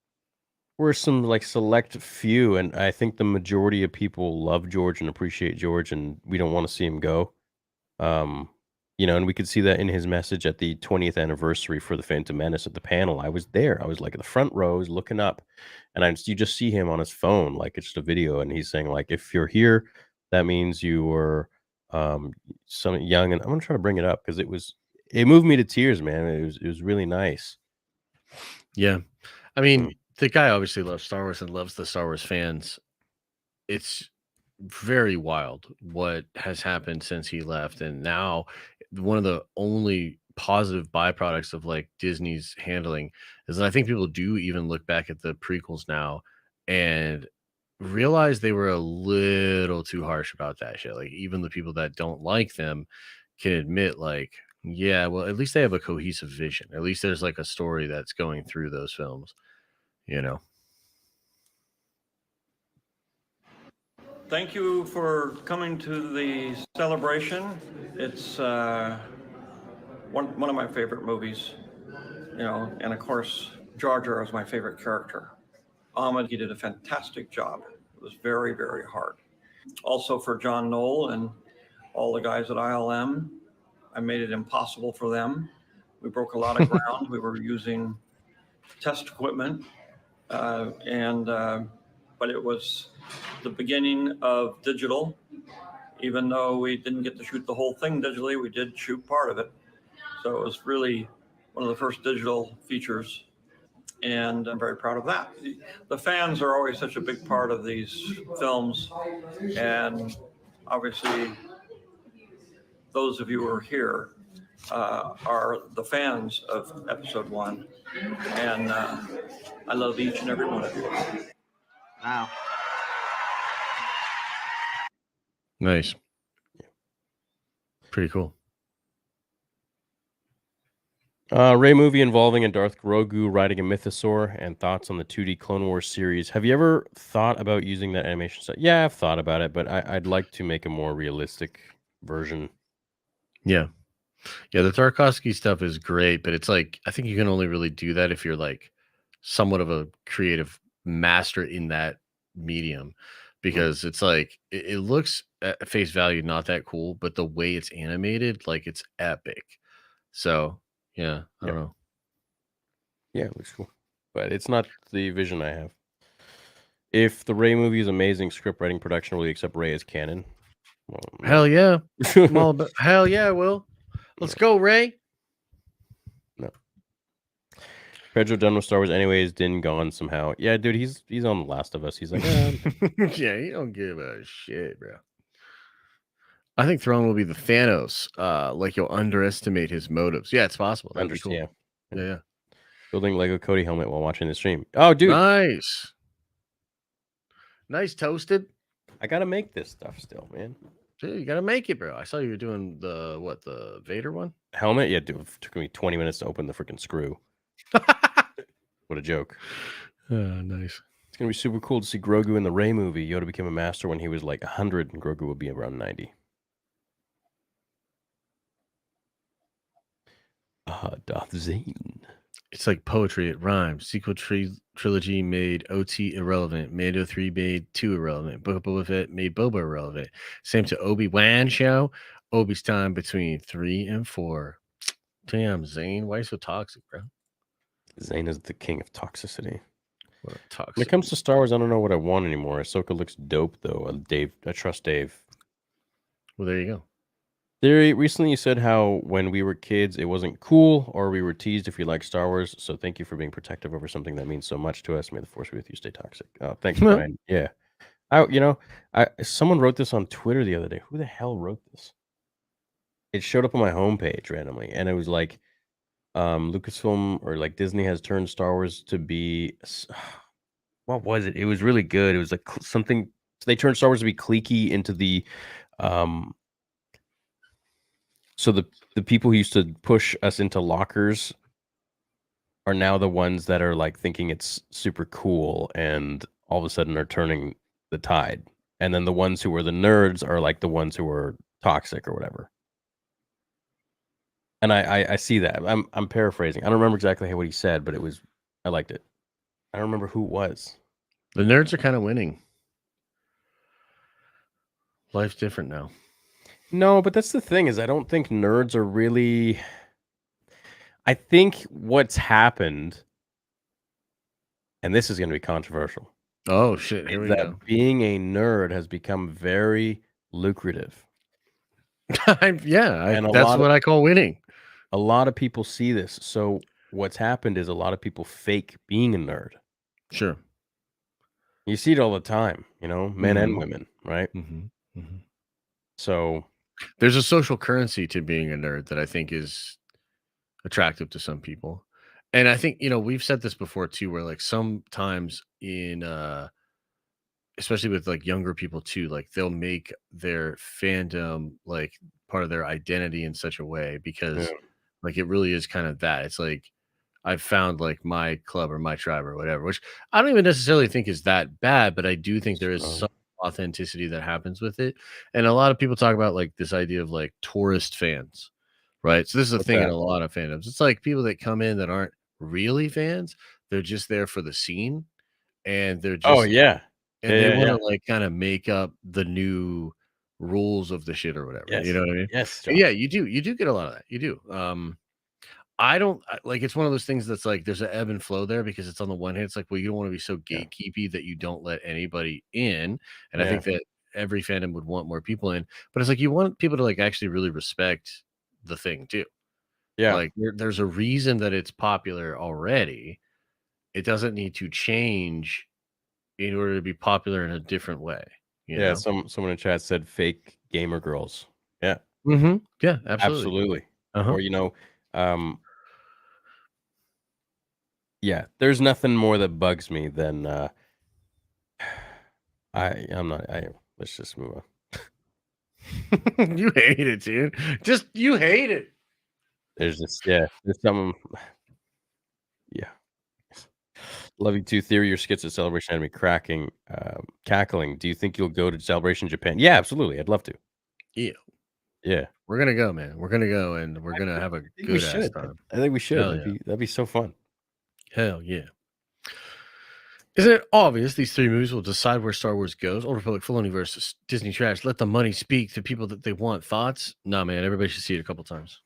were some like select few, and I think the majority of people love George and appreciate George, and we don't want to see him go. Um, you know, and we could see that in his message at the 20th anniversary for the Phantom Menace at the panel. I was there. I was like at the front rows looking up, and you just see him on his phone, like it's just a video, and he's saying like, if you're here, that means you were some young. And I'm gonna try to bring it up because it moved me to tears, man. It was really nice. Yeah. I Mm. mean, the guy obviously loves Star Wars and loves the Star Wars fans. It's very wild what has happened since he left. And now, one of the only positive byproducts of like Disney's handling is that I think people do even look back at the prequels now and realize they were a little too harsh about that shit. Like, even the people that don't like them can admit, like, yeah, well, at least they have a cohesive vision. At least there's like a story that's going through those films, you know? Thank you for coming to the celebration. It's one of my favorite movies, you know, and of course, Jar Jar is my favorite character. Ahmed, he did a fantastic job. It was very, very hard. Also for John Knoll and all the guys at ILM, I made it impossible for them. We broke a lot of ground. We were using test equipment, but it was the beginning of digital. Even though we didn't get to shoot the whole thing digitally, we did shoot part of it. So it was really one of the first digital features, and I'm very proud of that. The fans are always such a big part of these films, and obviously those of you who are here are the fans of Episode 1, and I love each and every one of you. Wow. Nice. Pretty cool. Ray movie involving a Darth Grogu riding a mythosaur, and thoughts on the 2D Clone Wars series. Have you ever thought about using that animation set? Yeah, I've thought about it, but I'd like to make a more realistic version. Yeah. Yeah, the Tarkovsky stuff is great, but it's like I think you can only really do that if you're like somewhat of a creative master in that medium, because it's like it looks at face value not that cool, but the way it's animated, like it's epic. So yeah, I don't know. Yeah, it looks cool, but it's not the vision I have. If the Ray movie is amazing, script writing, production, will you accept Ray as canon? Well, no. Hell yeah. I'm all about, hell yeah, Will. Let's go, Ray. No. Pedro done with Star Wars anyways, Din gone somehow. Yeah, dude, he's on The Last of Us. He's like, Yeah, he don't give a shit, bro. I think Thrawn will be the Thanos. Like you'll underestimate his motives. Yeah, it's possible. That'd be cool. Yeah. Yeah. Building Lego Cody helmet while watching the stream. Oh, dude. Nice. Nice toasted. I gotta make this stuff still, man. Dude, you gotta make it, bro. I saw you were doing the Vader one? Helmet? Yeah, dude. It took me 20 minutes to open the freaking screw. What a joke. Nice. It's gonna be super cool to see Grogu in the Rey movie. Yoda became a master when he was like 100, and Grogu will be around 90. Darth Zane. It's like poetry. It rhymes. Sequel trilogy made OT irrelevant. Mando 3 made 2 irrelevant. Book of Boba Fett made Boba irrelevant. Same to Obi-Wan show. Obi's time between 3 and 4. Damn, Zane. Why are you so toxic, bro? Zane is the king of toxicity. What a toxic. When it comes to Star Wars, I don't know what I want anymore. Ahsoka looks dope, though. I trust Dave. Well, there you go. There recently you said how when we were kids it wasn't cool or we were teased if you like Star Wars. So thank you for being protective over something that means so much to us. May the force be with you. Stay toxic. Oh, thanks, Brian. Yeah. Someone wrote this on Twitter the other day. Who the hell wrote this? It showed up on my homepage randomly, and it was like Lucasfilm or like Disney has turned Star Wars to be what was it? It was really good. It was like something they turned Star Wars to be cliquey into the so the people who used to push us into lockers are now the ones that are like thinking it's super cool and all of a sudden are turning the tide. And then the ones who were the nerds are like the ones who were toxic or whatever. And I see that. I'm paraphrasing. I don't remember exactly what he said, but I liked it. I don't remember who it was. The nerds are kind of winning. Life's different now. No, but that's the thing is I don't think nerds are really. I think what's happened, and this is going to be controversial. Oh shit! Here we go. Being a nerd has become very lucrative. That's what I call winning. A lot of people see this. So what's happened is a lot of people fake being a nerd. Sure. You see it all the time, men and women, right? So there's a social currency to being a nerd that I think is attractive to some people. And I think, we've said this before too, where like sometimes in especially with like younger people too, like they'll make their fandom like part of their identity in such a way because like it really is kind of that. It's like I've found like my club or my tribe or whatever, which I don't even necessarily think is that bad, but I do think there is some authenticity that happens with it. And a lot of people talk about like this idea of like tourist fans, right? So this is a thing in a lot of fandoms. It's like people that come in that aren't really fans, they're just there for the scene, and they're just they want to like kind of make up the new rules of the shit or whatever. You know what I mean? Yes. Yeah, you do get a lot of that. You do. I don't like it's one of those things that's like there's an ebb and flow there because it's on the one hand, it's like, well, you don't want to be so gatekeepy that you don't let anybody in. And I think that every fandom would want more people in, but it's like you want people to like actually really respect the thing too. Yeah. Like there's a reason that it's popular already. It doesn't need to change in order to be popular in a different way. You know? Someone in chat said fake gamer girls. Yeah. Yeah, absolutely. Or there's nothing more that bugs me than let's just move on. You hate it, dude. Just you hate it. There's some, yeah. Love you too. Theory, your skits at Celebration Enemy cackling. Do you think you'll go to Celebration Japan? Yeah, absolutely. I'd love to. Yeah. Yeah. We're gonna go, man. We're gonna go, and we're gonna have a We good ass should. time. I think we should. Hell yeah. That'd be so fun. Hell yeah. Isn't it obvious these three movies will decide where Star Wars goes? Old Republic, Filoni versus Disney trash. Let the money speak to people that they want. Thoughts? Nah, man. Everybody should see it a couple times.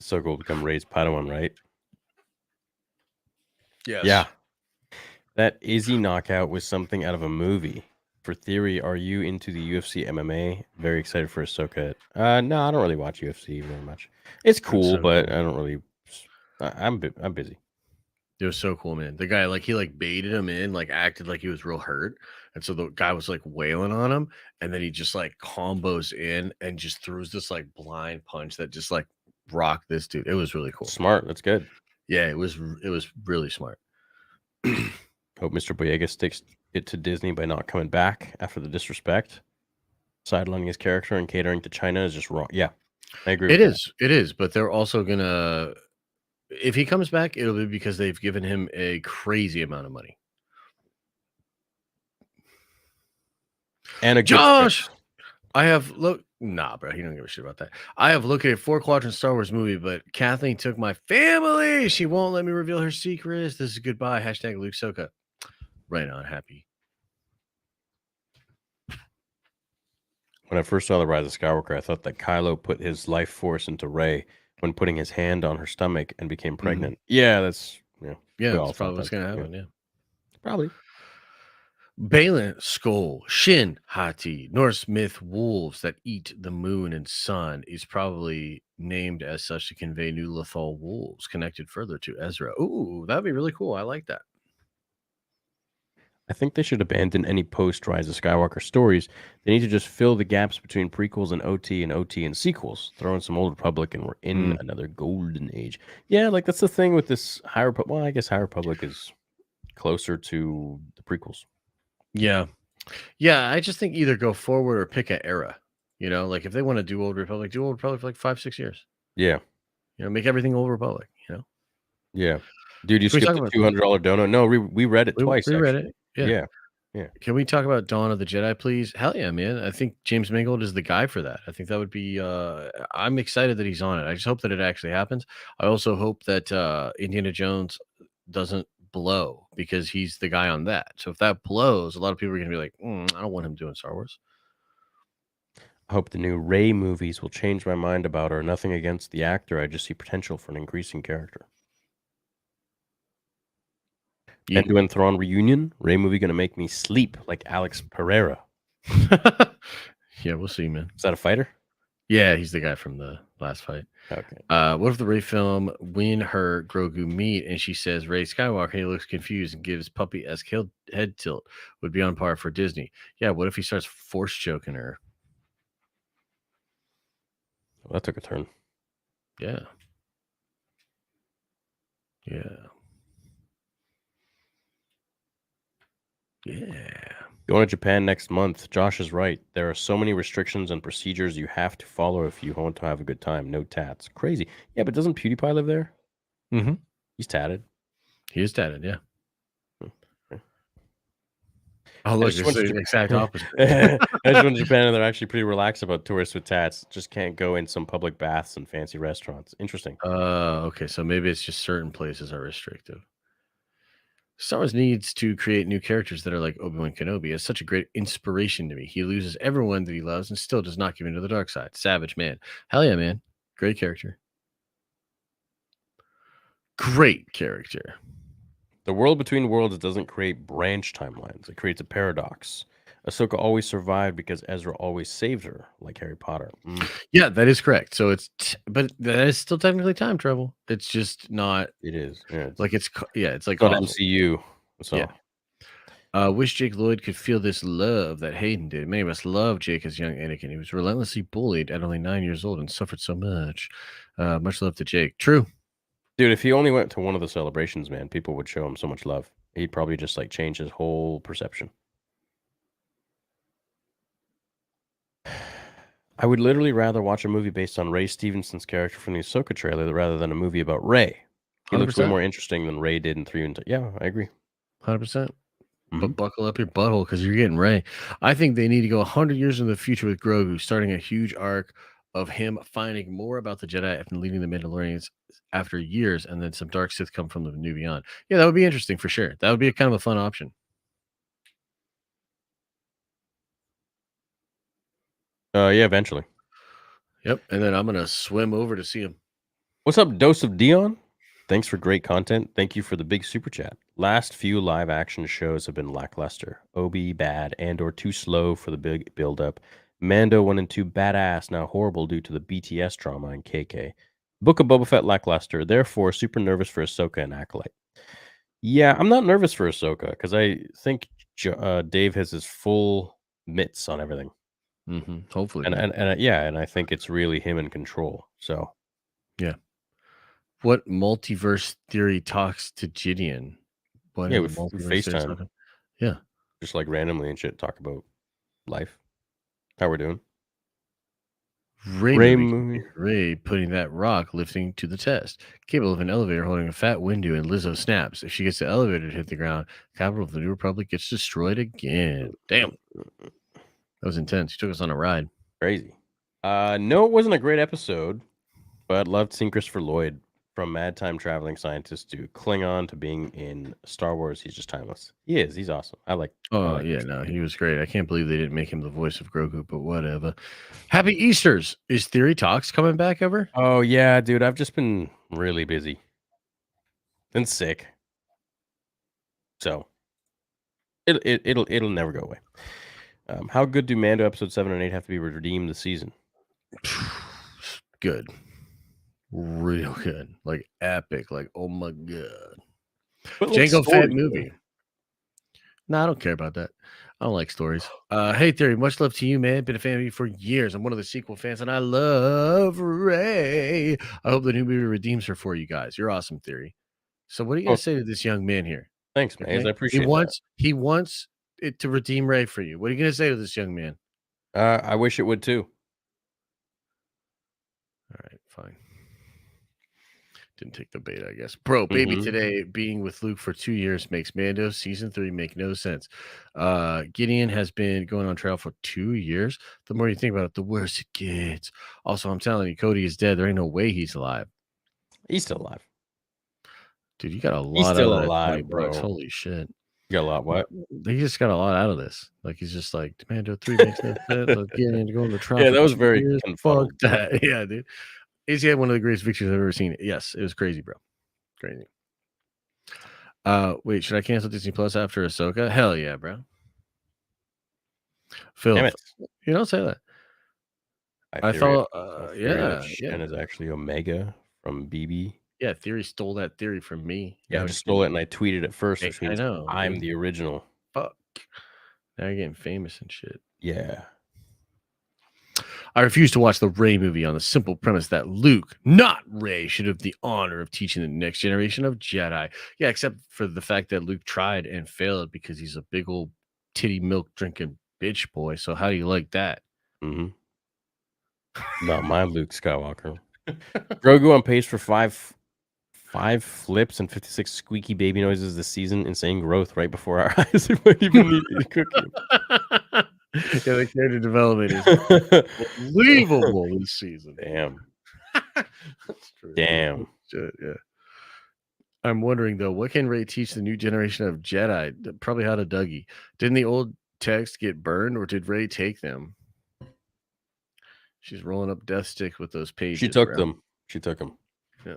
So cool to become Ray's Padawan, right? Yes. Yeah. That Izzy knockout was something out of a movie. For Theory, are you into the UFC MMA? Very excited for Ahsoka. No, I don't really watch UFC very much. It's cool, so but cool. I don't really. I'm busy. It was so cool, man. The guy, like, he like baited him in, like acted like he was real hurt. And so the guy was like wailing on him. And then he just like combos in and just throws this like blind punch that just like rocked this dude. It was really cool. Smart. That's good. Yeah, it was really smart. Hope Mr. Boyega takes it to Disney by not coming back after the disrespect. Sidelining his character and catering to China is just wrong. Yeah, I agree. It is, but they're also gonna. If he comes back, it'll be because they've given him a crazy amount of money. And a good Josh, script. I have nah, bro. He don't give a shit about that. I have looked at a 4-quadrant Star Wars movie, but Kathleen took my family. She won't let me reveal her secrets. This is goodbye. Hashtag Luke Soka. Right on, happy. When I first saw The Rise of Skywalker, I thought that Kylo put his life force into Rey when putting his hand on her stomach and became pregnant. Yeah, that's Yeah, we all that's thought probably what's that. gonna happen. Yeah. Probably. Balin, Skull, Shin, Hati, Norse myth wolves that eat the moon and sun is probably named as such to convey new Lothal wolves connected further to Ezra. Ooh, that'd be really cool. I like that. I think they should abandon any post Rise of Skywalker stories. They need to just fill the gaps between prequels and OT and sequels. Throw in some Old Republic and we're in another golden age. Yeah, like that's the thing with this High Republic. Well, I guess High Republic is closer to the prequels. Yeah. Yeah, I just think either go forward or pick an era. You know, like if they want to do Old Republic for like 5-6 years. Yeah. You know, make everything Old Republic, you know? Yeah. Dude, you Can we skipped talk the about $200 donut. No, we read it twice. We read actually. it. Yeah. Yeah. Can we talk about Dawn of the Jedi, please? Hell yeah, man. I think James Mangold is the guy for that. I think that would be I'm excited that he's on it. I just hope that it actually happens. I also hope that Indiana Jones doesn't blow because he's the guy on that. So if that blows, a lot of people are going to be like, I don't want him doing Star Wars. I hope the new Rey movies will change my mind about her. Nothing against the actor. I just see potential for an increasing character. Yeah. Endo Thrawn reunion. Rey movie going to make me sleep like Alex Pereira. Yeah, we'll see, man. Is that a fighter? Yeah, he's the guy from the last fight. Okay. What if the Rey film when her Grogu meet and she says Rey Skywalker, he looks confused and gives puppy-esque head tilt, would be on par for Disney. Yeah, what if he starts force choking her? Well, that took a turn. Yeah. Yeah. Yeah. Going to Japan next month. Josh is right. There are so many restrictions and procedures you have to follow if you want to have a good time. No tats. Crazy. Yeah, but doesn't PewDiePie live there? Mm-hmm. He's tatted. He is tatted, yeah. Oh, look, it's the exact opposite. I just went to Japan and they're actually pretty relaxed about tourists with tats. Just can't go in some public baths and fancy restaurants. Interesting. Okay, so maybe it's just certain places are restrictive. Star Wars needs to create new characters that are like Obi-Wan Kenobi. It's such a great inspiration to me. He loses everyone that he loves and still does not give in to the dark side. Savage man. Hell yeah, man. Great character. Great character. The world between worlds doesn't create branch timelines. It creates a paradox. Ahsoka always survived because Ezra always saved her, like Harry Potter. Yeah, that is correct. So it's, but that is still technically time travel. It's just not. It is. Yeah, it's like it's like not MCU. So yeah. Wish Jake Lloyd could feel this love that Hayden did. Many of us love Jake as young Anakin. He was relentlessly bullied at only 9 years old and suffered so much. Much love to Jake. True. Dude, if he only went to one of the celebrations, man, people would show him so much love. He'd probably just like change his whole perception. I would literally rather watch a movie based on Ray Stevenson's character from the Ahsoka trailer rather than a movie about Ray. He looks way 100%. more interesting than Ray did in 3 and 2. Yeah, I agree. 100%. But buckle up your butthole because you're getting Ray. I think they need to go 100 years in the future with Grogu, starting a huge arc of him finding more about the Jedi and leading the Mandalorians after years, and then some dark Sith come from the New Beyond. Yeah, that would be interesting for sure. That would be a kind of a fun option. Yeah, eventually. Yep. And then I'm gonna swim over to see him. What's up, Dose of Dion? Thanks for great content. Thank you for the big super chat. Last few live action shows have been lackluster. Obi bad and or too slow for the big build up. Mando 1 and 2 badass, now horrible due to the BTS drama in KK. Book of Boba Fett lackluster. Therefore, super nervous for Ahsoka and Acolyte. Yeah, I'm not nervous for Ahsoka because I think Dave has his full mitts on everything. Hopefully, and I think it's really him in control. So yeah. What multiverse theory talks to Gideon? What yeah, in with multiverse theory FaceTime. talking- Yeah. Just like randomly and shit, talk about life. How we're doing. Ray movie. Ray putting that rock lifting to the test. Capable of an elevator holding a fat window and Lizzo snaps. If she gets the elevator to hit the ground, capital of the New Republic gets destroyed again. Damn. That was intense. You took us on a ride. Crazy. No, it wasn't a great episode, but loved seeing Christopher Lloyd from mad time traveling scientist to Klingon to being in Star Wars. He's just timeless. He is. He's awesome. I like. Oh, yeah, no, he was great. I can't believe they didn't make him the voice of Grogu, but whatever. Happy Easters. Is Theory Talks coming back ever? Oh, yeah, dude. I've just been really busy and sick. So it'll never go away. How good do Mando episode 7 and 8 have to be to redeem the season? Good. Real good. Like epic. Like, oh my God. But like Jango Fett story, movie. No, I don't care about that. I don't like stories. Hey, Theory, much love to you, man. Been a fan of you for years. I'm one of the sequel fans, and I love Ray. I hope the new movie redeems her for you guys. You're awesome, Theory. So what are you going to say to this young man here? Thanks, man. I appreciate He wants it to redeem Ray for you. What are you going to say to this young man? I wish it would too. All right, fine. Didn't take the bait, I guess. Bro, baby today being with Luke for 2 years makes Mando season 3 make no sense. Gideon has been going on trial for 2 years. The more you think about it, the worse it gets. Also, I'm telling you, Cody is dead. There ain't no way he's alive. He's still alive. Dude, you got a lot He's still out of that alive, 20 bucks. bro. Holy shit. You got a lot what? He just got a lot out of this. Like, he's just like, Mando 3 makes no sense. Like, Gideon to go on the trial. Yeah, for that was 2 very years. confuddled. Fuck that. Yeah, dude. He had one of the greatest victories I've ever seen. Yes, it was crazy, bro. Crazy. Wait, should I cancel Disney Plus after Ahsoka? Hell yeah, bro. Phil, Damn it. you don't say that. I thought, yeah, and is actually Omega from BB. yeah. Theory stole that theory from me. Yeah, I Now just he's stole it getting- and I tweeted it first, which I means know, I'm dude. the original. Fuck. Now you're getting famous and shit. Yeah. I refuse to watch the Rey movie on the simple premise that Luke, not Rey, should have the honor of teaching the next generation of Jedi. Yeah, except for the fact that Luke tried and failed because he's a big old titty milk drinking bitch boy. So how do you like that? Not my Luke Skywalker. Grogu on pace for five flips and 56 squeaky baby noises this season. Insane growth right before our eyes. We might even need to cook him. Yeah, the character development is unbelievable this season. Damn. That's true. Damn. Shit, yeah. I'm wondering though, what can Rey teach the new generation of Jedi? Probably how to Dougie. Didn't the old text get burned, or did Rey take them? She's rolling up death sticks with those pages. She took bro. them. She took them. Yeah.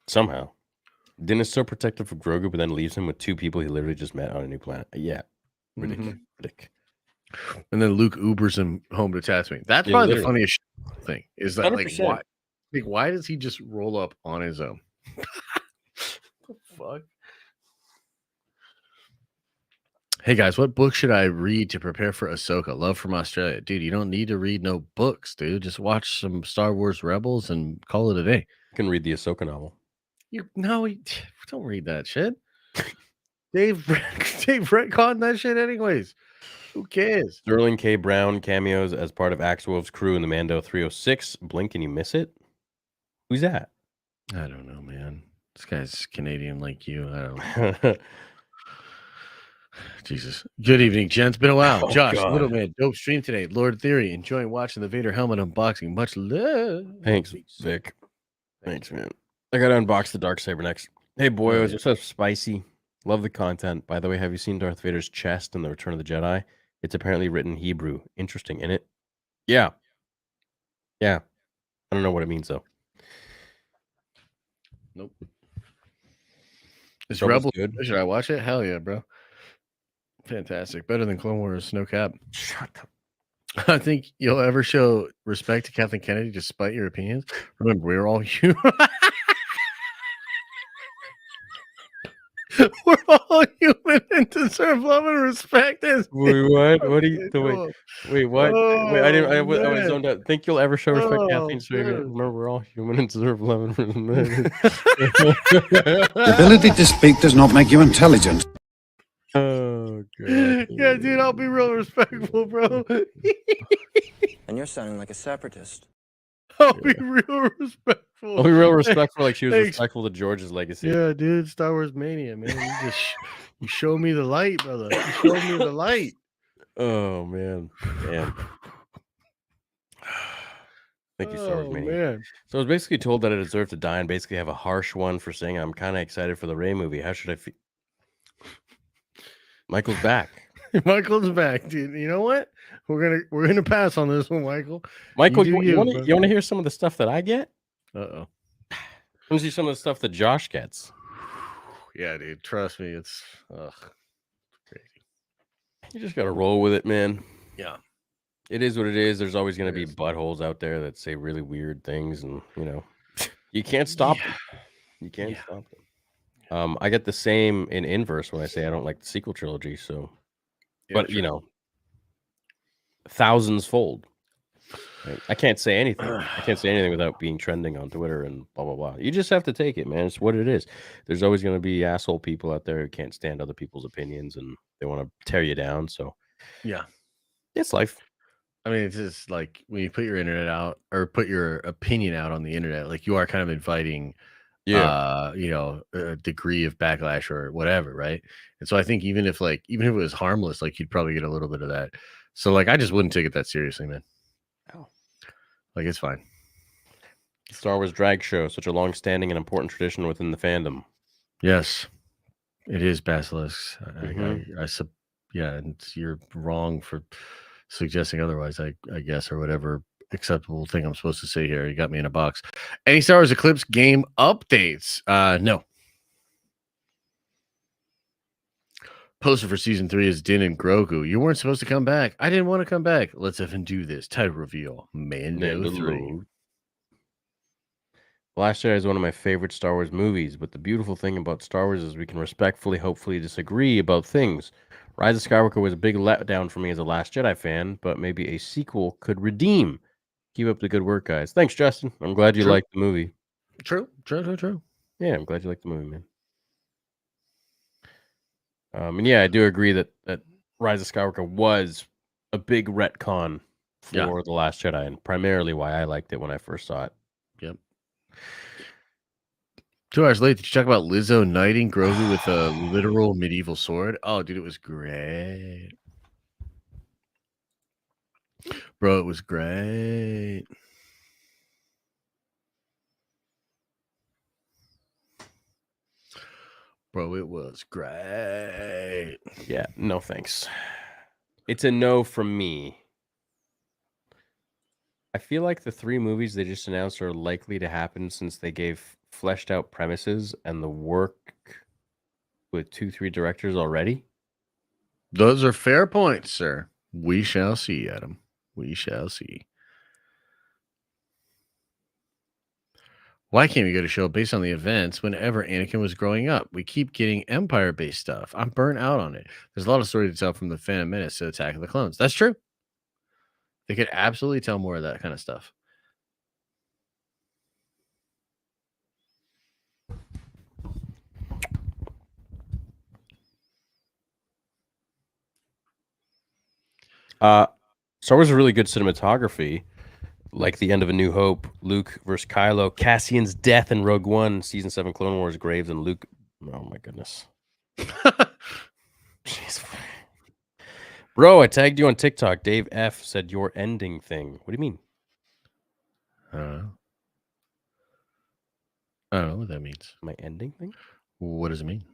Somehow. Din is so protective of Grogu, but then leaves him with 2 people he literally just met on a new planet. Yeah. Ridiculous. And then Luke Ubers him home to Tatooine. That's Yeah, probably the literally. funniest thing. Is that like 100%. why? Like, why does he just roll up on his own? The fuck? Hey guys, what book should I read to prepare for Ahsoka? Love from Australia. Dude, you don't need to read no books, dude. Just watch some Star Wars Rebels and call it a day. You can read the Ahsoka novel. Don't read that shit. Dave retconned that shit anyways. Who cares? Sterling K. Brown cameos as part of Axe Wolf's crew in the Mando 306. Blink and you miss it? Who's that? I don't know, man. This guy's Canadian like you. I don't. Jesus. Good evening, gents. Been a while. Oh, Josh, God. Little Man, dope stream today. Lord Theory, enjoying watching the Vader helmet unboxing. Much love. Thanks, Vic. Thanks, man. I gotta unbox the Darksaber next. Hey, boyos, what's up, Spicy? Love the content. By the way, have you seen Darth Vader's chest in The Return of the Jedi? It's apparently written Hebrew. Interesting, innit? Yeah. Yeah. I don't know what it means, though. Nope. Is Rebels Rebel good? Should I watch it? Hell yeah, bro. Fantastic. Better than Clone Wars, no cap. Shut up. I think you'll ever show respect to Kathleen Kennedy despite your opinions. Remember, we're all human. We're all human and deserve love and respect. Wait, what? What do you do? Wait, what? Wait, I didn't. I was man. zoned out. Think you'll ever show respect, Oh, Kathleen? So man. remember, we're all human and deserve love and respect. The ability to speak does not make you intelligent. Oh, God. Yeah, dude, I'll be real respectful, bro. And you're sounding like a separatist. I'll be real respectful. I'll be real respectful, like she was Thanks. respectful to George's legacy. Yeah, dude, Star Wars Mania, man. You show me the light, brother. You show me the light. Oh, man. Damn. Thank you, Star Wars Mania. Man. So I was basically told that I deserve to die and basically have a harsh one for saying I'm kind of excited for the Rey movie. How should I feel? Michael's back. Michael's back, dude. You know what? We're gonna pass on this one, Michael. Michael, do you want bro. to hear some of the stuff that I get? Uh-oh. I want to see some of the stuff that Josh gets. Yeah, dude. Trust me, it's crazy. You just got to roll with it, man. Yeah. It is what it is. There's always going to be buttholes out there that say really weird things, and you can't stop them. You can't stop them. I get the same in inverse when I say I don't like the sequel trilogy. So, Yeah, but sure. thousands fold. Right? I can't say anything. I can't say anything without being trending on Twitter and blah blah blah. You just have to take it, man. It's what it is. There's always going to be asshole people out there who can't stand other people's opinions and they want to tear you down. So, Yeah. it's life. I mean, it's just like when you put your internet out or put your opinion out on the internet, like you are kind of inviting, a degree of backlash or whatever, right? And so I think even if it was harmless, like you'd probably get a little bit of that. So like I just wouldn't take it that seriously, man. Oh. Like it's fine. Star Wars drag show, such a long-standing and important tradition within the fandom. Yes, it is Basilisk. Mhm. And you're wrong for suggesting otherwise, I guess, or whatever acceptable thing I'm supposed to say here. You got me in a box. Any Star Wars Eclipse game updates? No. Poster for season 3 is Din and Grogu. You weren't supposed to come back. I didn't want to come back. Let's even do this. Title reveal. Mando 3. Last Jedi is one of my favorite Star Wars movies, but the beautiful thing about Star Wars is we can respectfully, hopefully disagree about things. Rise of Skywalker was a big letdown for me as a Last Jedi fan, but maybe a sequel could redeem. Keep up the good work, guys. Thanks, Justin. I'm glad you True. liked the movie. True. Yeah, I'm glad you liked the movie, man. And yeah, I do agree that Rise of Skywalker was a big retcon for The Last Jedi, and primarily why I liked it when I first saw it. Yep. 2 hours late, did you talk about Lizzo knighting Grogu with a literal medieval sword? Oh, dude, it was great. Bro, it was great. Bro, it was great. Yeah, no thanks. It's a no from me. I feel like the 3 movies they just announced are likely to happen since they gave fleshed out premises and the work with 2-3 directors already. Those are fair points, sir. We shall see, Adam. We shall see. Why can't we get a show based on the events whenever Anakin was growing up? We keep getting Empire-based stuff. I'm burnt out on it. There's a lot of story to tell from the Phantom Menace to Attack of the Clones. That's true. They could absolutely tell more of that kind of stuff. Star Wars is really good cinematography, like the end of A New Hope, Luke versus Kylo, Cassian's death in Rogue One, Season 7 Clone Wars, Graves and Luke. Oh my goodness. Jeez. Bro, I tagged you on TikTok. Dave F said your ending thing. What do you mean? I don't know what that means. My ending thing? What does it mean?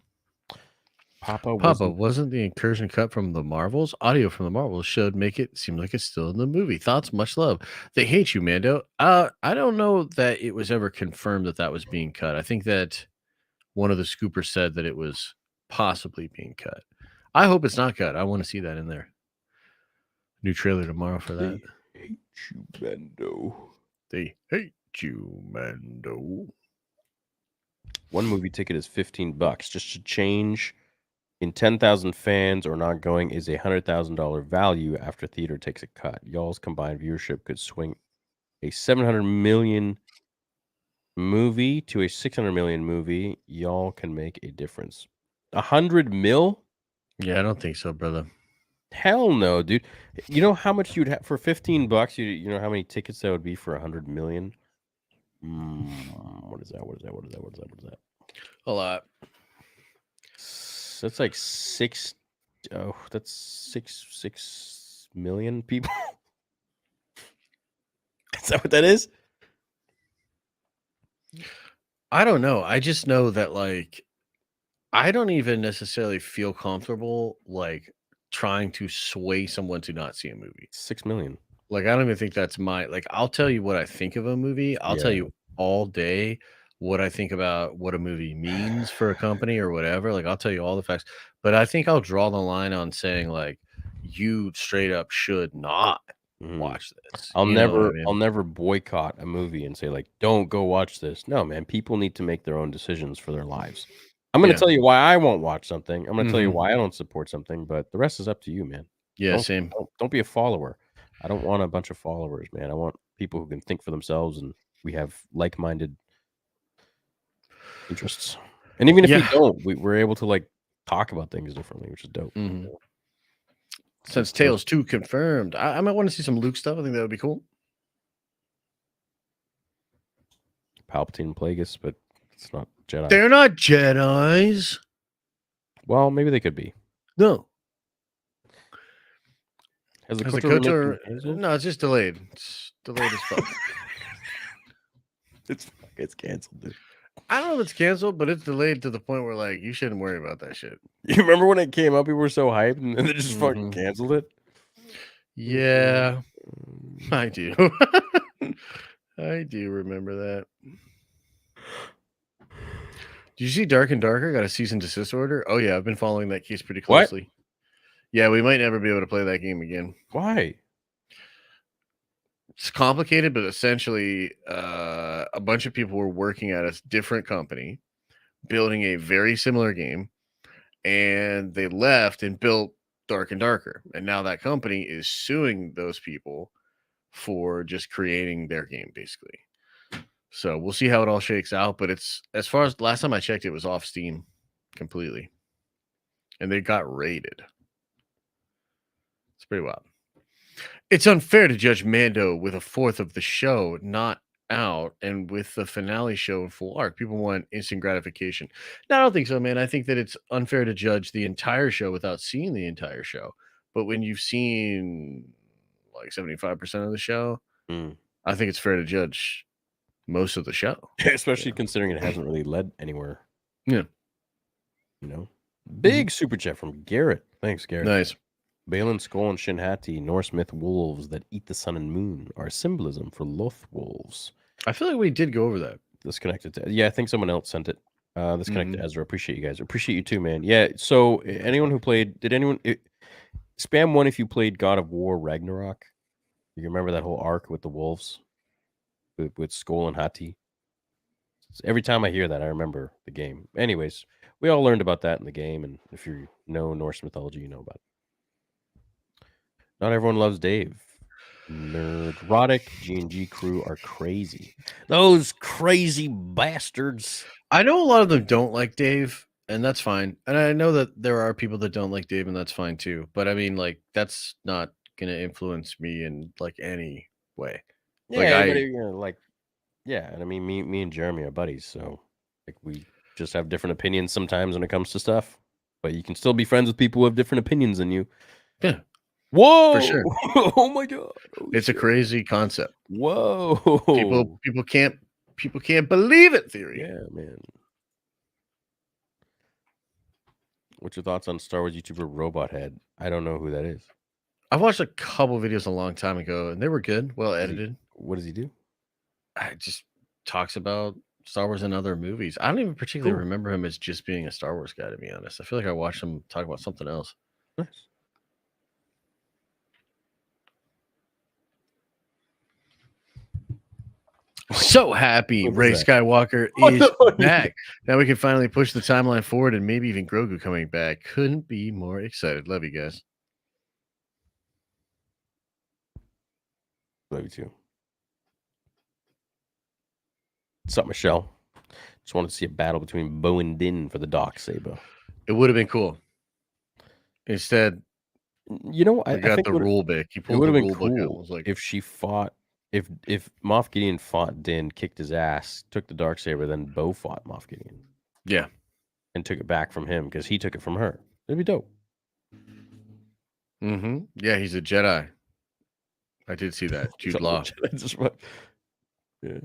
Papa, wasn't the incursion cut from the Marvels? Audio from the Marvels should make it seem like it's still in the movie. Thoughts? Much love. They hate you, Mando. I don't know that it was ever confirmed that that was being cut. I think that one of the scoopers said that it was possibly being cut. I hope it's not cut. I want to see that in there. New trailer tomorrow for that. They hate you, Mando. They hate you, Mando. One movie ticket is $15. Just to change in 10,000 fans or not going is a $100,000 value after theater takes a cut. Y'all's combined viewership could swing a 700 million movie to a 600 million movie. Y'all can make a difference. 100 mil? Yeah, I don't think so, brother. Hell no, dude. You know how much you'd have for $15? You know how many tickets that would be for 100 million? What is that? What is that? What is that? What is that? What is that? A lot. That's like six. Oh, that's 6 million people. Is that what that is? I don't know. I just know that like I don't even necessarily feel comfortable like trying to sway someone to not see a movie. 6 million. Like I don't even think that's my like I'll tell you what I think of a movie. I'll tell Yeah. you all day what I think about what a movie means for a company or whatever. Like I'll tell you all the facts. But I think I'll draw the line on saying like you straight up should not watch this. I'll You know what I never mean? I'll never boycott a movie and say like don't go watch this. No, man, people need to make their own decisions for their lives. I'm going to Yeah. tell you why I won't watch something. I'm going to tell you Mhm. why I don't support something, but the rest is up to you, man. Yeah, Don't, same. don't be a follower. I don't want a bunch of followers, man. I want people who can think for themselves and we have like-minded interests. And even if we Yeah. don't, we're able to like talk about things differently, which is dope. Mhm. Since Tales 2 confirmed, I might want to see some Luke stuff. I think that would be cool. Palpatine and Plagueis, but it's not Jedi. They're not Jedis. Well, maybe they could be. No. Has the Has the KOTOR KOTOR remake been No, it's just delayed. It's delayed as fuck. It's canceled, dude. I don't know if it's canceled, but it's delayed to the point where like you shouldn't worry about that shit. You remember when it came up? People were so hyped, and then they just fucking canceled it. Yeah, I do. I do remember that. Did you see Dark and Darker got a cease and desist order? Oh yeah, I've been following that case pretty What? closely. Yeah, we might never be able to play that game again. Why? It's complicated, but essentially, a bunch of people were working at a different company, building a very similar game, and they left and built Dark and Darker. And now that company is suing those people for just creating their game, basically. So we'll see how it all shakes out. But it's as far as last time I checked, it was off Steam completely, and they got raided. It's pretty wild. It's unfair to judge Mando with a fourth of the show not out and with the finale show in full arc. People want instant gratification. No, I don't think so, man. I think that it's unfair to judge the entire show without seeing the entire show. But when you've seen like 75% of the show, I think it's fair to judge most of the show. Especially considering it hasn't really led anywhere. Yeah. You know? Big super chat from Garrett. Thanks, Garrett. Nice. Balin, Skull, and Shinhati, Norse myth wolves that eat the sun and moon, are symbolism for Loth wolves. I feel like we did go over that. Disconnected to, yeah, I think someone else sent it. Disconnected to Ezra. Appreciate you guys. Appreciate you too, man. Yeah. So anyone who played, spam one if you played God of War Ragnarok? You remember that whole arc with the wolves, with Skull and Hati? So every time I hear that, I remember the game. Anyways, we all learned about that in the game, and if you know Norse mythology, you know about it. Not everyone loves Dave. Nerdrotic G&G crew are crazy. Those crazy bastards. I know a lot of them don't like Dave, and that's fine. And I know that there are people that don't like Dave, and that's fine too. But I mean, like, that's not gonna influence me in like any way. Yeah, Like everybody, I you know, like, yeah, and I mean, me and Jeremy are buddies, so like we just have different opinions sometimes when it comes to stuff. But you can still be friends with people who have different opinions than you. Yeah, Whoa! for sure. Oh my god! Holy It's a shit. crazy concept. Whoa! People can't believe it theory. Yeah, man. What's your thoughts on Star Wars YouTuber Robot Head? I don't know who that is. I've watched a couple videos a long time ago, and they were good, well edited. What does he do? I just talks about Star Wars and other movies. I don't even particularly Cool. remember him as just being a Star Wars guy, to be honest. I feel like I watched him talk about something else. Nice. So happy What was Ray that? Skywalker Oh, is no. back. Now we can finally push the timeline forward and maybe even Grogu coming back. Couldn't be more excited. Love you guys. Love you too. What's up, Michelle? Just wanted to see a battle between Bo and Din for the Darksaber. It would have been cool. Instead, You know, I I got think the rule book. He it pulled would the have been rule book out. cool Was like, if she fought, if Moff Gideon fought Din, kicked his ass, took the Darksaber, then Bo fought Moff Gideon yeah, and took it back from him because he took it from her. It'd be dope. yeah, he's a Jedi. I did see that. Jude Law. Yeah.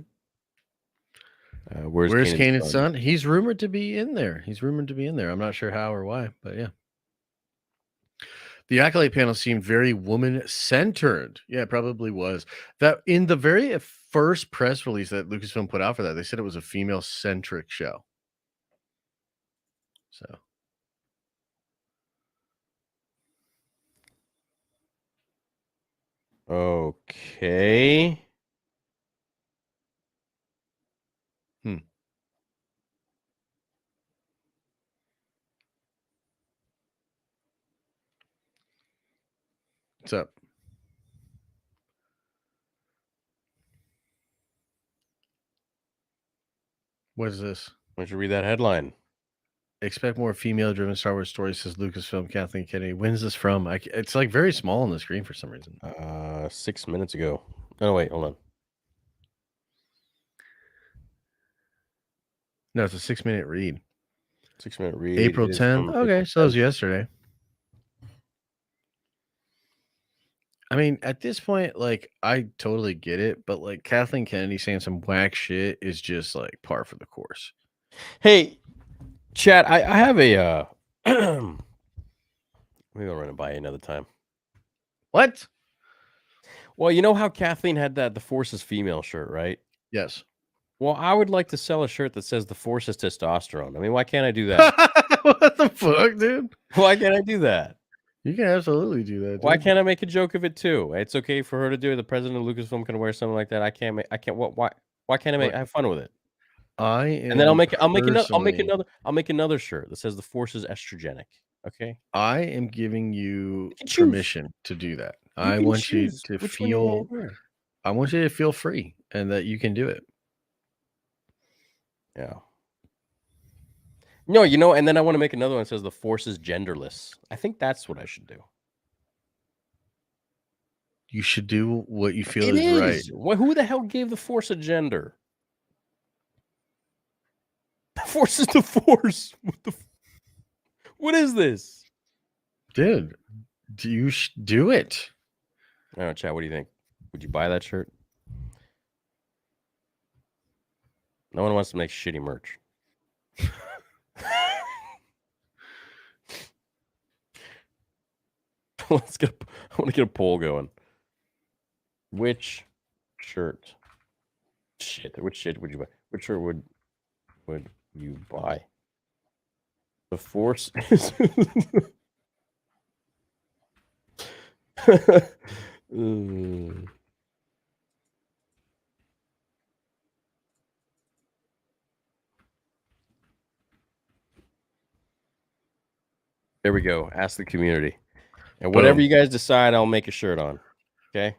Where's Kanan's son? He's rumored to be in there. I'm not sure how or why, but yeah. The Acolyte panel seemed very woman-centered. Yeah, it probably was. That in the very first press release that Lucasfilm put out for that, they said it was a female-centric show. So Okay. what's up? What is this? Why don't you read that headline? Expect more female-driven Star Wars stories, says Lucasfilm. Kathleen Kennedy. When's this from? It's like very small on the screen for some reason. 6 minutes ago. Oh wait, hold on. No, it's a 6-minute read. 6-minute read. April It is 10th. from Okay, April so that was 10th. yesterday. I mean, at this point, like, I totally get it, but like Kathleen Kennedy saying some whack shit is just like par for the course. Hey, chat, I have a maybe I'll run it by you another time. What? Well, you know how Kathleen had the Force is female shirt, right? Yes. Well, I would like to sell a shirt that says the Force is testosterone. I mean, why can't I do that? What the fuck, dude? Why can't I do that? You can absolutely do that. Dude. Why can't I make a joke of it too? It's okay for her to do it. The president of Lucasfilm can wear something like that. I can't. Why can't I have fun with it? And then I'll make another shirt that says the Force is estrogenic. Okay. I am giving you can choose. permission to do that. I can want you choose to which one you feel. wanna wear. I want you to feel free and that you can do it. Yeah. No, you know, and then I want to make another one that says the Force is genderless. I think that's what I should do. You should do what you feel It is right. is. Who the hell gave the Force a gender? The Force is the Force. What is this? Dude, do you do it? I don't know, chat. What do you think? Would you buy that shirt? No one wants to make shitty merch. I want to get a poll going. Which shirt? Which shit would you buy? Which shirt would you buy? The Force is. There we go. Ask the community. And whatever you guys decide, I'll make a shirt on. Okay?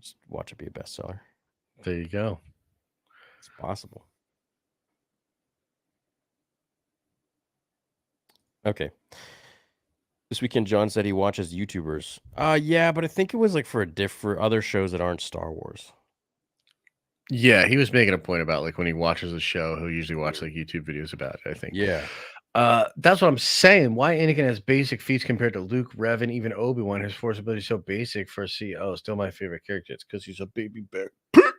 Just watch it be a bestseller. There you go. It's possible. Okay. This weekend, John said he watches YouTubers. Yeah, but I think it was like for other shows that aren't Star Wars. Yeah, he was making a point about like when he watches a show, he'll usually watch like YouTube videos about it, I think. Yeah. That's what I'm saying. Why Anakin has basic feats compared to Luke, Revan, even Obi-Wan. His force ability is so basic for a CEO. Still my favorite character. It's because he's a baby bear. That's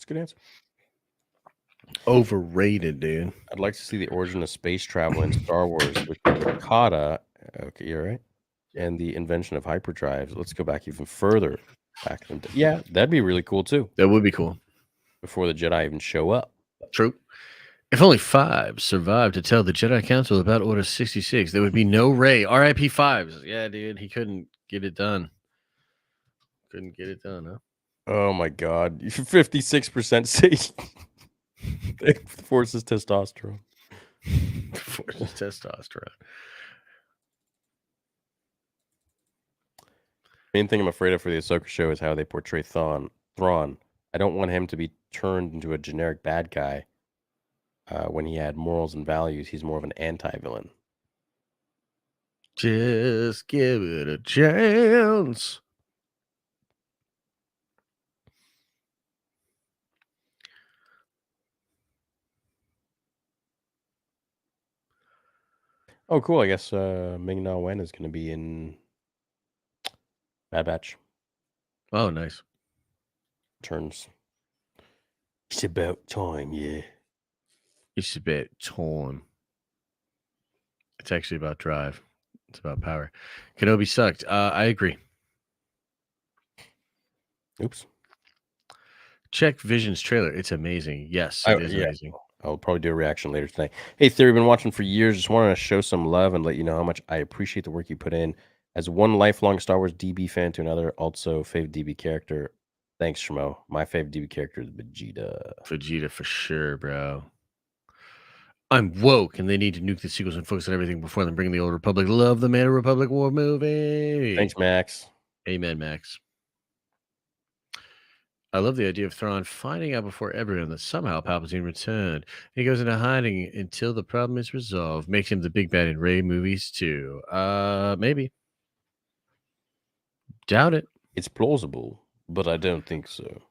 a good answer. Overrated, dude. I'd like to see the origin of space travel in Star Wars with Takata. Okay, you're right. And the invention of hyperdrives. Let's go back even further. Yeah, that'd be really cool too. That would be cool. Before the Jedi even show up. True. If only 5 survived to tell the Jedi Council about Order 66, there would be no Rey. R.I.P. 5s. Yeah, dude, he couldn't get it done. Couldn't get it done, huh? Oh my God. 56% say forces testosterone. Forces testosterone. Main thing I'm afraid of for the Ahsoka show is how they portray Thrawn. I don't want him to be turned into a generic bad guy. When he had morals and values, he's more of an anti-villain. Just give it a chance. Oh, cool. I guess Ming-Na Wen is going to be in Bad Batch. Oh, nice. Turns. It's about time, yeah. It's about time. It's actually about drive. It's about power. Kenobi sucked. I agree. Oops. Check Vision's trailer. It's amazing. Yes, it is amazing. I'll probably do a reaction later tonight. Hey, Theory, been watching for years. Just wanted to show some love and let you know how much I appreciate the work you put in. As one lifelong Star Wars DB fan to another, also favorite DB character. Thanks, Shmo. My favorite DB character is Vegeta. Vegeta for sure, bro. I'm woke, and they need to nuke the sequels and focus on everything before them bring the Old Republic. Love the Man of Republic War movie. Thanks, Max. Amen, Max. I love the idea of Thrawn finding out before everyone that somehow Palpatine returned. He goes into hiding until the problem is resolved. Makes him the big bad in Rey movies too. Maybe. Doubt it. It's plausible, but I don't think so.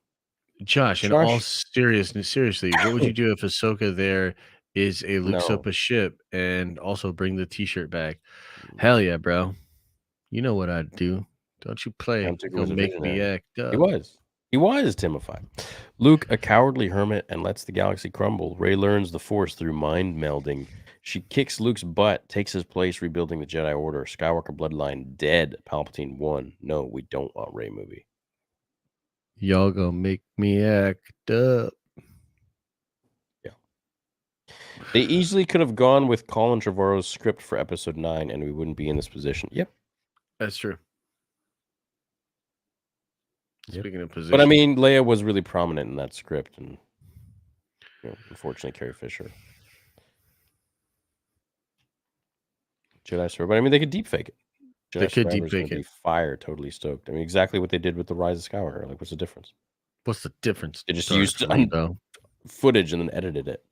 Josh, in all seriousness, seriously, what would you do if Ahsoka there is a Luke Sopa ship and also bring the t-shirt back? Hell yeah, bro. You know what I'd do. Don't you play. Don't make me act up. He was Timothy. Luke, a cowardly hermit, and lets the galaxy crumble. Rey learns the Force through mind melding. She kicks Luke's butt, takes his place, rebuilding the Jedi Order. Skywalker bloodline dead. Palpatine won. No, we don't want Rey movie. Y'all gonna make me act up. Yeah. They easily could have gone with Colin Trevorrow's script for Episode 9, and we wouldn't be in this position. Yep. That's true. Speaking of position. But I mean, Leia was really prominent in that script, and unfortunately, Carrie Fisher. Jedi Survivor. But I mean, they could deep fake it. They could deep fake it. Fire, totally stoked. I mean, exactly what they did with the Rise of Skywalker. Like, what's the difference? What's the difference? They just used footage and then edited it.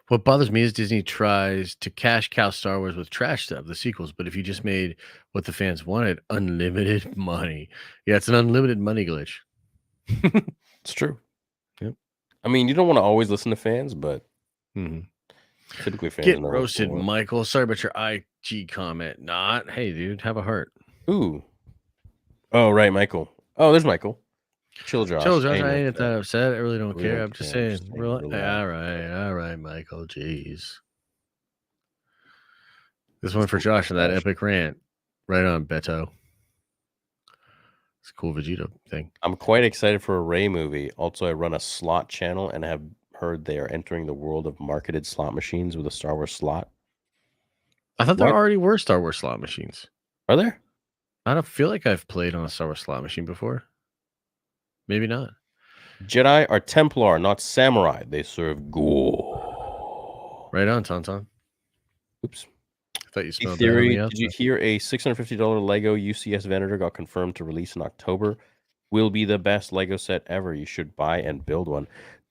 What bothers me is Disney tries to cash cow Star Wars with trash stuff, the sequels. But if you just made what the fans wanted, unlimited money. Yeah, it's an unlimited money glitch. It's true. Yep. I mean, you don't want to always listen to fans, but typically fans get roasted, Michael. Sorry about your IG comment. Not. Hey, dude, have a heart. Ooh. Oh, right, Michael. Oh, there's Michael. Chill, Josh. Chill, Josh. I ain't that upset. I really don't care. I'm just saying. All right, Michael. Jeez. This one for Josh and that epic rant. Right on, Beto. It's a cool Vegeta thing. I'm quite excited for a Rey movie. Also, I run a slot channel and have heard they are entering the world of marketed slot machines with a Star Wars slot. I thought there already were Star Wars slot machines. Are there? I don't feel like I've played on a Star Wars slot machine before. Maybe not. Jedi are Templar, not samurai. They serve gore. Right on, Tauntaun. Oops. I thought you smelled Theory. Did you hear a $650 Lego UCS Venator got confirmed to release in October? Will be the best Lego set ever. You should buy and build one.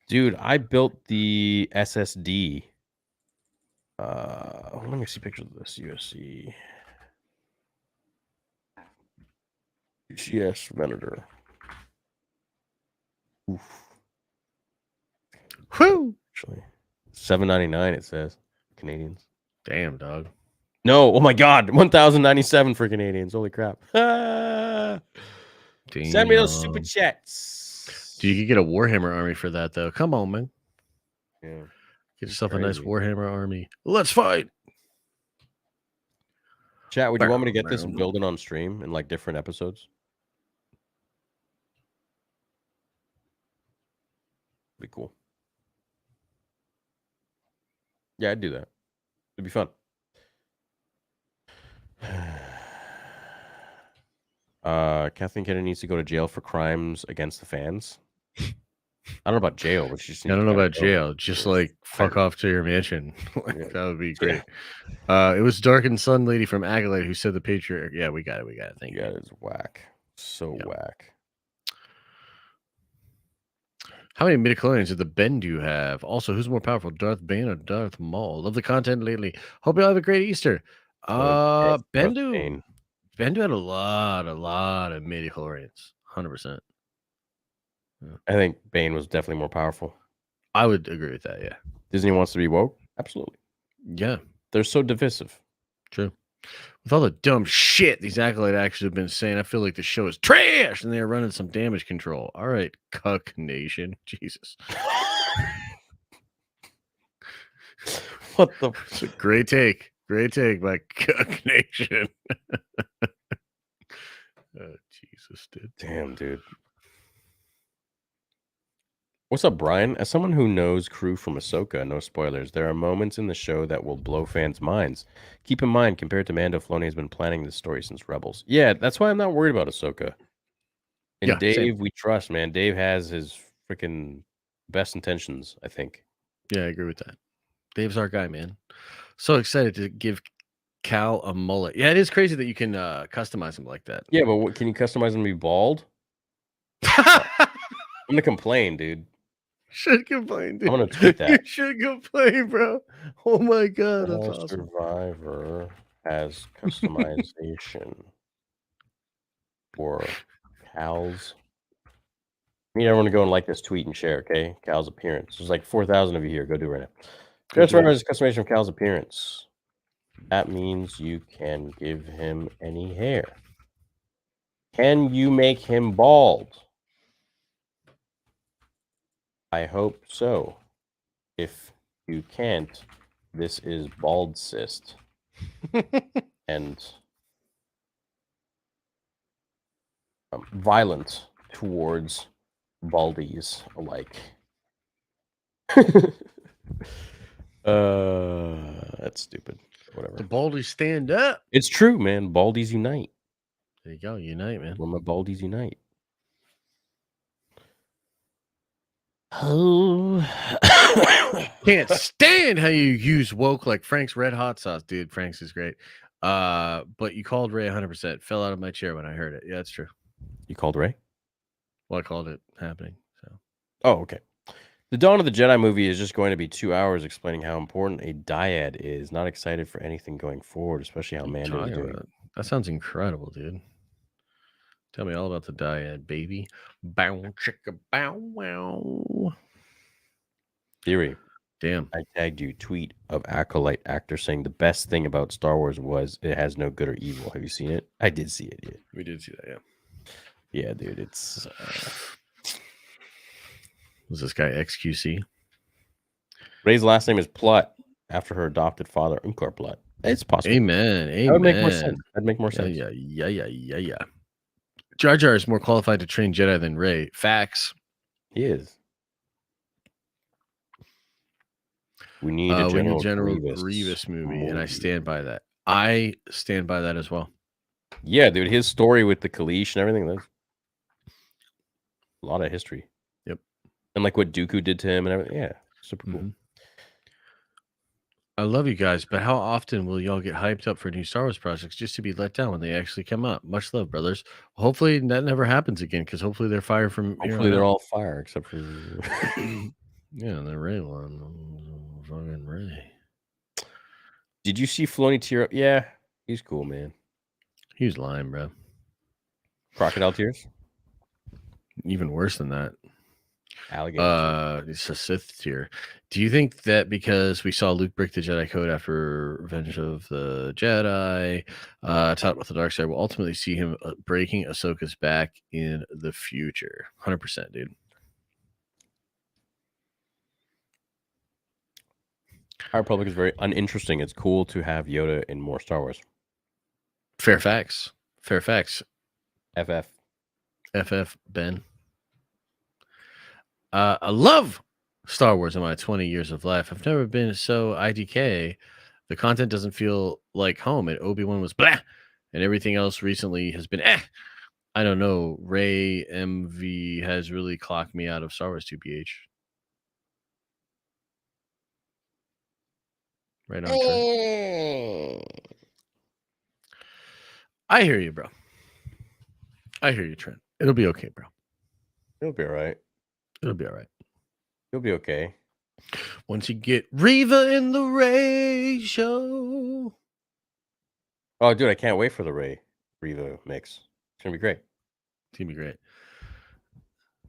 Dude, I built the SSD Let me see pictures of this USC. UCS Venator. Oof. Whew. Actually, $7.99 it says Canadians. Damn, dog. No, oh my God, 1,097 for Canadians. Holy crap! Send me those super chats. Dude, you could get a Warhammer army for that, though. Come on, man. Yeah, Get yourself a nice crazy. Warhammer army. Let's fight. Chat, would you want me to get this and build it on stream in like different episodes? Be cool. Yeah, I'd do that. It'd be fun. Kathleen Kennedy needs to go to jail for crimes against the fans. I don't know about jail, but I don't know about jail. Just like fuck off to your mansion. Like, that would be great. It was Dark and Sun lady from Agilite who said the Patriot. Yeah, we got it. We got it. Thank you. Yeah, it's whack. So whack. How many midichlorians did the Bendu have? Also, who's more powerful, Darth Bane or Darth Maul? Love the content lately. Hope you all have a great Easter. Bendu had a lot of midichlorians. 100%. I think Bane was definitely more powerful. I would agree with that, yeah. Disney wants to be woke? Absolutely. Yeah. They're so divisive. True. With all the dumb shit these Acolyte actors have been saying, I feel like the show is trash and they're running some damage control. All right, Cuck Nation. Jesus. What the? Great take. Great take by Cuck Nation. Oh, Jesus, dude. Damn, dude. What's up, Brian? As someone who knows crew from Ahsoka, no spoilers, there are moments in the show that will blow fans' minds. Keep in mind, compared to Mando, Filoni has been planning this story since Rebels. Yeah, that's why I'm not worried about Ahsoka. And Yeah, Dave, same. we trust, man. Dave has his freaking best intentions, I think. Yeah, I agree with that. Dave's our guy, man. So excited to give Cal a mullet. Yeah, it is crazy that you can customize him like that. Yeah, but what, can you customize him to be bald? I'm gonna complain, dude. Should complain, dude. I'm gonna tweet that. You should complain, bro. Oh my god, that's All awesome. Survivor has customization for Cal's. I need everyone to go and like this tweet and share, okay? Cal's appearance. There's like 4,000 of you here. Go do it right now. That's right. Has customization of Cal's appearance. That means you can give him any hair. Can you make him bald? I hope so. If you can't, this is bald cyst. And violent towards baldies alike. That's stupid. Whatever. The baldies stand up. It's true, man. Baldies unite. There you go. Unite, man. When my baldies unite. Oh. Can't stand how you use woke like Frank's red hot sauce, dude. Frank's is great. But you called Ray 100%. Fell out of my chair when I heard it. Yeah, that's true. You called Ray? Well, I called it happening. So. Oh, okay. The Dawn of the Jedi movie is just going to be 2 hours explaining how important a dyad is. Not excited for anything going forward, especially how Mando is doing. That sounds incredible, dude. Tell me all about the dyad, baby. Bow chicka bow wow. Theory. Damn. I tagged you. Tweet of Acolyte actor saying the best thing about Star Wars was it has no good or evil. Have you seen it? I did see it. Yeah. We did see that, yeah. Yeah, dude. It's was this guy XQC? Ray's last name is Plutt after her adopted father, Unkar Plutt. It's possible. Amen. Amen. That would make more sense. That'd make more sense. Yeah. Jar Jar is more qualified to train Jedi than Ray. Facts. He is. We need a General Grievous movie, and I stand by that. I stand by that as well. Yeah, dude. His story with the Kaleesh and everything, that's a lot of history. Yep. And like what Dooku did to him and everything. Yeah, super cool. I love you guys, but how often will y'all get hyped up for new Star Wars projects just to be let down when they actually come out? Much love, brothers. Hopefully that never happens again, because hopefully they're fired from here Hopefully on they're out. all fire except for Yeah, the Ray one. Fucking Ray. Did you see Filoni tear up? Yeah, he's cool, man. He was lying, bro. Crocodile tears. Even worse than that. Alligator. It's a Sith tier. Do you think that because we saw Luke break the Jedi code after Revenge of the Jedi, taught with the dark side, we'll ultimately see him breaking Ahsoka's back in the future? 100%, dude. High Republic is very uninteresting. It's cool to have Yoda in more Star Wars. Fair facts. Fair facts. FF. Ben. I love Star Wars in my 20 years of life. I've never been so IDK. The content doesn't feel like home. And Obi-Wan was blah. And everything else recently has been eh. I don't know. Ray MV has really clocked me out of Star Wars 2PH. Right on. Trent. I hear you, bro. I hear you, Trent. It'll be okay, bro. It'll be all right. It'll be all right. You'll be okay. Once you get Reva in the Ray show. Oh, dude, I can't wait for the Reva mix. It's gonna be great. It's gonna be great.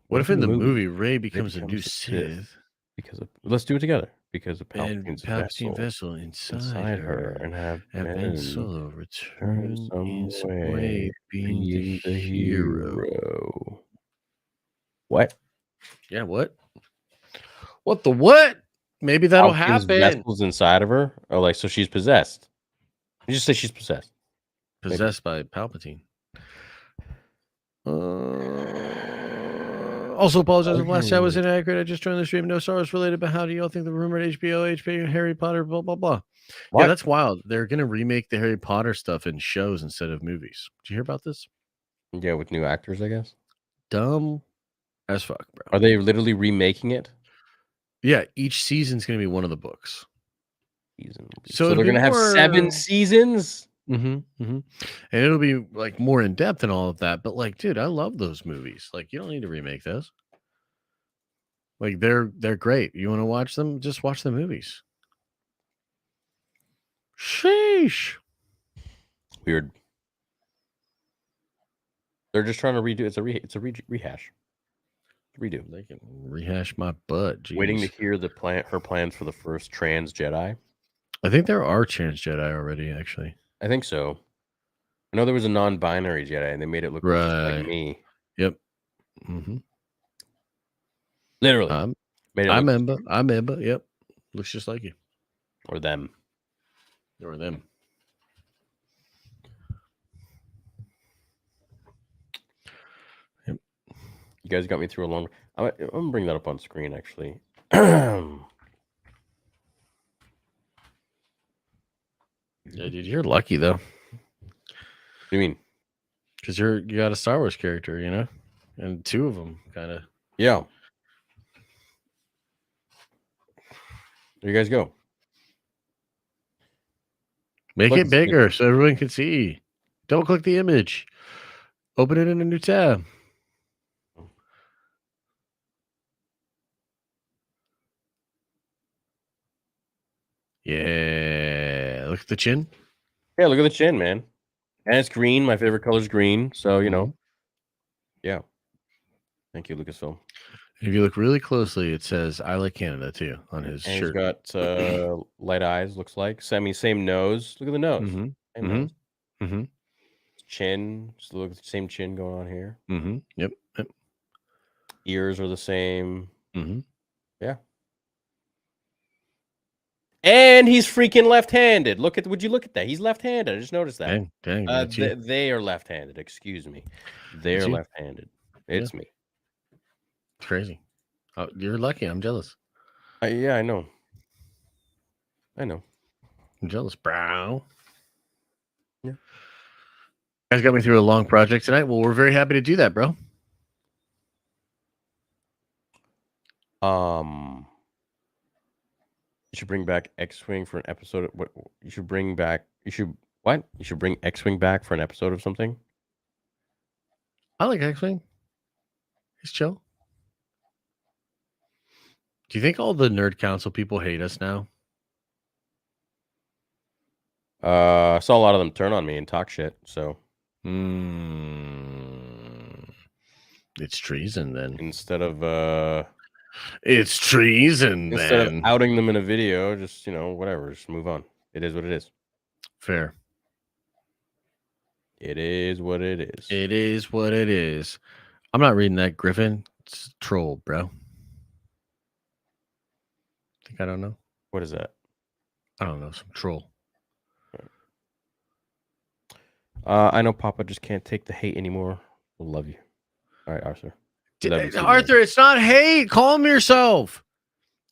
What if in the movie Ray becomes a new Sith? Because of, let's do it together. Because of And Palpatine's vessel inside her, and have Ben Solo return in some way, being the hero. What? Yeah, what? What the what? Maybe that'll Palpatine's happen. Vessels inside of her, or like so she's possessed. You just say she's possessed. Possessed by Palpatine. Also, apologize if last chat was inaccurate. I just joined the stream. No Star Wars related, but how do y'all think the rumored HBO, Harry Potter, blah, blah, blah? What? Yeah, that's wild. They're going to remake the Harry Potter stuff in shows instead of movies. Did you hear about this? Yeah, with new actors, I guess. Dumb as fuck, bro. Are they literally remaking it? Yeah, each season's going to be one of the books. So they're going to have 7 seasons? And it'll be like more in depth and all of that. But like, dude, I love those movies. Like, you don't need to remake those. Like, they're great. You want to watch them? Just watch the movies. Sheesh. Weird. They're just trying to redo. It's a rehash. Redo. They can rehash my butt. Jeez. Waiting to hear her plans for the first trans Jedi. I think there are trans Jedi already. Actually, I think so. I know there was a non-binary Jedi, and they made it look just like me. Yep. Literally. I remember. Yep. Looks just like you. Or them. Or them. Yep. You guys got me through a long. I'm gonna bring that up on screen actually. Yeah, dude, you're lucky though. What do you mean? Because you got a Star Wars character, you know, and 2 of them kind of. Yeah. There you guys go. Make it bigger so everyone can see. Double click the image. Open it in a new tab. Yeah. Look at the chin. Yeah, look at the chin, man. And it's green. My favorite color is green. So, you know. Yeah. Thank you, Lucasfilm. If you look really closely, it says "I like Canada" too on his And shirt. He's got light eyes. Looks like same nose. Look at the nose. Same nose. Chin. Just look at the same chin going on here. Yep. Ears are the same. Yeah. And he's freaking left-handed. Would you look at that? He's left-handed. I just noticed that. Dang. That's you. They are left-handed. Excuse me. They're you. left-handed. It's me. It's crazy. Oh, you're lucky. I'm jealous. Yeah, I know. I'm jealous, bro. Yeah. You guys got me through a long project tonight. Well, we're very happy to do that, bro. You should bring back X-Wing for an episode. What you should bring back? You should bring X-Wing back for an episode of something. I like X-Wing. He's chill. Do you think all the Nerd Council people hate us now? I saw a lot of them turn on me and talk shit. So it's treason then. Instead of It's treason instead of then. outing them in a video, just whatever, just move on. It is what it is. Fair. It is what it is. It is what it is. I'm not reading that, Griffin. It's a troll, bro. Think I don't know? What is that? I don't know. Some troll. I know Papa just can't take the hate anymore. We'll love you. All right, Arthur. Love you too, man. Arthur, it's not hate. Calm yourself.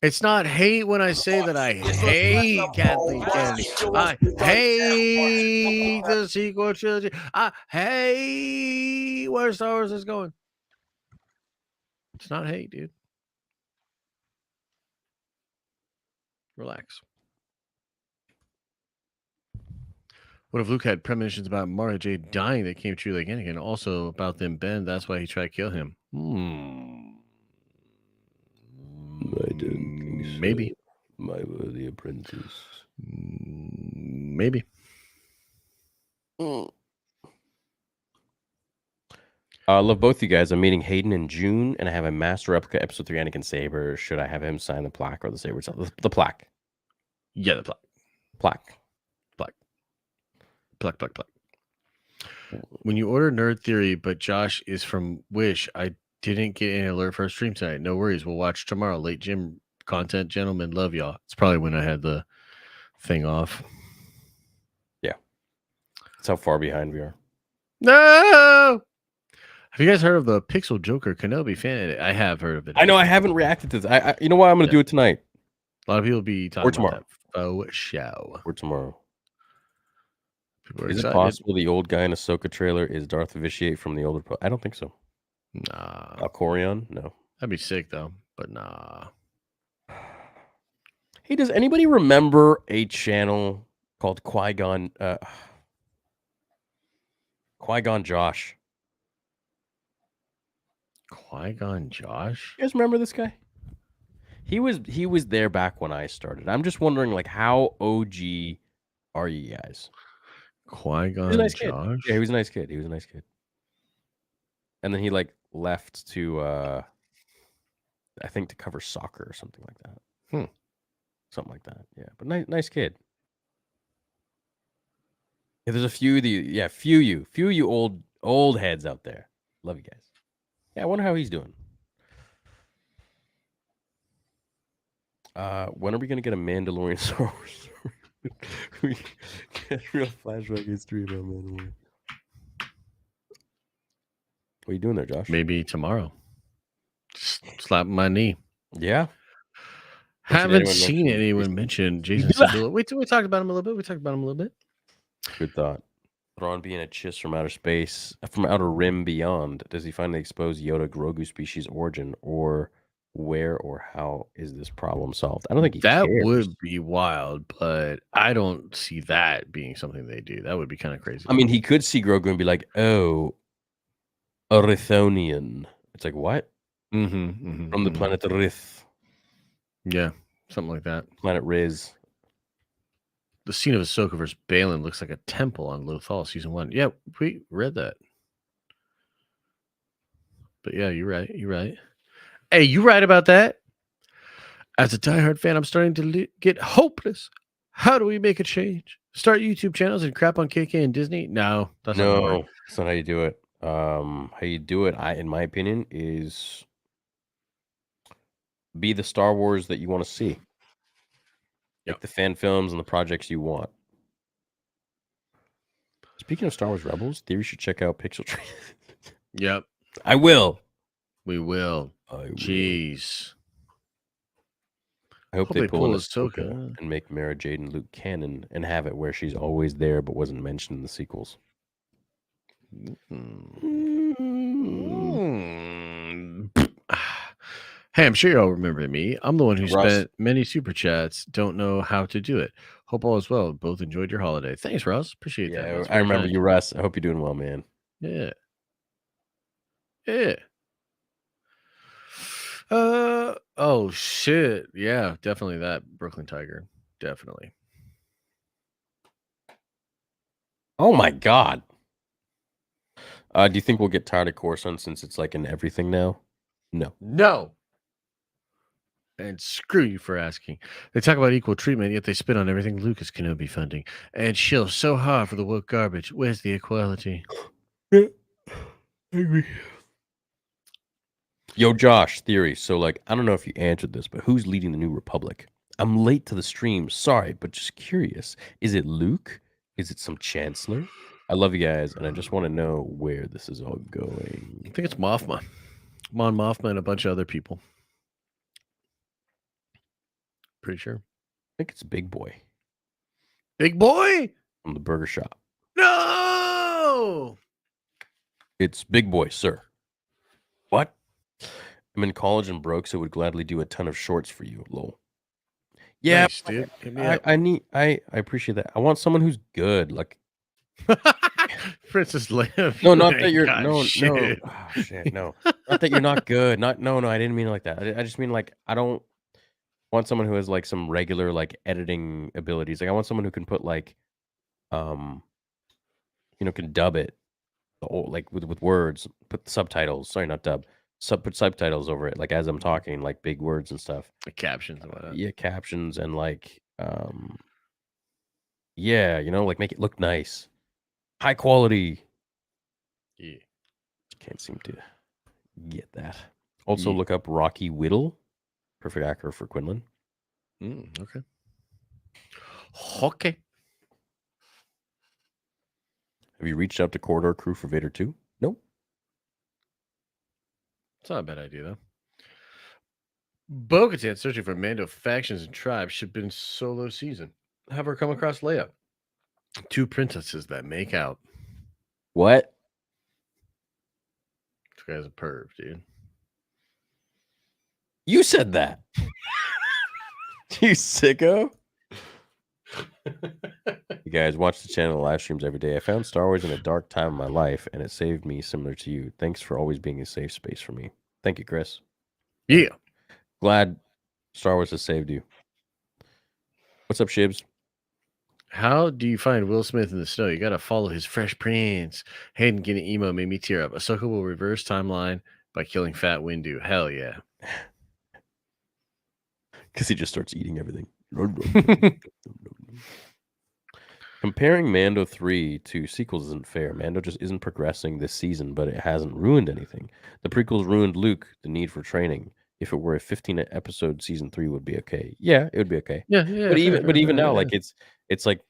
It's not hate when I say that I hate Kathleen Kennedy. I hate the sequel trilogy. I hate where Star Wars is going. It's not hate, dude. Relax. What if Luke had premonitions about Mara Jade dying that came true like Anakin? Also about them Ben, that's why he tried to kill him. I don't think so. Maybe. My worthy apprentice. Maybe. I love both you guys. I'm meeting Hayden in June, and I have a master replica episode 3 Anakin saber. Should I have him sign the plaque or the saber itself? The plaque. Yeah, the plaque. Plaque. When you order Nerd Theory, but Josh is from Wish, I didn't get an alert for a stream tonight. No worries. We'll watch tomorrow. Late gym content, gentlemen. Love y'all. It's probably when I had the thing off. Yeah. That's how far behind we are. No! Have you guys heard of the Pixel Joker Kenobi fan? I have heard of it. I know I haven't reacted to this. You know what? I'm going to do it tonight. A lot of people be talking Or tomorrow. about that faux show. Or tomorrow. People are Is excited. it possible the old guy in Ahsoka trailer is Darth Vitiate from the older? I don't think so. Nah. Corion? No. That'd be sick though, but nah. Hey, does anybody remember a channel called Qui-Gon? Qui-Gon Josh. Qui-Gon Josh? You guys remember this guy? He was there back when I started. I'm just wondering, like, how OG are you guys? Qui-Gon He was a nice kid. Josh? Yeah, he was a nice kid. He was a nice kid. And then he like left to I think to cover soccer or something like that. Something like that. Yeah. But nice kid. Yeah, there's a few of you, few you old heads out there. Love you guys. Yeah, I wonder how he's doing. When are we gonna get a Mandalorian Star Wars? We get real flashback history about Mandalorian. What are you doing there, Josh? Maybe tomorrow. Just slapping my knee. Yeah. Haven't seen anyone mention Jason Segula. We talked about him a little bit. Good thought. Thrawn being a Chiss from outer space, from outer rim beyond. Does he finally expose Yoda Grogu species origin, or where or how is this problem solved? I don't think he That cares. would be wild, but I don't see that being something they do. That would be kind of crazy. I mean, he could see Grogu and be like, "Oh, a Rithonian." It's like, what? From the planet Rith. Yeah, something like that. Planet Riz. The scene of Ahsoka versus Balin looks like a temple on Lothal season 1. Yeah, we read that. But yeah, you're right. Hey, you right about that. As a diehard fan, I'm starting to get hopeless. How do we make a change? Start YouTube channels and crap on KK and Disney? No, that's not gonna work. That's not how you do it. How you do it, in my opinion, is be the Star Wars that you want to see. Like the fan films and the projects you want. Speaking of Star Wars Rebels, Theory should check out Pixel Tree. Yep. I will. We will. Jeez. I hope they pull an Ahsoka. Ahsoka and make Mara Jade and Luke canon and have it where she's always there but wasn't mentioned in the sequels. Hey, I'm sure y'all remember me. I'm the one who Russ. spent many super chats. Don't know how to do it. Hope all is well. Both enjoyed your holiday. Thanks, Russ. Appreciate that. Yeah, That's I very remember kind. you, Russ. I hope you're doing well, man. Yeah. Oh shit. Yeah, definitely that Brooklyn Tiger. Definitely. Oh my god. Do you think we'll get tired of Coruscant since it's like in everything now? No. No. And screw you for asking. They talk about equal treatment, yet they spit on everything Lucas Kenobi funding and shill so hard for the woke garbage. Where's the equality? Yeah, I agree. Yo, Josh, theory. So, like, I don't know if you answered this, but who's leading the New Republic? I'm late to the stream. Sorry, but just curious. Is it Luke? Is it some Chancellor? I love you guys, and I just want to know where this is all going. I think it's Mothma. Mon Mothma and a bunch of other people. Pretty sure. I think it's Big Boy Big Boy? from the burger shop. No! It's Big Boy, sir. What? I'm in college and broke, so would gladly do a ton of shorts for you, lol. Yeah, Nice, dude. Hit me up. I appreciate that. I want someone who's good, like Princess Leia. no, not that you're God, no, shit. oh, shit, no, not that you're not good. No, I didn't mean it like that. I just mean like I don't want someone who has like some regular like editing abilities. Like I want someone who can put like, can dub it, like with words, put subtitles. Sorry, not dub. Put subtitles over it, like as I'm talking, like big words and stuff. The captions and whatnot. Yeah, captions and like, yeah, like make it look nice, high quality. Yeah. Can't seem to get that. Also, Yeah. look up Rocky Whittle, perfect actor for Quinlan. Okay. Okay. Have you reached out to Corridor Crew for Vader 2? Nope. It's not a bad idea, though. Bo-Katan searching for Mando factions and tribes should have been solo season. Have her come across Leia. Two princesses that make out. What? This guy's a perv, dude. You said that. You sicko. You guys watch the channel live streams every day. I found Star Wars in a dark time in my life, and it saved me similar to you. Thanks for always being a safe space for me. Thank you, Chris. Yeah. Glad Star Wars has saved you. What's up, Shibs? How do you find Will Smith in the snow? You got to follow his Fresh Prince. Hayden getting emo made me tear up. Ahsoka will reverse timeline by killing Fat Windu. Hell yeah. Because he just starts eating everything. Comparing Mando 3 to sequels isn't fair. Mando just isn't progressing this season, but it hasn't ruined anything. The prequels ruined Luke, the need for training. If it were a 15-episode season 3 would be okay. Yeah, it would be okay. Yeah. But even now, like it's like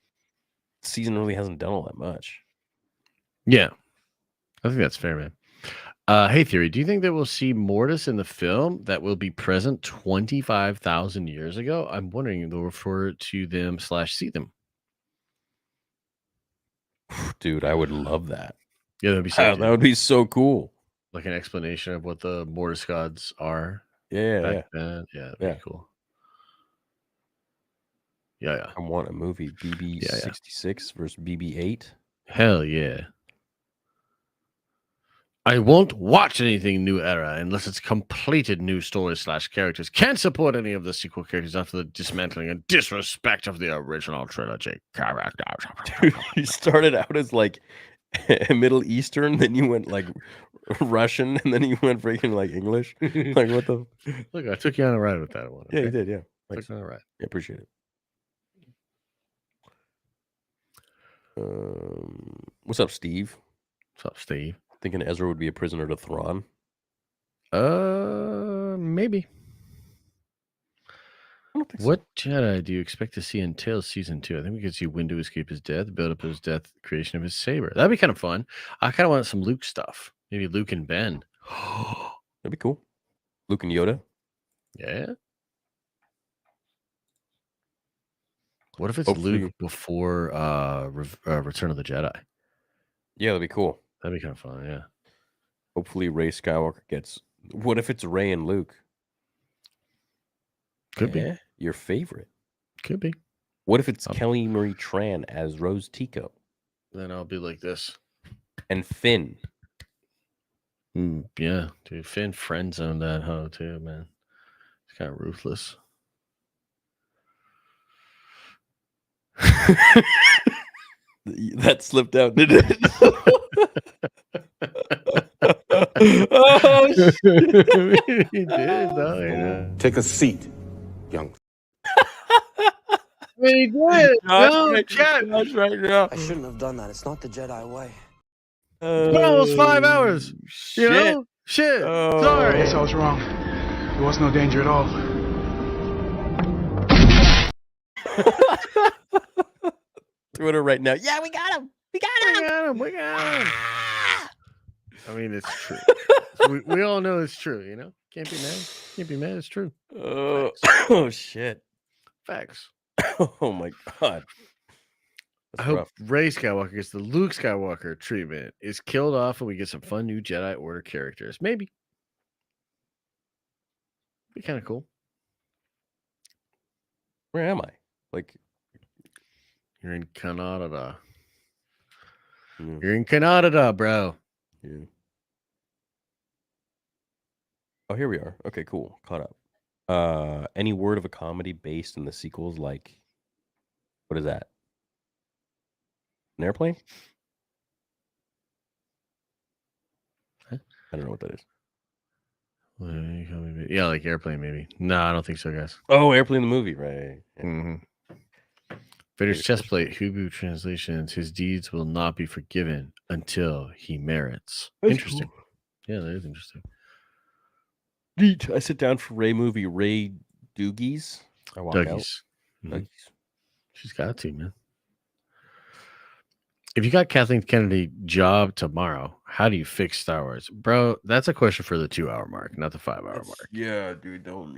season really hasn't done all that much. Yeah. I think that's fair, man. Hey, Theory, do you think that we'll see Mortis in the film that will be present 25,000 years ago? I'm wondering they'll refer to them / see them. Dude, I would love that. Yeah, that'd be Wow, sick. that would be so cool. Like an explanation of what the Mortis gods are. Yeah. Back then. Yeah, that'd be cool. Yeah. I want a movie BB-66 versus BB-8. Hell yeah. I won't watch anything New Era unless it's completed new story / characters. Can't support any of the sequel characters after the dismantling and disrespect of the original trilogy characters. You started out as like Middle Eastern, then you went like Russian, and then you went freaking like English. Like what the? Look, I took you on a ride with that one. Yeah, you okay? did. Yeah, Took you on a ride. I appreciate it. What's up, Steve? What's up, Steve? Thinking Ezra would be a prisoner to Thrawn. Maybe. I don't think What Jedi do you expect to see in Tales Season 2? I think we could see Windu escape his death, build up his death, creation of his saber. That'd be kind of fun. I kind of want some Luke stuff. Maybe Luke and Ben. That'd be cool. Luke and Yoda. Yeah. What if it's Hopefully- Luke before Return of the Jedi? Yeah, that'd be cool. That'd be kind of fun, yeah. Hopefully, Rey Skywalker gets. What if it's Rey and Luke? Could be. Your favorite. Could be. What if it's Kelly Marie Tran as Rose Tico Then I'll be like this. and Finn? Yeah, dude. Finn friend zoned that hoe too, man. It's kind of ruthless. That slipped out, didn't it? Oh, shit. He did, though. Yeah. Take a seat, young. He did. No, chat. Josh right now. I shouldn't have done that. It's not the Jedi way. It's been almost 5 hours. You know? Shit. Sorry. I guess I was wrong. There was no danger at all. Twitter right now. Yeah, we got him. We got him. We got him. I mean, it's true. we all know it's true, you know? Can't be mad. Can't be mad. It's true. Oh, shit. Facts. Oh, my God. I hope Rey Skywalker gets the Luke Skywalker treatment, is killed off, and we get some fun new Jedi Order characters. Maybe. Be kind of cool. Where am I? Like, you're in Canada. You're in Canada, bro. Yeah. Oh, here we are. Okay, cool. Caught up. Any word of a comedy based in the sequels? Like, what is that? An airplane? Huh? I don't know what that is. Yeah, like Airplane, maybe. No, I don't think so, guys. Oh, Airplane the movie, right? Yeah. Mm-hmm. Vader's chest plate, Hubu translations, his deeds will not be forgiven until he merits. That's Interesting. cool. Yeah, that is interesting. Neat. I sit down for Ray movie, Ray Doogies. I walk out. Dougie's. Mhm. Dougie's. She's got to, man. If you got Kathleen Kennedy job tomorrow, how do you fix Star Wars? Bro, that's a question for the 2 hour mark, not the 5 hour mark. Yeah, dude. Don't.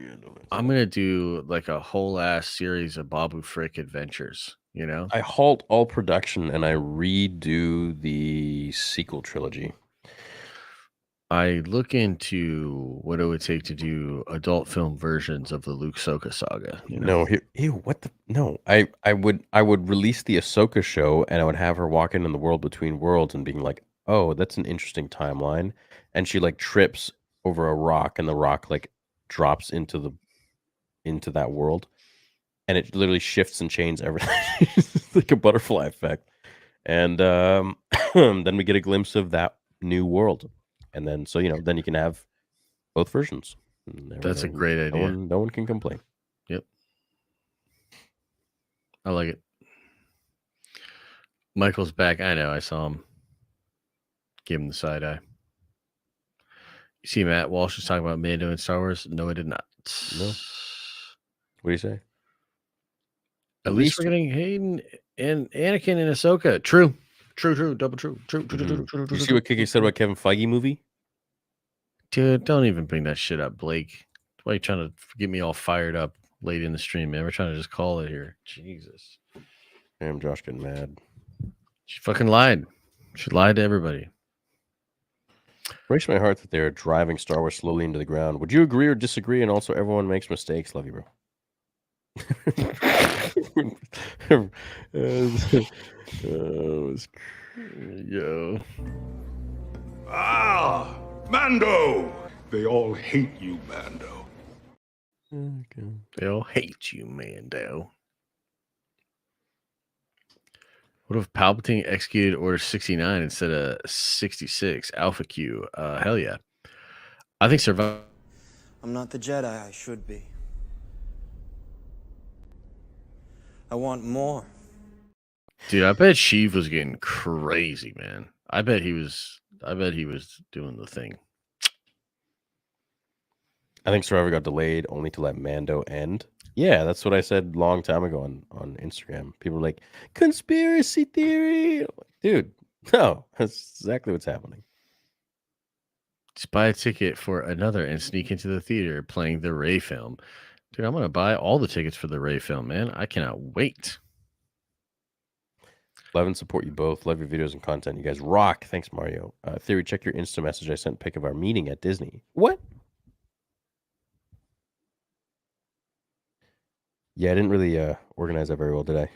I'm going to do like a whole ass series of Babu Frick adventures, you know? I halt all production and I redo the sequel trilogy. I look into what it would take to do adult film versions of the Luke Ahsoka saga. You know? No, ew, what the no. I would release the Ahsoka show and I would have her walking in the world between worlds and being like, oh, that's an interesting timeline. And she like trips over a rock and the rock like drops into that world. And it literally shifts and changes everything. It's like a butterfly effect. And then we get a glimpse of that new world. And then, so, then you can have both versions. That's a great idea. No one can complain. Yep. I like it. Michael's back. I know. I saw him. Gave him the side eye. You see Matt Walsh was talking about Mando and Star Wars? No, I did not. No. What do you say? At least we're getting Hayden and Anakin and Ahsoka. True. Double true. True. You see what Kiki said about Kevin Feige movie? Dude, don't even bring that shit up, Blake. Why are you trying to get me all fired up late in the stream, man? We're trying to just call it here. Jesus. Damn, Josh getting mad. She fucking lied. She lied to everybody. Breaks my heart that they're driving Star Wars slowly into the ground. Would you agree or disagree? And also, everyone makes mistakes. Love you, bro. Yo. Ah, Mando! They all hate you, Mando. Okay. They all hate you, Mando. What if Palpatine executed Order 69 instead of 66? Alpha Q. Hell yeah. I think survival. I'm not the Jedi I should be. I want more. Dude, I bet Sheev was getting crazy, man. I bet he was doing the thing. I think Survivor got delayed only to let Mando end. Yeah, that's what I said a long time ago on Instagram. People were like, conspiracy theory. Dude, no, that's exactly what's happening. Just buy a ticket for another and sneak into the theater playing the Rey film. Dude, I'm going to buy all the tickets for the Rey film, man. I cannot wait. Love and support you both. Love your videos and content. You guys rock. Thanks, Mario. Theory, check your Insta message. I sent a pic of our meeting at Disney. What? Yeah, I didn't really organize that very well, did I?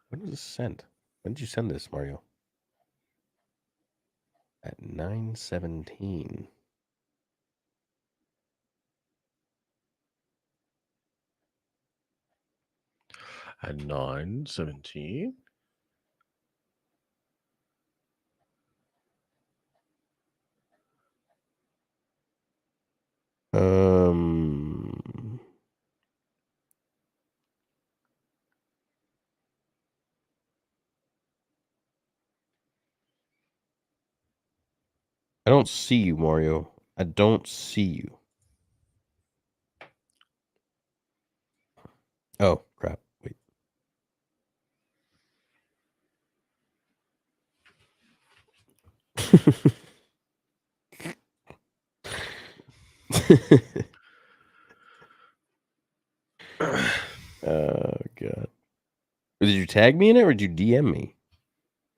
When was this sent? When did you send this, Mario? At 9:17. At 9:17. I don't see you, Mario. I don't see you. Oh, crap. Wait. Oh, God. Did you tag me in it or did you DM me?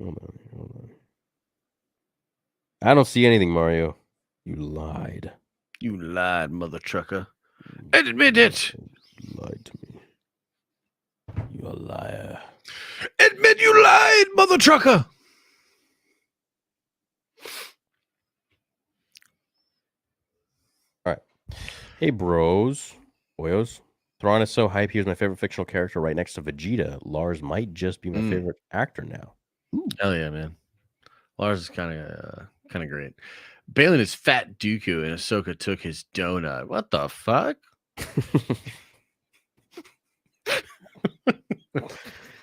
Hold on. I don't see anything, Mario. You lied. You lied, mother trucker. Admit it. You lied to me. You a liar. Admit you lied, mother trucker. All right. Hey, bros. Boyos. Thrawn is so hype. He was my favorite fictional character right next to Vegeta. Lars might just be my favorite actor now. Ooh. Hell yeah, man. Lars is kind of great. Balin is Fat Dooku and Ahsoka took his donut. What the fuck?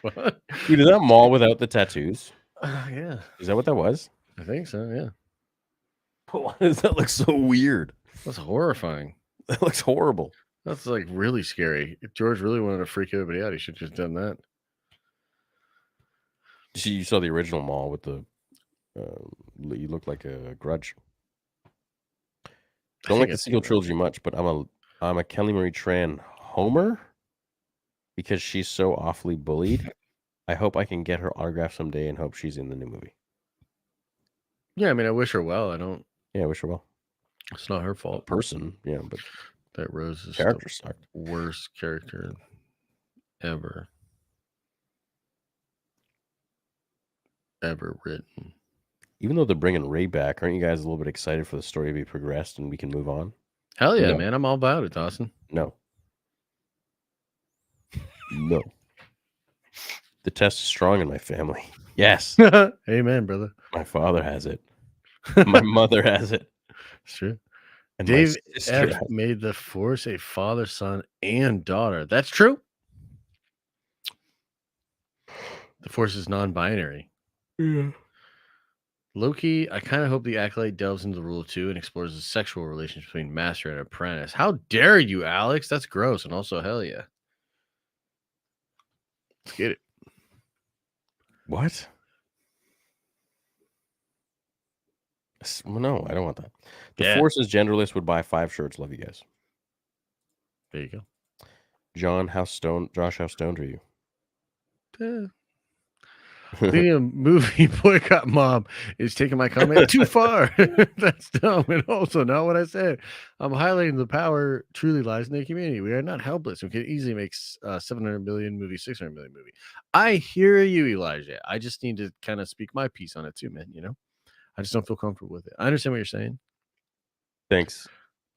What? Dude, is that Maul without the tattoos? Yeah. Is that what that was? I think so, yeah. Why does that look so weird? That's horrifying. That looks horrible. That's like really scary. If George really wanted to freak everybody out, he should have just done that. You saw the original Maul with the you look like a Grudge. Don't like the sequel trilogy much, but I'm a Kelly Marie Tran homer because she's so awfully bullied. I hope I can get her autograph someday and hope she's in the new movie. Yeah, I mean, I wish her well. I wish her well. It's not her fault. Person, yeah, but that Rose is character the sucked. worst character ever written. Even though they're bringing Rey back, aren't you guys a little bit excited for the story to be progressed and we can move on? Hell yeah, man. I'm all about it, Dawson. No. No. The test is strong in my family. Yes. Amen, brother. My father has it. My mother has it. It's true. And Dave my sister F made the Force a father, son, and daughter. That's true. The Force is non-binary. Yeah. Loki, I kind of hope the Acolyte delves into the rule of two and explores the sexual relationship between master and apprentice. How dare you, Alex? That's gross. And also, hell yeah. Let's get it. What? Well, no, I don't want that. The Force is genderless. Would buy 5 shirts. Love you guys. There you go. Josh, how stoned are you? The movie Boycott Mom is taking my comment too far. That's dumb and also not what I said. I'm highlighting the power truly lies in the community. We are not helpless. We can easily make 700 million movie, 600 million movie. I hear you, Elijah. I just need to kind of speak my piece on it too, man. You know, I just don't feel comfortable with it. I understand what you're saying. Thanks,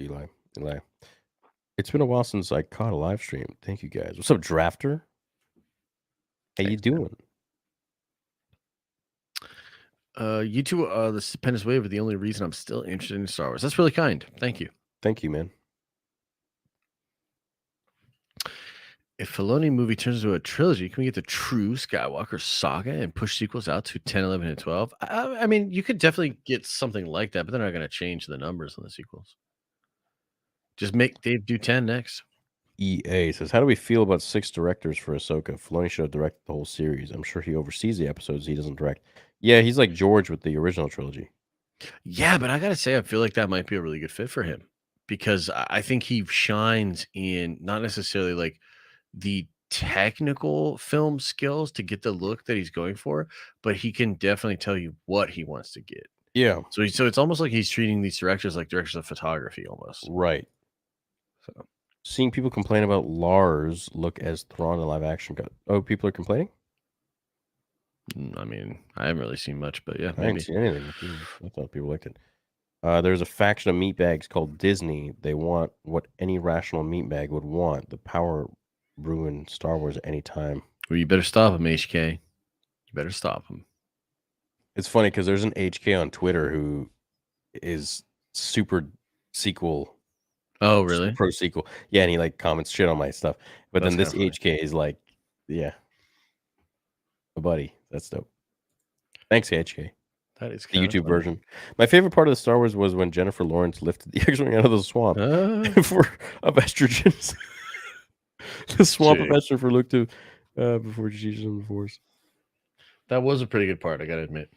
Eli. It's been a while since I caught a live stream. Thank you guys. What's up, Drafter? How you doing? You two are the stupendous wave are the only reason I'm still interested in Star Wars. That's really kind. Thank you. Thank you, man. If Filoni movie turns into a trilogy, can we get the true Skywalker saga and push sequels out to 10, 11, and 12? I mean, you could definitely get something like that, but they're not going to change the numbers on the sequels. Just make Dave do 10 next. EA says, how do we feel about 6 directors for Ahsoka? Filoni should have directed the whole series. I'm sure he oversees the episodes he doesn't direct. Yeah, he's like George with the original trilogy. Yeah, but I got to say, I feel like that might be a really good fit for him because I think he shines in not necessarily like the technical film skills to get the look that he's going for, but he can definitely tell you what he wants to get. Yeah. So it's almost like he's treating these directors like directors of photography almost. Right. So seeing people complain about Lars look as Thrawn in live action. Oh, people are complaining? I mean, I haven't really seen much, but yeah, I didn't see anything. I thought people liked it. There's a faction of meatbags called Disney. They want what any rational meatbag would want: the power ruin Star Wars at any time. Well, you better stop him, HK. You better stop him. It's funny because there's an HK on Twitter who is super sequel. Oh, really? Pro sequel. Yeah, and he like comments shit on my stuff. But That's then this kinda funny. HK is like, yeah, a buddy. That's dope. Thanks, HK. That is The kinda YouTube funny. version. My favorite part of the Star Wars was when Jennifer Lawrence lifted the X-wing out of the swamp of estrogens. The swamp of Gee. estrogen for Luke to before she teaches him the Force. That was a pretty good part, I gotta admit.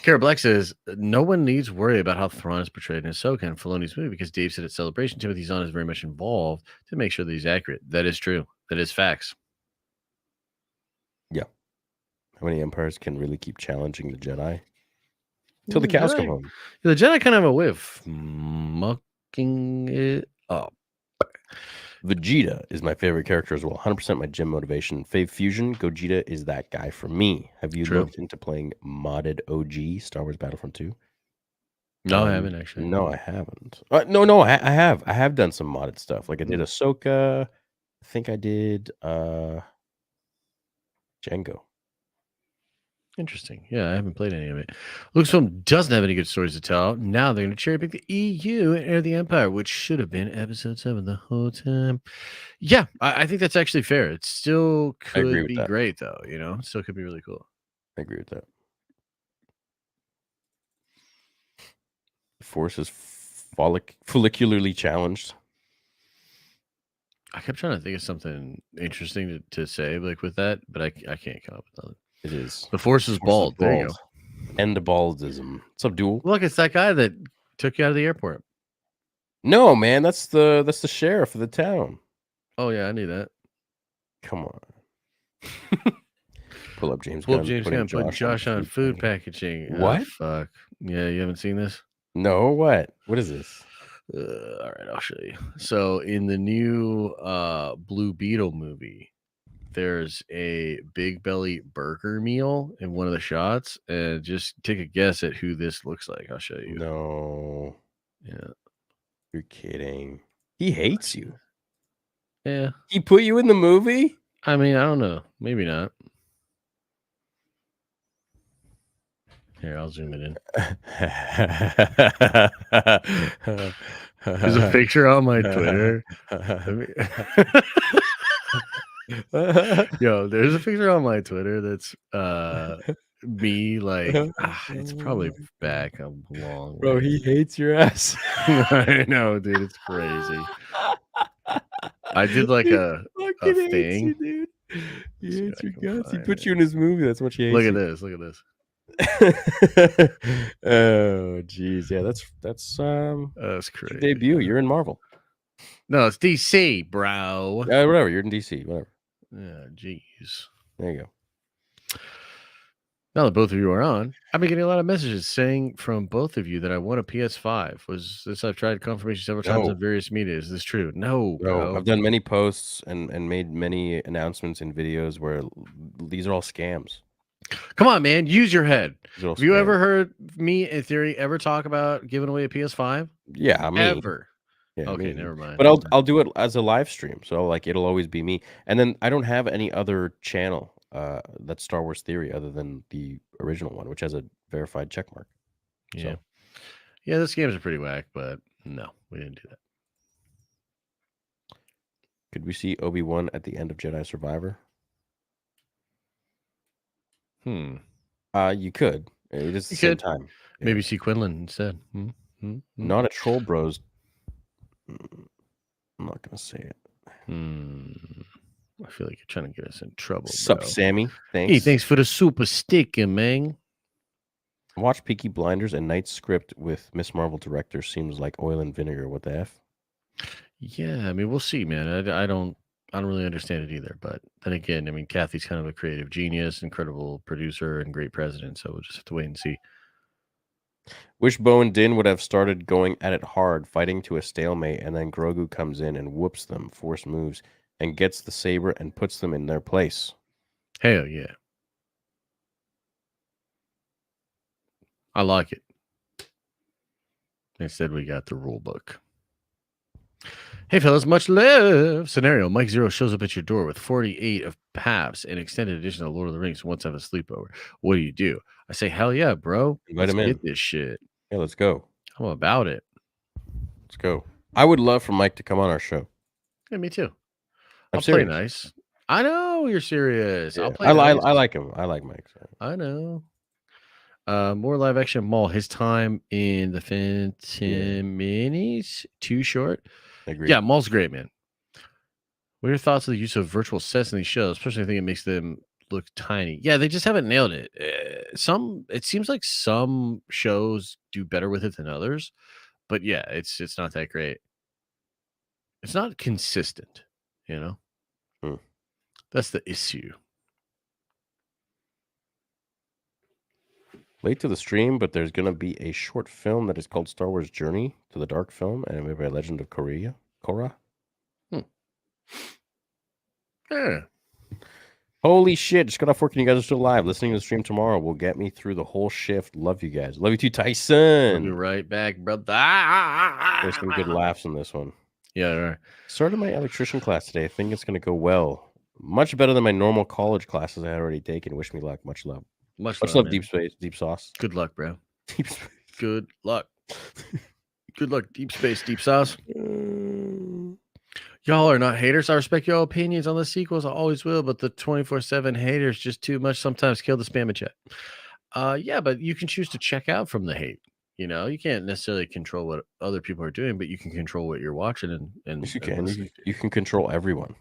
Kara Black says, no one needs to worry about how Thrawn is portrayed in Ahsoka and Filoni's movie because Dave said at Celebration, Timothy Zahn is very much involved to make sure that he's accurate. That is true. That is facts. Yeah. How many empires can really keep challenging the Jedi? Till the cows come home. The Jedi kind of have a way of mucking it up. Vegeta is my favorite character as well. 100% my gym motivation. Fave Fusion, Gogeta is that guy for me. Have you True. looked into playing modded OG Star Wars Battlefront 2? No, I haven't actually. No, I haven't. No, I have. I have done some modded stuff. Like I did Ahsoka. I think I did Django. Interesting. Yeah, I haven't played any of it. Lucasfilm doesn't have any good stories to tell. Now they're going to cherry pick the EU and Heir of the Empire, which should have been episode 7 the whole time. Yeah, I think that's actually fair. It still I agree could with be that. great, though. You know, it still could be really cool. I agree with that. The Force is follicularly challenged. I kept trying to think of something interesting to say, like with that, but I can't come up with nothing. It is. The Force is bald. There you go. End baldism. What's up, Duel? Look, it's that guy that took you out of the airport. No, man, that's the sheriff of the town. Oh yeah, I knew that. Come on. Pull up James Pull up Gunn. James putting Gunn, putting Josh on food packaging. What? Oh, fuck. Yeah, you haven't seen this? No, what? What is this? All right, I'll show you. So in the new Blue Beetle movie, there's a Big Belly burger meal in one of the shots, and just take a guess at who this looks like. I'll show you. No. Yeah. You're kidding. He hates you. Yeah. He put you in the movie? I mean, I don't know. Maybe not. Here, I'll zoom it in. There's a picture on my Twitter. Yo, there's a picture on my Twitter that's me like it's probably back a long Bro, way. he hates your ass. I know, dude, it's crazy. I did like a Fucking hates thing. you, dude. He See hates if I your can guts. He find put you in his movie. That's much he hates Look at you. this. Look at this. Oh, jeez. Yeah, that's That's your crazy. debut. You're in Marvel. No, it's DC, bro. Whatever. You're in DC. Whatever. Yeah, jeez. There you go. Now that both of you are on, I've been getting a lot of messages saying from both of you that I won a PS5. Was this? I've tried confirmation several times No. on various media. Is this true? No, bro. No, I've done many posts and made many announcements and videos where these are all scams. Come on, man. Use your head. These are all Have you scams. ever heard me in theory ever talk about giving away a PS5? Yeah, me. Ever. Yeah, Okay, me. never mind. But I'll do it as a live stream, so like it'll always be me. And then I don't have any other channel that's Star Wars Theory other than the original one, which has a verified check mark. Yeah. So Yeah, those games are pretty whack, but no, we didn't do that. could we see Obi-Wan at the end of Jedi Survivor? You could. It is the You same could. time. Yeah. Maybe see Quinlan instead. Not a Troll Bros. I'm not gonna say it. I feel like you're trying to get us in trouble. Sup, bro. Sammy? Thanks. Hey, thanks for the super sticker, man. Watch Peaky Blinders and Night's Script with Miss Marvel director seems like oil and vinegar. What the F? Yeah, I mean, we'll see, man. I don't really understand it either. But then again, I mean, Kathy's kind of a creative genius, incredible producer, and great president. So we'll just have to wait and see. Wish Bo and Din would have started going at it hard, fighting to a stalemate, and then Grogu comes in and whoops them, force moves, and gets the saber and puts them in their place. Hell yeah. I like it. Instead, we got the rule book. Hey, fellas, much love. Scenario: Mike Zero shows up at your door with 48 of PAFs, an extended edition of Lord of the Rings. Wants to have a sleepover. What do? I say, hell yeah, bro. Invite Let's him in. get this shit. Yeah, let's go. How about it? Let's go. I would love for Mike to come on our show. Yeah, me too. I'm I'll serious. play nice. I know you're serious. Yeah. I'll play I nice. like him. I like Mike. So. I know. More live action Maul. His time in the Phantom Minis too short. Agreed. Yeah, Maul's great, man. What are your thoughts on the use of virtual sets in these shows? Especially, I think it makes them look tiny. Yeah, they just haven't nailed it. It seems like some shows do better with it than others, but yeah, it's not that great. It's not consistent, you know. That's the issue. Late to the stream, but there's going to be a short film that is called Star Wars Journey to the Dark Film, animated by Legend of Korra. Yeah. Holy shit. Just got off work and you guys are still live. Listening to the stream tomorrow will get me through the whole shift. Love you guys. Love you too, Tyson. I'll be right back, brother. There's some good laughs in this one. Yeah, right. Started my electrician class today. I think it's going to go well. Much better than my normal college classes I had already taken. Wish me luck. Much love. Much love, love, man. Deep Space, Deep Sauce. Good luck, bro. Deep Space. Good luck. Good luck, Deep Space, Deep Sauce. Y'all are not haters. I respect your opinions on the sequels. I always will, but the 24/7 haters just too much. Sometimes kill the spam in chat. Yeah, but you can choose to check out from the hate. You know, you can't necessarily control what other people are doing, but you can control what you're watching and Yes, you and can. listening to. You can control everyone.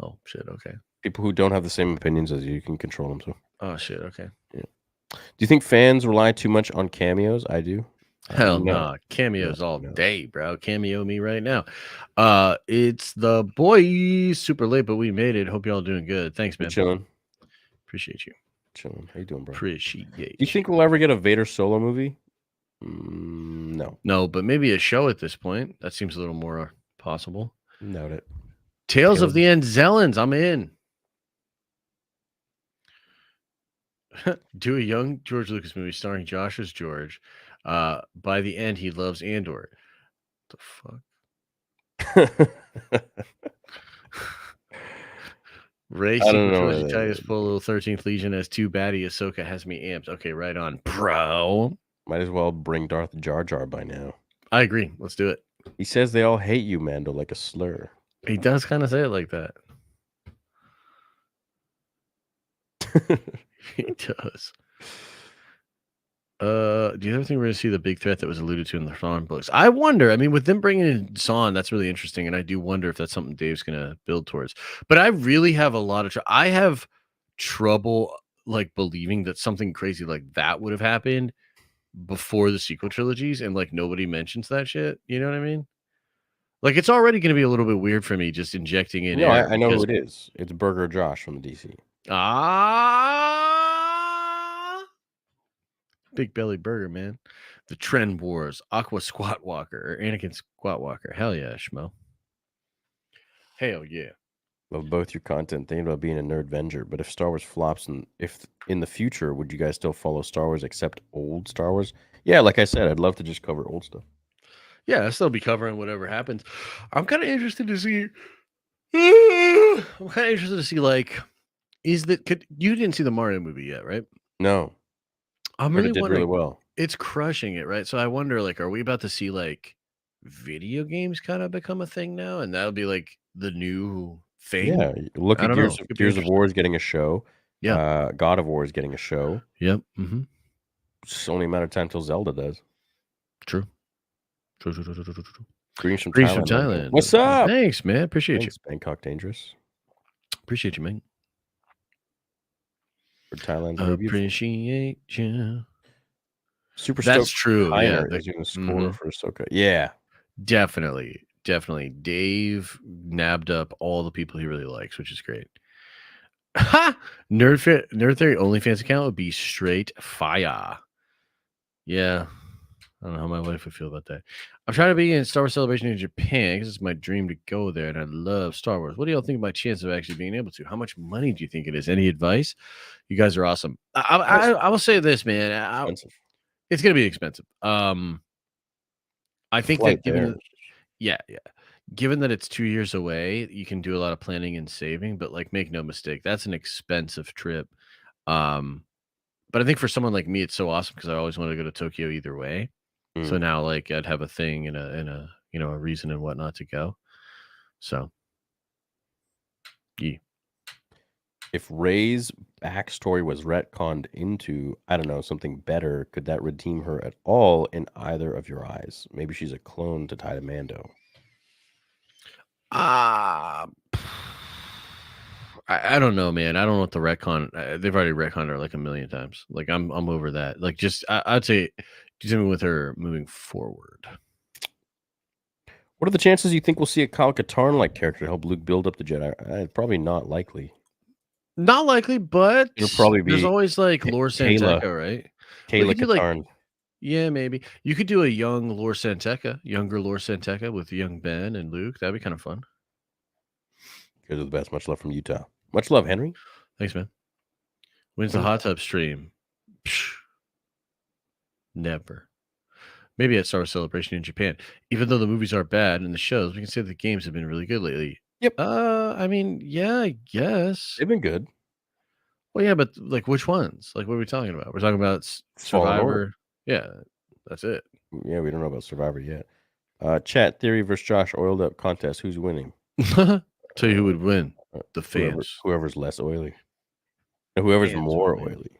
Oh shit. Okay. People who don't have the same opinions as you can control them. So. Oh shit. Okay. Yeah. Do you think fans rely too much on cameos? I do. Hell no. nah. Cameos all day, bro. Cameo me right now. It's the boys. Super late, but we made it. Hope y'all doing good. Thanks, man. Chilling. Appreciate you. Chilling. How you doing, bro? Appreciate Do you think we'll ever get a Vader solo movie? No. No, but maybe a show at this point. That seems a little more possible. Note it. Tales of the Anzellans. I'm in. Do a young George Lucas movie starring Josh as George. By the end, he loves Andor. The fuck? Ray I don't know. sequel Titus Polo 13th Legion as too baddie. Ahsoka has me amped. Okay, right on, bro. Might as well bring Darth Jar Jar by now. I agree. Let's do it. He says they all hate you, Mando, like a slur. He does kind of say it like that. He does. Do you ever think we're going to see the big threat that was alluded to in the Thrawn books? I wonder. I mean, with them bringing in Zahn, that's really interesting, and I do wonder if that's something Dave's going to build towards. But I really have a lot of I have trouble like believing that something crazy like that would have happened before the sequel trilogies, and like nobody mentions that shit. You know what I mean? Like it's already going to be a little bit weird for me just injecting in. No, I know who it is. It's Burger Josh from the DC. Big Belly Burger, man. The Trend Wars, Aqua Squat Walker, or Anakin Squat Walker. Hell yeah, Schmo. Hell yeah. Love both your content. Thinking about being a nerd venger, but if Star Wars flops, and if in the future, would you guys still follow Star Wars except old Star Wars? Yeah, like I said, I'd love to just cover old stuff. Yeah, I'll still be covering whatever happens. I'm kind of interested to see. I'm kind of interested to see, like, you didn't see the Mario movie yet, right? No. I'm But really it did wondering. really well. It's crushing it, right? So I wonder, like, are we about to see like video games kind of become a thing now, and that'll be like the new thing? Yeah, look I at don't know. Gears Could be of interesting. War is getting a show. Yeah. God of War is getting a show. Yep. Mm-hmm. It's only a matter of time till Zelda does. True. Greetings from Greetings from Thailand. Thailand. What's up? Thanks, man. Appreciate Thanks, Bangkok Dangerous. you. Appreciate you, man. For Thailand. Very beautiful. Appreciate you. Super That's stoked true. Yeah. Heiner is doing the score Mhm. for Ahsoka. Yeah. Definitely. Dave nabbed up all the people he really likes, which is great. Nerd Theory OnlyFans account would be straight fire. Yeah. I don't know how my wife would feel about that. I'm trying to be in Star Wars Celebration in Japan because it's my dream to go there, and I love Star Wars. What do y'all think of my chance of actually being able to? How much money do you think it is? Any advice? You guys are awesome. I will say this, man. It's going to be expensive. I think Flight that given there. yeah, given that it's 2 years away, you can do a lot of planning and saving, but, like, make no mistake, that's an expensive trip. Um, but I think for someone like me, it's so awesome because I always wanted to go to Tokyo either way. So Mm. now, like, I'd have a thing and a a reason and whatnot to go. So, yeah. If Rey's backstory was retconned into, I don't know, something better, could that redeem her at all in either of your eyes? Maybe she's a clone to tie to Mando. Ah, I don't know, man. I don't know what the retcon. They've already retconned her like a million times. Like I'm over that. Like just I'd say do something with her moving forward. What are the chances you think we'll see a Kyle Katarn-like character to help Luke build up the Jedi? Probably not likely. Not likely, but It'll probably there's be always like Lore Kayla. Santeca, right? Kayla you could do, Katarn. yeah, maybe you could do a young Lore Santeca, younger Lore Santeca with young Ben and Luke. That'd be kind of fun. You guys are the best. Much love from Utah. Much love, Henry. Thanks, man. When's the hot tub stream? Psh, never. Maybe at Star Wars Celebration in Japan. Even though the movies are bad and the shows, we can say the games have been really good lately. Yep. I mean, yeah, I guess. They've been good. Well, yeah, but like which ones? Like what are we talking about? We're talking about Fallen Order. Survivor. Yeah, that's it. Yeah, we don't know about Survivor yet. Chat Theory versus Josh Oiled Up contest. Who's winning? Tell you who would win. The fans. Whoever's less oily. And whoever's Fans more would win. oily.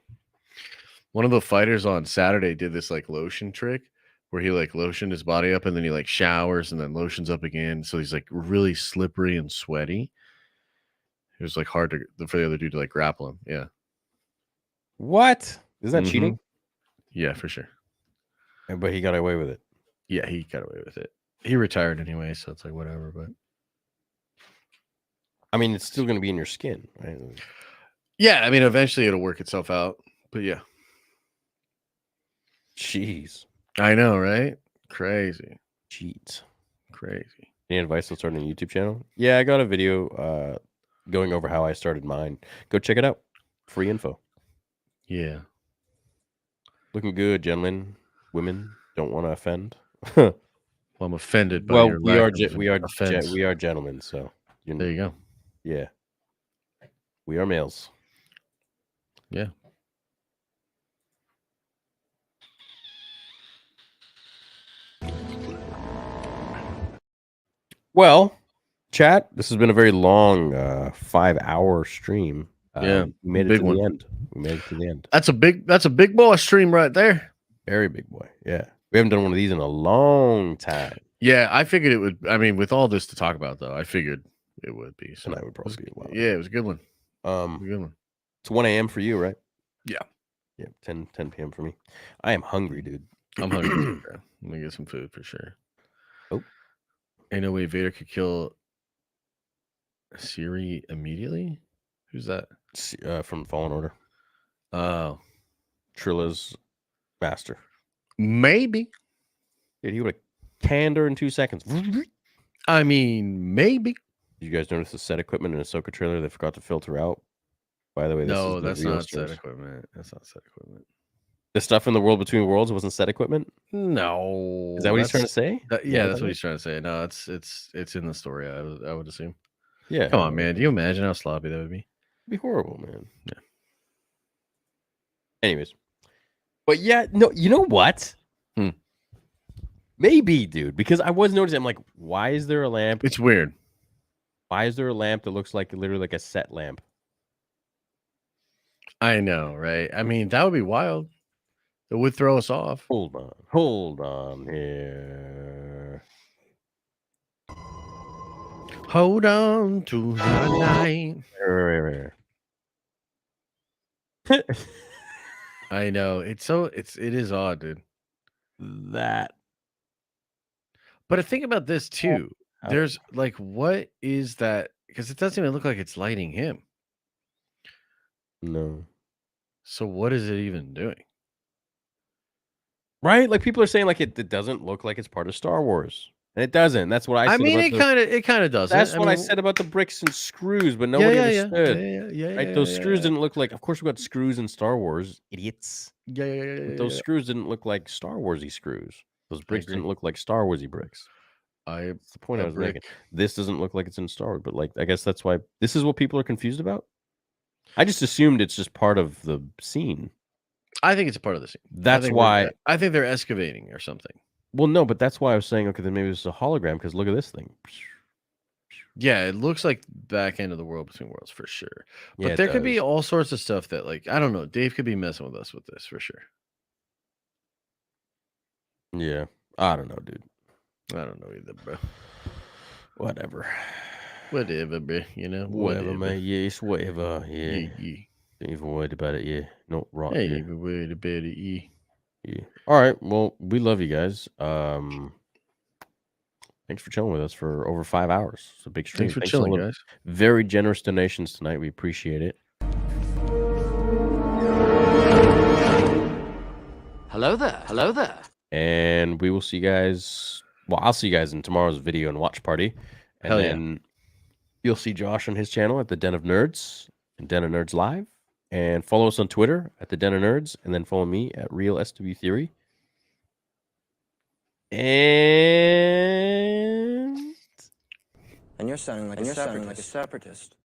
One of the fighters on Saturday did this like lotion trick where he like lotioned his body up and then he like showers and then lotions up again. So he's like really slippery and sweaty. It was like hard for the other dude to like grapple him. Yeah. What? Is that cheating? Yeah, for sure. But he got away with it. Yeah, he got away with it. He retired anyway, so it's like whatever. But I mean, it's still going to be in your skin, right? yeah, I mean, eventually it'll work itself out. But yeah. Jeez. I know, right? Crazy. Cheats. Crazy. Any advice on starting a YouTube channel? Yeah, I got a video going over how I started mine. Go check it out. Free info. Yeah. Looking good, gentlemen. Women don't want to offend. Well, I'm offended by your we are lack of offense. we are gentlemen, so There you go. Yeah. We are males. Yeah. Well, chat, this has been a very long 5-hour stream. Yeah, we made it big to one. the end. We made it to the end. That's a big boy stream right there. Very big boy. Yeah. We haven't done one of these in a long time. Yeah, I figured it would. I mean, with all this to talk about, though, I figured it would be. So Tonight would probably be a while. Yeah, it was a good one. It was Um, a good one. it's 1 a.m. for you, right? Yeah, Yeah, 10 p.m. for me. I am hungry, dude. I'm hungry. Too, bro. Let me get some food for sure. Oh. Ain't no way Vader could kill Siri immediately. Who's that? From Fallen Order. Oh, Trilla's master. maybe. Dude, he would have canned her in 2 seconds. Did I mean, maybe. you guys notice the set equipment in a Ahsoka trailer they forgot to filter out? By the way, this No, is the that's real not set source. equipment. That's not set equipment. The stuff in the World Between Worlds wasn't set equipment? No, Is that what he's trying to say? Yeah, Is that's that what it? he's trying to say. No, it's in the story. I would assume. Yeah. Come on, man. Do you imagine how sloppy that would be? It'd be horrible, man. Yeah. Anyways. But yeah, no, you know what? Maybe, dude, because I was noticing, I'm like, why is there a lamp? It's weird. Why is there a lamp that looks like literally like a set lamp? I know, right? I mean, that would be wild. It would throw us off. Hold on here. Hold on to the night. I know. It is odd, dude. That. But think about this too. There's like, what is that? Because it doesn't even look like it's lighting him. No. So what is it even doing? Right? Like people are saying like it doesn't look like it's part of Star Wars. And it doesn't. That's what I said. I mean, about it kind of does. That's I what I mean, said about the bricks and screws, but nobody understood. Yeah, right? Those screws didn't look like, of course, we got screws in Star Wars, idiots. Yeah. But those screws didn't look like Star Warsy screws. Those bricks didn't look like Star Warsy bricks. That's the point I was agree. making. This doesn't look like it's in Star Wars, but like I guess that's why this is what people are confused about. I just assumed it's just part of the scene. I think it's a part of the scene. That's why. I think they're excavating or something. Well, no, but that's why I was saying, okay, then maybe it's a hologram because look at this thing. Yeah, it looks like back end of the World Between Worlds for sure. But Yeah, it there could be does. all sorts of stuff that, like, I don't know. Dave could be messing with us with this for sure. Yeah, I don't know, dude. I don't know either, bro. Whatever. Whatever, bro. You know, Whatever, man. Yeah, it's whatever. Yeah. Yeah, yeah. Don't even worry about it. Yeah. Not right. I ain't Yeah. even worried about it. Yeah. Yeah. All right. Well, we love you guys. Thanks for chilling with us for over 5 hours. It's a big stream. Thanks for to chilling, all the guys. Very generous donations tonight. We appreciate it. Hello there. Hello there. And we will see you guys. Well, I'll see you guys in tomorrow's video and watch party. And Hell yeah. then you'll see Josh on his channel at the Den of Nerds and Den of Nerds Live. And follow us on Twitter at the Den of Nerds. And then follow me at Real SW Theory. And you're sounding like a separatist.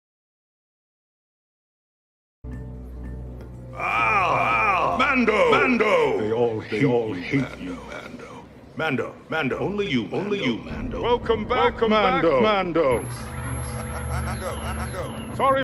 Mando! Mando! They all hate you, Mando. Mando, only you, Mando. Welcome back, Mando. Sorry.